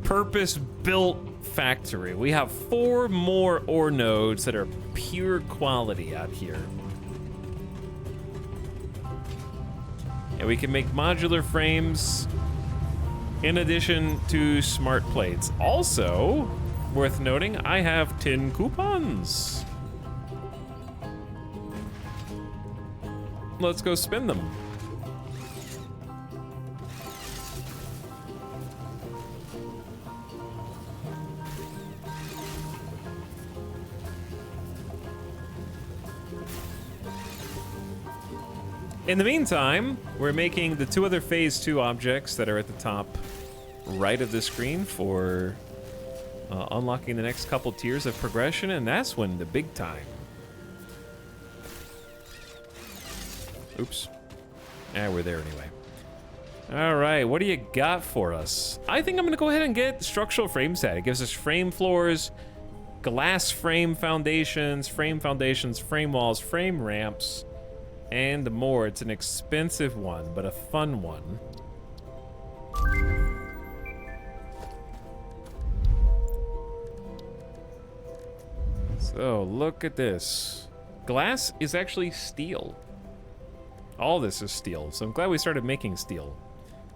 purpose-built factory? We have 4 more ore nodes that are pure quality out here. And we can make modular frames in addition to smart plates. Also, worth noting, I have tin coupons. Let's go spend them. In the meantime, we're making the 2 other Phase 2 objects that are at the top right of the screen for unlocking the next couple tiers of progression, and that's when the big time. Oops. We're there anyway. All right, what do you got for us? I think I'm gonna go ahead and get structural frame set. It gives us frame floors, glass frame foundations, frame walls, frame ramps, and more. It's an expensive one, but a fun one. So, look at this. Glass is actually steel. All this is steel, so I'm glad we started making steel.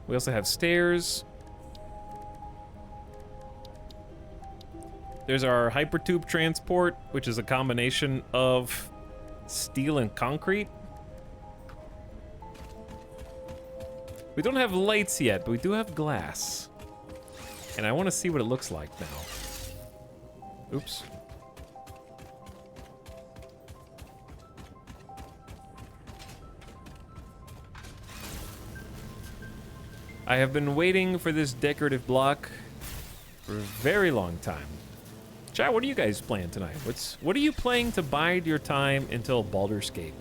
We also have stairs. There's our hypertube transport, which is a combination of steel and concrete. We don't have lights yet, but we do have glass. And I want to see what it looks like now. Oops. I have been waiting for this decorative block for a very long time. Chat, what are you guys playing tonight? What are you playing to bide your time until Baldur's Gate?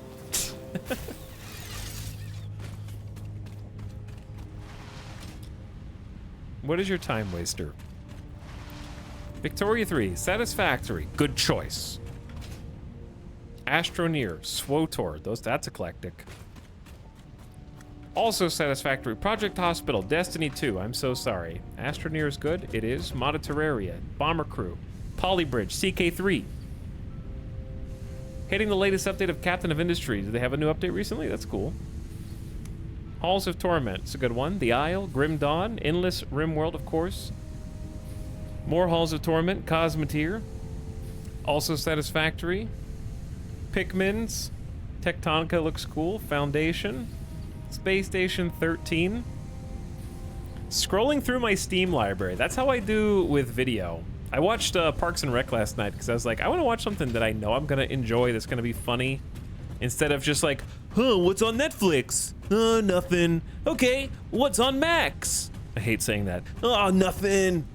What is your time waster? Victoria 3, Satisfactory, good choice. Astroneer, Swotor, that's eclectic. Also Satisfactory, Project Hospital, Destiny 2, I'm so sorry. Astroneer is good, it is. Modded Terraria, Bomber Crew, Polybridge, CK3. Hitting the latest update of Captain of Industry. Did they have a new update recently? That's cool. Halls of Torment, it's a good one. The Isle, Grim Dawn, Endless Rimworld, of course. More Halls of Torment, Cosmeteer. Also Satisfactory. Pikmin's, Tectonica looks cool. Foundation. Space Station 13. Scrolling through my Steam library. That's how I do with video. I watched Parks and Rec last night because I was like, I want to watch something that I know I'm gonna enjoy, that's gonna be funny, instead of just like, huh, what's on Netflix? Nothing. Okay, what's on Max? I hate saying that. Oh, nothing.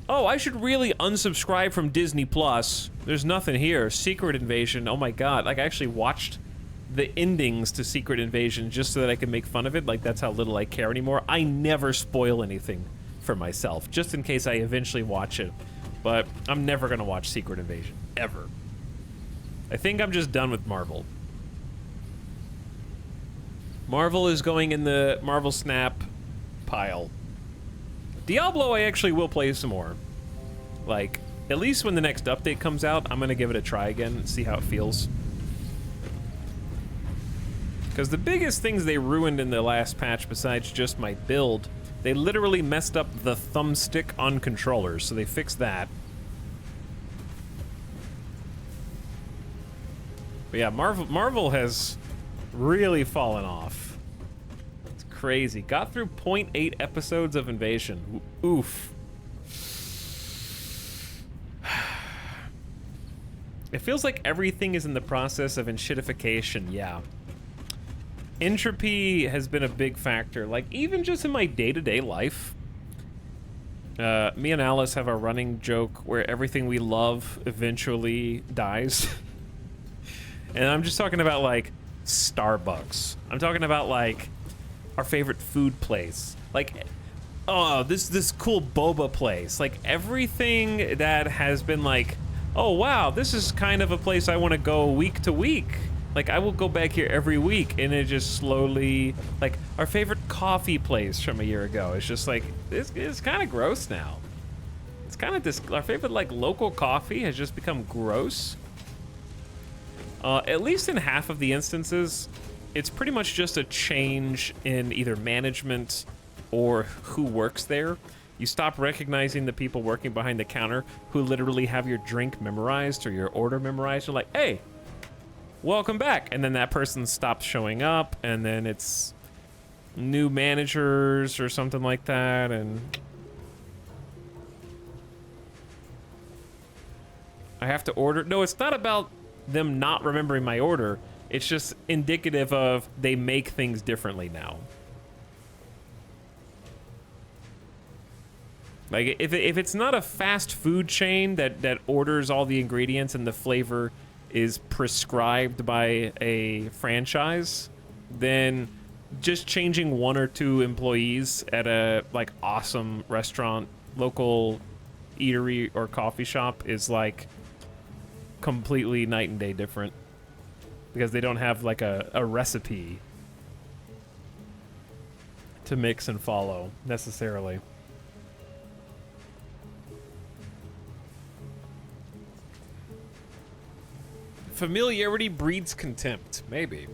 Oh, I should really unsubscribe from Disney Plus. There's nothing here. Secret Invasion. Oh my god. Like, I actually watched the endings to Secret Invasion just so that I could make fun of it. Like, that's how little I care anymore. I never spoil anything for myself, just in case I eventually watch it. But I'm never gonna watch Secret Invasion. Ever. I think I'm just done with Marvel. Marvel is going in the Marvel Snap pile. Diablo I actually will play some more. Like, at least when the next update comes out, I'm gonna give it a try again and see how it feels. Because the biggest things they ruined in the last patch, besides just my build, they literally messed up the thumbstick on controllers, so they fixed that. But yeah, Marvel has really fallen off. It's crazy. Got through 0.8 episodes of Invasion. Oof. It feels like everything is in the process of enshittification, yeah. Entropy has been a big factor, like even just in my day-to-day life. Me and Alice have a running joke where everything we love eventually dies. And I'm just talking about like Starbucks. I'm talking about like our favorite food place. Like, oh, this cool boba place. Like everything that has been like, oh wow, this is kind of a place I want to go week to week. Like, I will go back here every week, and it just slowly, like, our favorite coffee place from a year ago, it's just like, it's kind of gross now. It's kind of our favorite, like, local coffee has just become gross. At least in half of the instances, it's pretty much just a change in either management or who works there. You stop recognizing the people working behind the counter who literally have your drink memorized or your order memorized. You're like, hey, welcome back. And then that person stops showing up, and then it's new managers or something like that, and I have to order. No, it's not about them not remembering my order. It's just indicative of they make things differently now. Like, if it's not a fast food chain that orders all the ingredients and the flavor is prescribed by a franchise, then just changing one or two employees at a like awesome restaurant, local eatery or coffee shop is like completely night and day different, because they don't have like a recipe to mix and follow necessarily. Familiarity breeds contempt, maybe.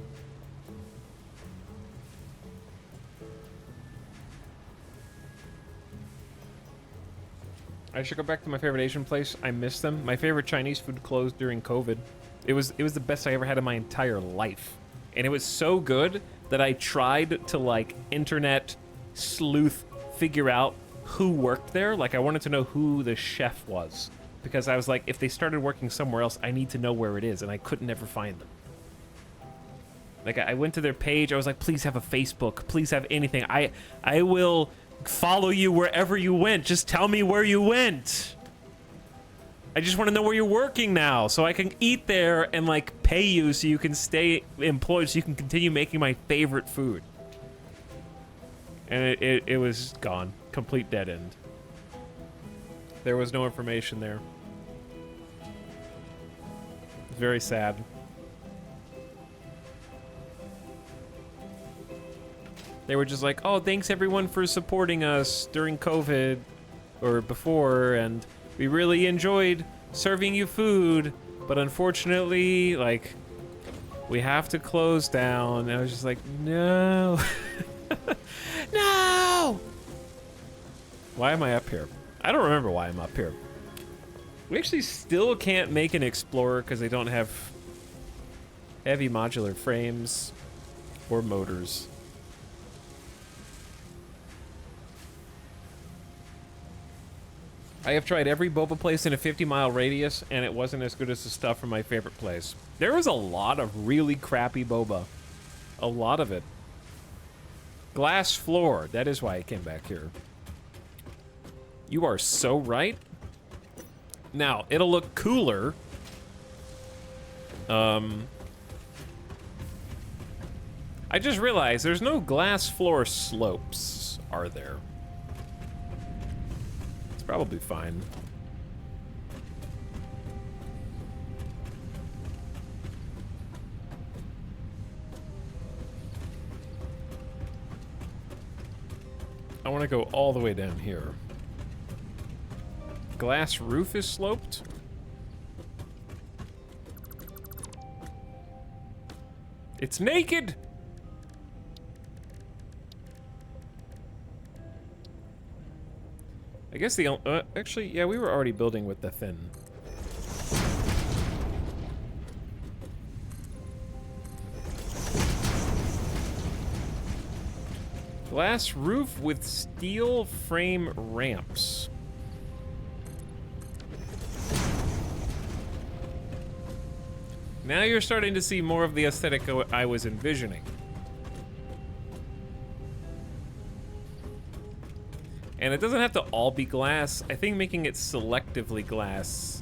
I should go back to my favorite Asian place. I miss them. My favorite Chinese food closed during COVID. It was the best I ever had in my entire life. And it was so good that I tried to like internet sleuth figure out who worked there. Like, I wanted to know who the chef was, because I was like, if they started working somewhere else, I need to know where it is, and I couldn't ever find them. Like, I went to their page. I was like, please have a Facebook. Please have anything. I will follow you wherever you went. Just tell me where you went. I just want to know where you're working now, so I can eat there and like pay you so you can stay employed, so you can continue making my favorite food. And it was gone. Complete dead end. There was no information there. It's very sad. They were just like, oh, thanks everyone for supporting us during COVID or before, and we really enjoyed serving you food, but unfortunately, like, we have to close down. And I was just like, no. No! Why am I up here? I don't remember why I'm up here. We actually still can't make an Explorer because they don't have heavy modular frames or motors. I have tried every boba place in a 50-mile radius, and it wasn't as good as the stuff from my favorite place. There was a lot of really crappy boba. A lot of it. Glass floor. That is why I came back here. You are so right. Now, it'll look cooler. I just realized there's no glass floor slopes, are there? It's probably fine. I want to go all the way down here. Glass roof is sloped? It's naked! I guess the actually, yeah, we were already building with the thin. Glass roof with steel frame ramps. Now you're starting to see more of the aesthetic I was envisioning. And it doesn't have to all be glass. I think making it selectively glass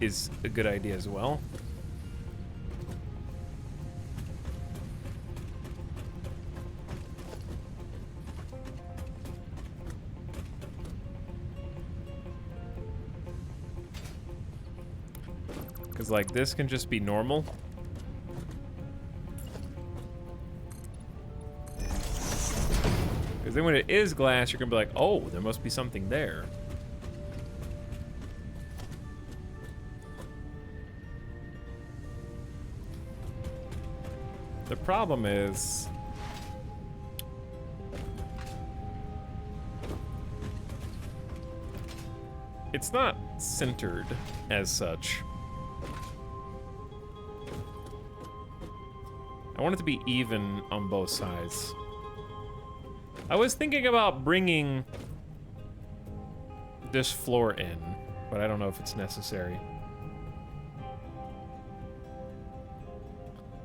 is a good idea as well. Because, like, this can just be normal. Because then when it is glass, you're going to be like, oh, there must be something there. The problem is... it's not centered as such. I want it to be even on both sides. I was thinking about bringing this floor in, but I don't know if it's necessary.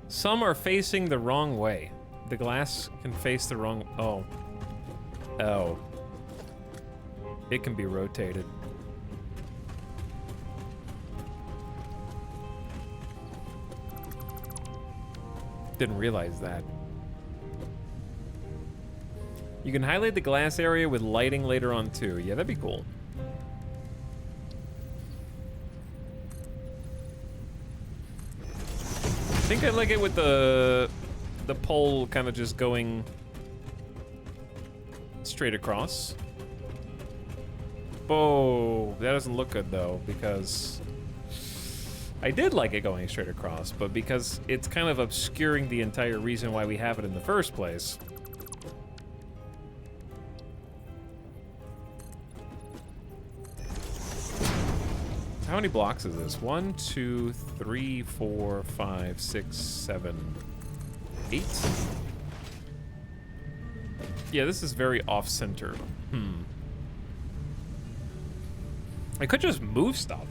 Some are facing the wrong way. The glass can face the wrong... oh. Oh. It can be rotated. Didn't realize that. You can highlight the glass area with lighting later on too. Yeah, that'd be cool. I think I like it with the pole kind of just going straight across. Oh, that doesn't look good though, because I did like it going straight across, but because it's kind of obscuring the entire reason why we have it in the first place. How many blocks is this? 1, 2, 3, 4, 5, 6, 7, 8? Yeah, this is very off-center. I could just move stuff.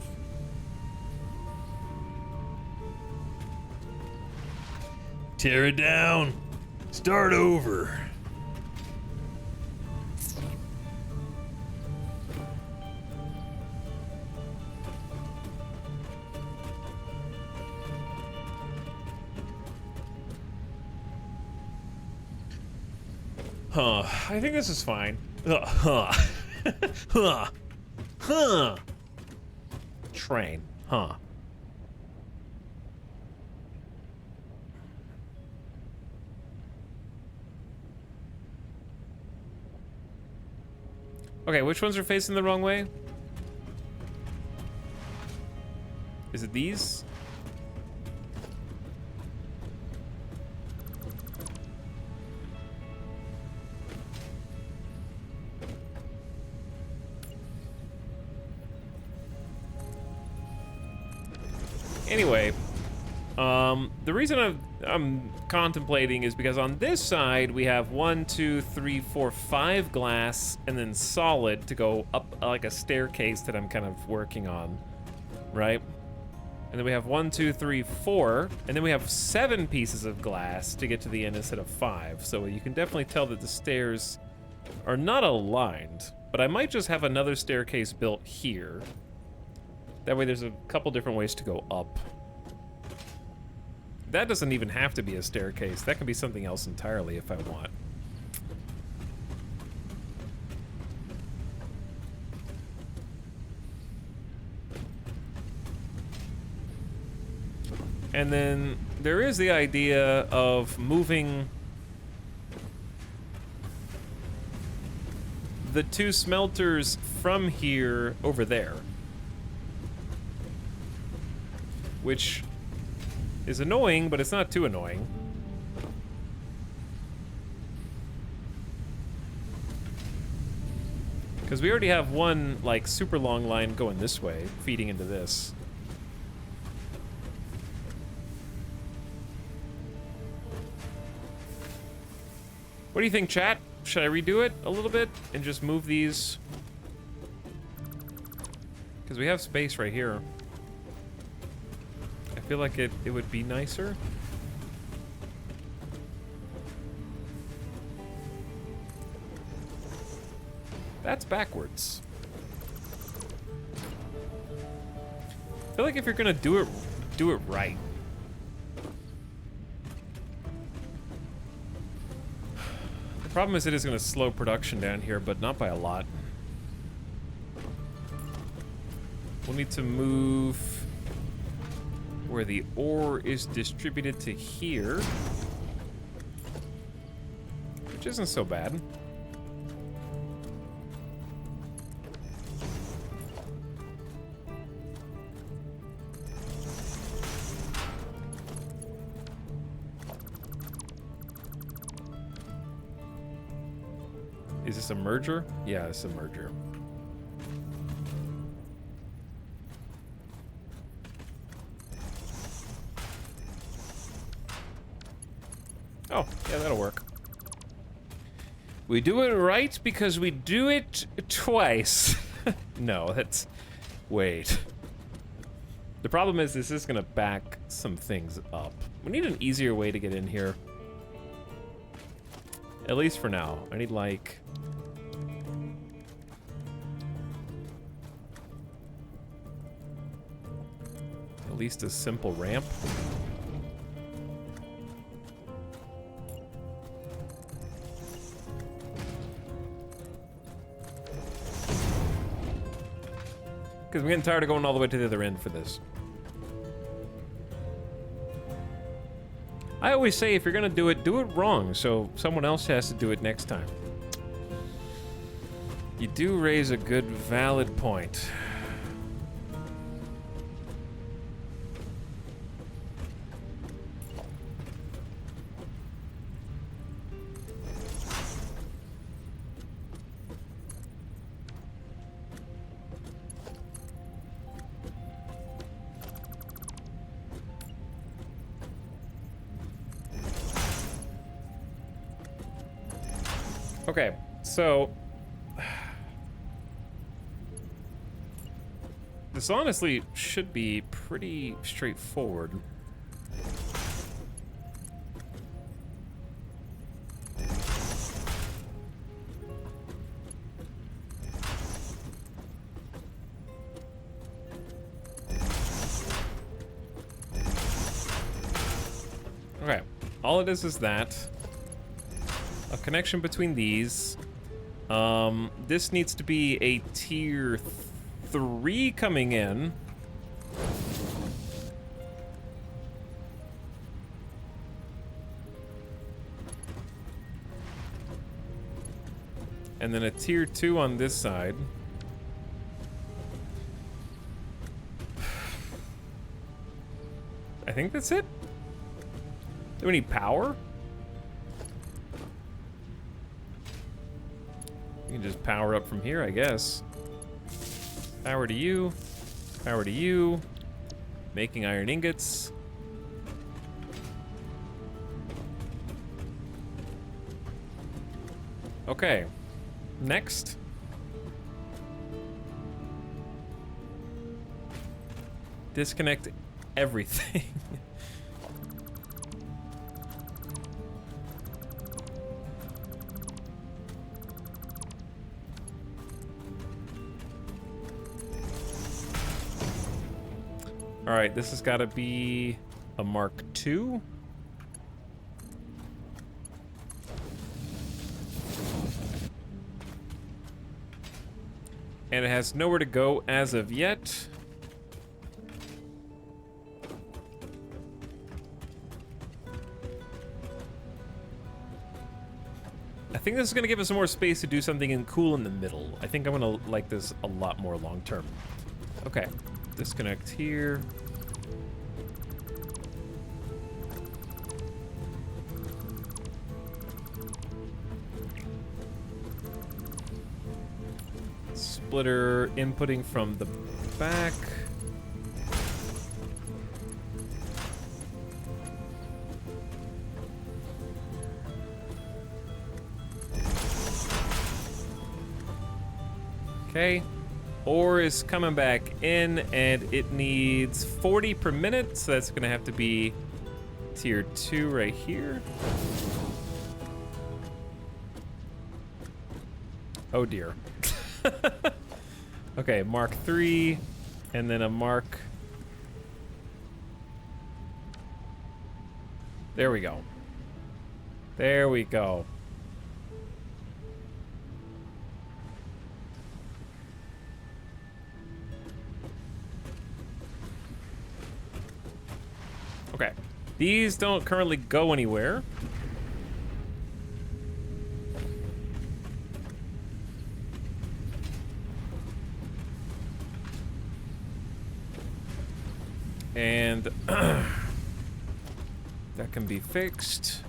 Tear it down. Start over. Huh. I think this is fine. Train. Huh. Okay, which ones are facing the wrong way? Is it these? Anyway, the reason I'm contemplating is because on this side we have 1, 2, 3, 4, 5 glass and then solid to go up like a staircase that I'm kind of working on, right? And then we have 1, 2, 3, 4, and then we have 7 pieces of glass to get to the end instead of 5. So you can definitely tell that the stairs are not aligned, but I might just have another staircase built here. That way there's a couple different ways to go up. That doesn't even have to be a staircase. That can be something else entirely if I want. And then there is the idea of moving the 2 smelters from here over there, which is annoying, but it's not too annoying. Because we already have one, like, super long line going this way, feeding into this. What do you think, chat? Should I redo it a little bit and just move these? Because we have space right here. I feel like it would be nicer. That's backwards. I feel like if you're gonna do it right. The problem is it is gonna slow production down here, but not by a lot. We'll need to move where the ore is distributed to here, which isn't so bad. Is this a merger? Yeah, it's a merger. Oh, yeah, that'll work. We do it right because we do it twice. No, that's... Wait. The problem is this is gonna back some things up. We need an easier way to get in here. At least for now. I need, like... at least a simple ramp. Because I'm getting tired of going all the way to the other end for this. I always say if you're gonna do it wrong, so someone else has to do it next time. You do raise a good, valid point. Okay, so this honestly should be pretty straightforward. Okay, all it is that. A connection between these. This needs to be a tier 3 coming in. And then a tier 2 on this side. I think that's it. Do we need power? You can just power up from here, I guess. Power to you. Power to you. Making iron ingots. Okay. Next. Disconnect everything. All right, this has got to be a Mark II. And it has nowhere to go as of yet. I think this is going to give us more space to do something cool in the middle. I think I'm going to like this a lot more long term. Okay, disconnect here. Splitter inputting from the back. Okay, ore is coming back in and it needs 40 per minute, so that's gonna have to be tier 2 right here. Oh dear. Okay, Mark III, and then a Mark. There we go. There we go. Okay, these don't currently go anywhere. And that can be fixed.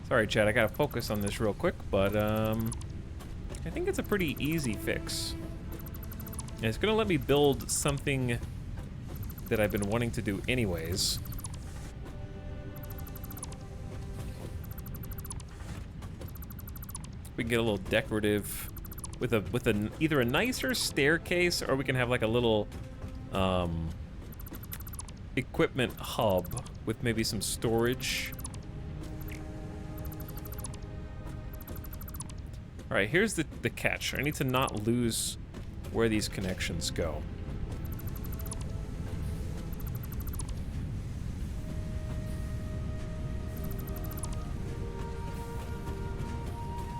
Sorry, Chad, I gotta focus on this real quick, but I think it's a pretty easy fix. And it's gonna let me build something that I've been wanting to do anyways. We can get a little decorative with either a nicer staircase, or we can have like a little equipment hub with maybe some storage. All right, here's the catch. I need to not lose where these connections go.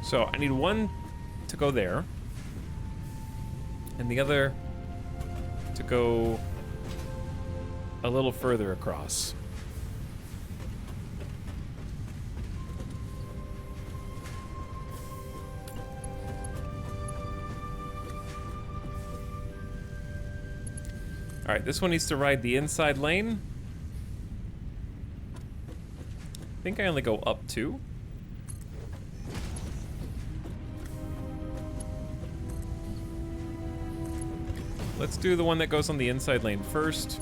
So I need one to go there, and the other to go a little further across. All right, this one needs to ride the inside lane. I think I only go up 2. Let's do the one that goes on the inside lane first.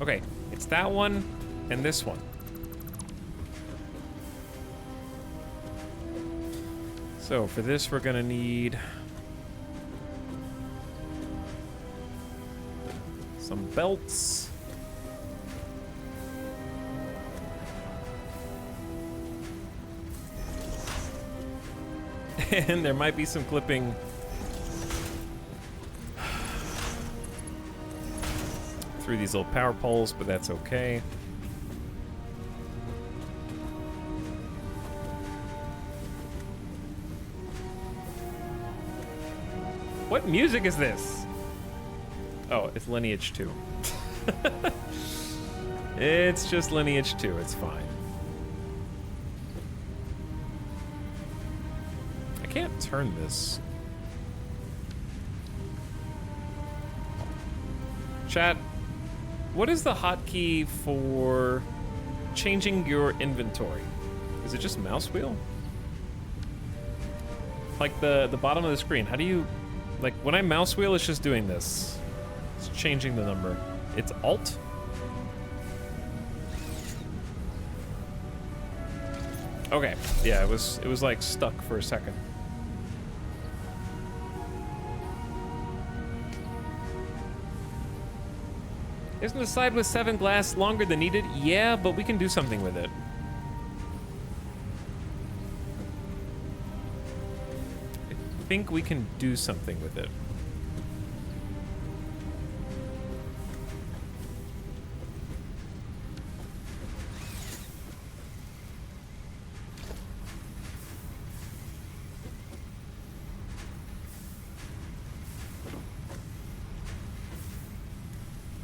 Okay, it's that one and this one. So for this, we're gonna need some belts. And there might be some clipping through these little power poles, but that's okay. What music is this? Oh, it's Lineage 2. It's just Lineage 2, it's fine. I can't turn this. Chat, what is the hotkey for changing your inventory? Is it just mouse wheel? Like the bottom of the screen, how do you, like when I mouse wheel, it's just doing this. It's changing the number. It's Alt? Okay, yeah, it was like stuck for a second. Isn't the side with 7 glass longer than needed? Yeah, but we can do something with it. I think we can do something with it.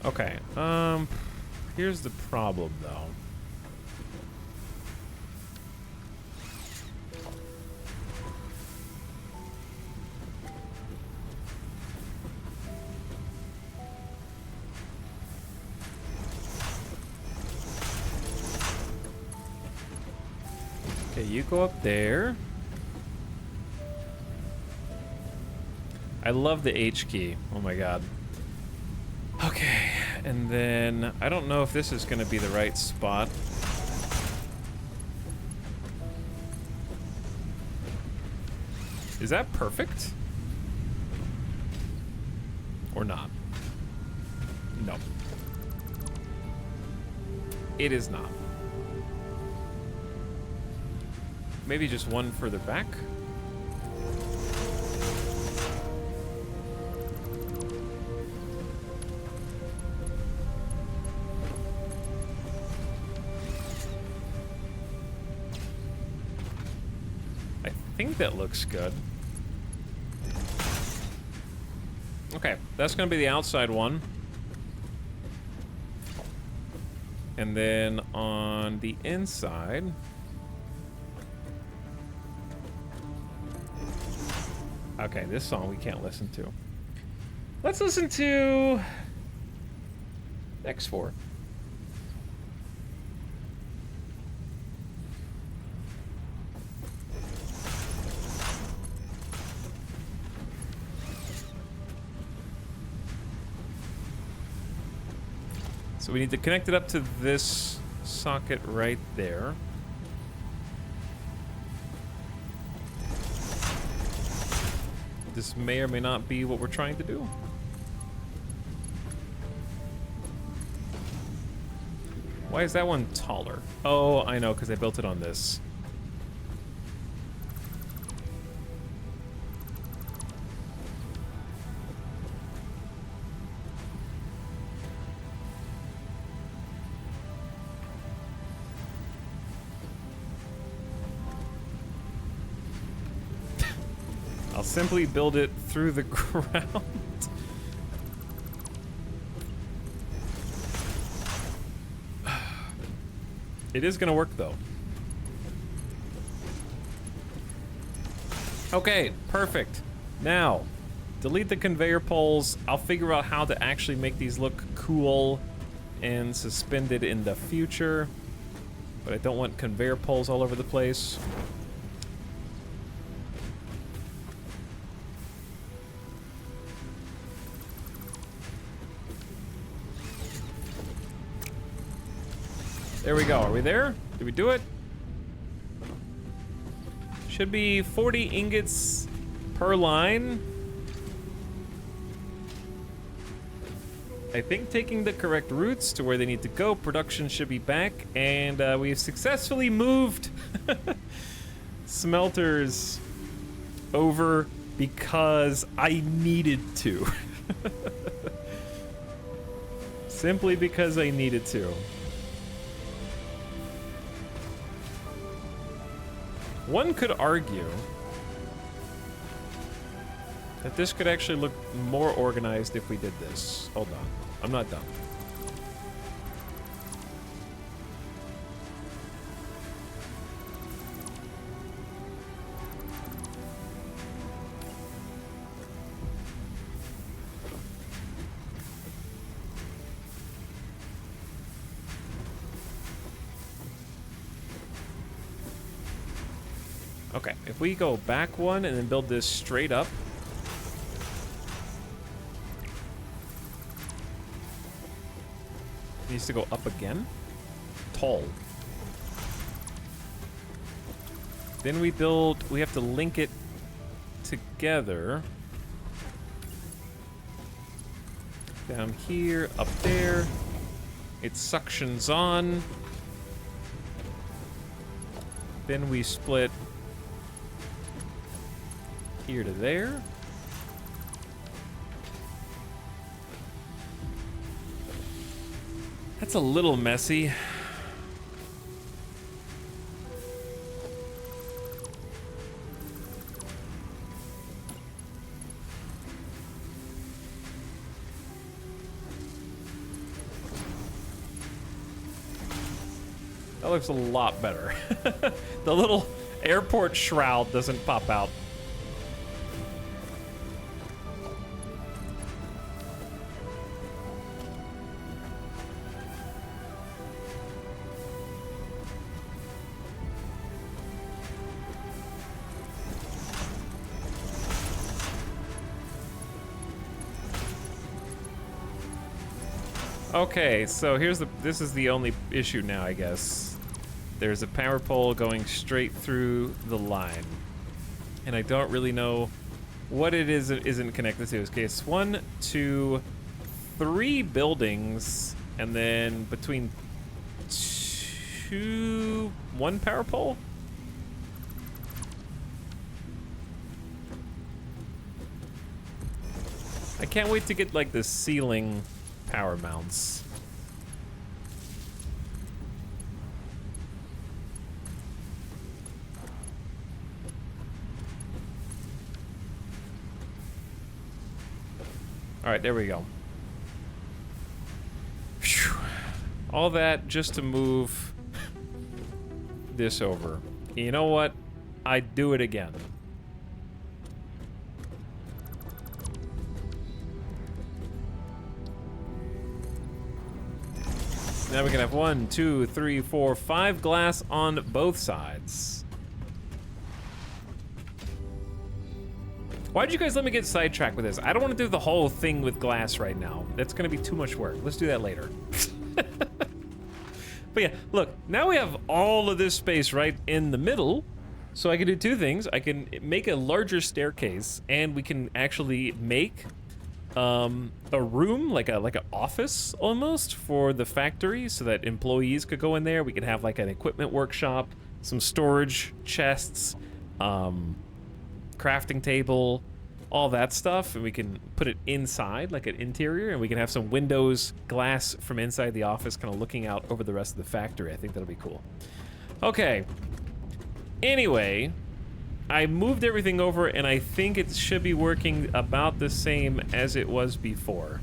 Okay, here's the problem, though. Okay, you go up there. I love the H key. Oh my god. Okay, and then I don't know if this is going to be the right spot. Is that perfect? Or not? No. It is not. Maybe just one further back? I think that looks good. Okay, that's gonna be the outside one. And then on the inside... Okay, this song we can't listen to. Let's listen to... X4. So we need to connect it up to this socket right there. This may or may not be what we're trying to do. Why is that one taller? Oh, I know, because I built it on this. I'll simply build it through the ground. It is gonna work though. Okay, perfect. Now, delete the conveyor poles. I'll figure out how to actually make these look cool and suspended in the future. But I don't want conveyor poles all over the place. There we go. Are we there? Did we do it? Should be 40 ingots per line. I think taking the correct routes to where they need to go, production should be back, and we've successfully moved smelters over because I needed to. Simply because I needed to. One could argue that this could actually look more organized if we did this. Hold on. I'm not done. Okay, if we go back one and then build this straight up. It needs to go up again. Tall. Then we have to link it together. Down here, up there. It suctions on. Then we split here to there. That's a little messy. That looks a lot better. The little airport shroud doesn't pop out. Okay, so this is the only issue now, I guess. There's a power pole going straight through the line. And I don't really know what it is it isn't connected to. Okay, it's 1, 2, 3 buildings, and then between 1 power pole? I can't wait to get like the ceiling power mounts. All right, there we go. Phew. All that just to move this over. You know what? I'd do it again. Now we can have 1, 2, 3, 4, 5 glass on both sides. Why'd you guys let me get sidetracked with this? I don't want to do the whole thing with glass right now. That's going to be too much work. Let's do that later. But yeah, look, now we have all of this space right in the middle. So I can do 2 things. I can make a larger staircase, and we can actually make a room, like an office almost, for the factory so that employees could go in there. We could have like an equipment workshop, some storage chests, crafting table, all that stuff, and we can put it inside like an interior, and we can have some windows, glass from inside the office kind of looking out over the rest of the factory. I think that'll be cool. Okay. Anyway, I moved everything over, and I think it should be working about the same as it was before.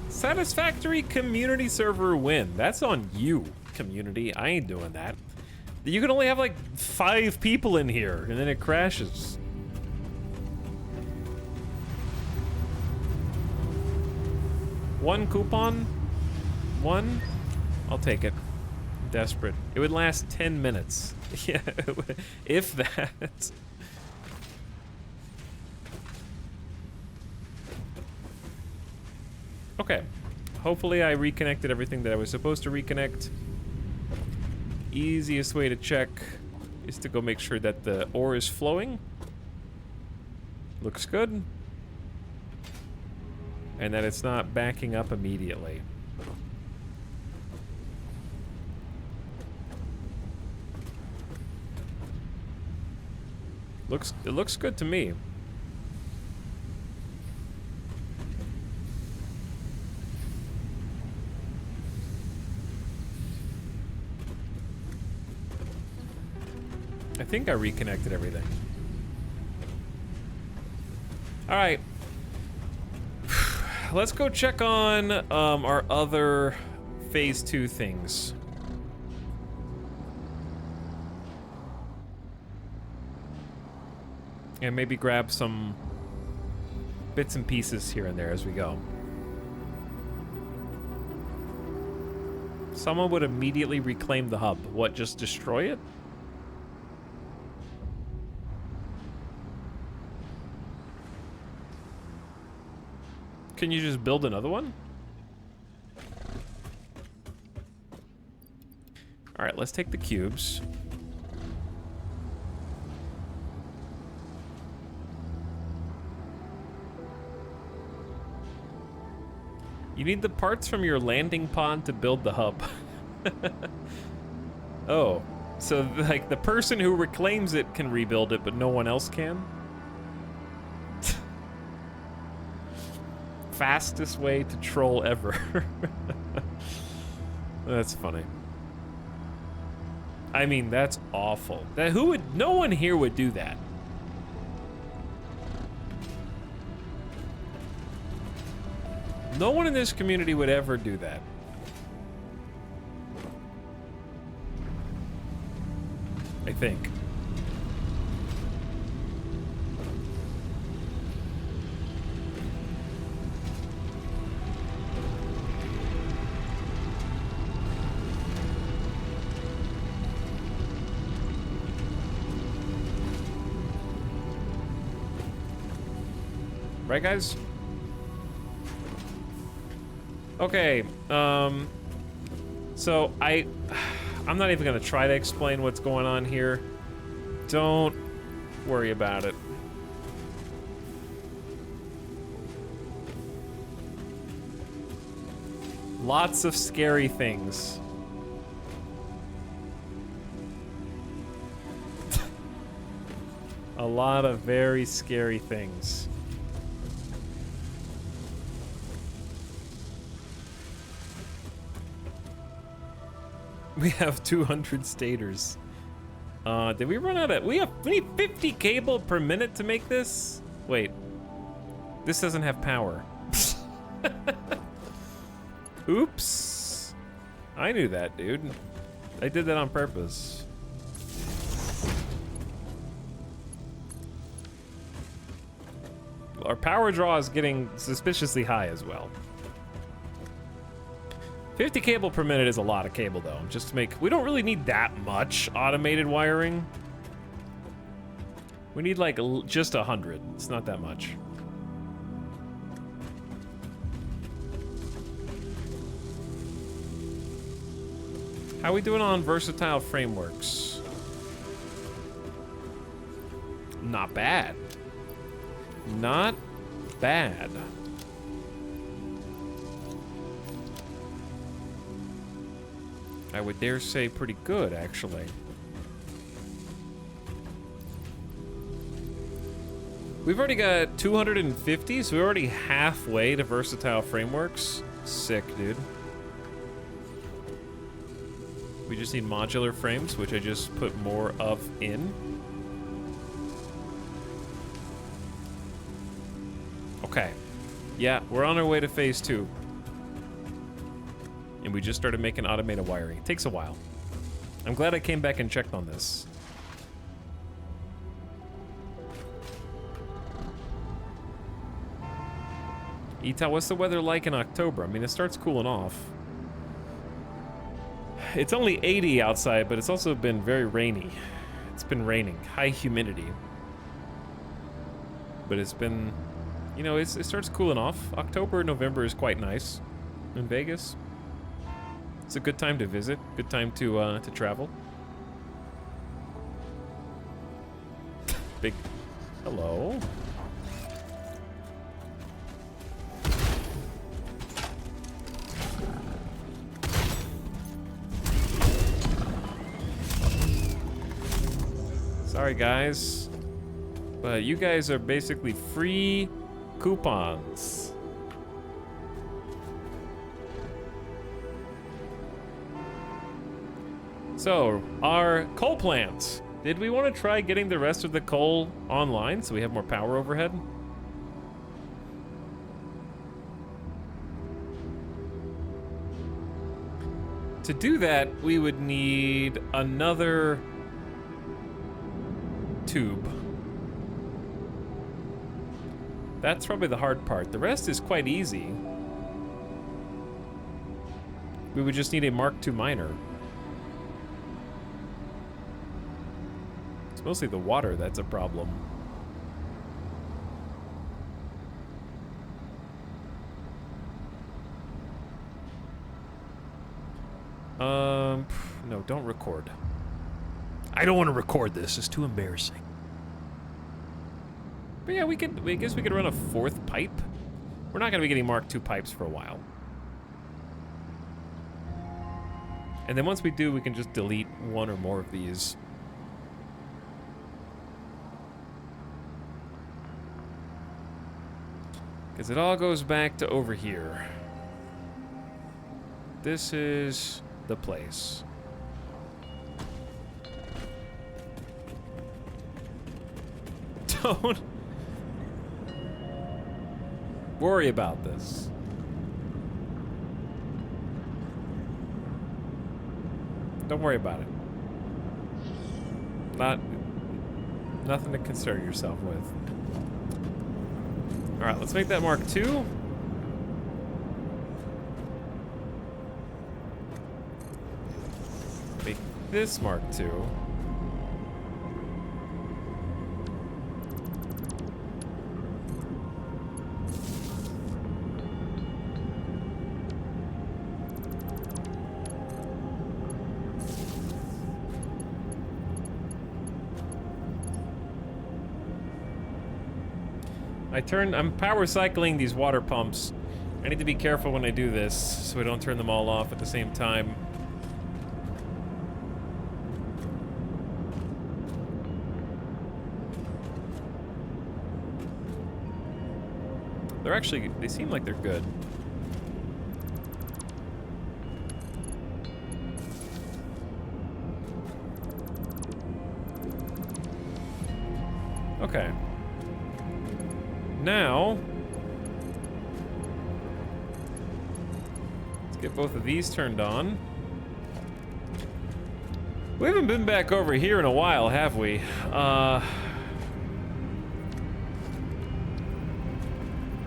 Satisfactory community server win. That's on you, community. I ain't doing that. You can only have like 5 people in here, and then it crashes. One coupon? 1? I'll take it. I'm desperate. It would last 10 minutes. Yeah, if that. Okay, hopefully I reconnected everything that I was supposed to reconnect. Easiest way to check is to go make sure that the ore is flowing. Looks good. And that it's not backing up immediately. It looks good to me. I think I reconnected everything. All right. Let's go check on our other phase 2 things. And maybe grab some bits and pieces here and there as we go. Someone would immediately reclaim the hub. What, just destroy it? Can you just build another one? All right, let's take the cubes. You need the parts from your landing pod to build the hub. Oh, so like the person who reclaims it can rebuild it, but no one else can? Fastest way to troll ever. That's funny. I mean, that's awful. That no one here would do that. No one in this community would ever do that. I think. Right, guys? Okay, so I'm not even gonna try to explain what's going on here. Don't worry about it. Lots of scary things. A lot of very scary things. We have 200 staters. Did we run out of... We need 50 cable per minute to make this? Wait. This doesn't have power. Oops. I knew that, dude. I did that on purpose. Our power draw is getting suspiciously high as well. 50 cable per minute is a lot of cable, though. Just to make... We don't really need that much automated wiring. We need, like, just 100. It's not that much. How we doing on versatile frameworks? Not bad. Not bad. I would dare say pretty good, actually. We've already got 250, so we're already halfway to versatile frameworks. Sick, dude. We just need modular frames, which I just put more of in. Okay. Yeah, we're on our way to phase 2. And we just started making automated wiring. It takes a while. I'm glad I came back and checked on this. Ita, what's the weather like in October? I mean, it starts cooling off. It's only 80 outside, but it's also been very rainy. It's been raining, high humidity. But it's been, you know, it starts cooling off. October, November is quite nice in Vegas. It's a good time to visit, good time to travel. Big, hello. Sorry, guys, but you guys are basically free coupons. So, our coal plant. Did we want to try getting the rest of the coal online so we have more power overhead? To do that, we would need another tube. That's probably the hard part. The rest is quite easy. We would just need a Mark II miner. It's mostly the water that's a problem. No, don't record. I don't want to record this. It's too embarrassing. But yeah, I guess we could run a 4th pipe. We're not going to be getting Mark II pipes for a while. And then once we do, we can just delete one or more of these. Because it all goes back to over here. This is the place. Don't worry about this. Don't worry about it. Nothing to concern yourself with. All right, let's make that Mark II. Make this Mark II. I'm power cycling these water pumps. I need to be careful when I do this so I don't turn them all off at the same time. They seem like they're good. Okay. Now, let's get both of these turned on. We haven't been back over here in a while, have we? I'm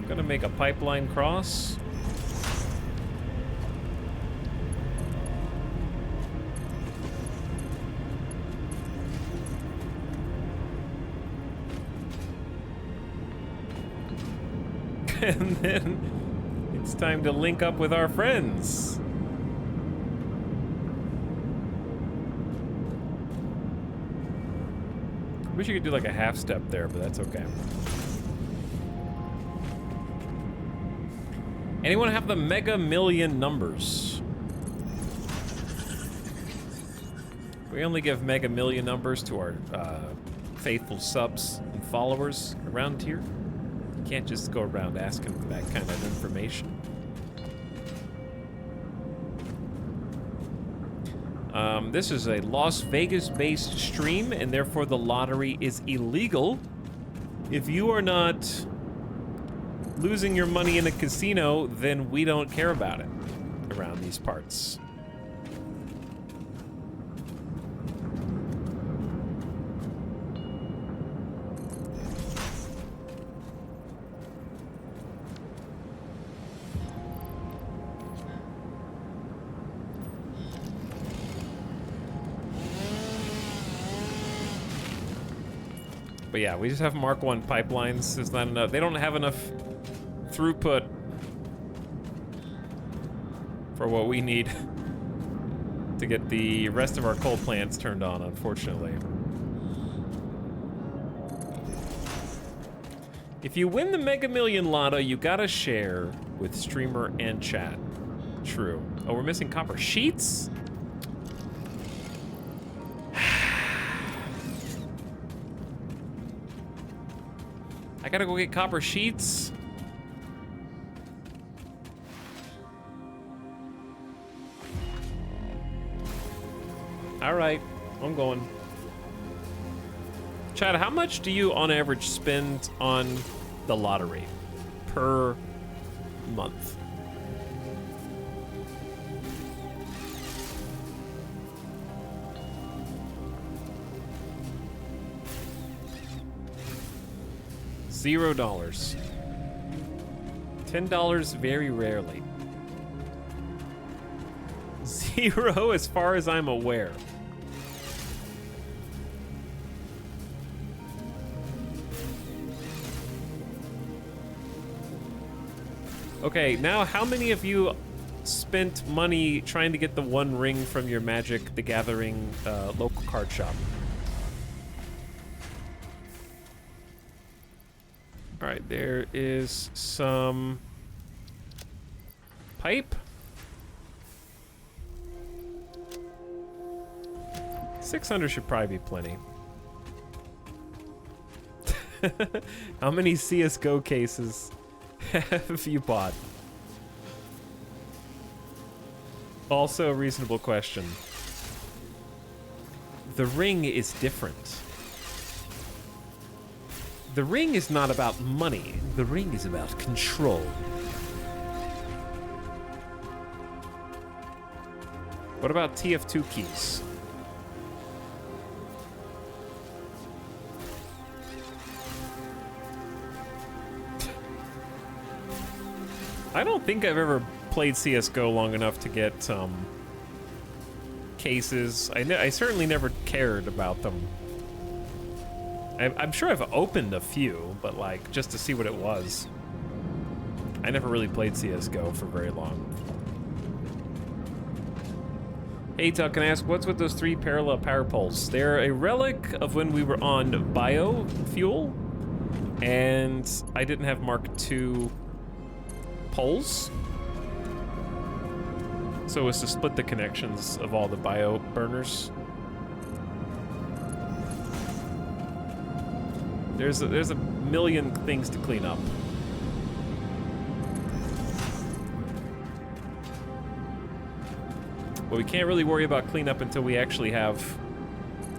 gonna make a pipeline cross. And then it's time to link up with our friends. Wish you could do like a half step there, but that's okay. Anyone have the Mega Million numbers? We only give Mega Million numbers to our faithful subs and followers around here. You can't just go around asking for that kind of information. This is a Las Vegas-based stream, and therefore the lottery is illegal. If you are not losing your money in a casino, then we don't care about it around these parts. But yeah, we just have Mark I pipelines. There's not enough. They don't have enough throughput for what we need to get the rest of our coal plants turned on, unfortunately. If you win the Mega Million Lotto, you gotta share with streamer and chat. True. Oh, we're missing copper sheets? I gotta go get copper sheets. All right, I'm going. Chad, how much do you on average spend on the lottery per month? $0. $10 very rarely. 0 as far as I'm aware. Okay, now how many of you spent money trying to get the one ring from your Magic the Gathering local card shop? All right, there is some pipe. 600 should probably be plenty. How many CSGO cases have you bought? Also a reasonable question. The ring is different. The ring is not about money. The ring is about control. What about TF2 keys? I don't think I've ever played CSGO long enough to get cases. I certainly never cared about them. I'm sure I've opened a few, but like just to see what it was. I never really played CSGO for very long. Hey Tuck, can I ask what's with those 3 parallel power poles? They're a relic of when we were on biofuel, and I didn't have Mark II poles. So it was to split the connections of all the bio burners. There's a million things to clean up. But we can't really worry about cleanup until we actually have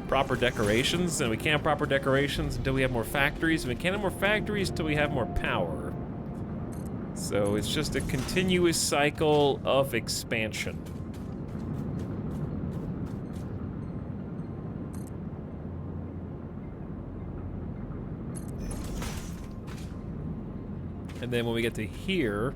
proper decorations, and we can't have proper decorations until we have more factories, and we can't have more factories until we have more power. So it's just a continuous cycle of expansion. And then when we get to here,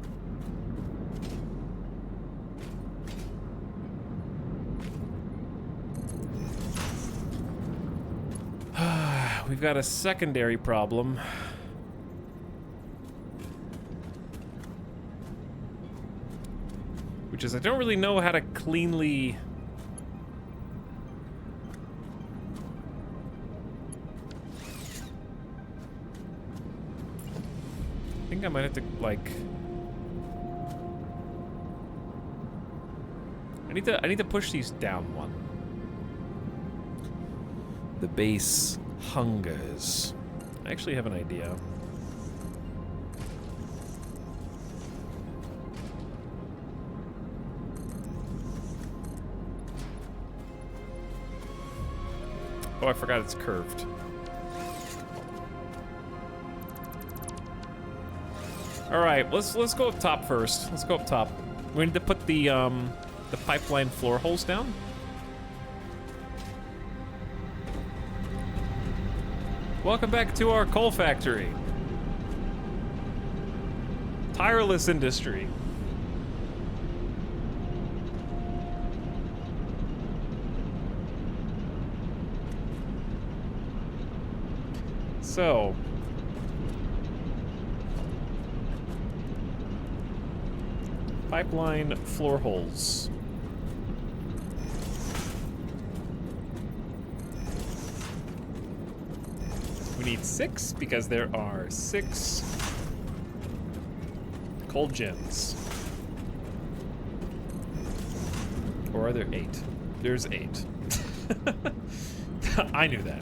we've got a secondary problem. Which is I don't really know how to cleanly... I think I might have to, like... I need to push these down one. The base hungers. I actually have an idea. Oh, I forgot it's curved. All right, let's go up top first. Let's go up top. We need to put the pipeline floor holes down. Welcome back to our coal factory. Tireless industry. So, pipeline floor holes. We need 6 because there are 6 coal gens. Or are there 8? There's 8. I knew that.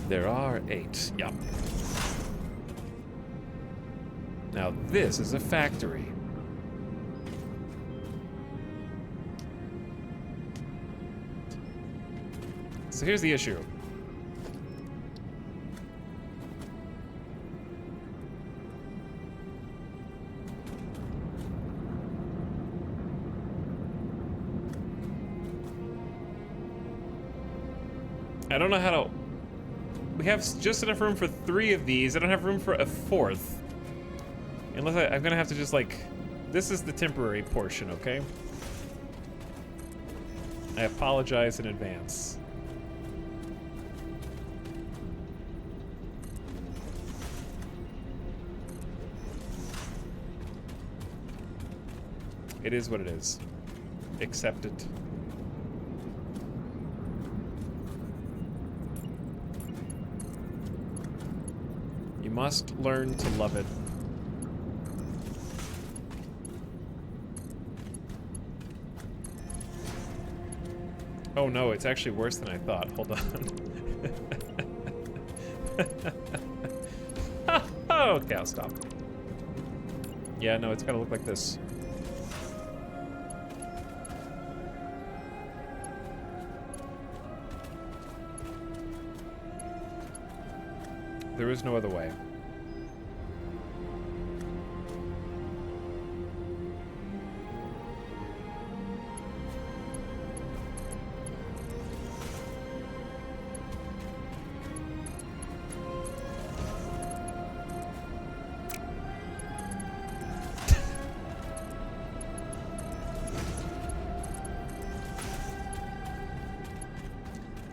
There are 8, yeah. Now this is a factory. So here's the issue. I don't know how to... We have just enough room for 3 of these. I don't have room for a 4th. Unless I'm gonna have to just like... This is the temporary portion, okay? I apologize in advance. It is what it is. Accept it. You must learn to love it. Oh no, it's actually worse than I thought. Hold on. Okay, I'll stop. Yeah, no, it's gotta look like this. There is no other way.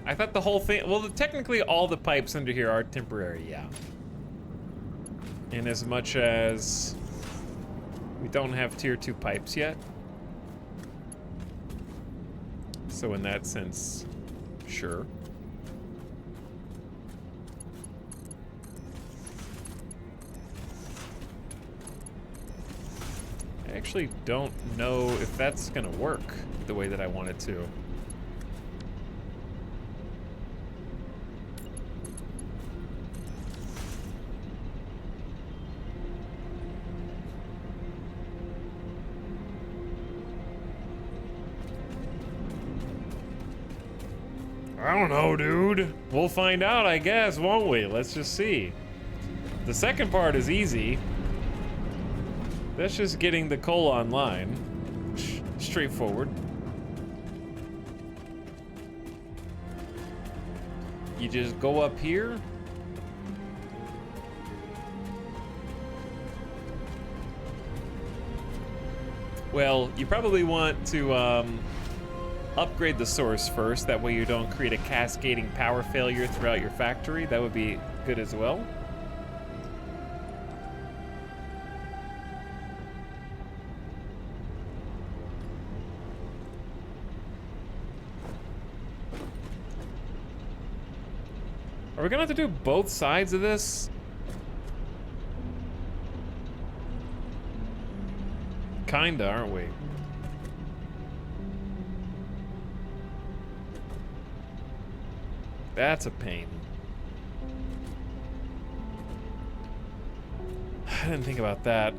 I thought the whole thing, well, technically all the pipes under here are temporary, yeah. In as much as we don't have tier 2 pipes yet. So in that sense, sure. I actually don't know if that's gonna work the way that I want it to. I don't know, dude. We'll find out, I guess, won't we? Let's just see. The second part is easy. That's just getting the coal online. Straightforward. You just go up here. Well, you probably want to upgrade the source first. That way you don't create a cascading power failure throughout your factory. That would be good as well. Are we gonna have to do both sides of this? Kinda, aren't we? That's a pain. I didn't think about that.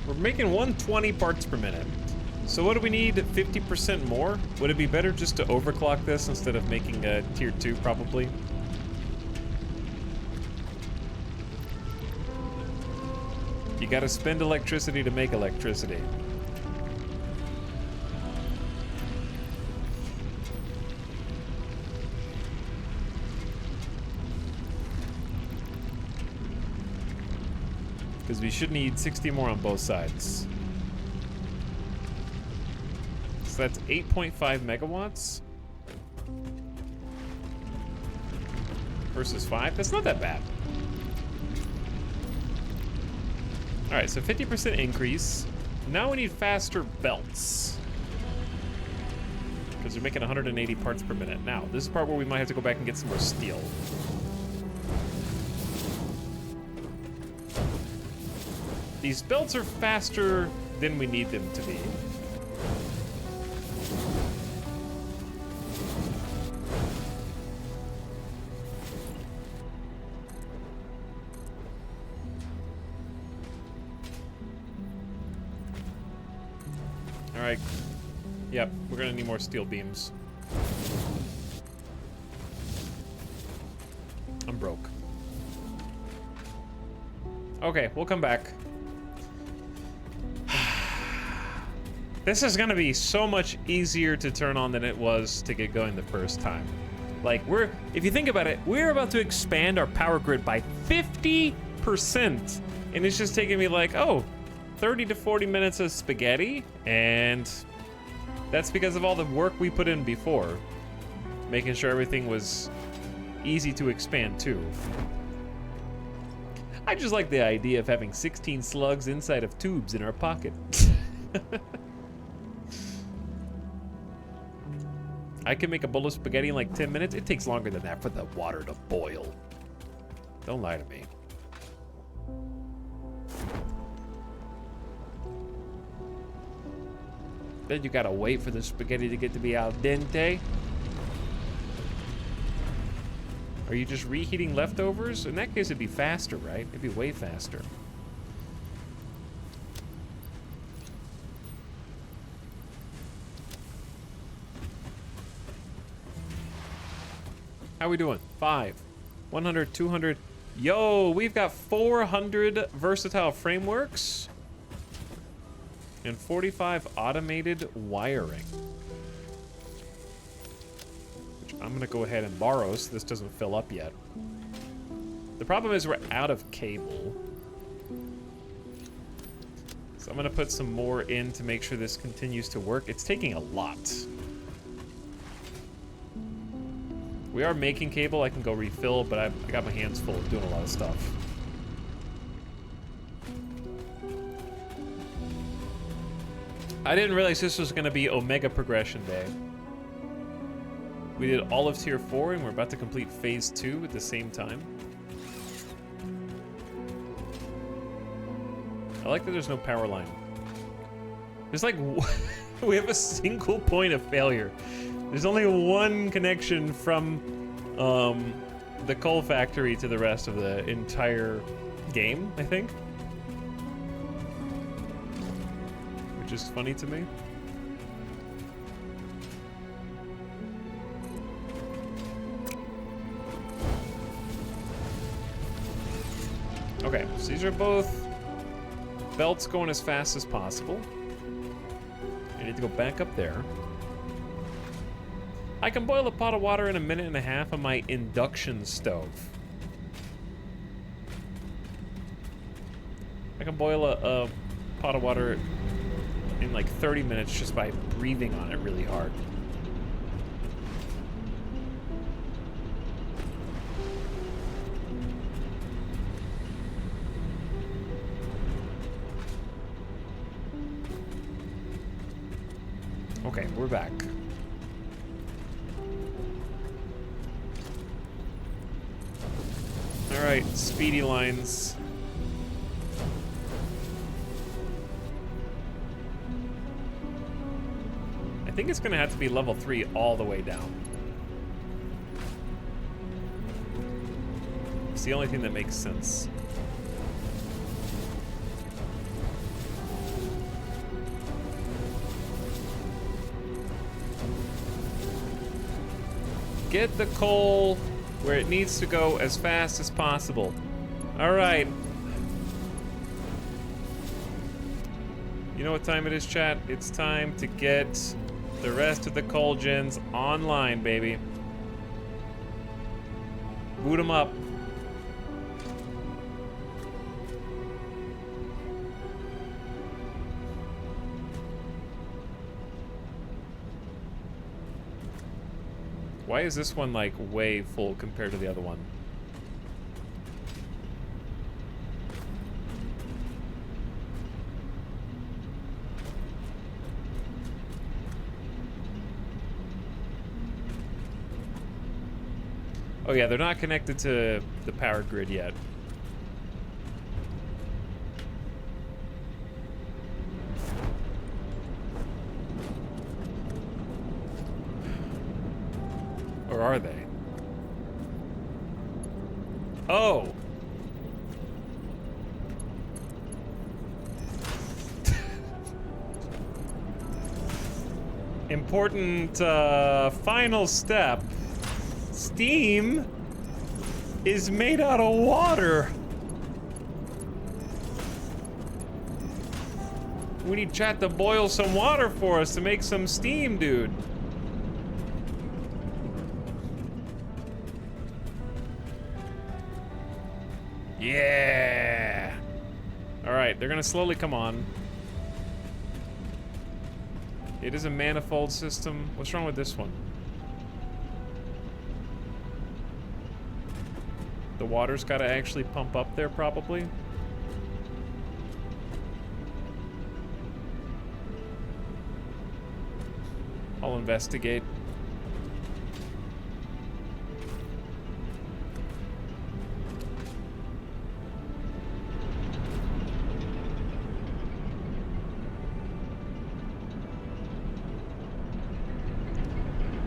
We're making 120 parts per minute. So what do we need? 50% more? Would it be better just to overclock this instead of making a tier 2 probably? You gotta spend electricity to make electricity. Because we should need 60 more on both sides. So that's 8.5 megawatts versus 5. That's not that bad. All right, so 50% increase. Now we need faster belts because we're making 180 parts per minute. Now, this is the part where we might have to go back and get some more steel. These belts are faster than we need them to be. All right. Yep, we're gonna need more steel beams. I'm broke. Okay, we'll come back. This is gonna be so much easier to turn on than it was to get going the first time. Like, if you think about it, we're about to expand our power grid by 50%. And it's just taking me like, oh, 30 to 40 minutes of spaghetti, and that's because of all the work we put in before, making sure everything was easy to expand too. I just like the idea of having 16 slugs inside of tubes in our pocket. I can make a bowl of spaghetti in like 10 minutes. It takes longer than that for the water to boil. Don't lie to me. Then you gotta wait for the spaghetti to get to be al dente. Are you just reheating leftovers? In that case, it'd be faster, right? It'd be way faster. How we doing? 5, 100, 200. Yo, we've got 400 versatile frameworks and 45 automated wiring. Which I'm gonna go ahead and borrow so this doesn't fill up yet. The problem is we're out of cable. So I'm gonna put some more in to make sure this continues to work. It's taking a lot. We are making cable. I can go refill, but I got my hands full doing a lot of stuff. I didn't realize this was going to be Omega Progression Day. We did all of Tier 4, and we're about to complete Phase 2 at the same time. I like that there's no power line. There's like... we have a single point of failure. There's only one connection from the coal factory to the rest of the entire game, I think. Which is funny to me. Okay, so these are both belts going as fast as possible. I need to go back up there. I can boil a pot of water in a minute and a half on my induction stove. I can boil a pot of water in like 30 minutes just by breathing on it really hard. Okay, we're back. All right, speedy lines. I think it's gonna have to be level 3 all the way down. It's the only thing that makes sense. Get the coal where it needs to go as fast as possible. All right. You know what time it is, chat? It's time to get the rest of the coal gens online, baby. Boot them up. Why is this one like way full compared to the other one? Oh yeah, they're not connected to the power grid yet. Or are they? Oh! Important final step. Steam is made out of water. We need chat to boil some water for us to make some steam, dude. Yeah. Alright, they're gonna slowly come on. It is a manifold system. What's wrong with this one? The water's gotta actually pump up there, probably. I'll investigate.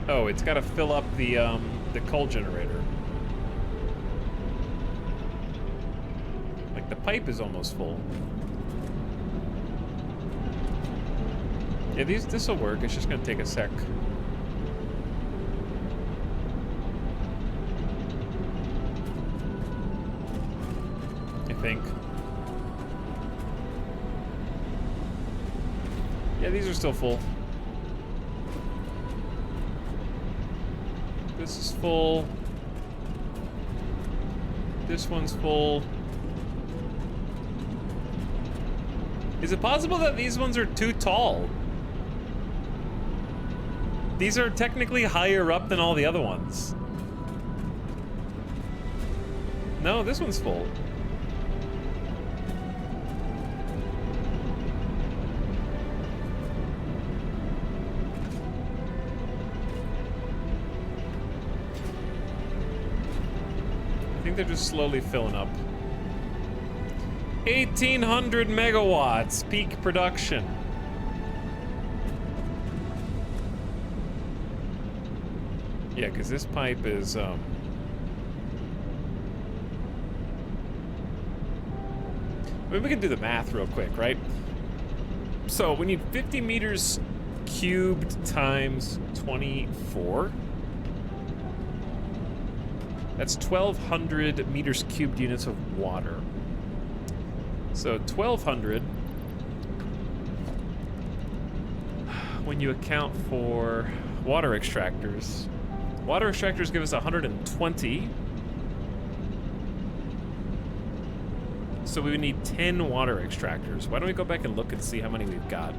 Oh, it's got to fill up the coal generator. Like the pipe is almost full. Yeah, this will work. It's just gonna take a sec. I think. Yeah, these are still full. This is full. This one's full. Is it possible that these ones are too tall? These are technically higher up than all the other ones. No, this one's full. I think they're just slowly filling up. 1,800 megawatts peak production. Yeah, because this pipe is, maybe we can do the math real quick, right? So we need 50 meters cubed times 24. That's 1,200 meters cubed units of water. So 1,200, when you account for water extractors. Water extractors give us 120. So we would need 10 water extractors. Why don't we go back and look and see how many we've got?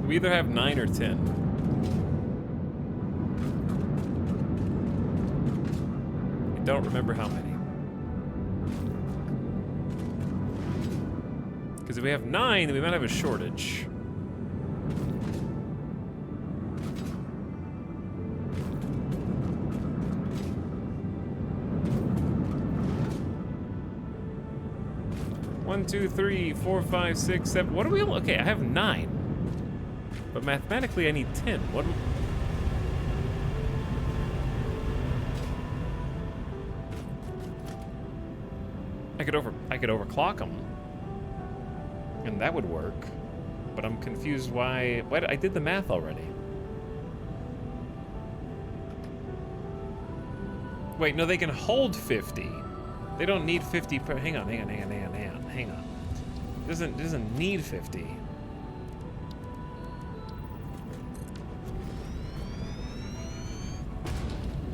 We either have 9 or 10. I don't remember how many. Because if we have 9, then we might have a shortage. One, two, three, 4, 5, 6, 7. What do we? Okay, I have 9. But mathematically, I need 10. What? I could overclock them, and that would work. But I'm confused why. I did the math already. Wait, no, they can hold 50. They don't need 50 per. Hang on. It doesn't need 50.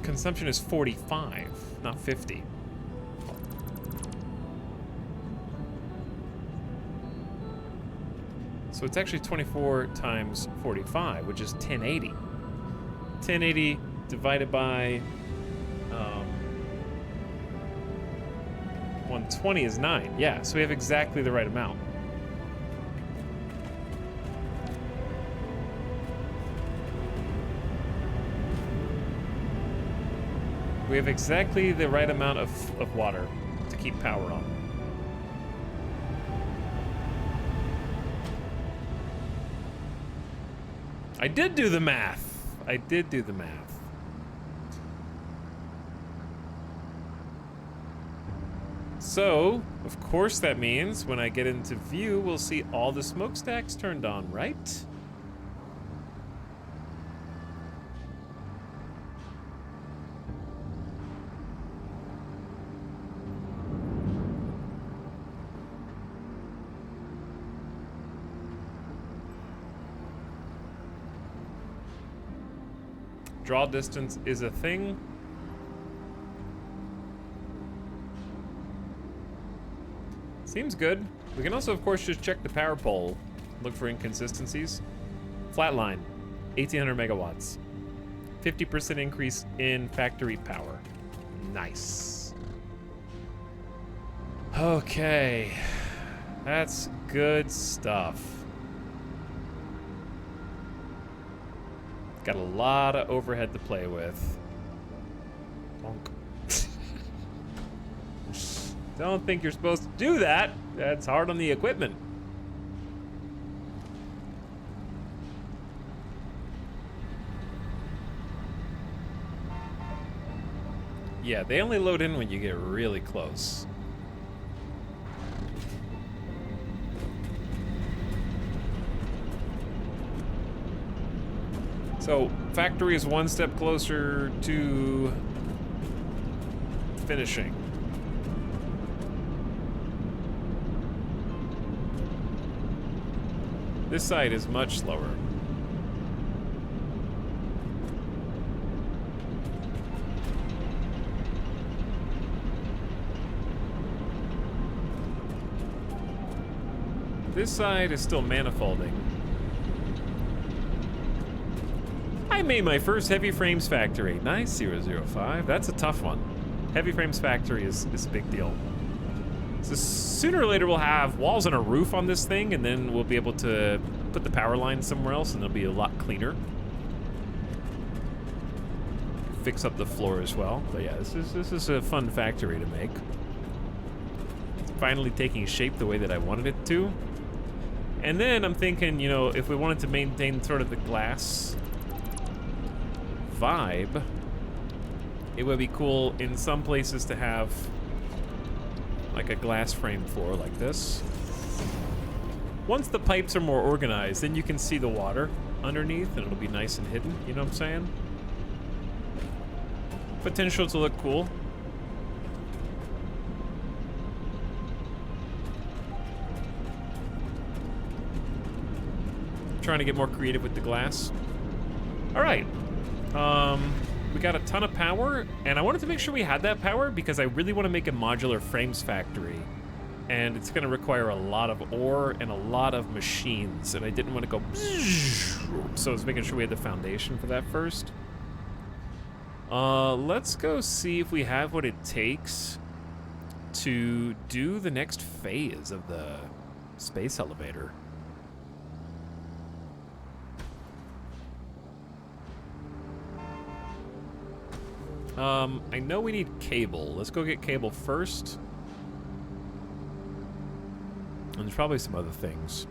Consumption is 45, not 50. So it's actually 24 times 45, which is 1080. 1080 divided by 120 is 9. Yeah, so we have exactly the right amount. We have exactly the right amount of water to keep power on. I did do the math. So, of course that means when I get into view, we'll see all the smokestacks turned on, right? Draw distance is a thing. Seems good. We can also, of course, just check the power pole. Look for inconsistencies. Flatline, 1800 megawatts. 50% increase in factory power. Nice. Okay. That's good stuff. Got a lot of overhead to play with. Bonk. Don't think you're supposed to do that. That's hard on the equipment. Yeah, they only load in when you get really close. So, factory is one step closer to finishing. This side is much slower. This side is still manifolding. I made my first Heavy Frames factory. Nice, 005. That's a tough one. Heavy Frames factory is a big deal. So sooner or later we'll have walls and a roof on this thing, and then we'll be able to put the power line somewhere else, and it'll be a lot cleaner. Fix up the floor as well. But yeah, this is a fun factory to make. It's finally taking shape the way that I wanted it to. And then I'm thinking, you know, if we wanted to maintain sort of the glass vibe, it would be cool in some places to have like a glass frame floor like this. Once the pipes are more organized, then you can see the water underneath and it'll be nice and hidden, you know what I'm saying? Potential to look cool. Trying to get more creative with the glass. All right. We got a ton of power, and I wanted to make sure we had that power because I really want to make a modular frames factory. And it's going to require a lot of ore and a lot of machines, and I didn't want to go... So I was making sure we had the foundation for that first. Let's go see if we have what it takes to do the next phase of the space elevator. I know we need cable. Let's go get cable first. And there's probably some other things.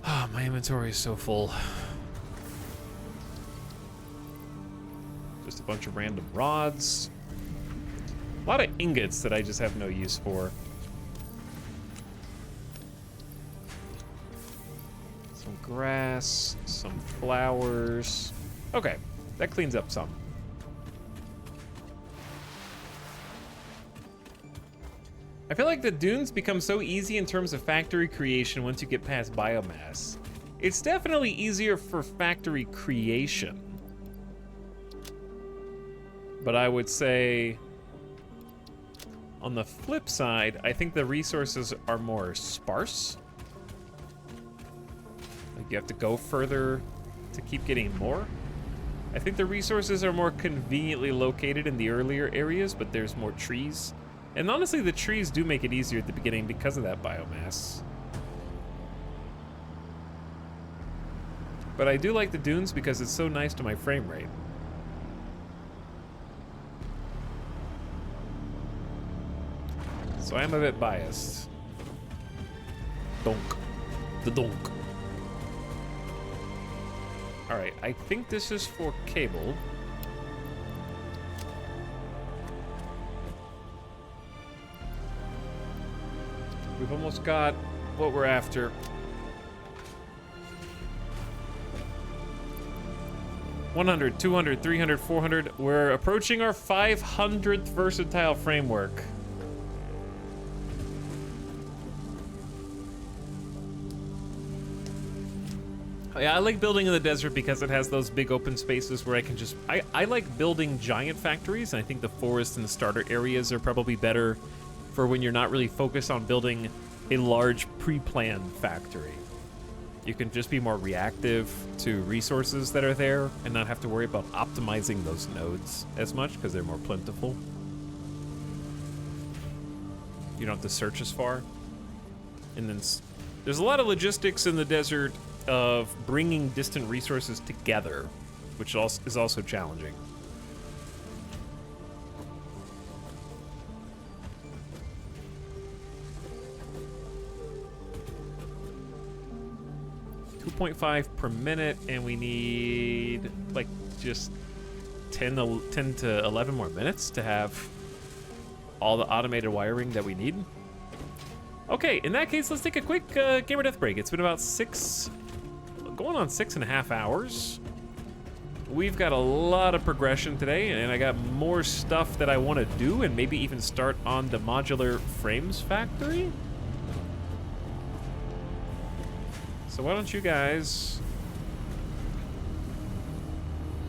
Ah, my inventory is so full. Just a bunch of random rods. A lot of ingots that I just have no use for. Some grass, some flowers. Okay, that cleans up some. I feel like the dunes become so easy in terms of factory creation once you get past biomass. It's definitely easier for factory creation. But I would say, on the flip side, I think the resources are more sparse. Like you have to go further to keep getting more. I think the resources are more conveniently located in the earlier areas, but there's more trees. And honestly, the trees do make it easier at the beginning because of that biomass. But I do like the dunes because it's so nice to my frame rate. So I'm a bit biased. Donk. The donk. Alright, I think this is for cable. We've almost got what we're after. 100, 200, 300, 400. We're approaching our 500th versatile framework. Yeah, I like building in the desert because it has those big open spaces where I can just... I like building giant factories, and I think the forest and the starter areas are probably better for when you're not really focused on building a large pre-planned factory. You can just be more reactive to resources that are there and not have to worry about optimizing those nodes as much because they're more plentiful. You don't have to search as far. And then there's a lot of logistics in the desert of bringing distant resources together, which is also challenging. .5 per minute, and we need like just 10 to 11 more minutes to have all the automated wiring that we need. Okay, in that case, let's take a quick gamer death break. It's been about going on 6.5 hours. We've got a lot of progression today, and I got more stuff that I want to do, and maybe even start on the modular frames factory. So why don't you guys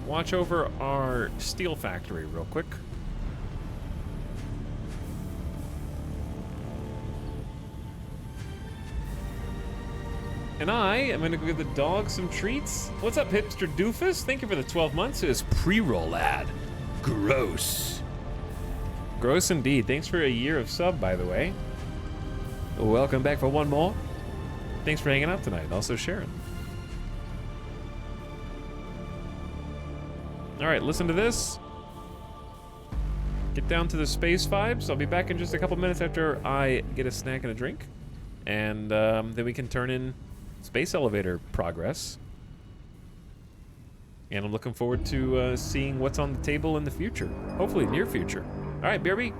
watch over our steel factory real quick. And I am gonna go give the dog some treats. What's up, hipster doofus? Thank you for the 12 months. It is pre-roll ad. Gross. Gross indeed. Thanks for a year of sub, by the way. Welcome back for one more. Thanks for hanging out tonight. Also Sharon. All right, listen to this. Get down to the space vibes. I'll be back in just a couple minutes after I get a snack and a drink. And then we can turn in space elevator progress. And I'm looking forward to seeing what's on the table in the future. Hopefully near future. All right, BRB.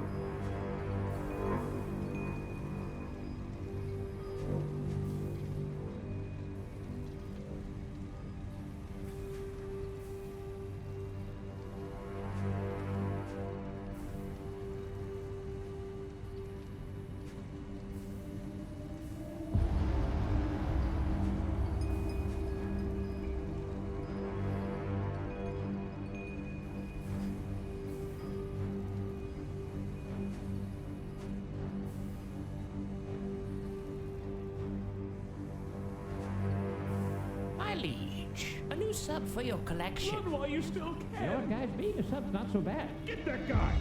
Sub for your collection. Run while you still can. You know what, guys? Being a sub's not so bad. Get that guy.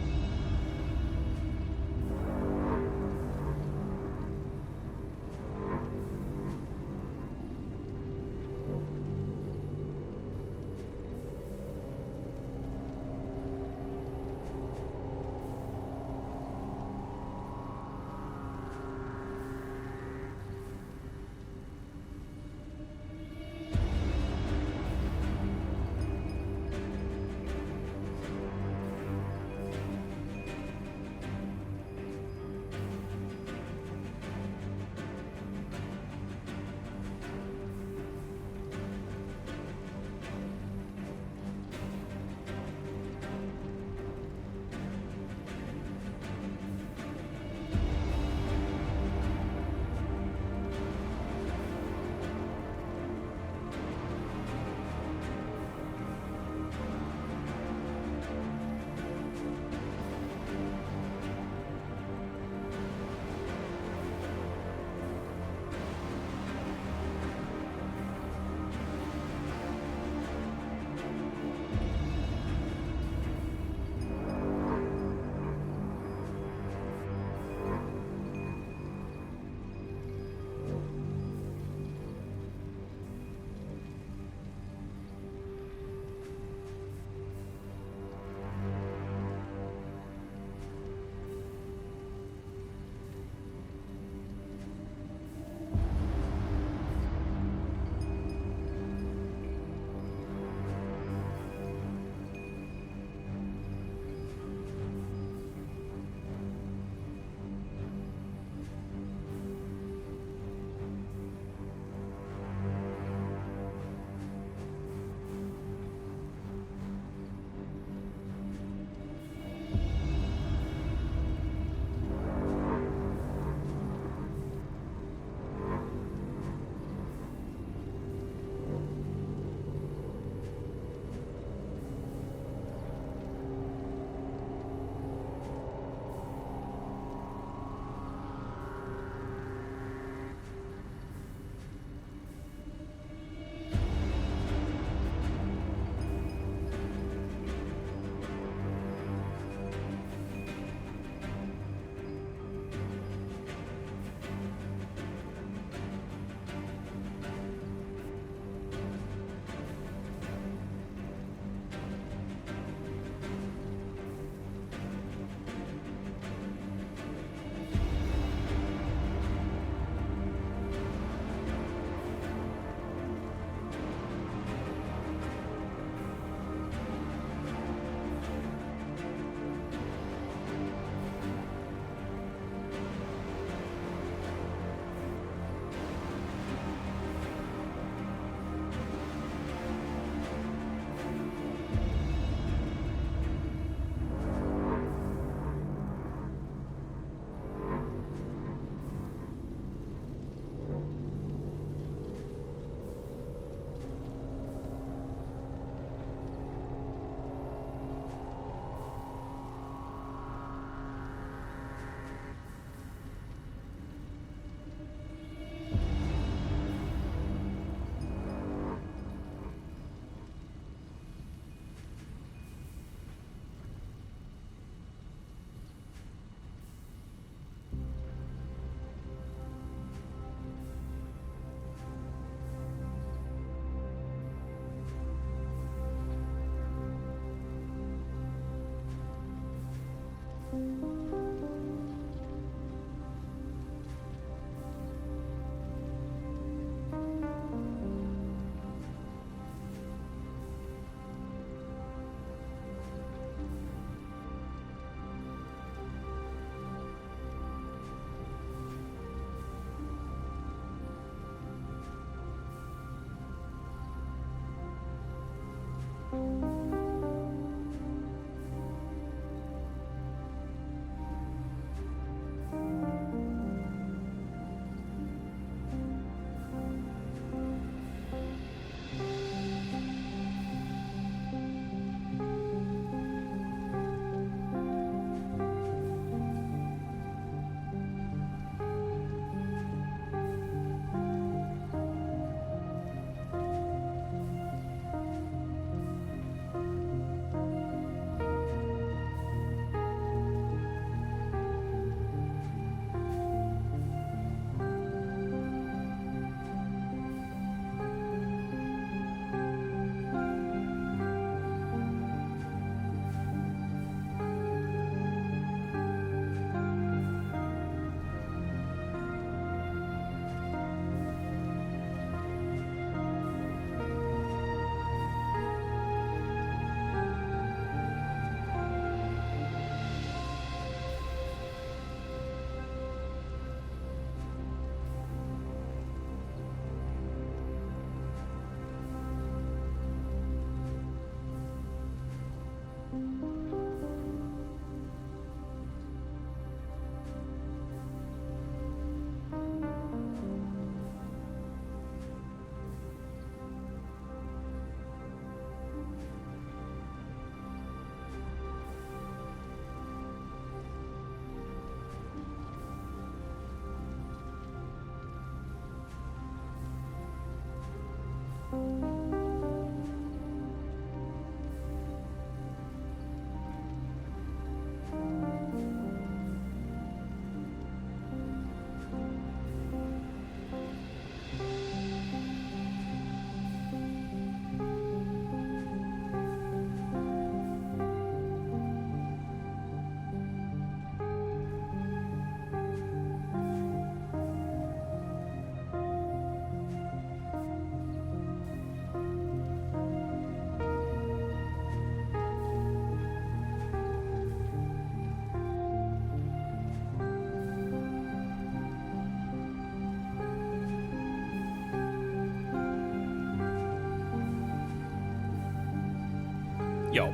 Yo.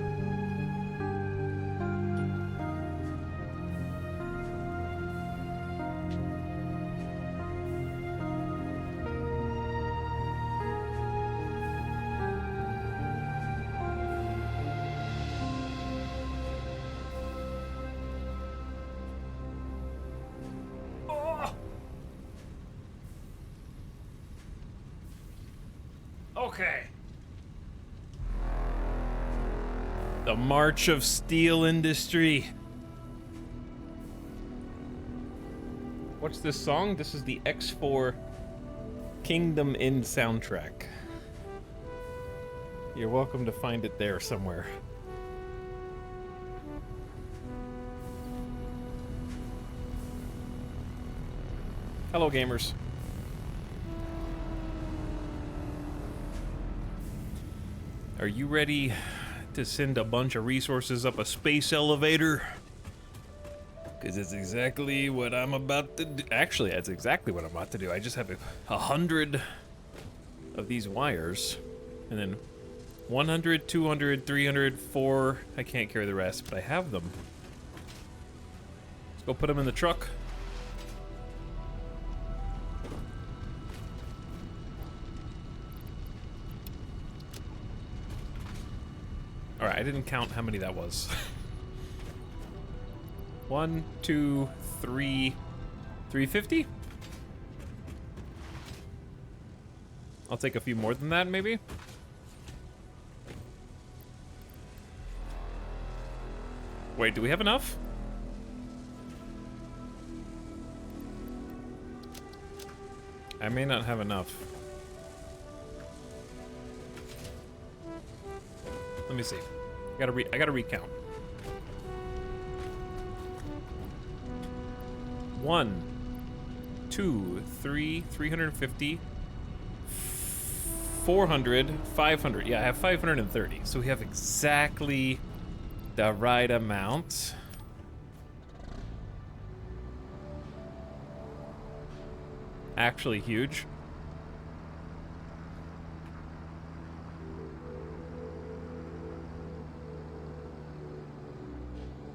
Okay. The March of Steel Industry. What's this song? This is the X4 Kingdom End soundtrack. You're welcome to find it there somewhere. Hello, gamers. Are you ready to send a bunch of resources up a space elevator? Because it's exactly what I'm about to do. Actually, that's exactly what I'm about to do. I just have 100 of these wires, and then 100, 200, 300, 4. I can't carry the rest, but I have them. Let's go put them in the truck. All right, I didn't count how many that was. 1, 2, 3, 350? I'll take a few more than that, maybe? Wait, do we have enough? I may not have enough. Let me see. I gotta recount. 1, 2, 3, 350, 400, 500. Yeah, I have 530. So we have exactly the right amount. Actually huge.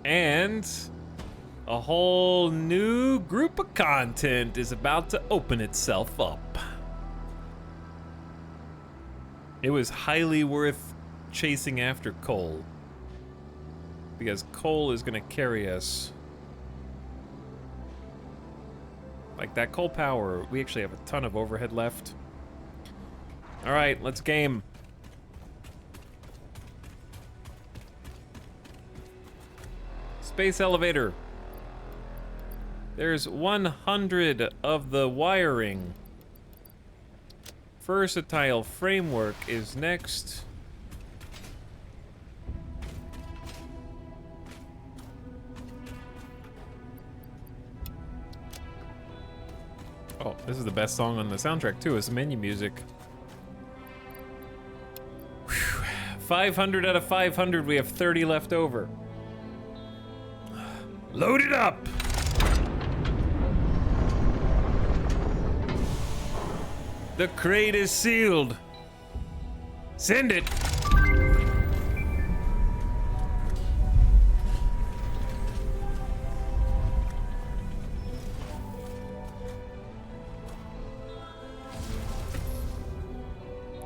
And a whole new group of content is about to open itself up. It was highly worth chasing after coal, because coal is going to carry us. Like that coal power, we actually have a ton of overhead left. All right, let's game. Space elevator. There's 100 of the wiring. Versatile framework is next. Oh, this is the best song on the soundtrack too. It's the menu music. Whew. 500 out of 500. We have 30 left over. Load it up! The crate is sealed. Send it!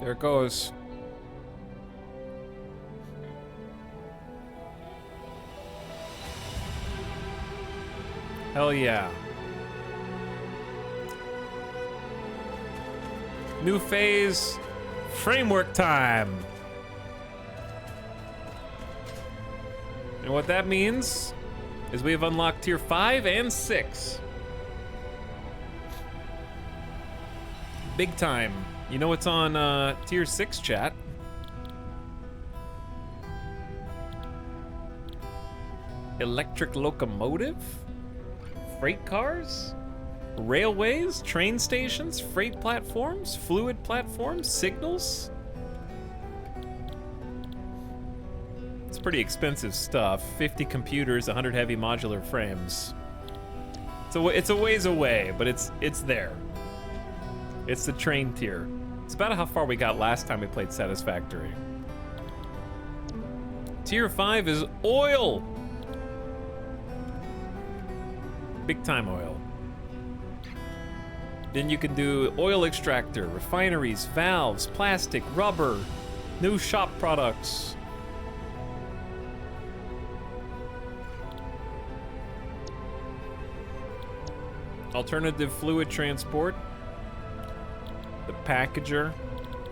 There it goes. Hell yeah. New phase, framework time. And what that means is we have unlocked tier 5 and 6. Big time. You know what's on tier 6, chat? Electric locomotive? Freight cars? Railways? Train stations? Freight platforms? Fluid platforms? Signals? It's pretty expensive stuff. 50 computers, 100 heavy modular frames. So it's a ways away, but it's there. It's the train tier. It's about how far we got last time we played Satisfactory. Tier 5 is oil. Big time oil. Then you can do oil extractor, refineries, valves, plastic, rubber, new shop products. Alternative fluid transport. The packager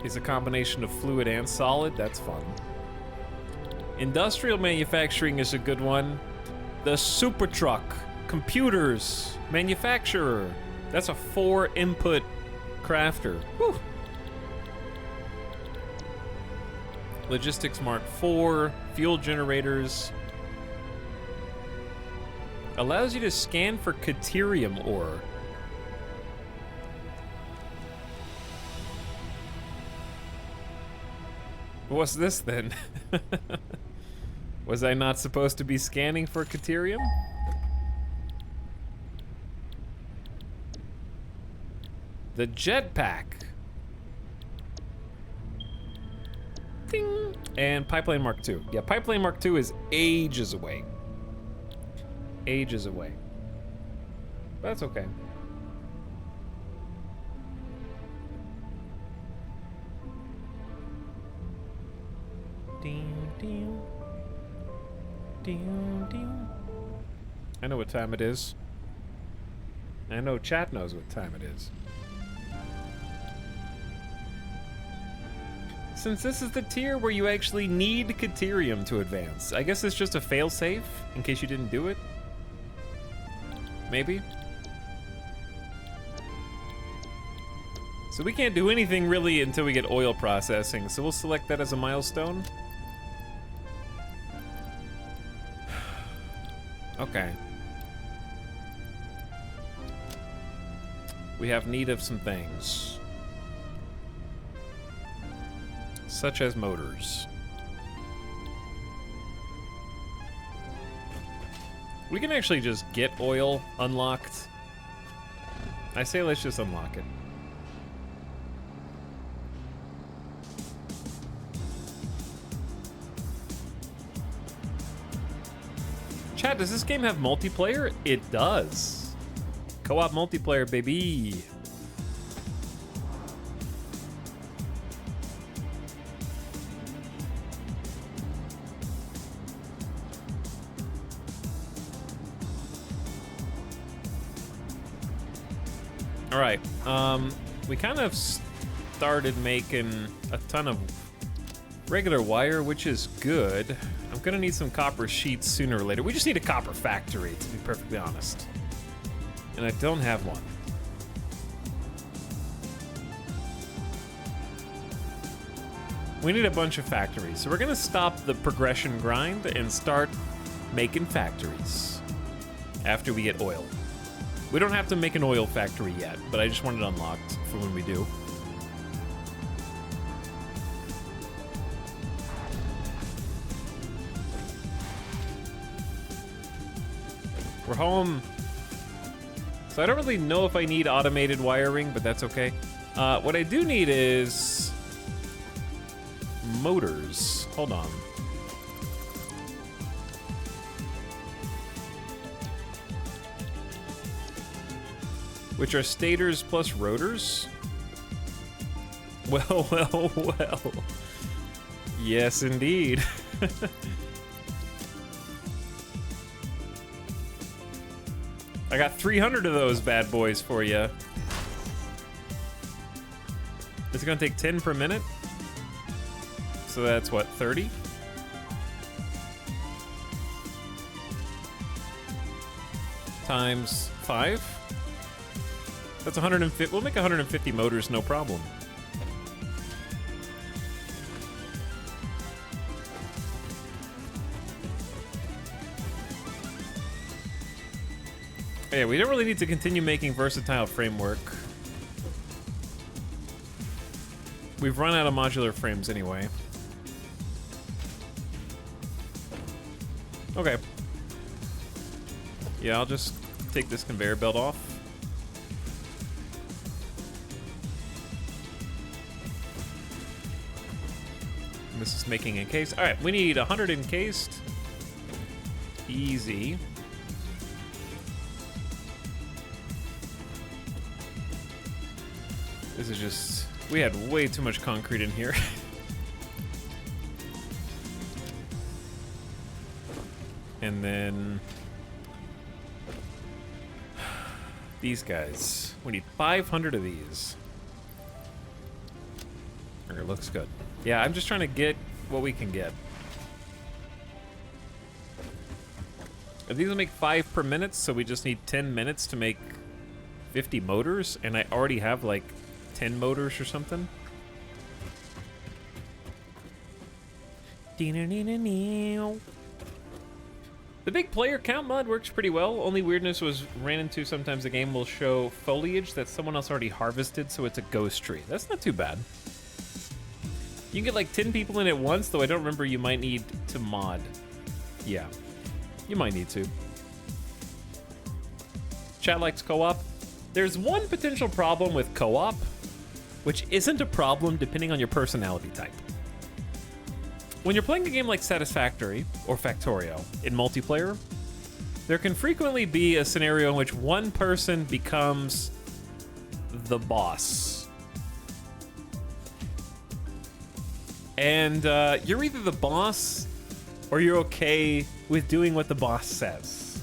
is a combination of fluid and solid. That's fun. Industrial manufacturing is a good one. The super truck, computers, manufacturer. That's a 4-input crafter. Whew. Logistics Mark IV, fuel generators. Allows you to scan for Caterium ore. What's this then? Was I not supposed to be scanning for Caterium? The jetpack. Ding. And Pipeline Mark II. Yeah, Pipeline Mark II is ages away. Ages away. But that's okay. Ding, ding. Ding, ding. I know what time it is. I know chat knows what time it is. Since this is the tier where you actually need Caterium to advance, I guess it's just a failsafe in case you didn't do it. Maybe. So we can't do anything really until we get oil processing, so we'll select that as a milestone. Okay. We have need of some things. Such as motors. We can actually just get oil unlocked. I say let's just unlock it. Chat, does this game have multiplayer? It does. Co-op multiplayer, baby. All right, we kind of started making a ton of regular wire, which is good. I'm gonna need some copper sheets sooner or later. We just need a copper factory, to be perfectly honest. And I don't have one. We need a bunch of factories. So we're gonna stop the progression grind and start making factories after we get oil. We don't have to make an oil factory yet, but I just want it unlocked for when we do. We're home. So I don't really know if I need automated wiring, but that's okay. What I do need is motors. Hold on. Which are stators plus rotors? Well, well, well. Yes, indeed. I got 300 of those bad boys for you. It's gonna take 10 per minute. So that's what, 30? Times 5? That's 150. We'll make 150 motors, no problem. Yeah, we don't really need to continue making versatile framework. We've run out of modular frames anyway. Okay. Yeah, I'll just take this conveyor belt off. This is making encased. All right, we need 100 encased. Easy. This is just... We had way too much concrete in here. And then... These guys. We need 500 of these. It looks good. Yeah, I'm just trying to get what we can get. And these will make 5 per minute, so we just need 10 minutes to make 50 motors, and I already have like 10 motors or something. The big player count mod works pretty well. Only weirdness was ran into sometimes the game will show foliage that someone else already harvested, so it's a ghost tree. That's not too bad. You can get like 10 people in at once, though I don't remember you might need to mod. Yeah, you might need to. Chat likes co-op. There's one potential problem with co-op, which isn't a problem depending on your personality type. When you're playing a game like Satisfactory or Factorio in multiplayer, there can frequently be a scenario in which one person becomes the boss. And you're either the boss or you're okay with doing what the boss says.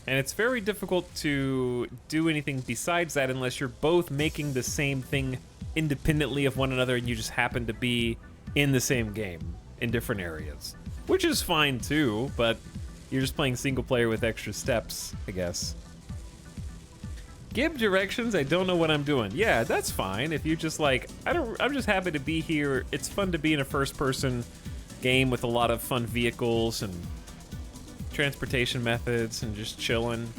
And it's very difficult to do anything besides that unless you're both making the same thing independently of one another and you just happen to be in the same game in different areas. Which is fine too, but you're just playing single player with extra steps, I guess. Give directions, I don't know what I'm doing. Yeah, that's fine. If you just like, I'm just happy to be here. It's fun to be in a first person game with a lot of fun vehicles and transportation methods and just chilling.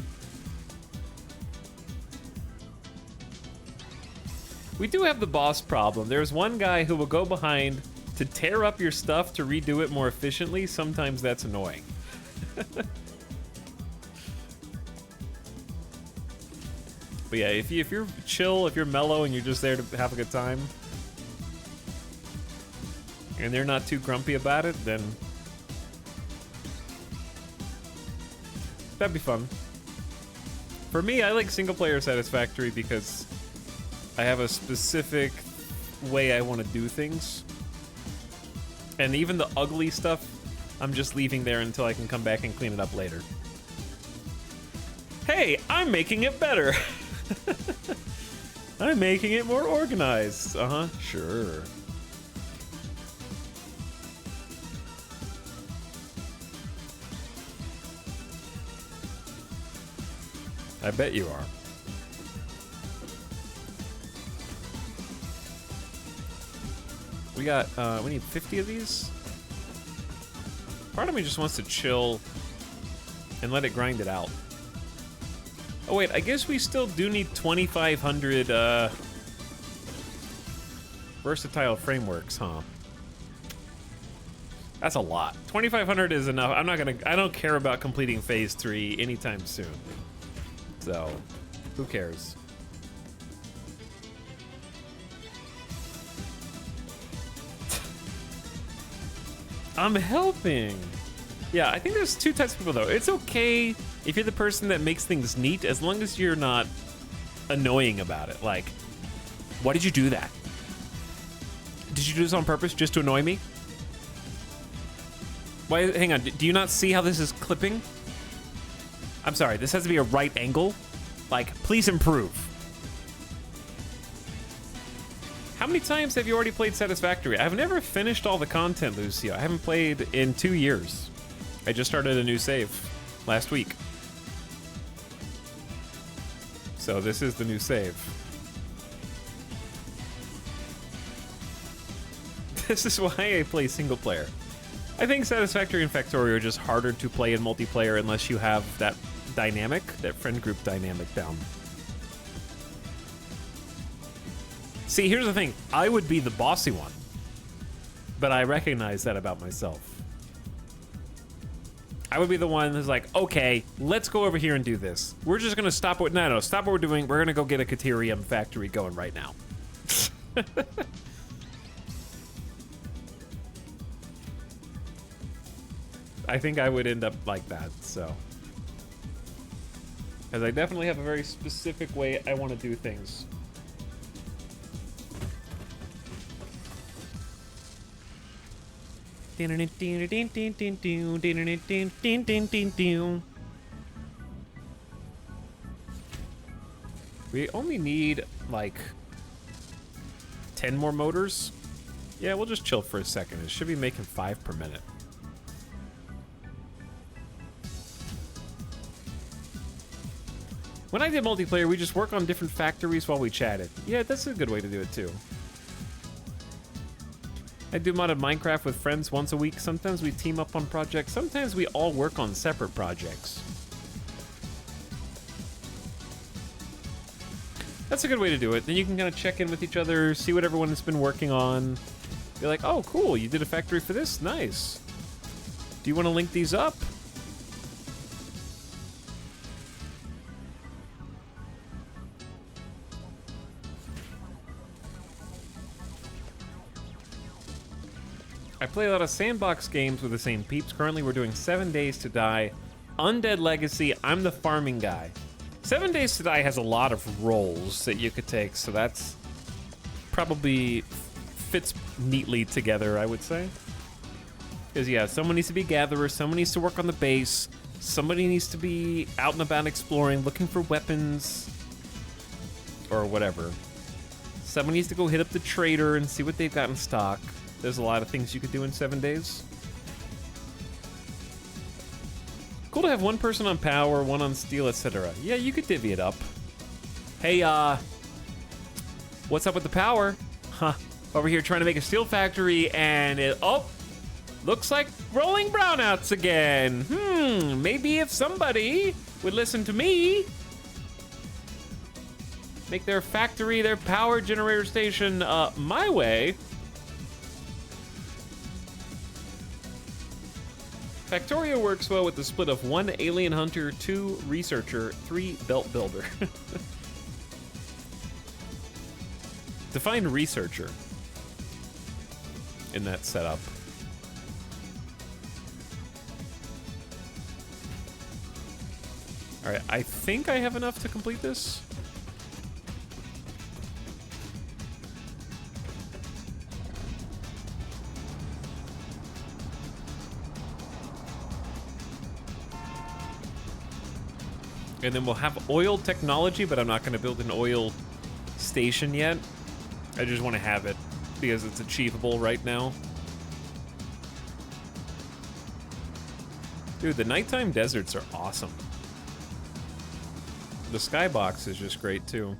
We do have the boss problem. There's one guy who will go behind to tear up your stuff to redo it more efficiently. Sometimes that's annoying. But yeah, if you're chill, if you're mellow and you're just there to have a good time, and they're not too grumpy about it, then that'd be fun. For me, I like single player Satisfactory because I have a specific way I want to do things. And even the ugly stuff, I'm just leaving there until I can come back and clean it up later. Hey, I'm making it better. I'm making it more organized. Uh-huh, sure. I bet you are. We got, we need 50 of these? Part of me just wants to chill and let it grind it out. Oh wait, I guess we still do need 2,500, versatile frameworks, huh? That's a lot. 2,500 is enough. I don't care about completing phase 3 anytime soon. So, who cares? I'm helping. Yeah, I think there's 2 types of people though. It's okay if you're the person that makes things neat, as long as you're not annoying about it. Like, why did you do that? Did you do this on purpose just to annoy me? Why? Hang on, do you not see how this is clipping? I'm sorry, this has to be a right angle. Like, please improve. How many times have you already played Satisfactory? I've never finished all the content, Lucio. I haven't played in 2 years. I just started a new save last week. So this is the new save. This is why I play single player. I think Satisfactory and Factorio are just harder to play in multiplayer unless you have that dynamic, that friend group dynamic down. See, here's the thing. I would be the bossy one, but I recognize that about myself. I would be the one who's like, okay, let's go over here and do this. We're just gonna stop what, no, stop what we're doing. We're gonna go get a Caterium factory going right now. I think I would end up like that, so. Because I definitely have a very specific way I want to do things. We only need, like, 10 more motors. Yeah, we'll just chill for a second. It should be making 5 per minute. When I did multiplayer, we just work on different factories while we chatted. Yeah, that's a good way to do it, too. I do modded Minecraft with friends once a week. Sometimes we team up on projects. Sometimes we all work on separate projects. That's a good way to do it. Then you can kind of check in with each other, see what everyone has been working on. Be like, oh, cool, you did a factory for this? Nice. Do you want to link these up? I play a lot of sandbox games with the same peeps. Currently, we're doing 7 Days to Die, Undead Legacy. I'm the farming guy. 7 Days to Die has a lot of roles that you could take, so that's probably fits neatly together, I would say. Because, yeah, someone needs to be gatherer, someone needs to work on the base, somebody needs to be out and about exploring, looking for weapons, or whatever. Someone needs to go hit up the trader and see what they've got in stock. There's a lot of things you could do in 7 days. Cool to have one person on power, one on steel, etc. Yeah, you could divvy it up. Hey, what's up with the power? Huh, over here trying to make a steel factory and it, oh, looks like rolling brownouts again. Maybe if somebody would listen to me, make their factory, their power generator station, my way. Factorio works well with the split of 1 alien hunter, 2 researcher, 3 belt builder. Define researcher in that setup. All right, I think I have enough to complete this. And then we'll have oil technology, but I'm not going to build an oil station yet. I just want to have it because it's achievable right now. Dude, the nighttime deserts are awesome. The skybox is just great too.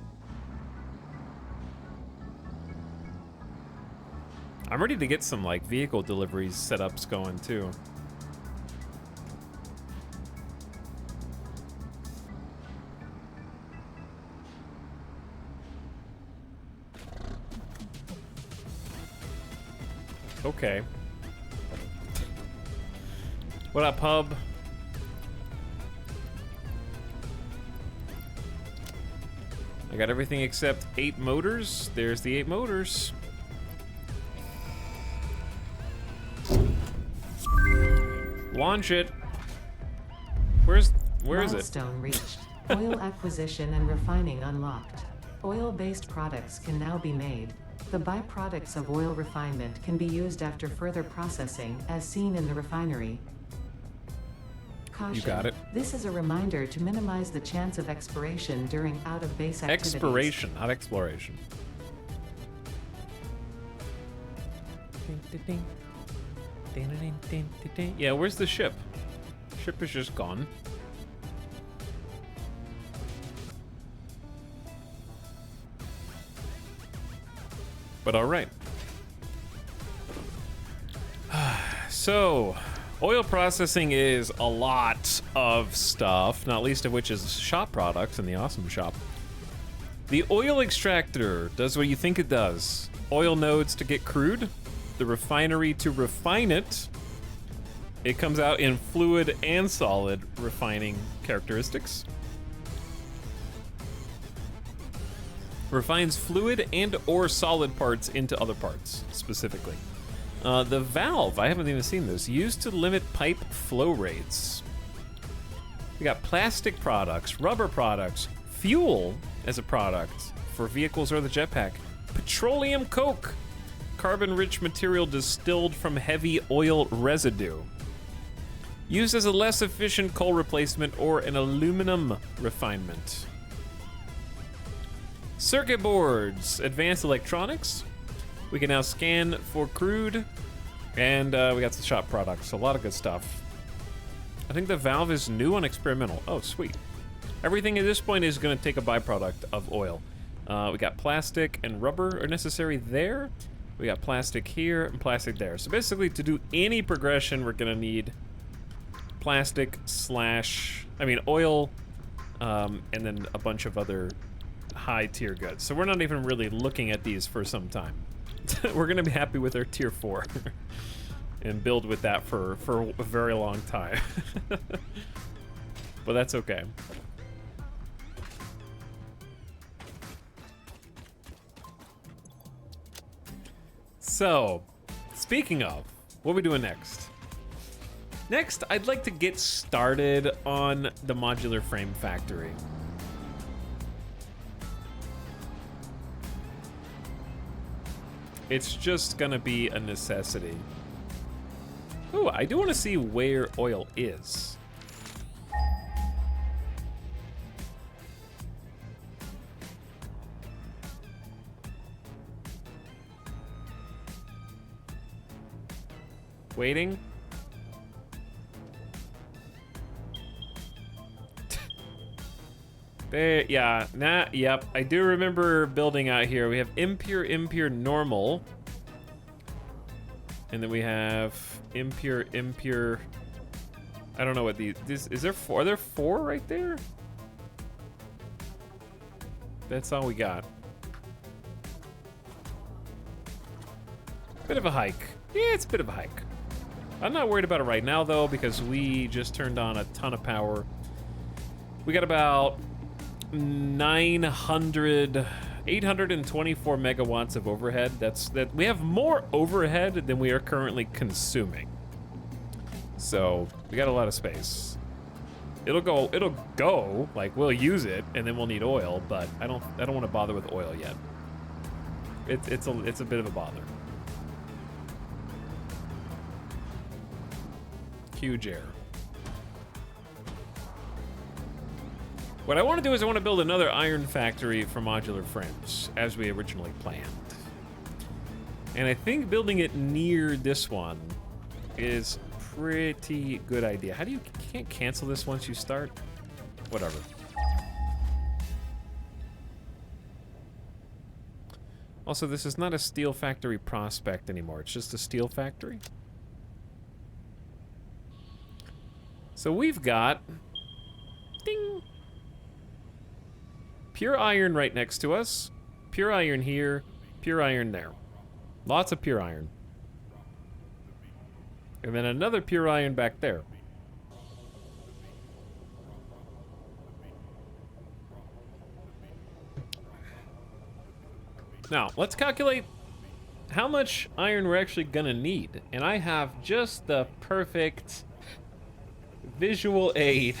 I'm ready to get some like vehicle deliveries setups going too. Okay. What up, hub? I got everything except 8 motors. There's the 8 motors. Launch it. Where is it? Milestone reached. Oil acquisition and refining unlocked. Oil-based products can now be made. The byproducts of oil refinement can be used after further processing, as seen in the refinery. Caution. You got it. This is a reminder to minimize the chance of expiration during out-of-base activities. Expiration, not exploration. Yeah, where's the ship? Ship is just gone. But all right. So, oil processing is a lot of stuff, not least of which is shop products in the awesome shop. The oil extractor does what you think it does. Oil nodes to get crude, the refinery to refine it, It comes out in fluid and solid refining characteristics. Refines fluid and or solid parts into other parts, specifically. The valve, I haven't even seen this, used to limit pipe flow rates. We got plastic products, rubber products, fuel as a product for vehicles or the jetpack, petroleum coke, carbon-rich material distilled from heavy oil residue. Used as a less efficient coal replacement or an aluminum refinement. Circuit boards, advanced electronics. We can now scan for crude, and we got some shop products, a lot of good stuff. I think the valve is new and experimental. Oh, sweet. Everything at this point is gonna take a byproduct of oil. We got plastic and rubber are necessary there. We got plastic here and plastic there. So basically to do any progression, we're gonna need plastic slash, oil, and then a bunch of other high tier goods. So we're not even really looking at these for some time. We're gonna be happy with our tier 4 and build with that for a very long time. But that's okay. So, speaking of, what are we doing next? Next, I'd like to get started on the modular frame factory. It's just gonna be a necessity. Ooh, I do want to see where oil is. Waiting. There, yeah, yep. I do remember building out here. We have impure, impure, normal. And then we have impure, impure. I don't know what these, is there four? Are there 4 right there? That's all we got. Bit of a hike. Yeah, it's a bit of a hike. I'm not worried about it right now though, because we just turned on a ton of power. We got about 824 megawatts of overhead. That we have more overhead than we are currently consuming. So we got a lot of space. It'll go, like we'll use it and then we'll need oil, but I don't want to bother with oil yet. It's a bit of a bother. Huge error. What I want to do is I want to build another iron factory for modular frames, as we originally planned. And I think building it near this one is a pretty good idea. How do you can't cancel this once you start? Whatever. Also, this is not a steel factory prospect anymore. It's just a steel factory. So we've got, ding, pure iron right next to us, pure iron here, pure iron there. Lots of pure iron. And then another pure iron back there. Now, let's calculate how much iron we're actually gonna need. And I have just the perfect visual aid.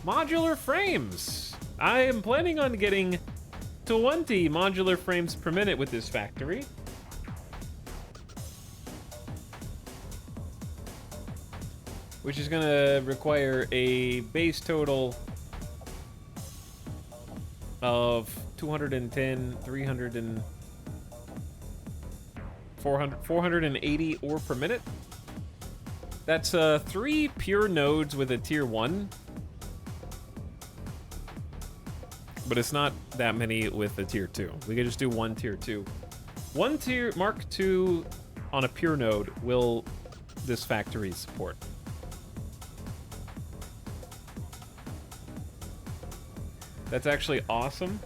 Modular frames. I am planning on getting 20 modular frames per minute with this factory. Which is gonna require a base total of 210, 300 and 480 ore per minute. That's 3 pure nodes with a tier 1. But it's not that many with a tier 2. We can just do 1 tier 2. 1 tier Mark II on a pure node will this factory support. That's actually awesome.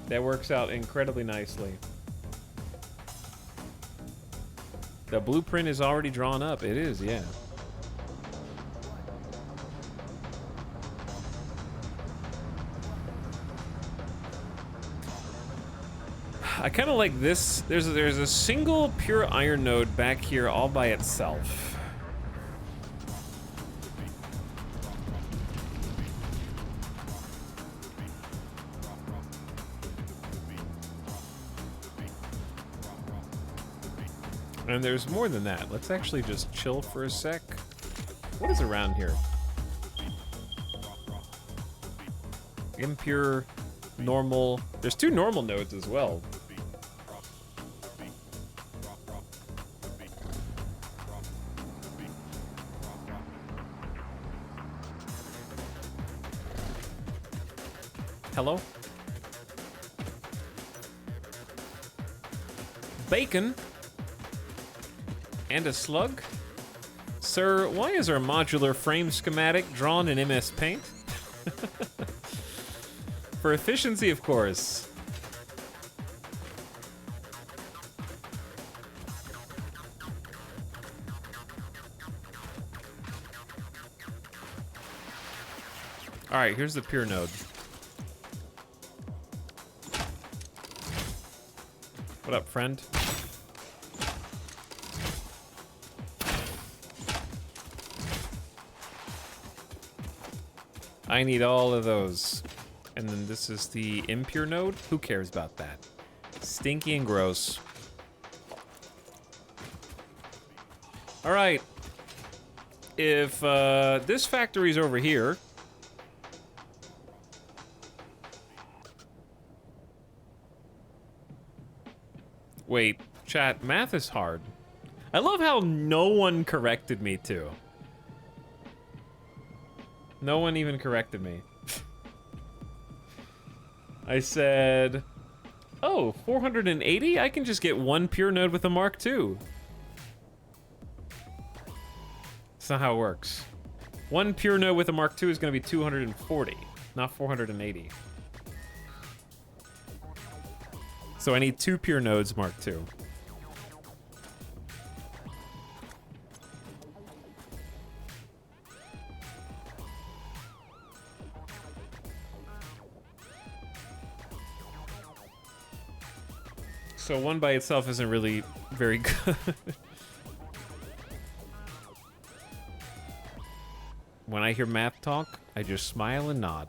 That works out incredibly nicely. The blueprint is already drawn up. It is, yeah. I kind of like this. There's a single pure iron node back here all by itself. And there's more than that. Let's actually just chill for a sec. What is around here? Impure, normal. There's 2 normal nodes as well. Hello? Bacon? And a slug? Sir, why is our modular frame schematic drawn in MS Paint? For efficiency, of course. All right, here's the pure node. What up, friend? I need all of those. And then this is the impure node. Who cares about that? Stinky and gross. All right. If this factory's over here. Wait, chat, math is hard. I love how no one corrected me too. No one even corrected me. I said, oh, 480? I can just get 1 pure node with a Mark II. That's not how it works. 1 pure node with a Mark II is going to be 240, not 480. So I need 2 pure nodes Mark II. So 1 by itself isn't really very good. When I hear math talk, I just smile and nod.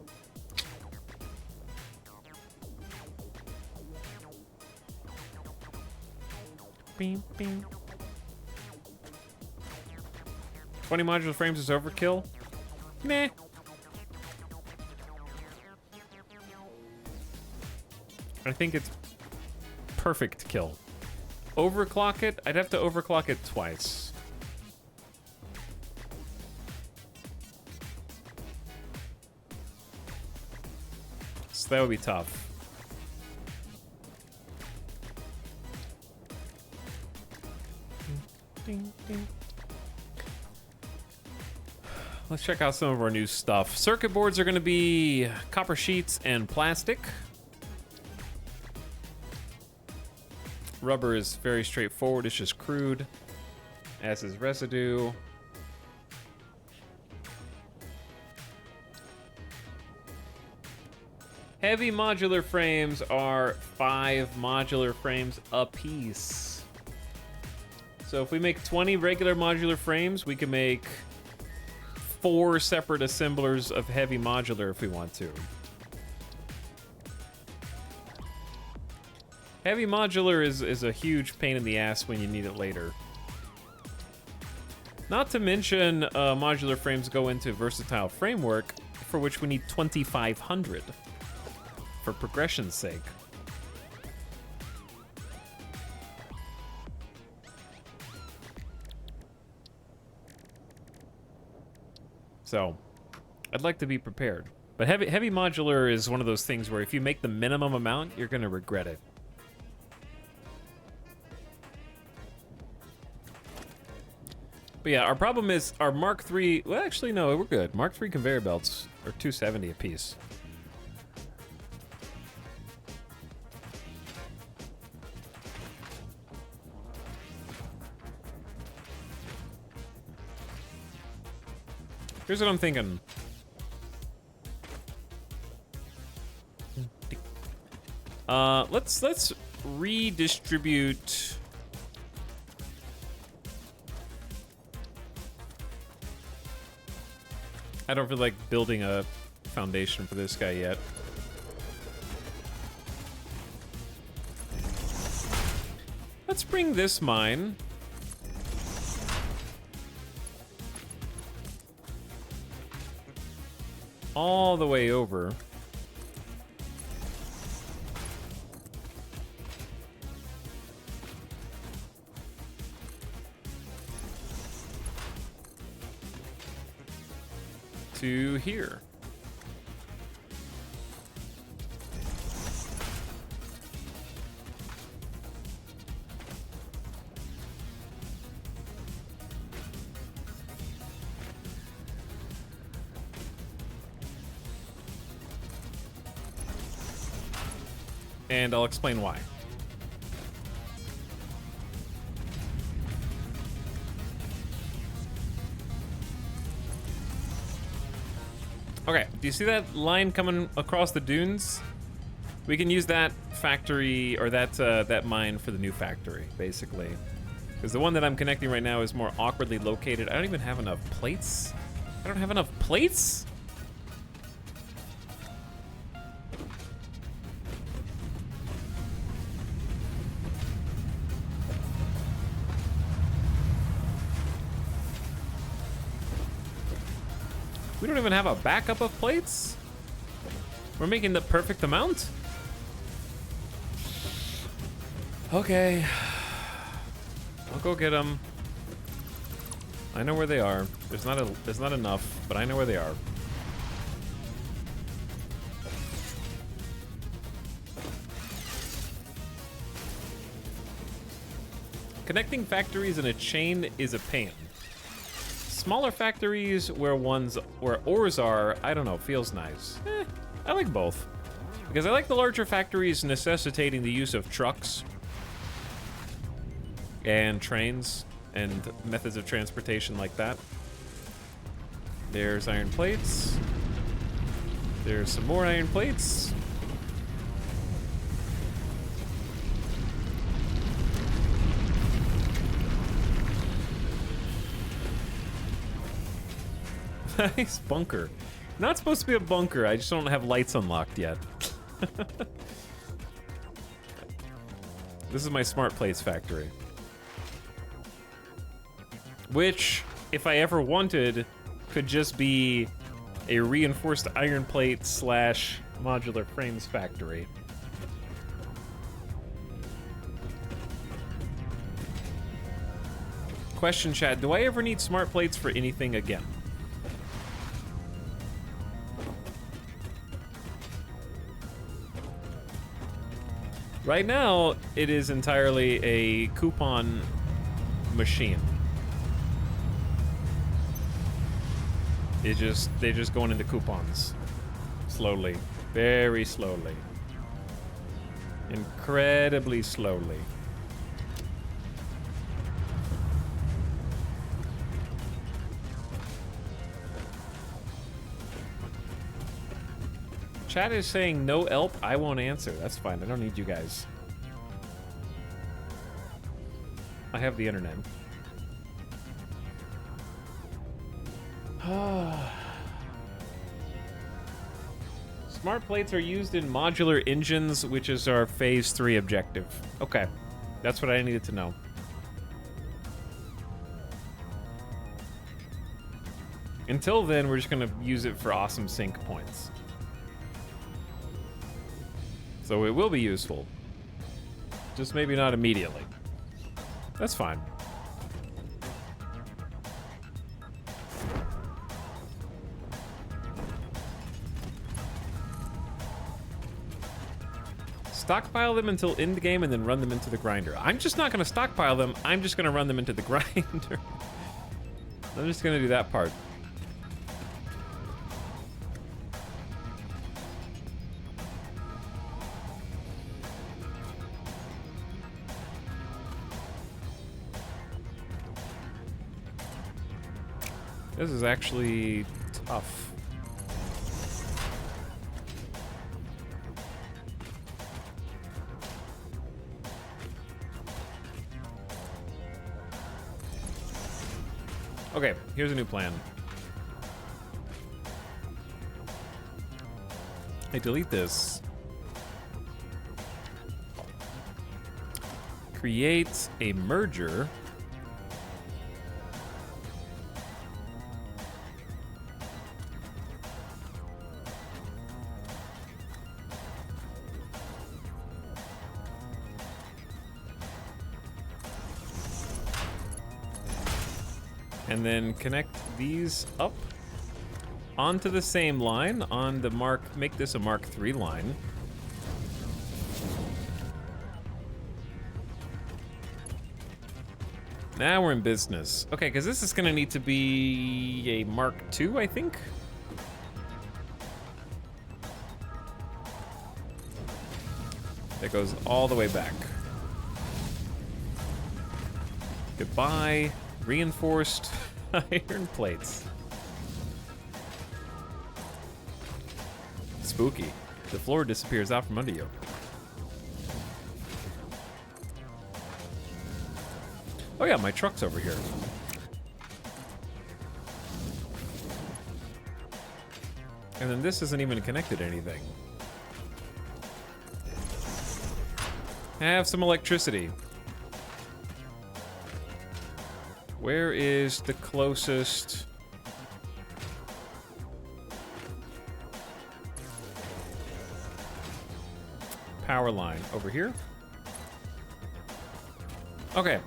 Beep, beep. 20 modular frames is overkill? Meh. I think it's perfect kill. Overclock it? I'd have to overclock it twice. So that would be tough. Ding, ding. Let's check out some of our new stuff. Circuit boards are going to be copper sheets and plastic. Rubber is very straightforward, it's just crude, as is residue. Heavy modular frames are 5 modular frames a piece. So if we make 20 regular modular frames, we can make 4 separate assemblers of heavy modular if we want to. Heavy modular is a huge pain in the ass when you need it later. Not to mention, modular frames go into versatile framework, for which we need 2,500 for progression's sake. So, I'd like to be prepared. But heavy modular is one of those things where if you make the minimum amount, you're going to regret it. But yeah, our problem is our Mark III, well actually no, we're good. Mark III conveyor belts are 270 a piece. Here's what I'm thinking. Let's redistribute. I don't feel like building a foundation for this guy yet. Let's bring this mine all the way over. To here. And I'll explain why. Okay, do you see that line coming across the dunes? We can use that factory, or that mine for the new factory, basically. Because the one that I'm connecting right now is more awkwardly located. I don't even have enough plates. I don't have enough plates? We don't even have a backup of plates? We're making the perfect amount? Okay. I'll go get them. I know where they are. There's not enough, but I know where they are. Connecting factories in a chain is a pain. Smaller factories where ores are, I don't know, feels nice. I like both. Because I like the larger factories necessitating the use of trucks and trains and methods of transportation like that. There's iron plates. There's some more iron plates. Nice bunker. Not supposed to be a bunker, I just don't have lights unlocked yet. This is my smart plates factory. Which, if I ever wanted, could just be a reinforced iron plate / modular frames factory. Question, chat, do I ever need smart plates for anything again? Right now, it is entirely a coupon machine. They're just going into coupons. Slowly. Very slowly. Incredibly slowly. Chat is saying no help. I won't answer. That's fine. I don't need you guys. I have the internet. Smart plates are used in modular engines, which is our phase 3 objective. Okay. That's what I needed to know. Until then, we're just gonna use it for awesome sync points. So it will be useful. Just maybe not immediately. That's fine. Stockpile them until end game and then run them into the grinder. I'm just not gonna stockpile them, I'm just gonna run them into the grinder. I'm just gonna do that part. This is actually Tough. Okay, here's a new plan. Hey, delete this. Create a merger. And then connect these up onto the same line on the Mark, make this a Mark III line. Now we're in business. Okay, because this is gonna need to be a Mark II, I think. That goes all the way back. Goodbye. Reinforced iron plates. Spooky. The floor disappears out from under you. Oh yeah, my truck's over here. And then this isn't even connected to anything. Have some electricity. Where is the closest? Power line over here? Okay.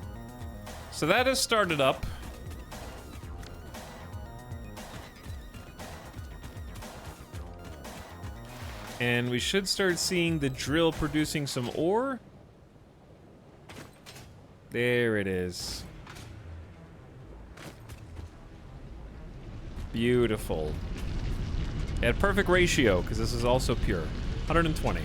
So that has started up. And we should start seeing the drill producing some ore. There it is. Beautiful. At perfect ratio, because this is also pure. 120.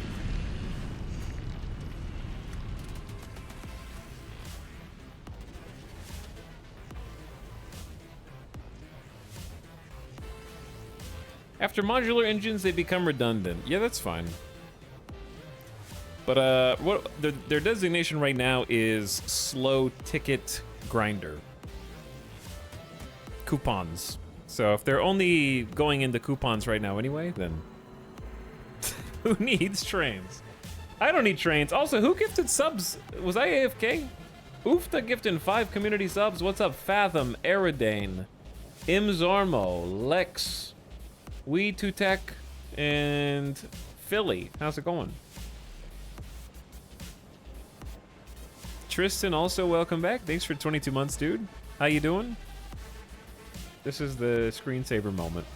After modular engines, they become redundant. Yeah, that's fine. But what their designation right now is slow ticket grinder. Coupons. So if they're only going into coupons right now anyway, then who needs trains? I don't need trains. Also, who gifted subs? Was I AFK? Oofta gifting 5 community subs. What's up, Fathom, Aerodane, Imzarmo, Lex, We2Tech, and Philly. How's it going? Tristan, also welcome back. Thanks for 22 months, dude. How you doing? This is the screensaver moment.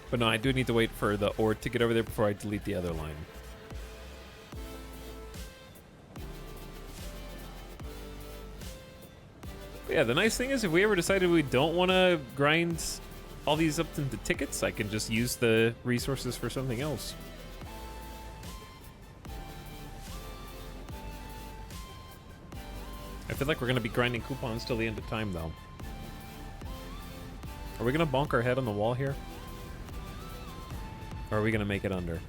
But no, I do need to wait for the ore to get over there before I delete the other line. But yeah, the nice thing is if we ever decided we don't want to grind all these up into tickets, I can just use the resources for something else. I feel like we're going to be grinding coupons till the end of time, though. Are we going to bonk our head on the wall here? Or are we going to make it under?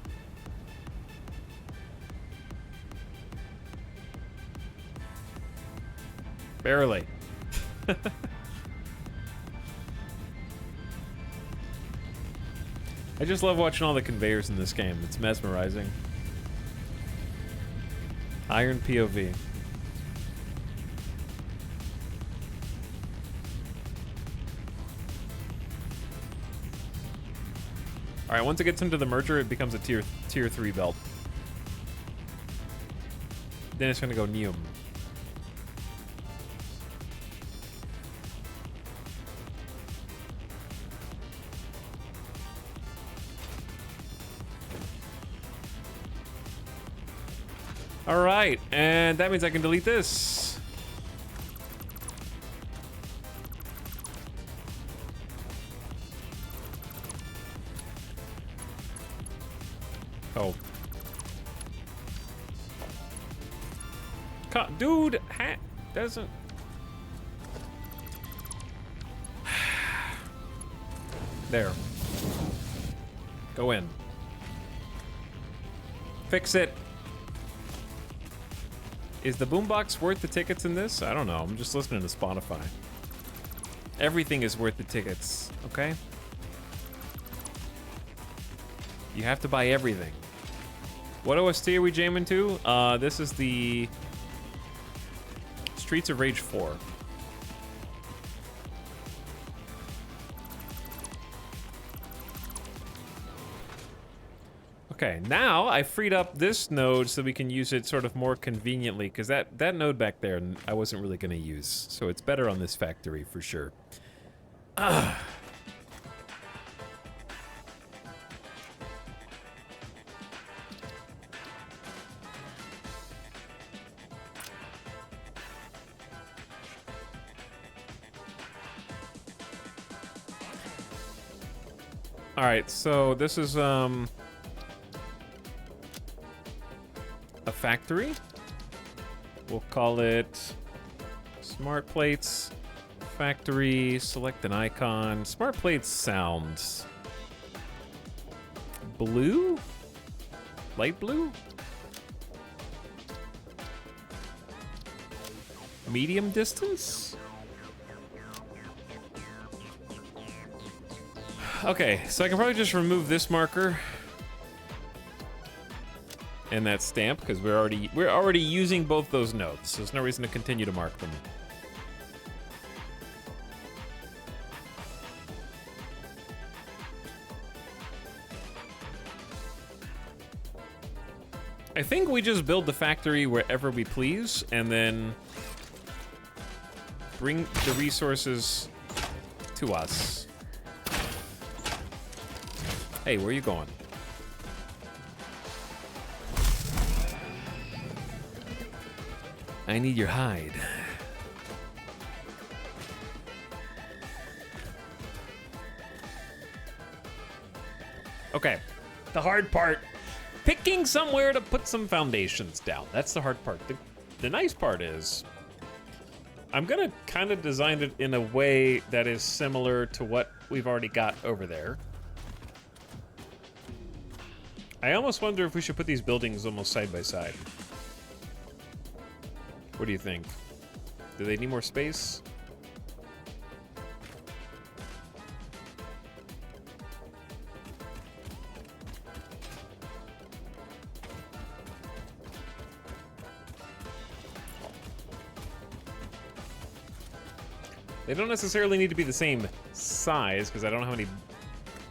Barely. I just love watching all the conveyors in this game. It's mesmerizing. Iron POV. All right, once it gets into the merger, it becomes a tier 3 belt. Then it's gonna go Neum. All right, and that means I can delete this. Oh. Dude, doesn't... There. Go in. Fix it. Is the boombox worth the tickets in this? I don't know. I'm just listening to Spotify. Everything is worth the tickets, okay? You have to buy everything. What OST are we jamming to? This is the Streets of Rage 4. Okay, now I freed up this node so we can use it sort of more conveniently, because that node back there I wasn't really going to use. So it's better on this factory for sure. All right, so this is a factory. We'll call it Smart Plates Factory. Select an icon. Smart Plates sounds blue? Light blue? Medium distance? Okay, so I can probably just remove this marker and that stamp because we're already using both those nodes. So there's no reason to continue to mark them. I think we just build the factory wherever we please and then bring the resources to us. Hey, where are you going? I need your hide. Okay, the hard part. Picking somewhere to put some foundations down. That's the hard part. The nice part is I'm gonna kind of design it in a way that is similar to what we've already got over there. I almost wonder if we should put these buildings almost side by side. What do you think? Do they need more space? They don't necessarily need to be the same size, because I don't know how many...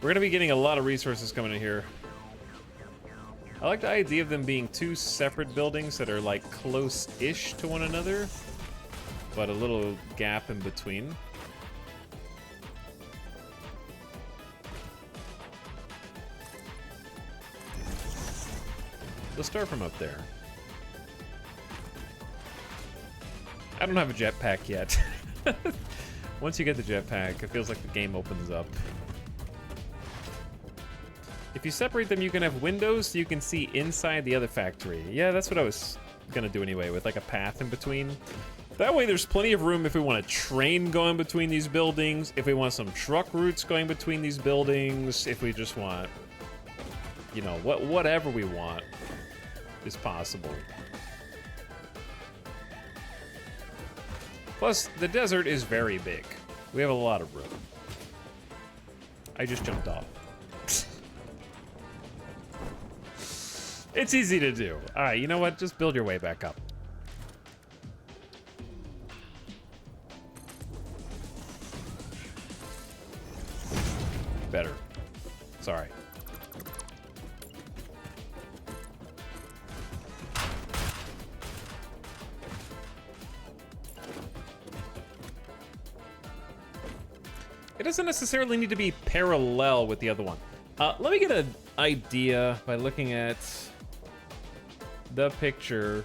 We're going to be getting a lot of resources coming in here. I like the idea of them being two separate buildings that are, like, close-ish to one another, but a little gap in between. Let's start from up there. I don't have a jetpack yet. Once you get the jetpack, it feels like the game opens up. If you separate them, you can have windows so you can see inside the other factory. Yeah, that's what I was gonna do anyway, with like a path in between. That way there's plenty of room if we want a train going between these buildings, if we want some truck routes going between these buildings, if we just want, you know, whatever we want is possible. Plus, the desert is very big. We have a lot of room. I just jumped off. It's easy to do. All right, you know what? Just build your way back up. Better. Sorry. It doesn't necessarily need to be parallel with the other one. Let me get an idea by looking at the picture.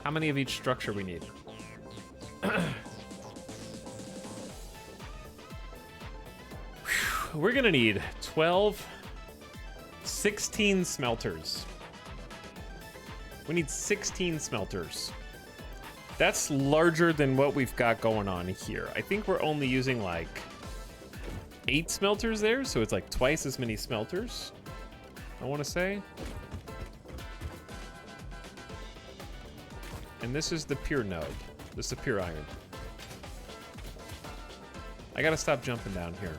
How many of each structure we need? We're gonna need 16 smelters. We need 16 smelters. That's larger than what we've got going on here. I think we're only using like 8 smelters there, so it's like twice as many smelters, I want to say. And this is the pure node. This is the pure iron. I gotta stop jumping down here.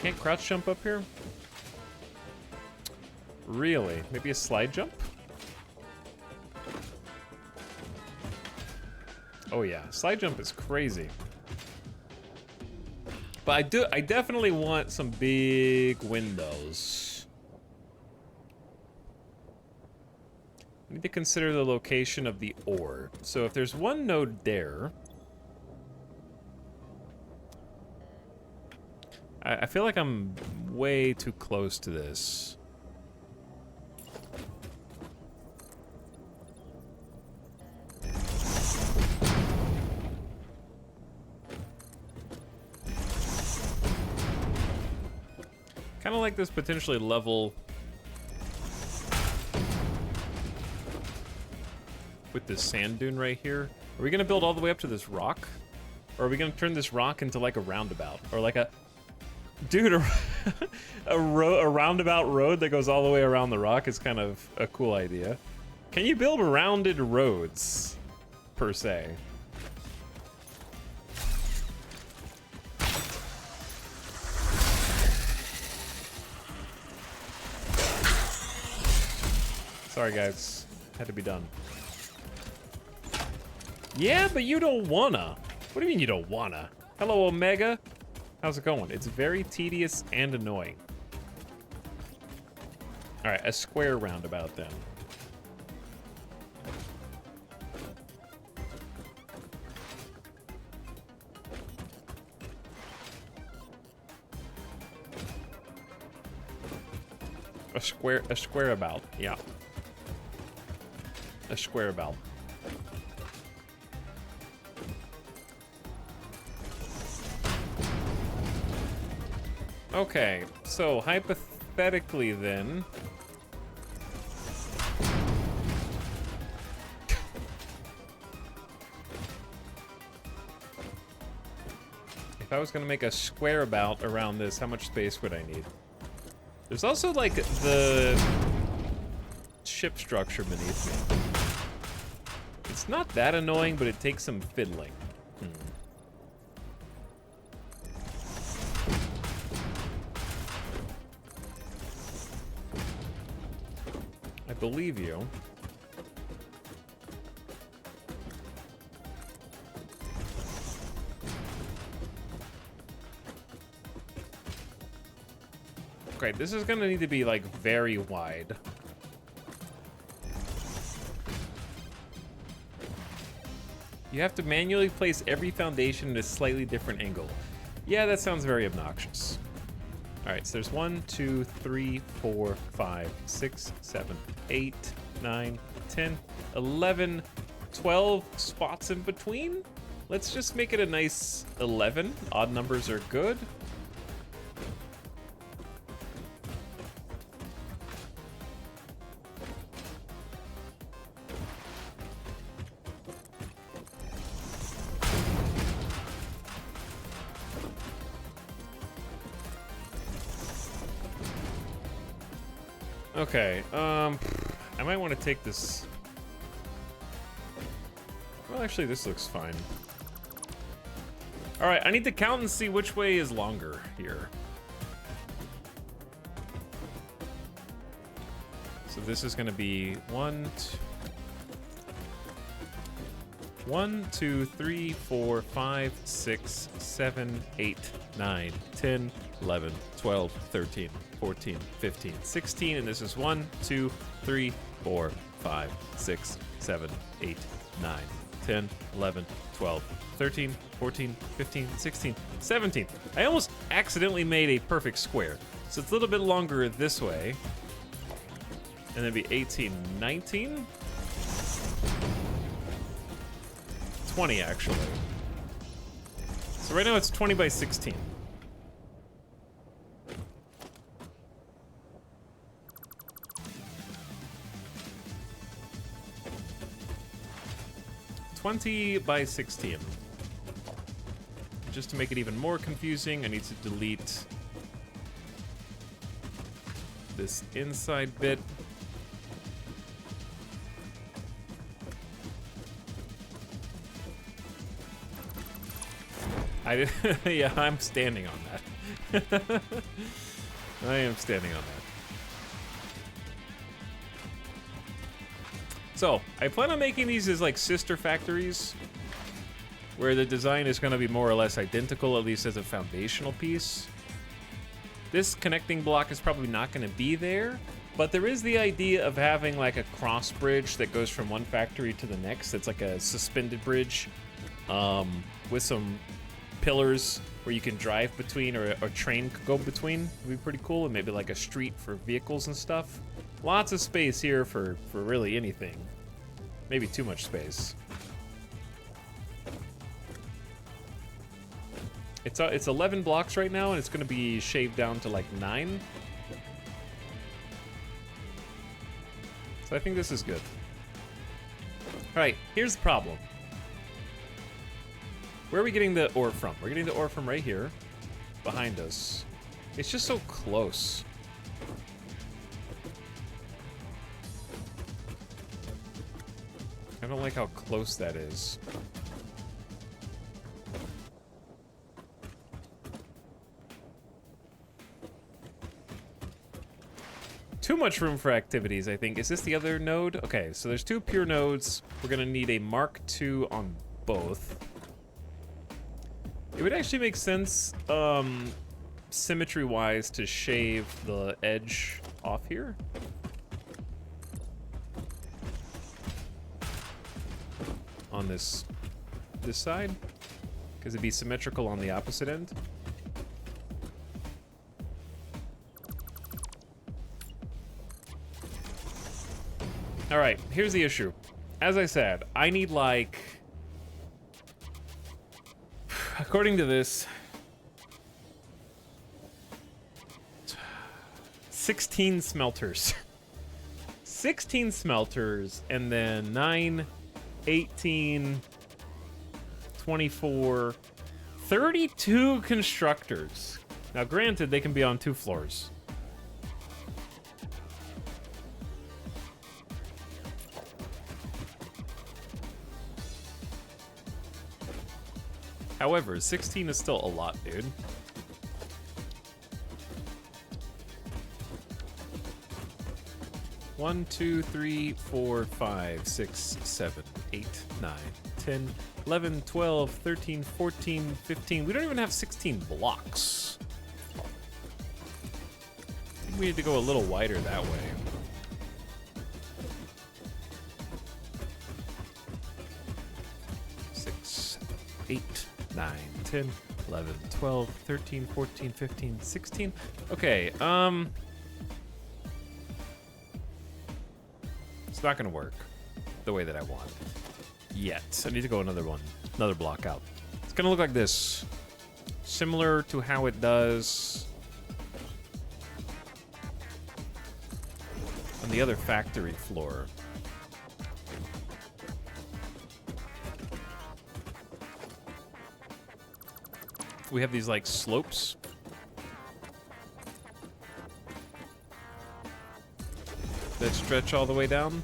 Can't crouch jump up here? Really? Maybe a slide jump? Oh yeah, slide jump is crazy. But I definitely want some big windows. I need to consider the location of the ore. So if there's one node there, I feel like I'm way too close to this. Kind of like this potentially level with this sand dune right here. Are we gonna build all the way up to this rock? Or are we gonna turn this rock into like a roundabout? Or like a... Dude, a roundabout road that goes all the way around the rock is kind of a cool idea. Can you build rounded roads, per se? Sorry, guys. Had to be done. Yeah, but you don't wanna. What do you mean you don't wanna? Hello, Omega. How's it going? It's very tedious and annoying. All right, a square roundabout then. A square about, yeah. A square about. Okay, so hypothetically then... If I was gonna make a square about around this, how much space would I need? There's also like the ship structure beneath me. It's not that annoying, but it takes some fiddling. I believe you. Okay, this is gonna need to be like very wide. You have to manually place every foundation at a slightly different angle. Yeah, that sounds very obnoxious. All right, so there's 1, 2, 3, 4, 5, 6, 7, 8, 9, 10, 11, 12 spots in between. Let's just make it a nice 11. Odd numbers are good. Okay, I might want to take this. Well, actually, this looks fine. All right, I need to count and see which way is longer here. So this is going to be 1, 2, 3, 4, 5, 6, 7, 8, 9, 10, 11, 12, 13, 14, 15, 16, and this is 1, 2, 3, 4, 5, 6, 7, 8, 9, 10, 11, 12, 13, 14, 15, 16, 17. I almost accidentally made a perfect square. So it's a little bit longer this way. And then it'd be 18, 19. 20 actually. So right now it's 20 by 16. By 16. Just to make it even more confusing, I need to delete this inside bit. Yeah, I'm standing on that. I am standing on that. So, I plan on making these as like sister factories, where the design is going to be more or less identical, at least as a foundational piece. This connecting block is probably not going to be there, but there is the idea of having like a cross bridge that goes from one factory to the next. It's like a suspended bridge with some pillars where you can drive between, or a train could go between. It'd be pretty cool, and maybe like a street for vehicles and stuff. Lots of space here for really anything. Maybe too much space. It's 11 blocks right now, and it's going to be shaved down to like 9. So I think this is good. All right, here's the problem. Where are we getting the ore from? We're getting the ore from right here, behind us. It's just so close. I don't like how close that is. Too much room for activities, I think. Is this the other node? Okay, so there's 2 pure nodes. We're gonna need a Mark II on both. It would actually make sense, symmetry-wise, to shave the edge off here. On this side, because it'd be symmetrical on the opposite end. All right, here's the issue. As I said, I need like, according to this, 16 smelters. 16 smelters, and then 9, 18, 24, 32 constructors. Now, granted, they can be on 2 floors. However, 16 is still a lot, dude. One, 2, 3, 4, 5, 6, 7, 8, 9, 10, 11, 12, 13, 14, 15. We don't even have 16 blocks. I think we need to go a little wider that way. Six, 8, 9, 10, 11, 12, 13, 14, 15, 16. Okay, it's not gonna work the way that I want yet. I need to go another block out. It's gonna look like this, similar to how it does on the other factory floor. We have these like slopes. That stretch all the way down.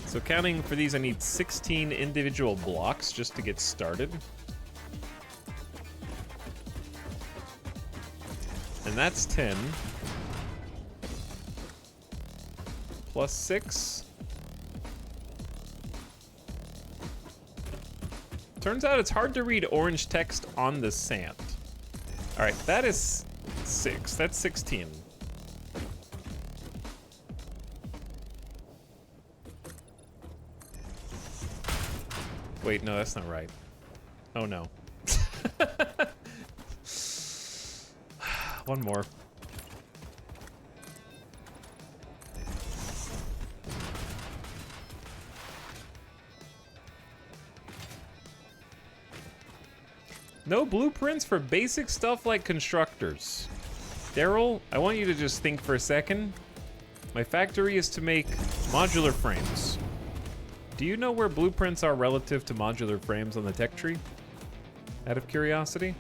So counting for these, I need 16 individual blocks just to get started. And that's 10. Plus 6. Turns out it's hard to read orange text on the sand. All right, that is 6. That's 16. Wait, no, that's not right. Oh no. One more. No blueprints for basic stuff like constructors. Daryl, I want you to just think for a second. My factory is to make modular frames. Do you know where blueprints are relative to modular frames on the tech tree? Out of curiosity?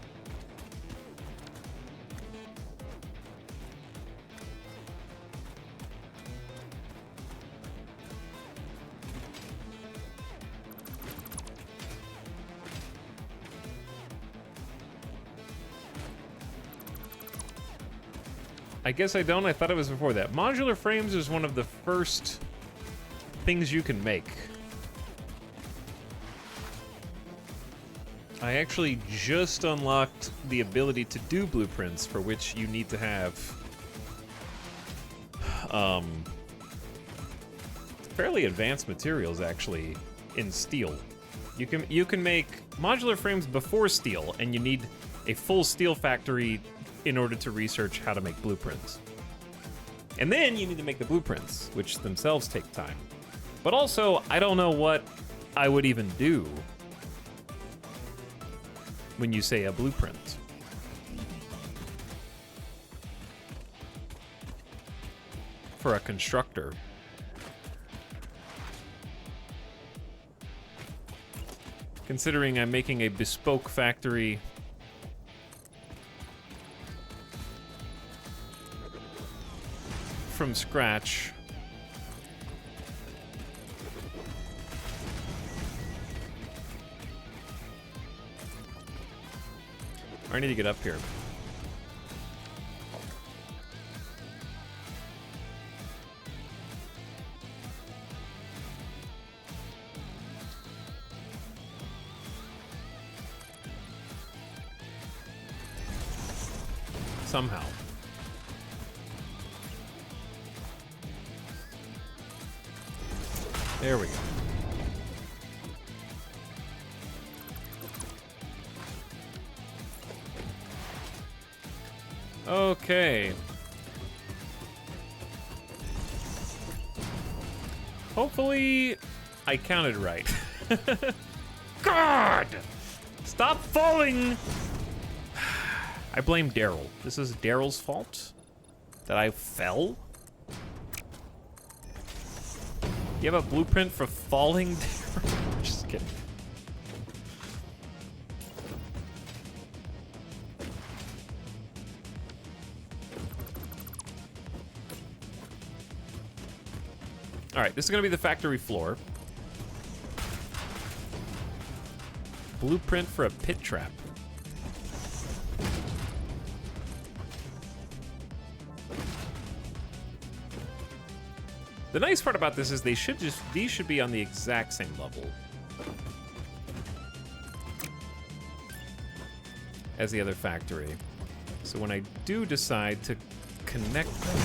I guess I don't. I thought it was before that. Modular frames is one of the first things you can make. I actually just unlocked the ability to do blueprints, for which you need to have fairly advanced materials actually in steel. You can make modular frames before steel, and you need a full steel factory in order to research how to make blueprints. And then you need to make the blueprints, which themselves take time. But also, I don't know what I would even do when you say a blueprint. For a constructor. Considering I'm making a bespoke factory from scratch. I need to get up here. Somehow. There we go. Okay. Hopefully, I counted right. God! Stop falling! I blame Daryl. This is Daryl's fault that I fell? You have a blueprint for falling, Daryl? Just kidding. All right, this is gonna be the factory floor. Blueprint for a pit trap. The nice part about this is these should be on the exact same level as the other factory. So when I do decide to connect them,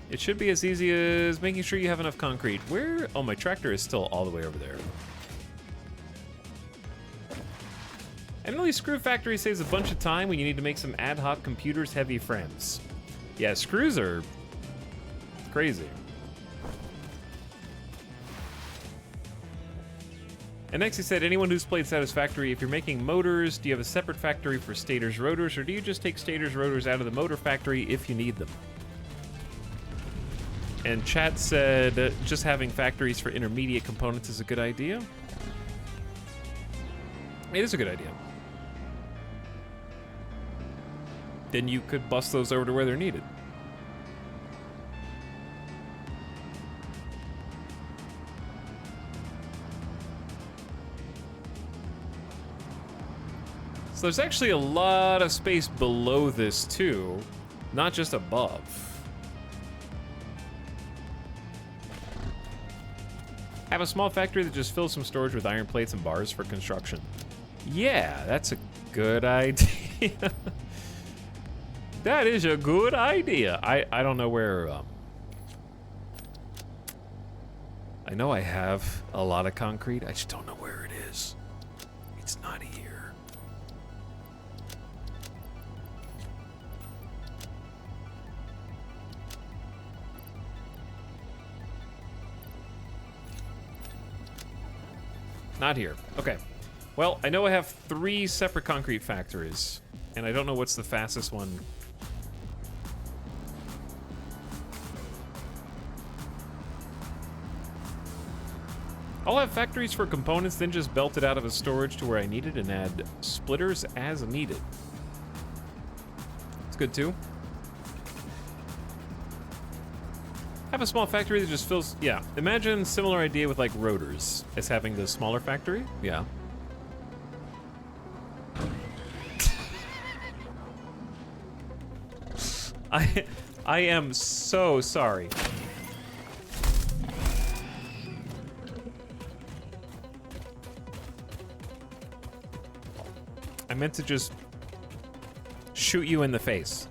it should be as easy as making sure you have enough concrete. Where? Oh, my tractor is still all the way over there. Emily Screw Factory saves a bunch of time when you need to make some ad hoc computers heavy frames. Yeah, screws are crazy. And next he said, anyone who's played Satisfactory, if you're making motors, do you have a separate factory for stators, rotors, or do you just take stators, rotors out of the motor factory if you need them? And chat said, just having factories for intermediate components is a good idea. It is a good idea. Then you could bust those over to where they're needed. So there's actually a lot of space below this too, not just above. Have a small factory that just fills some storage with iron plates and bars for construction. Yeah, that's a good idea. That is a good idea. I don't know where... I know I have a lot of concrete. I just don't know where it is. It's not here. Not here. Okay. Well, I know I have 3 separate concrete factories, and I don't know what's the fastest one. I'll have factories for components, then just belt it out of a storage to where I need it and add splitters as needed. It's good too. Have a small factory that just fills, yeah. Imagine similar idea with like rotors as having the smaller factory. Yeah. I am so sorry. I meant to just shoot you in the face.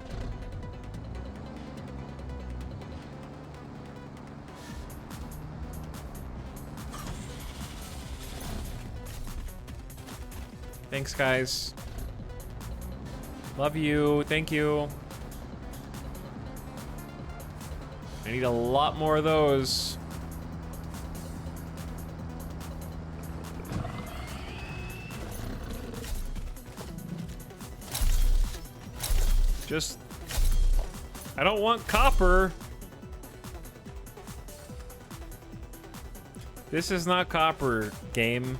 Thanks, guys. Love you. Thank you. I need a lot more of those. Just... I don't want copper. This is not copper, game.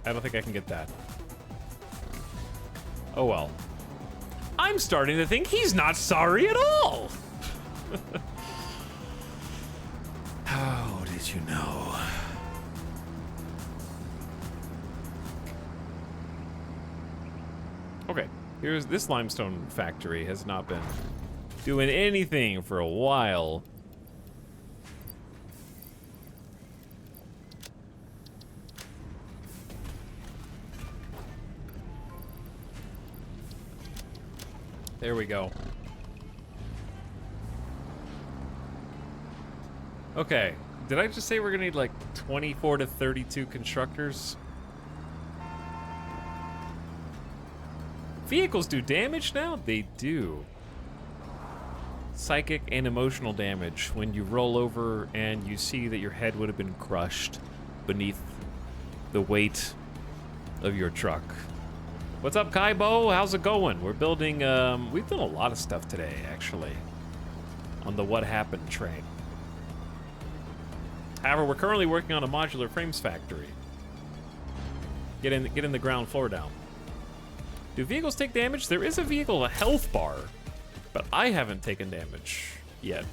I don't think I can get that. Oh well. I'm starting to think he's not sorry at all. How did you know? Okay, here's this limestone factory has not been doing anything for a while. There we go. Okay, did I just say we're gonna need like 24 to 32 constructors? Vehicles do damage now? They do. Psychic and emotional damage when you roll over and you see that your head would have been crushed beneath the weight of your truck. What's up, Kaibo? How's it going? We're building, we've done a lot of stuff today, actually, on the What Happened train. However, we're currently working on a modular frames factory. Get in the ground floor down. Do vehicles take damage? There is a vehicle, a health bar, but I haven't taken damage yet.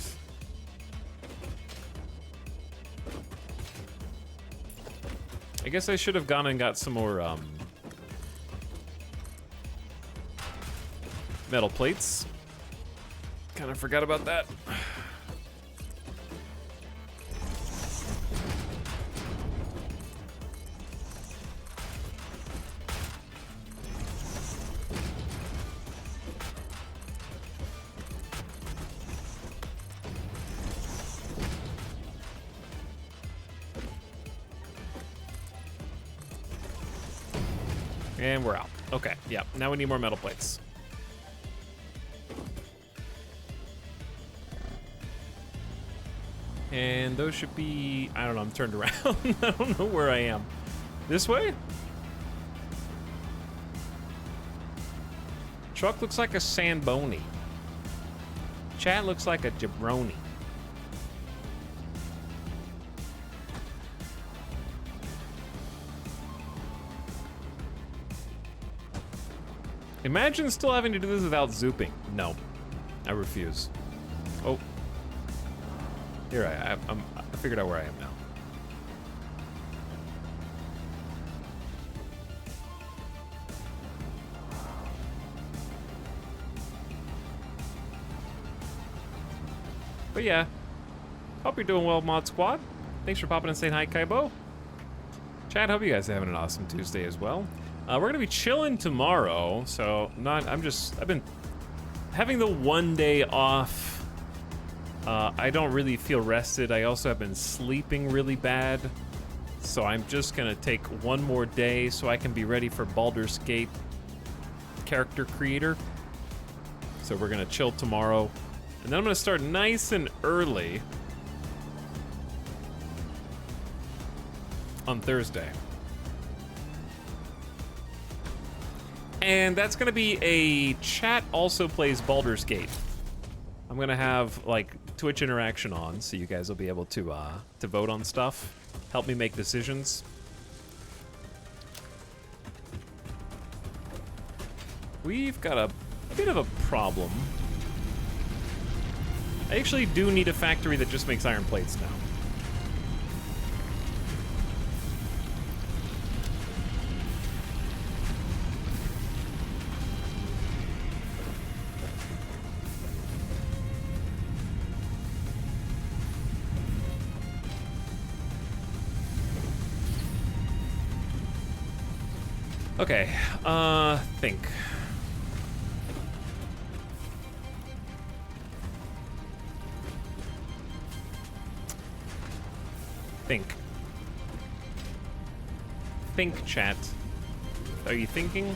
I guess I should have gone and got some more, metal plates. Kind of forgot about that. And we're out. Okay, yeah, now we need more metal plates. And those should be, I don't know, I'm turned around. I don't know where I am. This way? Truck looks like a Samboni. Chat looks like a jabroni. Imagine still having to do this without zooping. No, I refuse. Oh. Here I figured out where I am now. But yeah, hope you're doing well, Mod Squad. Thanks for popping and saying hi, Kaibo. Chad, hope you guys are having an awesome Tuesday as well. We're gonna be chilling tomorrow, so I've been having the one day off. I don't really feel rested. I also have been sleeping really bad. So I'm just gonna take one more day so I can be ready for Baldur's Gate character creator. So we're gonna chill tomorrow. And then I'm gonna start nice and early on Thursday. And that's gonna be a chat also plays Baldur's Gate. I'm gonna have like Twitch interaction on, so you guys will be able to vote on stuff, help me make decisions. We've got a bit of a problem. I actually do need a factory that just makes iron plates now. Okay, think. Think, chat. Are you thinking?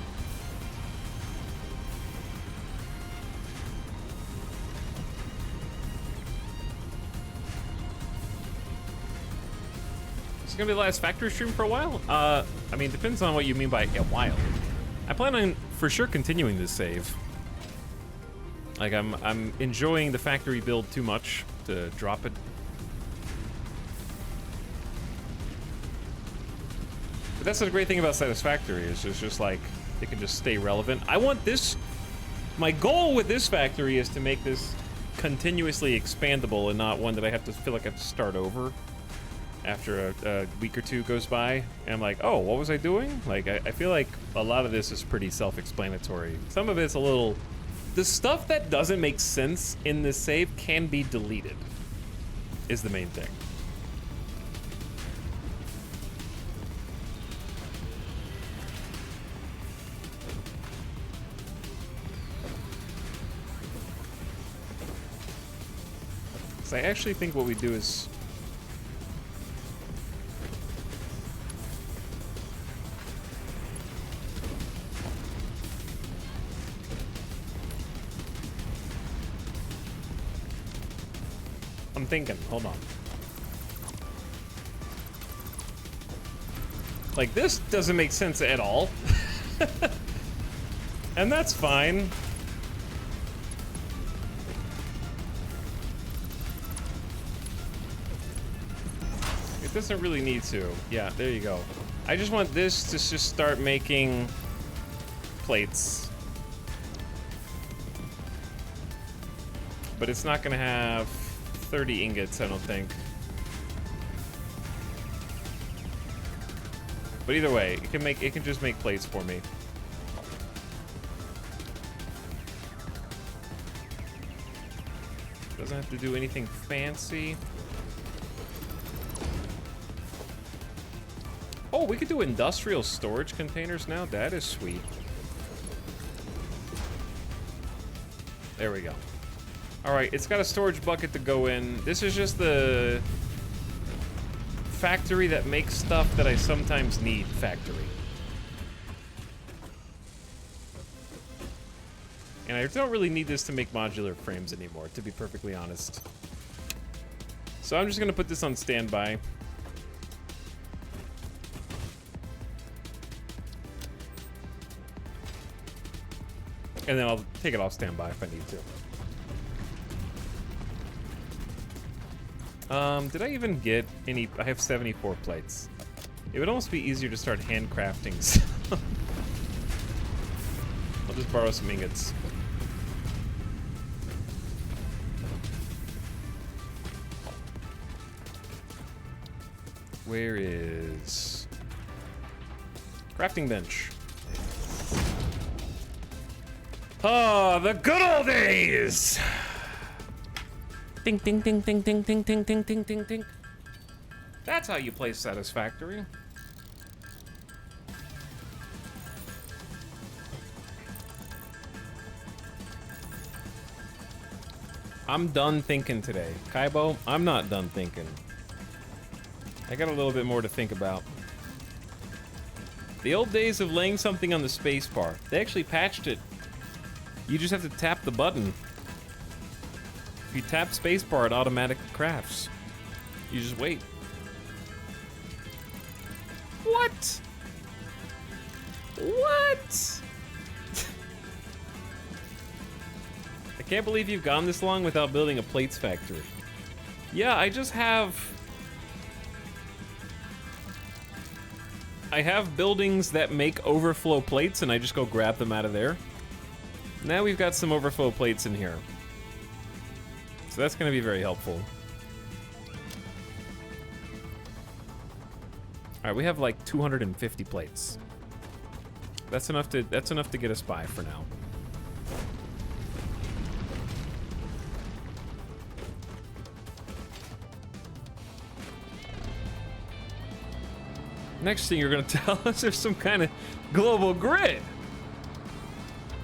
Is it gonna be the last factory stream for a while? I mean, depends on what you mean by a while. I plan on for sure continuing this save. Like, I'm enjoying the factory build too much to drop it. But that's the great thing about Satisfactory, is it's just like, it can just stay relevant. I want this, my goal with this factory is to make this continuously expandable and not one that I have to feel like I have to start over after a week or two goes by. And I'm like, oh, what was I doing? Like, I feel like a lot of this is pretty self-explanatory. Some of it's a little, the stuff that doesn't make sense in this save can be deleted, is the main thing. So I actually think what we do is I'm thinking, hold on. Like, this doesn't make sense at all. And that's fine. It doesn't really need to. Yeah, there you go. I just want this to just start making plates. But it's not gonna have 30 ingots, I don't think. But either way, it can just make plates for me. Doesn't have to do anything fancy. Oh, we could do industrial storage containers now. That is sweet. There we go. All right, it's got a storage bucket to go in. This is just the factory that makes stuff that I sometimes need factory. And I don't really need this to make modular frames anymore, to be perfectly honest. So I'm just gonna put this on standby. And then I'll take it off standby if I need to. Did I even get any? I have 74 plates. It would almost be easier to start handcrafting stuff. I'll just borrow some ingots. Where is crafting bench? Oh, the good old days! Ding, ding, ding, ding, ding, ding, ding, ding, ding, ding, ding. That's how you play Satisfactory. I'm done thinking today. Kaibo, I'm not done thinking. I got a little bit more to think about. The old days of laying something on the space bar. They actually patched it. You just have to tap the button. you tap spacebar, it automatically crafts. You just wait. What? What? I can't believe you've gone this long without building a plates factory. Yeah, I have buildings that make overflow plates, and I just go grab them out of there. Now we've got some overflow plates in here. So that's going to be very helpful. All right, we have like 250 plates. That's enough to get us by for now. Next thing you're gonna tell us there's some kind of global grid.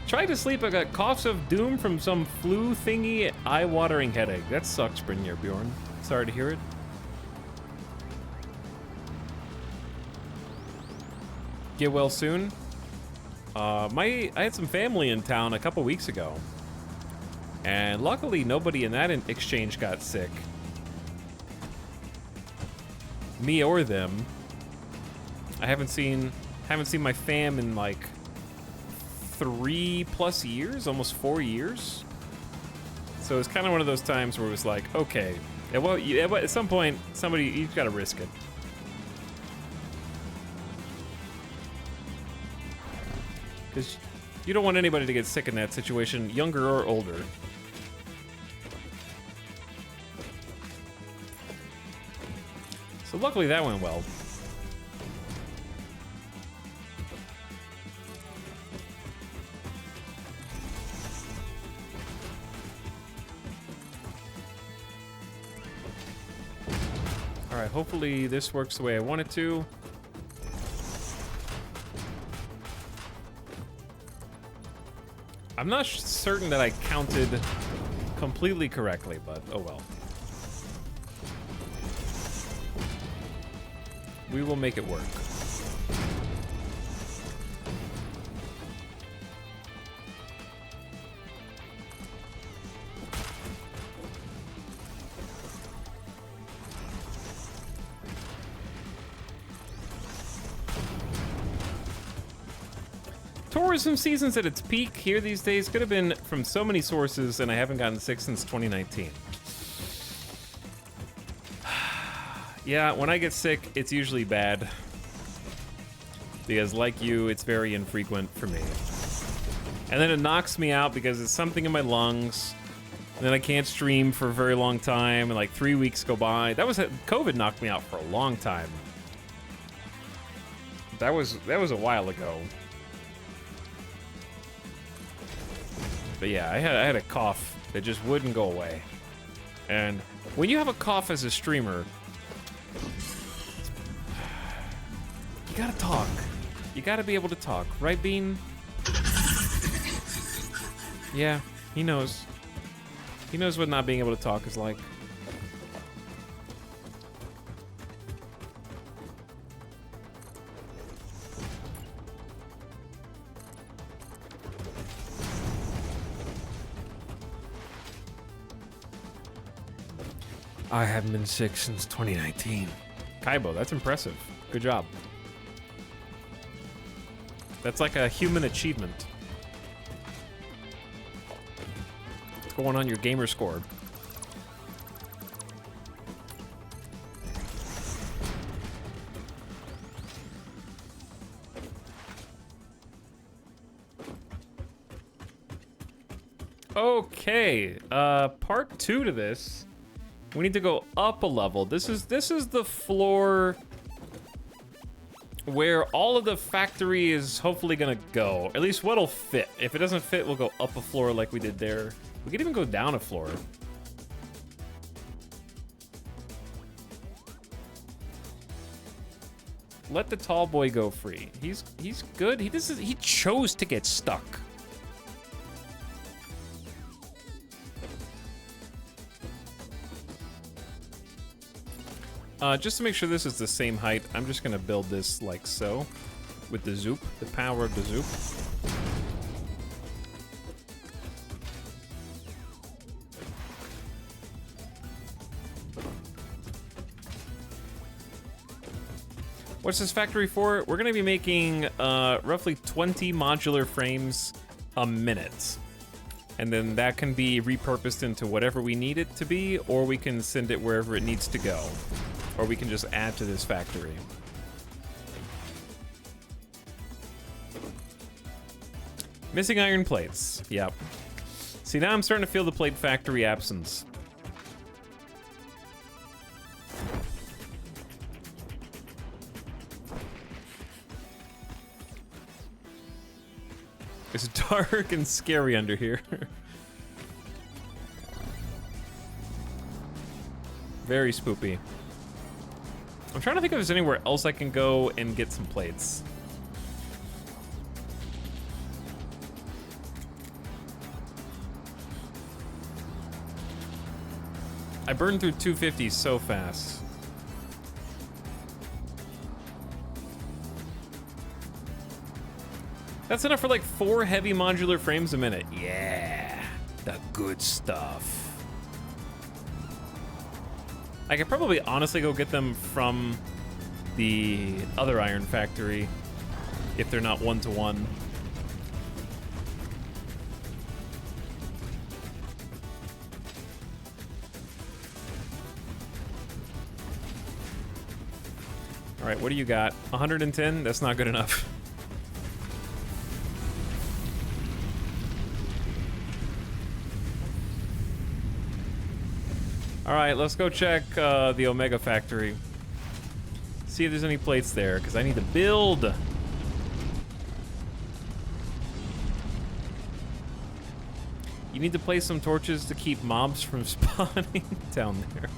Tried to sleep, I got coughs of doom from some flu thingy, eye-watering headache. That sucks, Brynjar Bjorn. Sorry to hear it. Get well soon. I had some family in town a couple weeks ago, and luckily nobody in that exchange got sick. Me or them. I haven't seen my fam in like 3+ years, almost 4 years. So it's kind of one of those times where it was like, okay, at some point, you've got to risk it. Because you don't want anybody to get sick in that situation, younger or older. So luckily that went well. Alright, hopefully this works the way I want it to. I'm not certain that I counted completely correctly, but oh well. We will make it work. Tourism season's at its peak here these days. Could have been from so many sources, and I haven't gotten sick since 2019. Yeah, when I get sick, it's usually bad. Because like you, it's very infrequent for me. And then it knocks me out because it's something in my lungs. And then I can't stream for a very long time, and like 3 weeks go by. COVID knocked me out for a long time. That was a while ago. But yeah, I had a cough that just wouldn't go away. And when you have a cough as a streamer, you gotta talk. You gotta be able to talk, right, Bean? Yeah, he knows. He knows what not being able to talk is like. I haven't been sick since 2019. Kaibo, that's impressive. Good job. That's like a human achievement. What's going on your gamer score? Okay, part 2 to this. We need to go up a level. This is the floor where all of the factory is hopefully gonna go. At least what'll fit. If it doesn't fit, we'll go up a floor like we did there. We could even go down a floor. Let the tall boy go free. He's good. He chose to get stuck. Just to make sure this is the same height, I'm just gonna build this like so, with the zoop, the power of the zoop. What's this factory for? We're gonna be making roughly 20 modular frames a minute. And then that can be repurposed into whatever we need it to be, or we can send it wherever it needs to go. Or we can just add to this factory. Missing iron plates. Yep. See, now I'm starting to feel the plate factory absence. It's dark and scary under here. Very spoopy. I'm trying to think if there's anywhere else I can go and get some plates. I burned through 250 so fast. That's enough for like 4 heavy modular frames a minute. Yeah, the good stuff. I could probably honestly go get them from the other iron factory if they're not one-to-one. All right, what do you got? 110? That's not good enough. All right, let's go check the Omega factory. See if there's any plates there, because I need to build. You need to place some torches to keep mobs from spawning down there.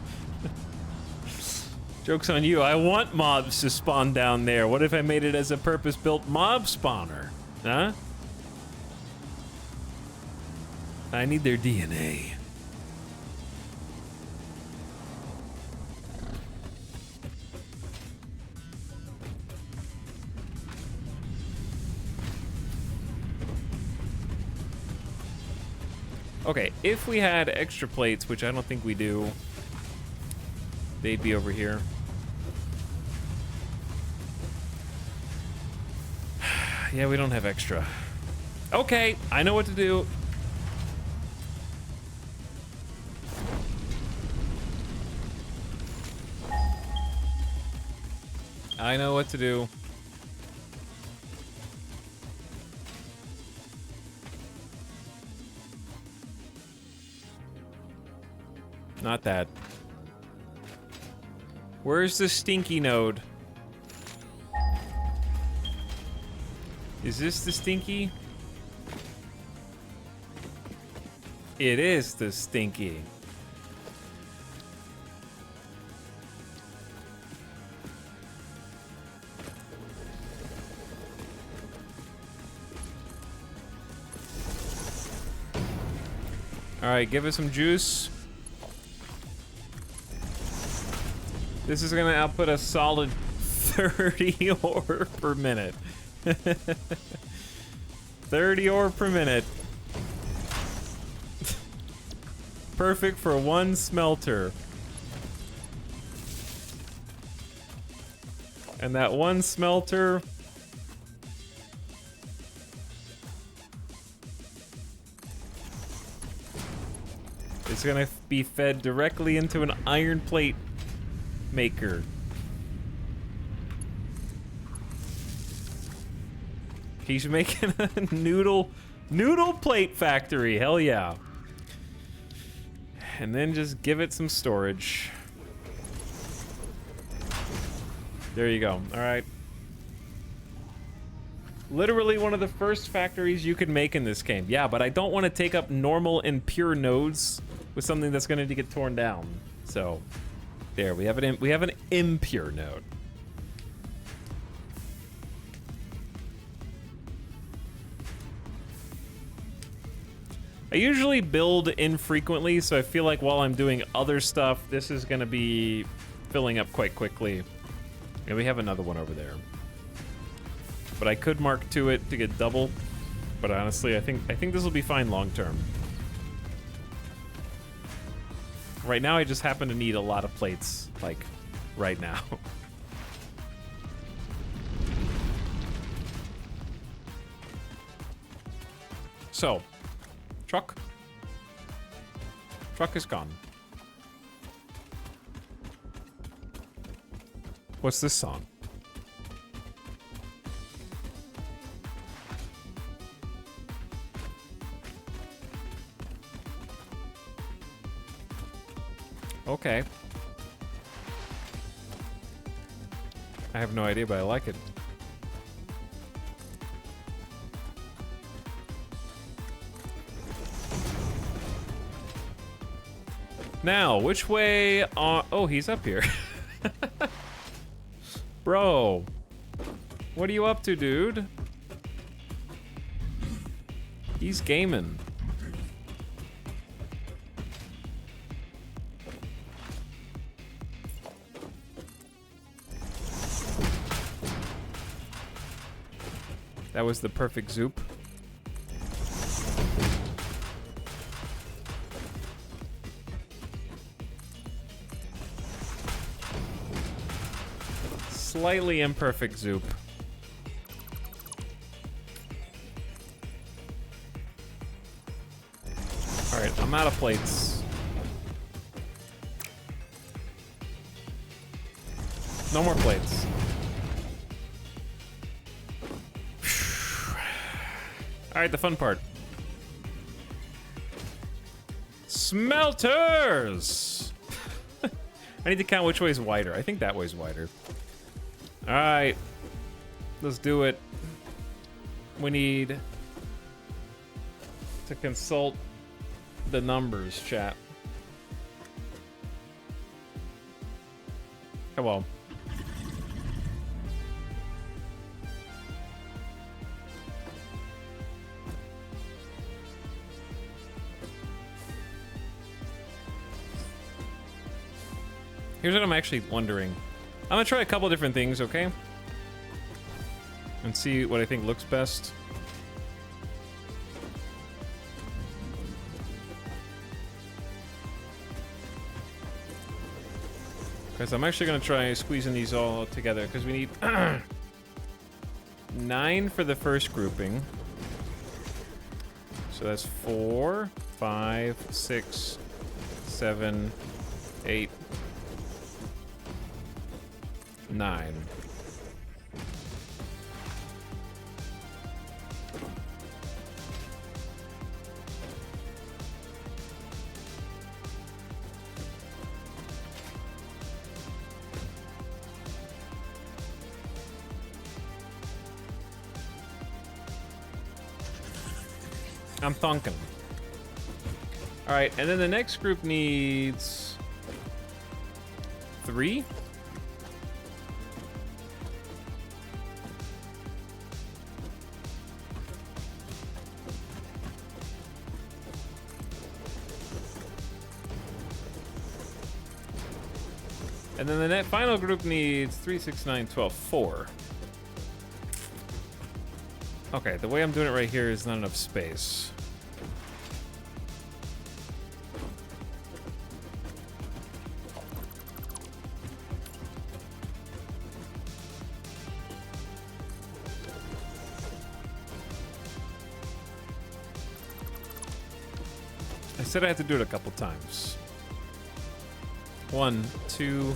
Joke's on you. I want mobs to spawn down there. What if I made it as a purpose-built mob spawner? Huh? I need their DNA. Okay, if we had extra plates, which I don't think we do, they'd be over here. Yeah, we don't have extra. Okay, I know what to do. I know what to do. Not that. Where's the stinky node? Is this the stinky? It is the stinky. All right, give us some juice. This is gonna output a solid 30 ore per minute. 30 ore per minute. Perfect for one smelter. And that one smelter is gonna be fed directly into an iron plate maker. He's making a noodle plate factory. Hell yeah. And then just give it some storage. There you go. All right. Literally one of the first factories you could make in this game. Yeah, but I don't want to take up normal and pure nodes with something that's going to get torn down. So there, we have an impure node. I usually build infrequently, so I feel like while I'm doing other stuff, this is going to be filling up quite quickly. And we have another one over there. But I could mark to it to get double. But honestly, I think this will be fine long term. Right now, I just happen to need a lot of plates, like, right now. So, truck. Truck is gone. What's this song? Okay. I have no idea, but I like it. Now, which way are... Oh, he's up here. Bro. What are you up to, dude? He's gaming. That was the perfect zoop. Slightly imperfect zoop. Alright, I'm out of plates. No more plates. Alright, the fun part. Smelters! I need to count which way is wider. I think that way's wider. Alright. Let's do it. We need to consult the numbers, chat. Come on. Here's what I'm actually wondering. I'm gonna try a couple different things, okay? And see what I think looks best. Because I'm actually gonna try squeezing these all together, because we need 9 for the first grouping. So that's 4, 5, 6, 7, 8, 9. I'm thunking. All right, and then the next group needs 3. And then the final group needs 3, 6, 9, 12, 4. Okay, the way I'm doing it right here is not enough space. I said I had to do it a couple times. 1, 2,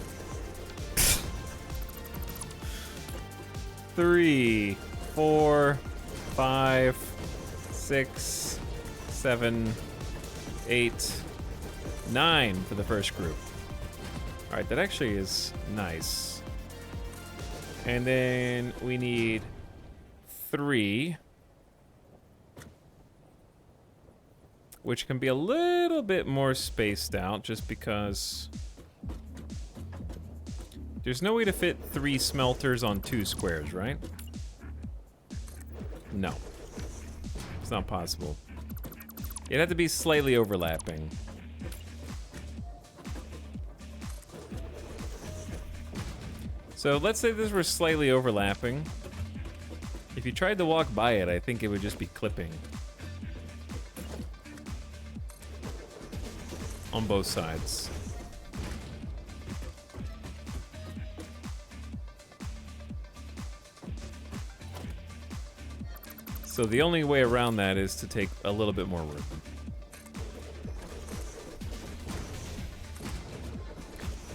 3, 4, 5, 6, 7, 8, 9 for the first group. All right, that actually is nice. And then we need 3, which can be a little bit more spaced out just because there's no way to fit 3 smelters on 2 squares, right? No. It's not possible. It'd have to be slightly overlapping. So let's say this were slightly overlapping. If you tried to walk by it, I think it would just be clipping. On both sides. So the only way around that is to take a little bit more room.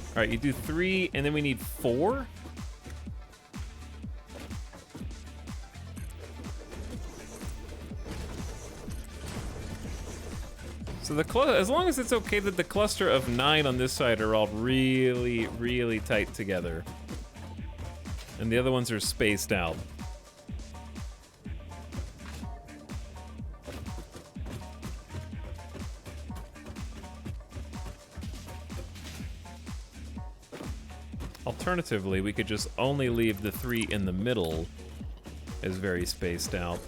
All right, you do 3, and then we need 4? So as long as it's okay that the cluster of 9 on this side are all really, really tight together. And the other ones are spaced out. Alternatively, we could just only leave the 3 in the middle as very spaced out.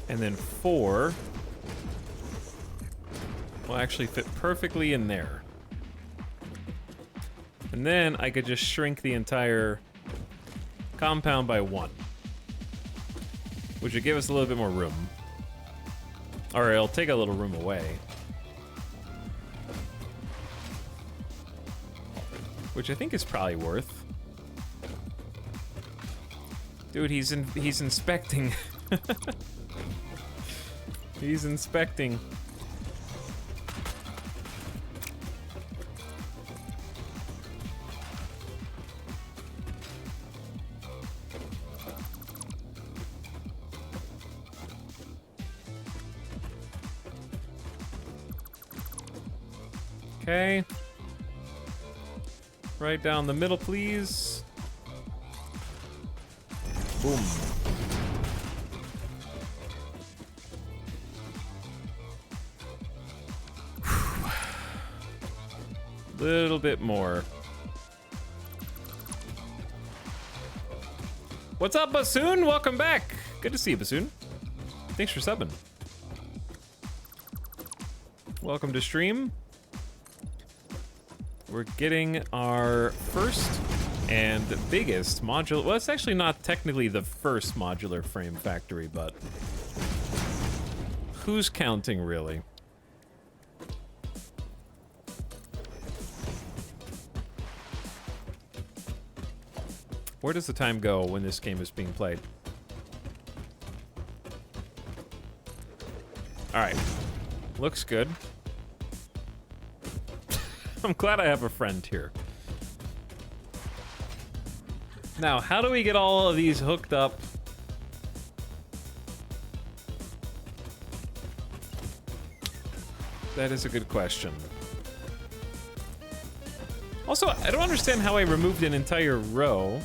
And then 4 will actually fit perfectly in there. And then I could just shrink the entire compound by 1, which would give us a little bit more room. Or it'll take a little room away. Which I think is probably worth. Dude, he's inspecting. He's inspecting. Okay. Right down the middle, please. Boom. Little bit more. What's up, Bassoon? Welcome back. Good to see you, Bassoon. Thanks for subbing. Welcome to stream. We're getting our first and biggest modular. Well, it's actually not technically the first modular frame factory, but who's counting, really? Where does the time go when this game is being played? All right, looks good. I'm glad I have a friend here. Now, how do we get all of these hooked up? That is a good question. Also, I don't understand how I removed an entire row.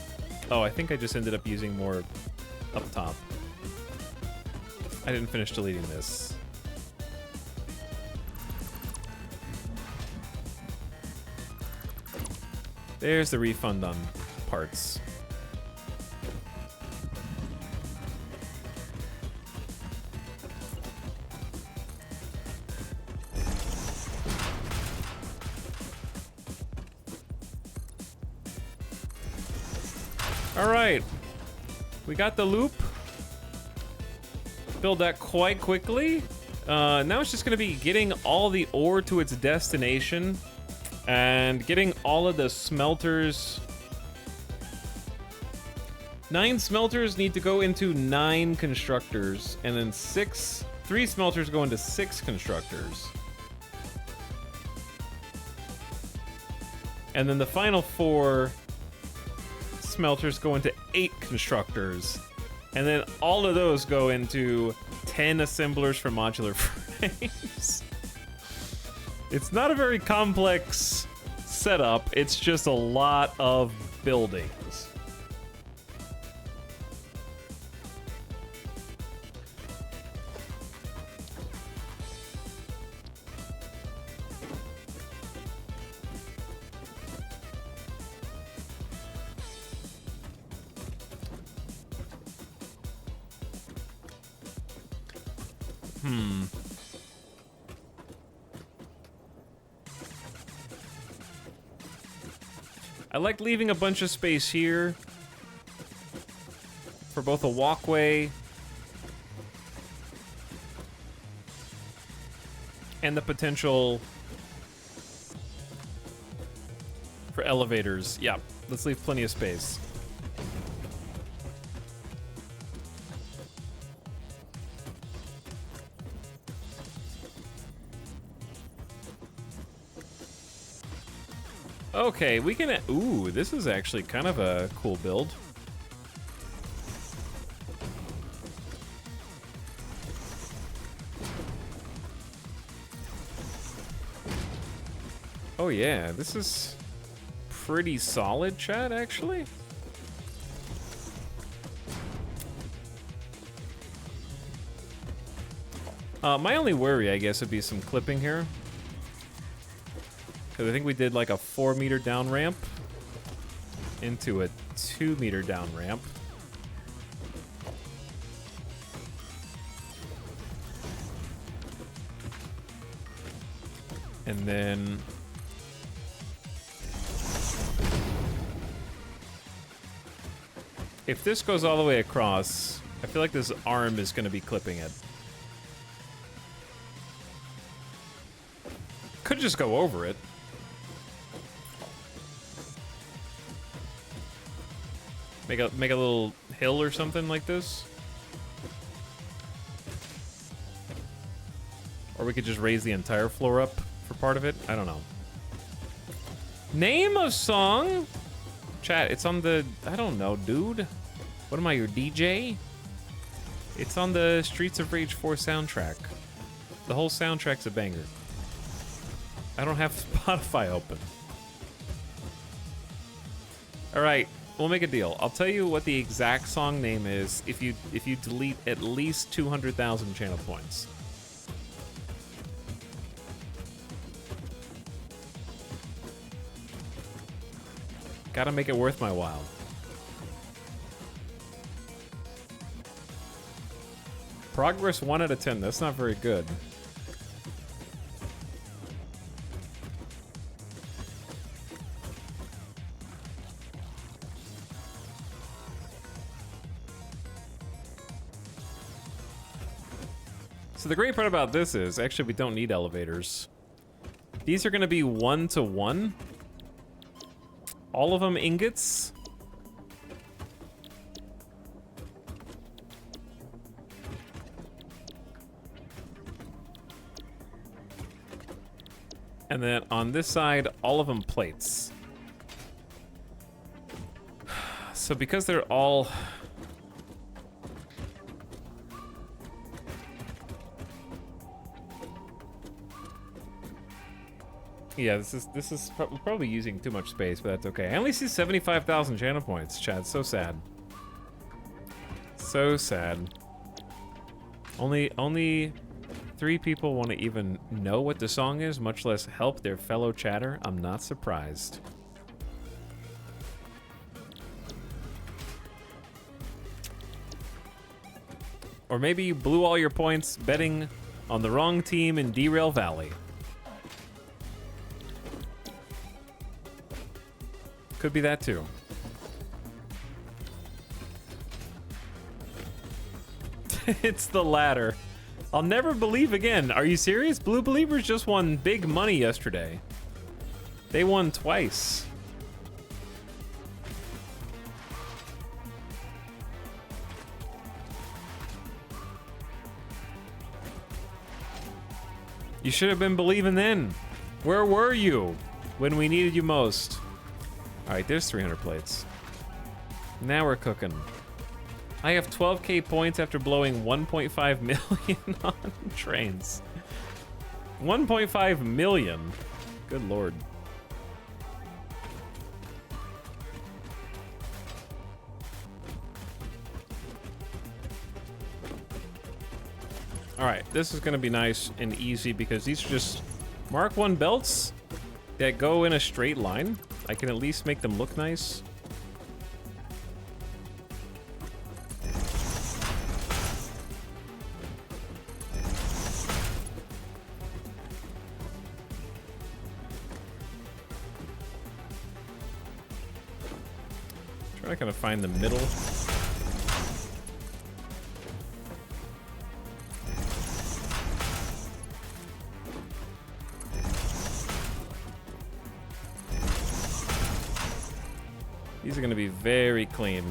Oh, I think I just ended up using more up top. I didn't finish deleting this. There's the refund on parts. All right, we got the loop. Build that quite quickly. Now it's just gonna be getting all the ore to its destination and getting all of the smelters. 9 smelters need to go into 9 constructors, and then 3 smelters go into 6 constructors. And then the final 4 smelters go into 8 constructors, and then all of those go into 10 assemblers for modular frames. It's not a very complex setup, it's just a lot of buildings. I like leaving a bunch of space here for both a walkway and the potential For elevators. Yeah, let's leave plenty of space. Okay, we can... Ooh, this is actually kind of a cool build. Oh yeah, this is pretty solid, chat, actually. My only worry, I guess, would be some clipping here. Because I think we did like a 4-meter down ramp into a 2-meter down ramp. And then... if this goes all the way across, I feel like this arm is going to be clipping it. Could just go over it. Make a little hill or something like this. Or we could just raise the entire floor up for part of it. I don't know. Name of song? Chat, it's on the... I don't know, dude. What am I, your DJ? It's on the Streets of Rage 4 soundtrack. The whole soundtrack's a banger. I don't have Spotify open. Alright, we'll make a deal. I'll tell you what the exact song name is if you delete at least 200,000 channel points. Gotta make it worth my while. Progress 1 out of 10. That's not very good. So the great part about this is, actually, we don't need elevators. These are going to be 1-to-1. All of them ingots. And then on this side, all of them plates. So because they're all... yeah, this is probably using too much space, but that's okay. I only see 75,000 channel points, Chad. So sad. So sad. Only 3 people want to even know what the song is, much less help their fellow chatter. I'm not surprised. Or maybe you blew all your points betting on the wrong team in Derail Valley. Could be that too. It's the latter. I'll never believe again. Are you serious? Blue Believers just won big money yesterday. They won twice. You should have been believing then. Where were you when we needed you most? All right, there's 300 plates. Now we're cooking. I have 12k points after blowing 1.5 million on trains. 1.5 million. Good lord. All right, this is gonna be nice and easy because these are just Mark 1 belts that go in a straight line. I can at least make them look nice. Trying to kind of find the middle. These are gonna be very clean.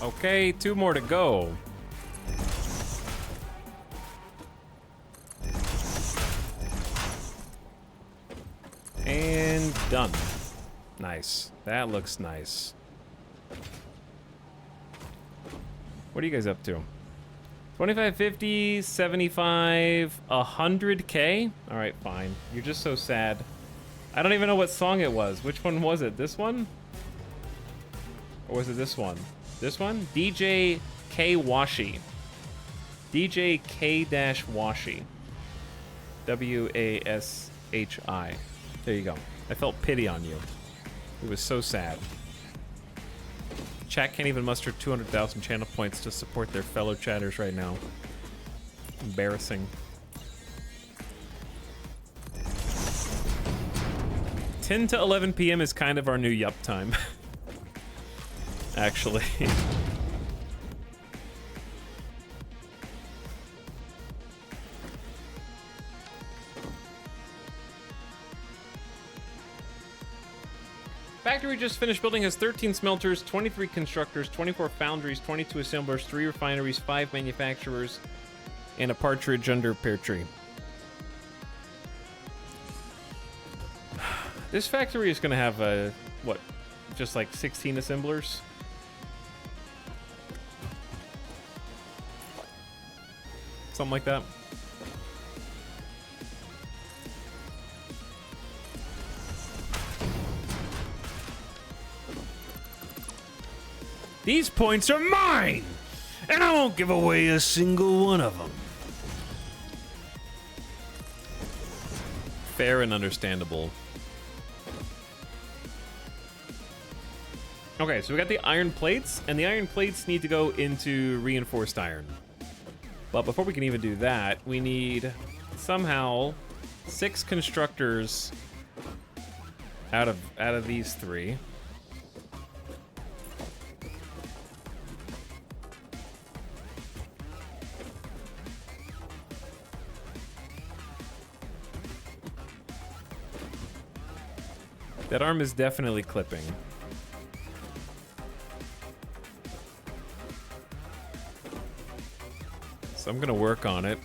Okay, 2 more to go. And done. Nice. That looks nice. What are you guys up to? 25, 50, 75, 100K? All right, fine. You're just so sad. I don't even know what song it was. Which one was it? This one? Or was it this one? This one? DJ K Washi. DJ K-Washi. W-A-S-H-I. There you go. I felt pity on you. It was so sad. Chat can't even muster 200,000 channel points to support their fellow chatters right now. Embarrassing. 10 to 11 p.m. is kind of our new yup time. Actually. Factory just finished building has 13 smelters, 23 constructors, 24 foundries, 22 assemblers, 3 refineries, 5 manufacturers, and a partridge under a pear tree. This factory is going to have a, what, just like 16 assemblers? Something like that. These points are mine, and I won't give away a single one of them. Fair and understandable. Okay, so we got the iron plates, and the iron plates need to go into reinforced iron. But before we can even do that, we need somehow 6 constructors out of these 3. That arm is definitely clipping. So I'm gonna work on it.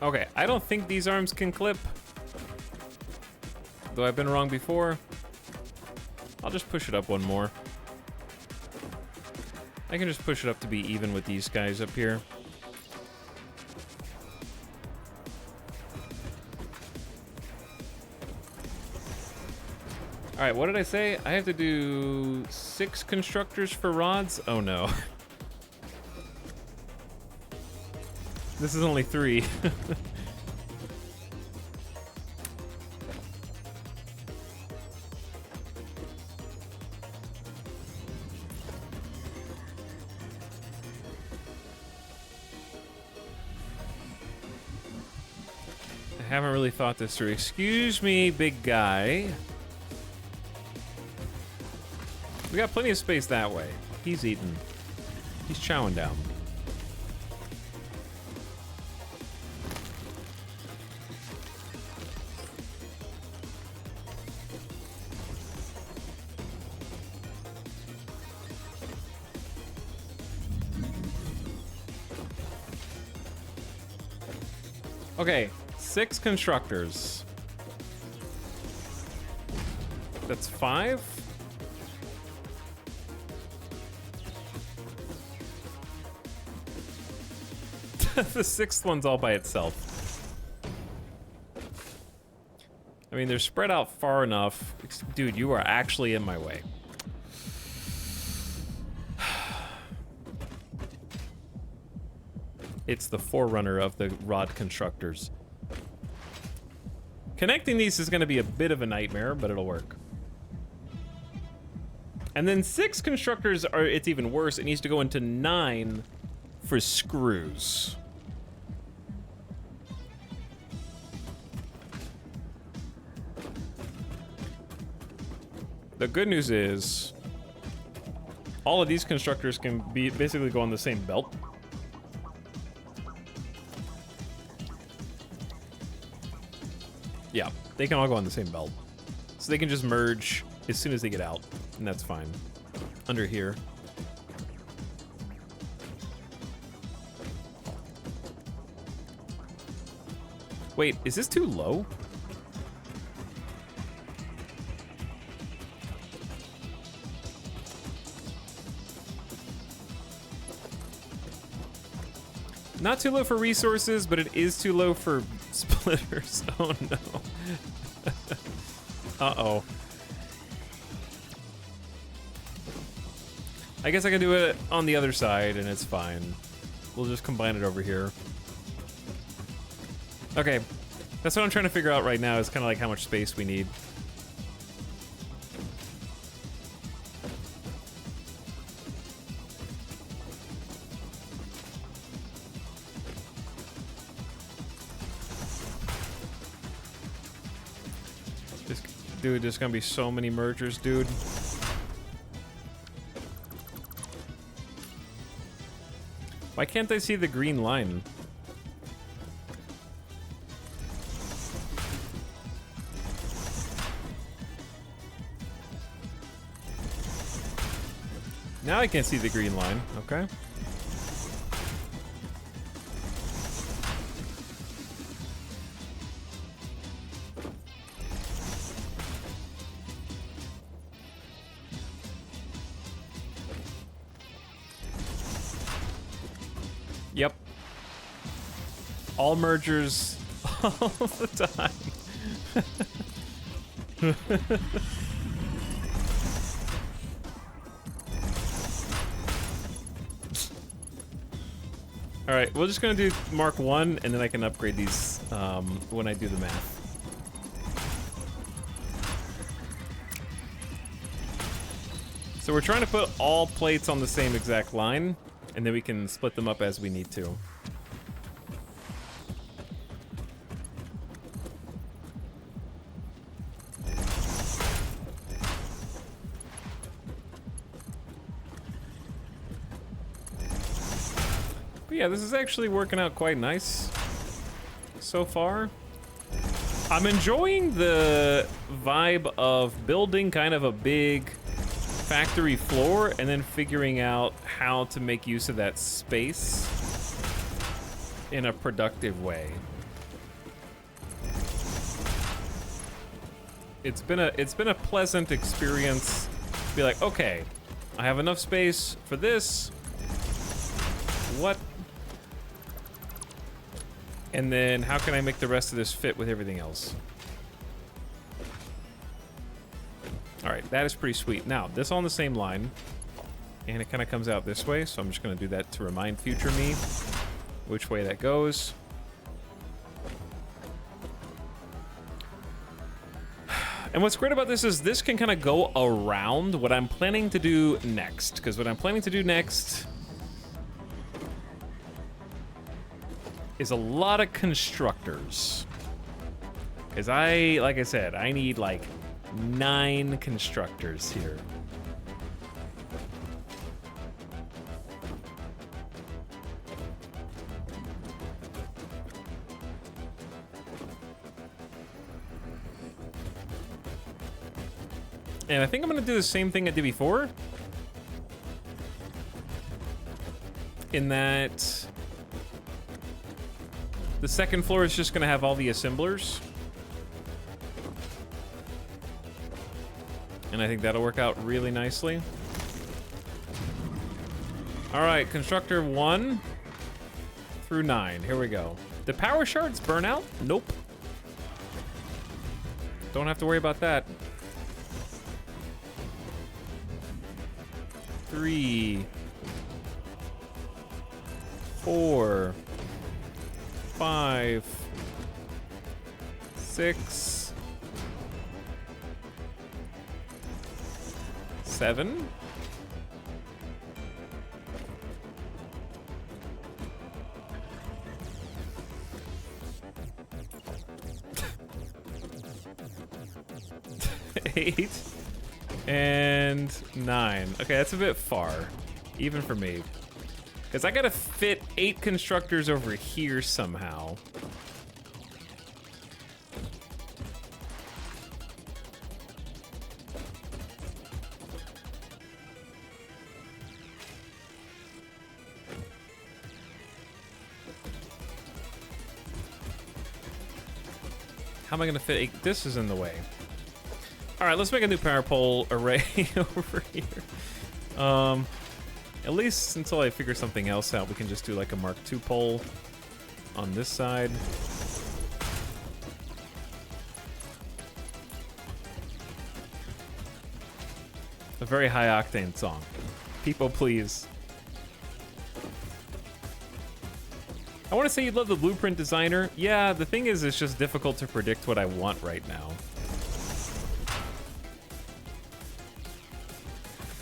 Okay, I don't think these arms can clip. Though I've been wrong before. I'll just push it up one more. I can just push it up to be even with these guys up here. Alright, what did I say? I have to do 6 constructors for rods? Oh no. This is only 3. I haven't really thought this through. Excuse me, big guy. We got plenty of space that way. He's eating. He's chowing down. Okay, 6 constructors. That's 5? The 6th one's all by itself. I mean, they're spread out far enough. Dude, you are actually in my way. It's the forerunner of the rod constructors. Connecting these is going to be a bit of a nightmare, but it'll work. And then 6 constructors are, it's even worse. It needs to go into 9 for screws. The good news is all of these constructors can be basically go on the same belt. Yeah, they can all go on the same belt. So they can just merge as soon as they get out, and that's fine. Under here. Wait, is this too low? Not too low for resources, but it is too low for splitters. Oh no. Uh-oh. I guess I can do it on the other side and it's fine. We'll just combine it over here. Okay. That's what I'm trying to figure out right now is kind of like how much space we need. Dude, there's gonna be so many mergers, dude. Why can't I see the green line? Now I can see the green line, okay. Yep. All mergers all the time. All right, we're just gonna do Mark 1 and then I can upgrade these when I do the math. So we're trying to put all plates on the same exact line, and then we can split them up as we need to. But yeah, this is actually working out quite nice so far. I'm enjoying the vibe of building kind of a big factory floor and then figuring out how to make use of that space in a productive way. It's been a pleasant experience to be like, okay, I have enough space for this. What? And then how can I make the rest of this fit with everything else? All right, that is pretty sweet. Now, this on the same line, and it kind of comes out this way, so I'm just gonna do that to remind future me which way that goes. And what's great about this is this can kind of go around what I'm planning to do next, because what I'm planning to do next is a lot of constructors. Because like I said, I need like 9 constructors here. And I think I'm gonna do the same thing I did before. In that the second floor is just gonna have all the assemblers. And I think that'll work out really nicely. All right, constructor 1 through 9, here we go. The power shards burn out? Nope. Don't have to worry about that. 3, 4, 5, 6, 7. Eight and 9. Okay, that's a bit far, even for me. Because I gotta fit 8 constructors over here somehow. How am I gonna fit 8? This is in the way. All right, let's make a new power pole array over here. At least until I figure something else out, we can just do like a Mark II pole on this side. A very high octane song. People, please. I want to say you love the Blueprint Designer. Yeah, the thing is, it's just difficult to predict what I want right now.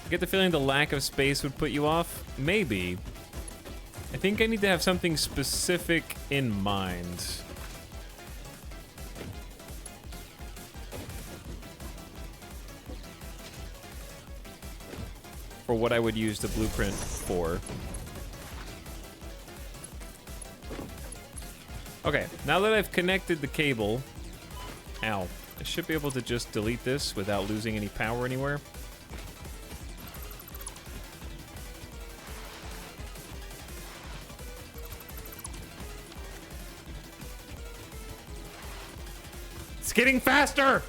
I get the feeling the lack of space would put you off. Maybe. I think I need to have something specific in mind. For what I would use the blueprint for. Okay, now that I've connected the cable, ow, I should be able to just delete this without losing any power anywhere. It's getting faster!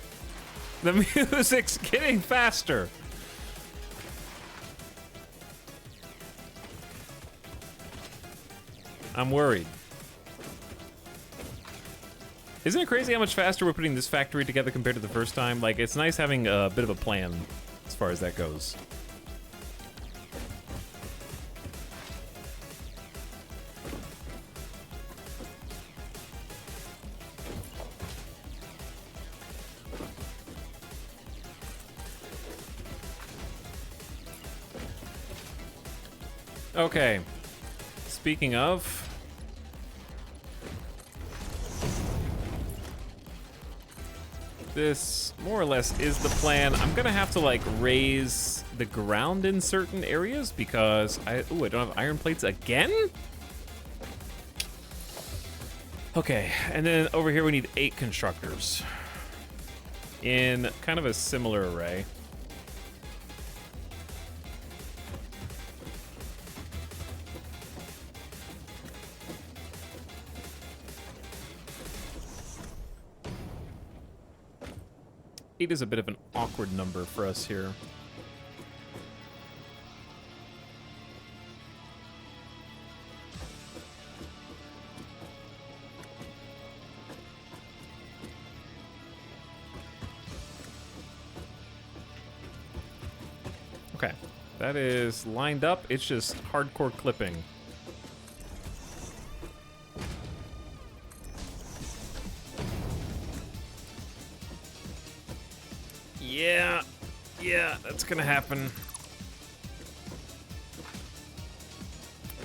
The music's getting faster! I'm worried. Isn't it crazy how much faster we're putting this factory together compared to the first time? Like, it's nice having a bit of a plan as far as that goes. Okay. Speaking of... this more or less is the plan. I'm gonna have to like raise the ground in certain areas because I don't have iron plates again? Okay, and then over here we need 8 constructors in kind of a similar array. Eight is a bit of an awkward number for us here. Okay, that is lined up. It's just hardcore clipping. Yeah, that's gonna happen.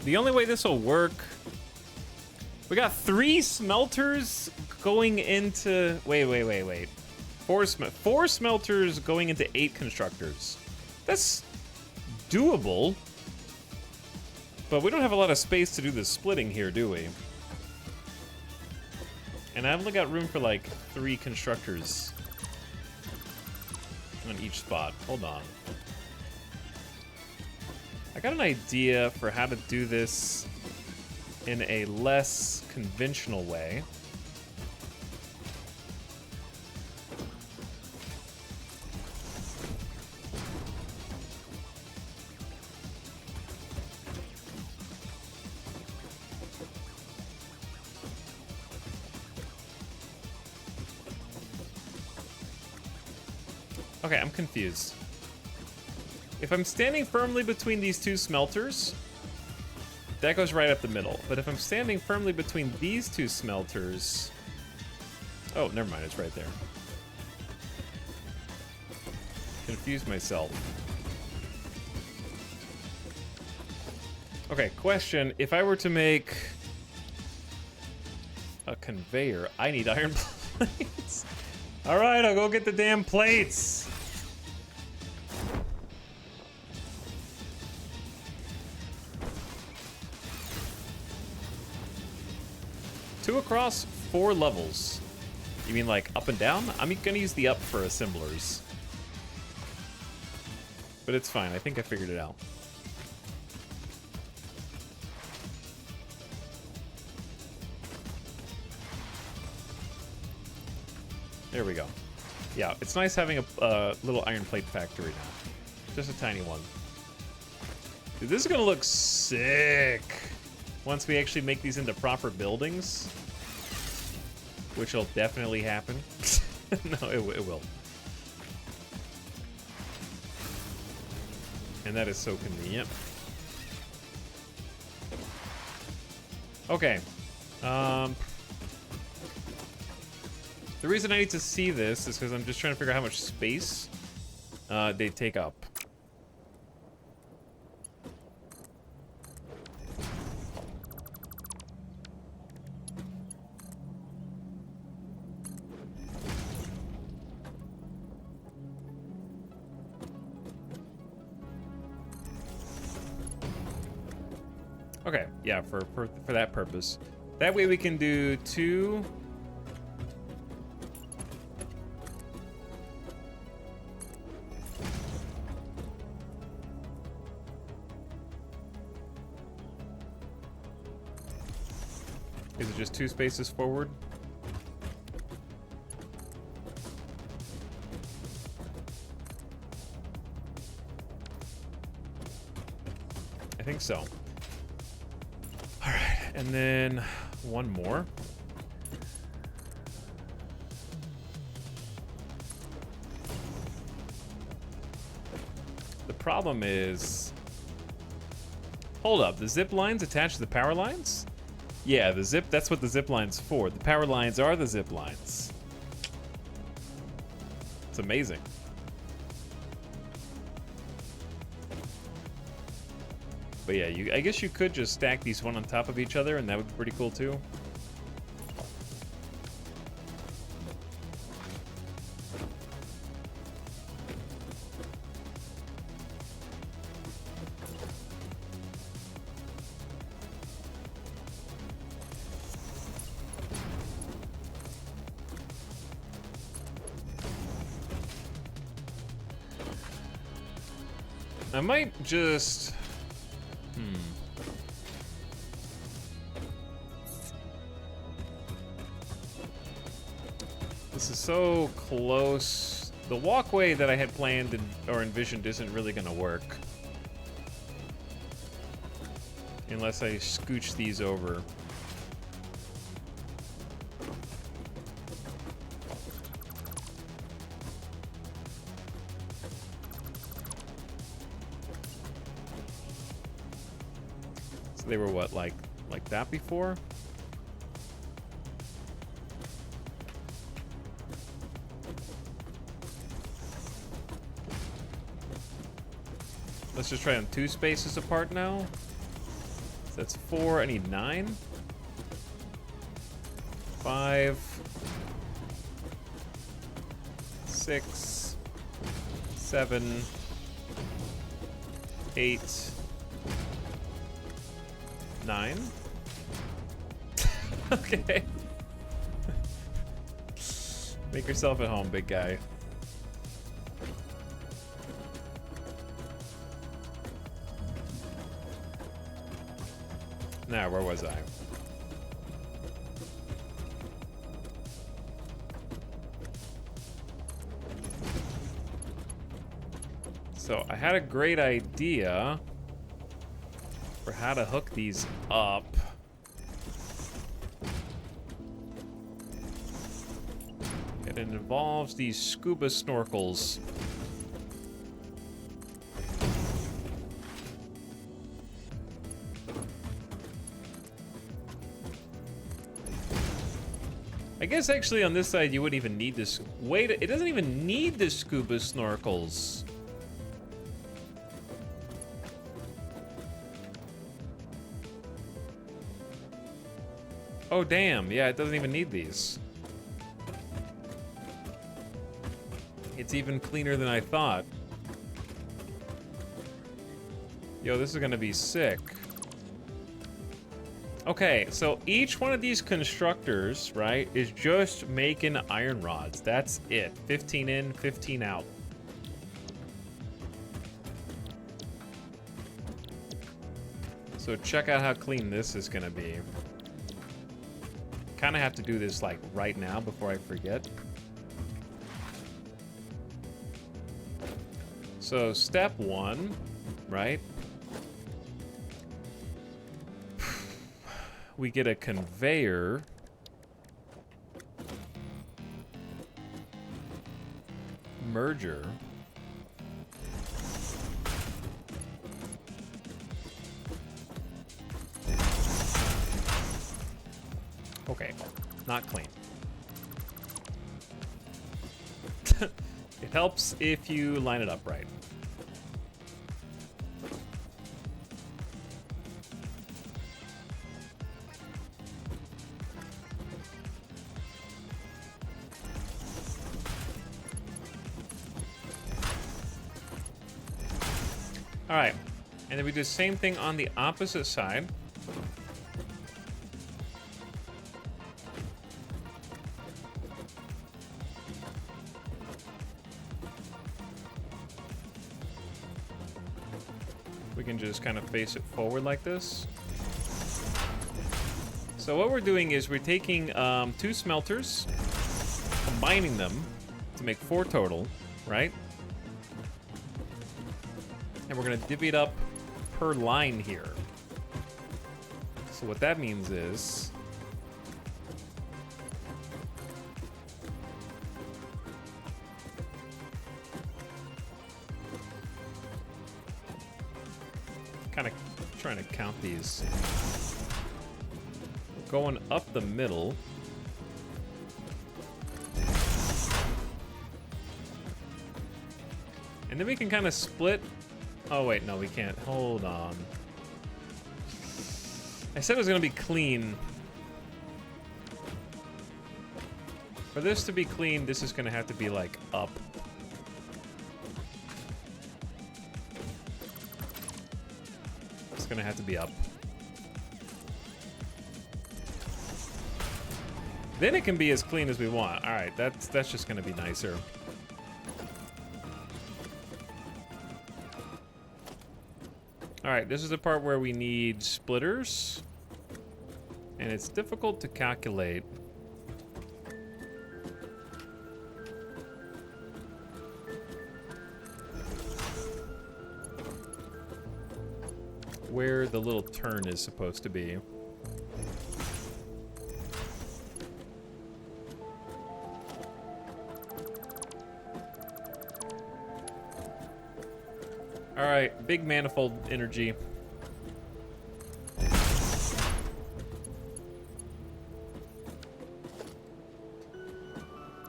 The only way this will work... we got 3 smelters going into... Wait. 4 smelters going into 8 constructors. That's doable. But we don't have a lot of space to do the splitting here, do we? And I've only got room for like 3 constructors on each spot. Hold on. I got an idea for how to do this in a less conventional way. Okay, I'm confused. If I'm standing firmly between these 2 smelters, that goes right up the middle. But if I'm standing firmly between these 2 smelters, Oh, never mind. It's right there. Confused myself. Okay, question. If I were to make a conveyor, I need iron plates. All right, I'll go get the damn plates. Two across, 4 levels. You mean like up and down? I'm gonna use the up for assemblers. But it's fine, I think I figured it out. There we go. Yeah, it's nice having a little iron plate factory now. Just a tiny one. Dude, this is gonna look sick once we actually make these into proper buildings. Which will definitely happen. No, it will. And that is so convenient. Okay. The reason I need to see this is because I'm just trying to figure out how much space they take up. Okay, yeah, for that purpose. That way we can do 2. Is it just 2 spaces forward? I think so. All right, and then 1 more. The problem is... Hold up, the zip lines attached to the power lines? Yeah, that's what the zip line's for. The power lines are the zip lines. It's amazing. But yeah, I guess you could just stack these one on top of each other, and that would be pretty cool too. I might just... This is so close. The walkway that I had planned or envisioned isn't really gonna work. Unless I scooch these over. So they were what, like that before? Let's just try them 2 spaces apart now. So that's 4. I need 9. 5. 6. 7. 8. 9. Okay. Make yourself at home, big guy. Now, where was I? So, I had a great idea for how to hook these up. It involves these scuba snorkels. I guess actually on this side you wouldn't even need this. Wait, it doesn't even need the scuba snorkels. Oh damn, yeah, it doesn't even need these. It's even cleaner than I thought. Yo, this is gonna be sick. Okay, so each one of these constructors, right, is just making iron rods. That's it. 15 in, 15 out. So check out how clean this is gonna be. Kind of have to do this like right now before I forget. So step one, right? We get a conveyor. Merger. Okay, not clean. It helps if you line it up right. All right, and then we do the same thing on the opposite side. We can just kind of face it forward like this. So what we're doing is we're taking 2 smelters, combining them to make 4 total, right? And we're gonna divvy it up per line here. So what that means is kind of trying to count these. Going up the middle. And then we can kind of split. Oh wait, no, we can't. Hold on. I said it was gonna be clean. For this to be clean, this is gonna have to be like up. It's gonna have to be up. Then it can be as clean as we want. All right, that's just gonna be nicer. All right, this is the part where we need splitters, and it's difficult to calculate. Where the little turn is supposed to be. All right, big manifold energy.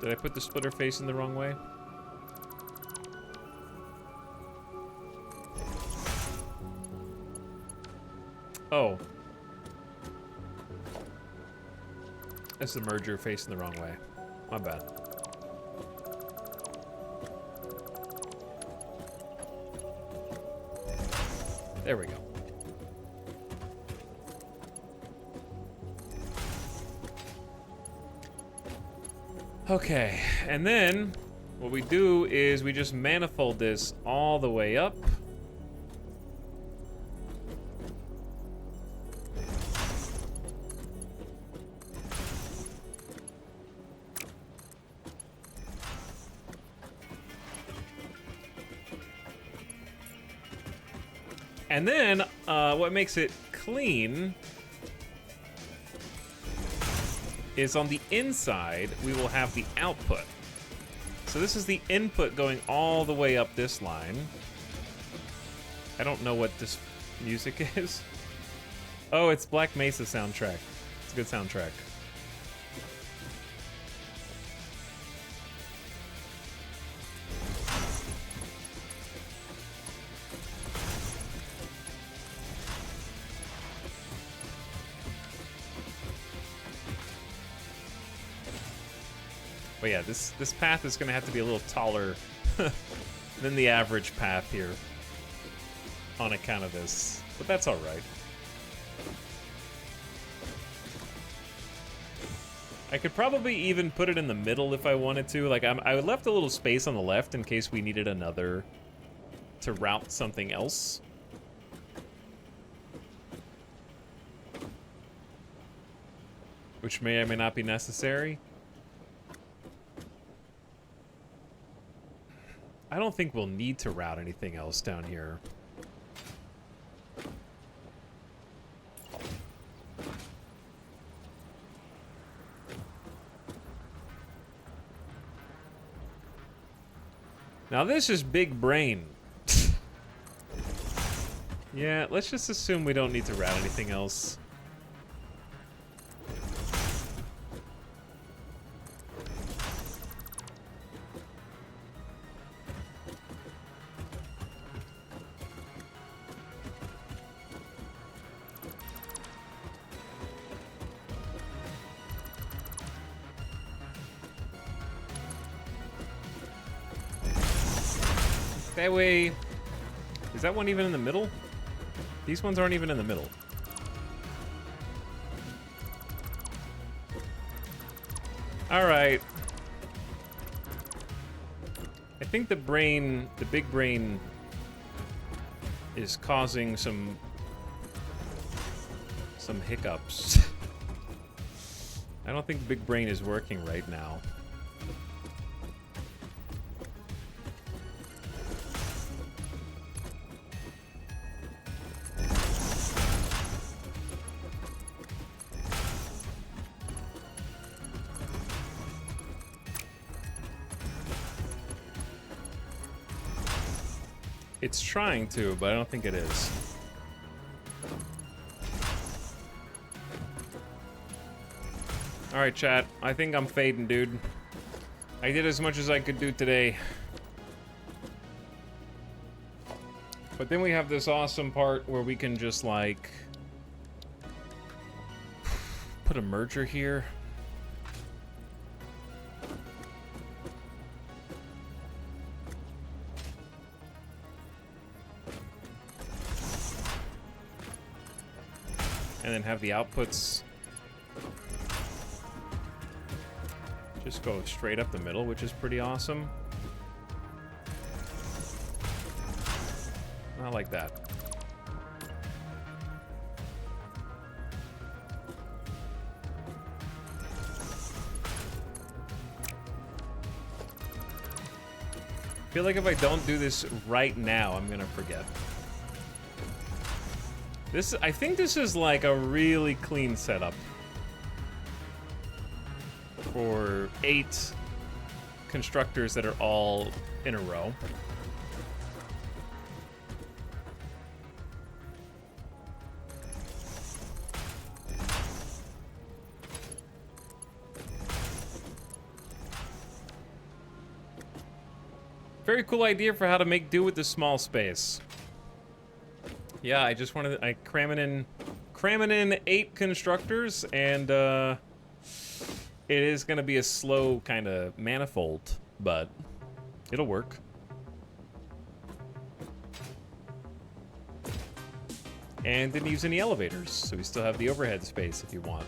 Did I put the splitter facing the wrong way? Oh. That's the merger facing the wrong way. My bad. There we go. Okay, and then what we do is we just manifold this all the way up. And then, what makes it clean is on the inside, we will have the output. So this is the input going all the way up this line. I don't know what this music is. Oh, it's Black Mesa soundtrack. It's a good soundtrack. But yeah, this path is gonna have to be a little taller than the average path here on account of this. But that's all right. I could probably even put it in the middle if I wanted to. Like, I left a little space on the left in case we needed another to route something else. Which may or may not be necessary. I don't think we'll need to route anything else down here. Now this is big brain. Yeah, let's just assume we don't need to route anything else. That way, is that one even in the middle? These ones aren't even in the middle. All right. I think the big brain is causing some hiccups. I don't think the big brain is working right now. It's trying to, but I don't think it is. Alright, chat. I think I'm fading, dude. I did as much as I could do today. But then we have this awesome part where we can just, like, put a merger here. And then have the outputs just go straight up the middle, which is pretty awesome. Not like that. I feel like if I don't do this right now, I'm gonna forget. I think this is like a really clean setup for 8 constructors that are all in a row. Very cool idea for how to make do with this small space. Yeah, I just wanted to, cramming in 8 constructors, and it is gonna be a slow kind of manifold, but it'll work. And didn't use any elevators, so we still have the overhead space if you want.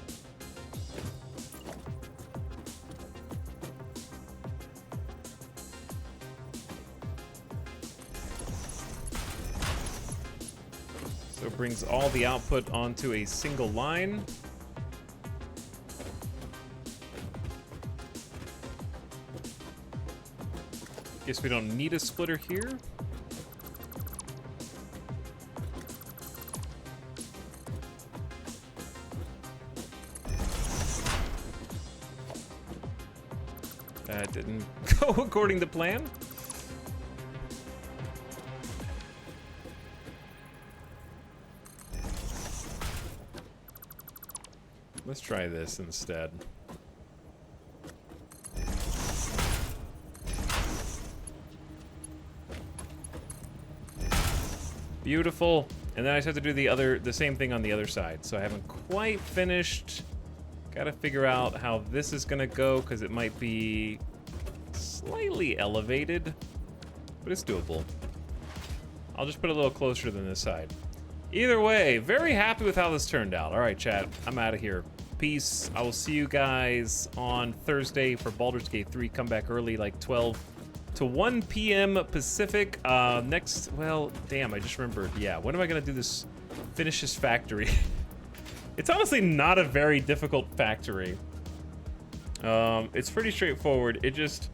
So it brings all the output onto a single line. Guess we don't need a splitter here. That didn't go according to plan. Let's try this instead. Beautiful. And then I just have to do the same thing on the other side. So I haven't quite finished. Gotta figure out how this is gonna go, because it might be slightly elevated, but it's doable. I'll just put it a little closer than this side. Either way, very happy with how this turned out. All right, chat, I'm out of here. Peace. I will see you guys on Thursday for Baldur's Gate 3. Come back early, like 12 to 1 p.m. Pacific. Next, well, damn, I just remembered. Yeah, when am I gonna do this? Finish this factory. It's honestly not a very difficult factory. It's pretty straightforward. It just,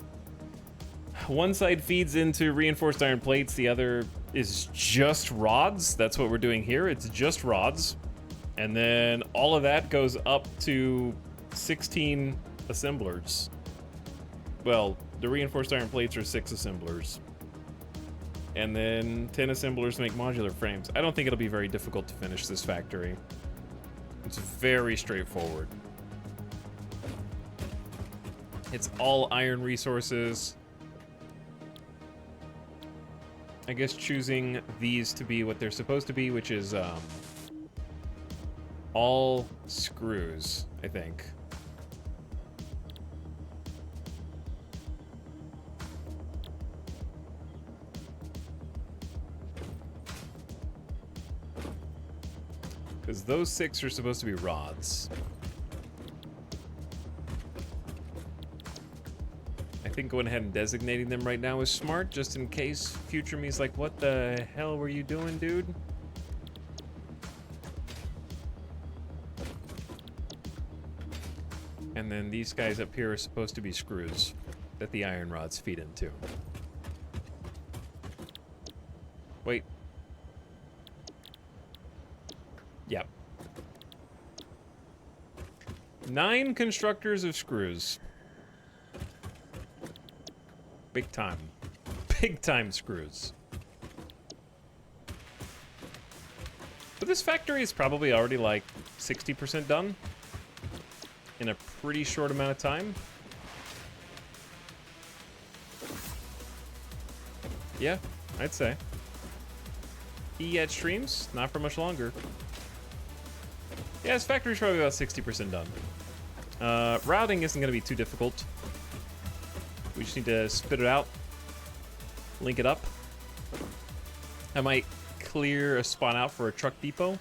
one side feeds into reinforced iron plates, the other is just rods. That's what we're doing here. It's just rods. And then all of that goes up to 16 assemblers. Well, the reinforced iron plates are 6 assemblers. And then 10 assemblers make modular frames. I don't think it'll be very difficult to finish this factory. It's very straightforward. It's all iron resources. I guess choosing these to be what they're supposed to be, which is all screws, I think. Because those 6 are supposed to be rods. I think going ahead and designating them right now is smart, just in case future me's like, what the hell were you doing, dude? And then these guys up here are supposed to be screws that the iron rods feed into. Wait. Yep. 9 constructors of screws. Big time. Big time screws. But this factory is probably already like 60% done in a pretty short amount of time. Yeah, I'd say. At streams, not for much longer. Yeah, this factory's probably about 60% done. Routing isn't going to be too difficult. We just need to spit it out, link it up. I might clear a spot out for a truck depot.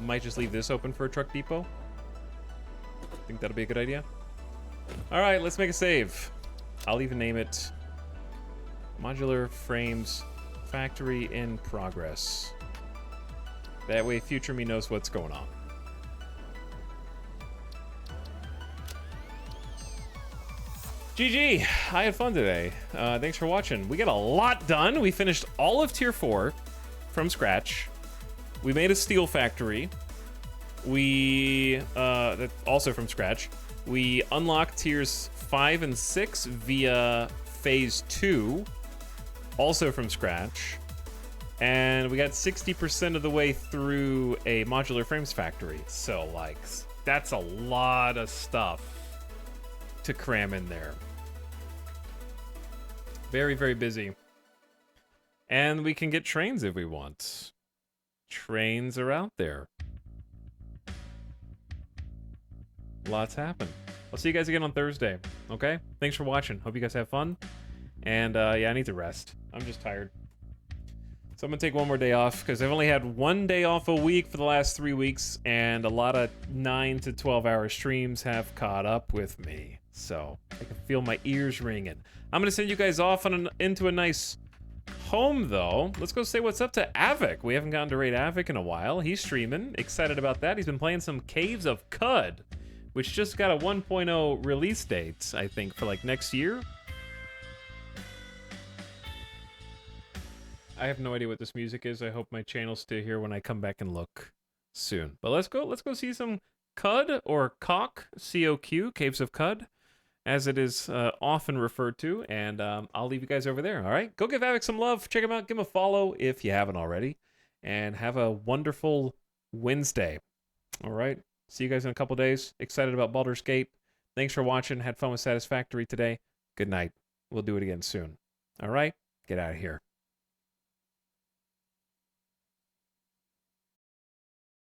Might just leave this open for a truck depot. Think that'll be a good idea. All right, let's make a save. I'll even name it Modular Frames Factory in Progress. That way future me knows what's going on. GG, I had fun today. Thanks for watching. We got a lot done. We finished all of Tier 4 from scratch. We made a steel factory. That's also from scratch. We unlocked Tiers 5 and 6 via Phase 2, also from scratch. And we got 60% of the way through a modular frames factory. So, like, that's a lot of stuff to cram in there. Very, very busy. And we can get trains if we want. Trains are out there. Lots happen. I'll see you guys again on Thursday, okay? Thanks for watching. Hope you guys have fun. And, yeah, I need to rest. I'm just tired. So I'm gonna take one more day off, because I've only had 1 day off a week for the last 3 weeks, and a lot of 9 to 12-hour streams have caught up with me. So I can feel my ears ringing. I'm gonna send you guys off on into a nice home, though. Let's go say what's up to Avik. We haven't gotten to raid Avik in a while. He's streaming. Excited about that. He's been playing some Caves of Qud, which just got a 1.0 release date, I think, for like next year. I have no idea what this music is. I hope my channel's still here when I come back and look soon. But let's go see some Qud, or Coq, C-O-Q, Caves of Qud, as it is often referred to. And I'll leave you guys over there, all right? Go give Avik some love. Check him out. Give him a follow if you haven't already. And have a wonderful Wednesday. All right? See you guys in a couple days. Excited about Baldur's Gate. Thanks for watching. Had fun with Satisfactory today. Good night. We'll do it again soon. All right? Get out of here.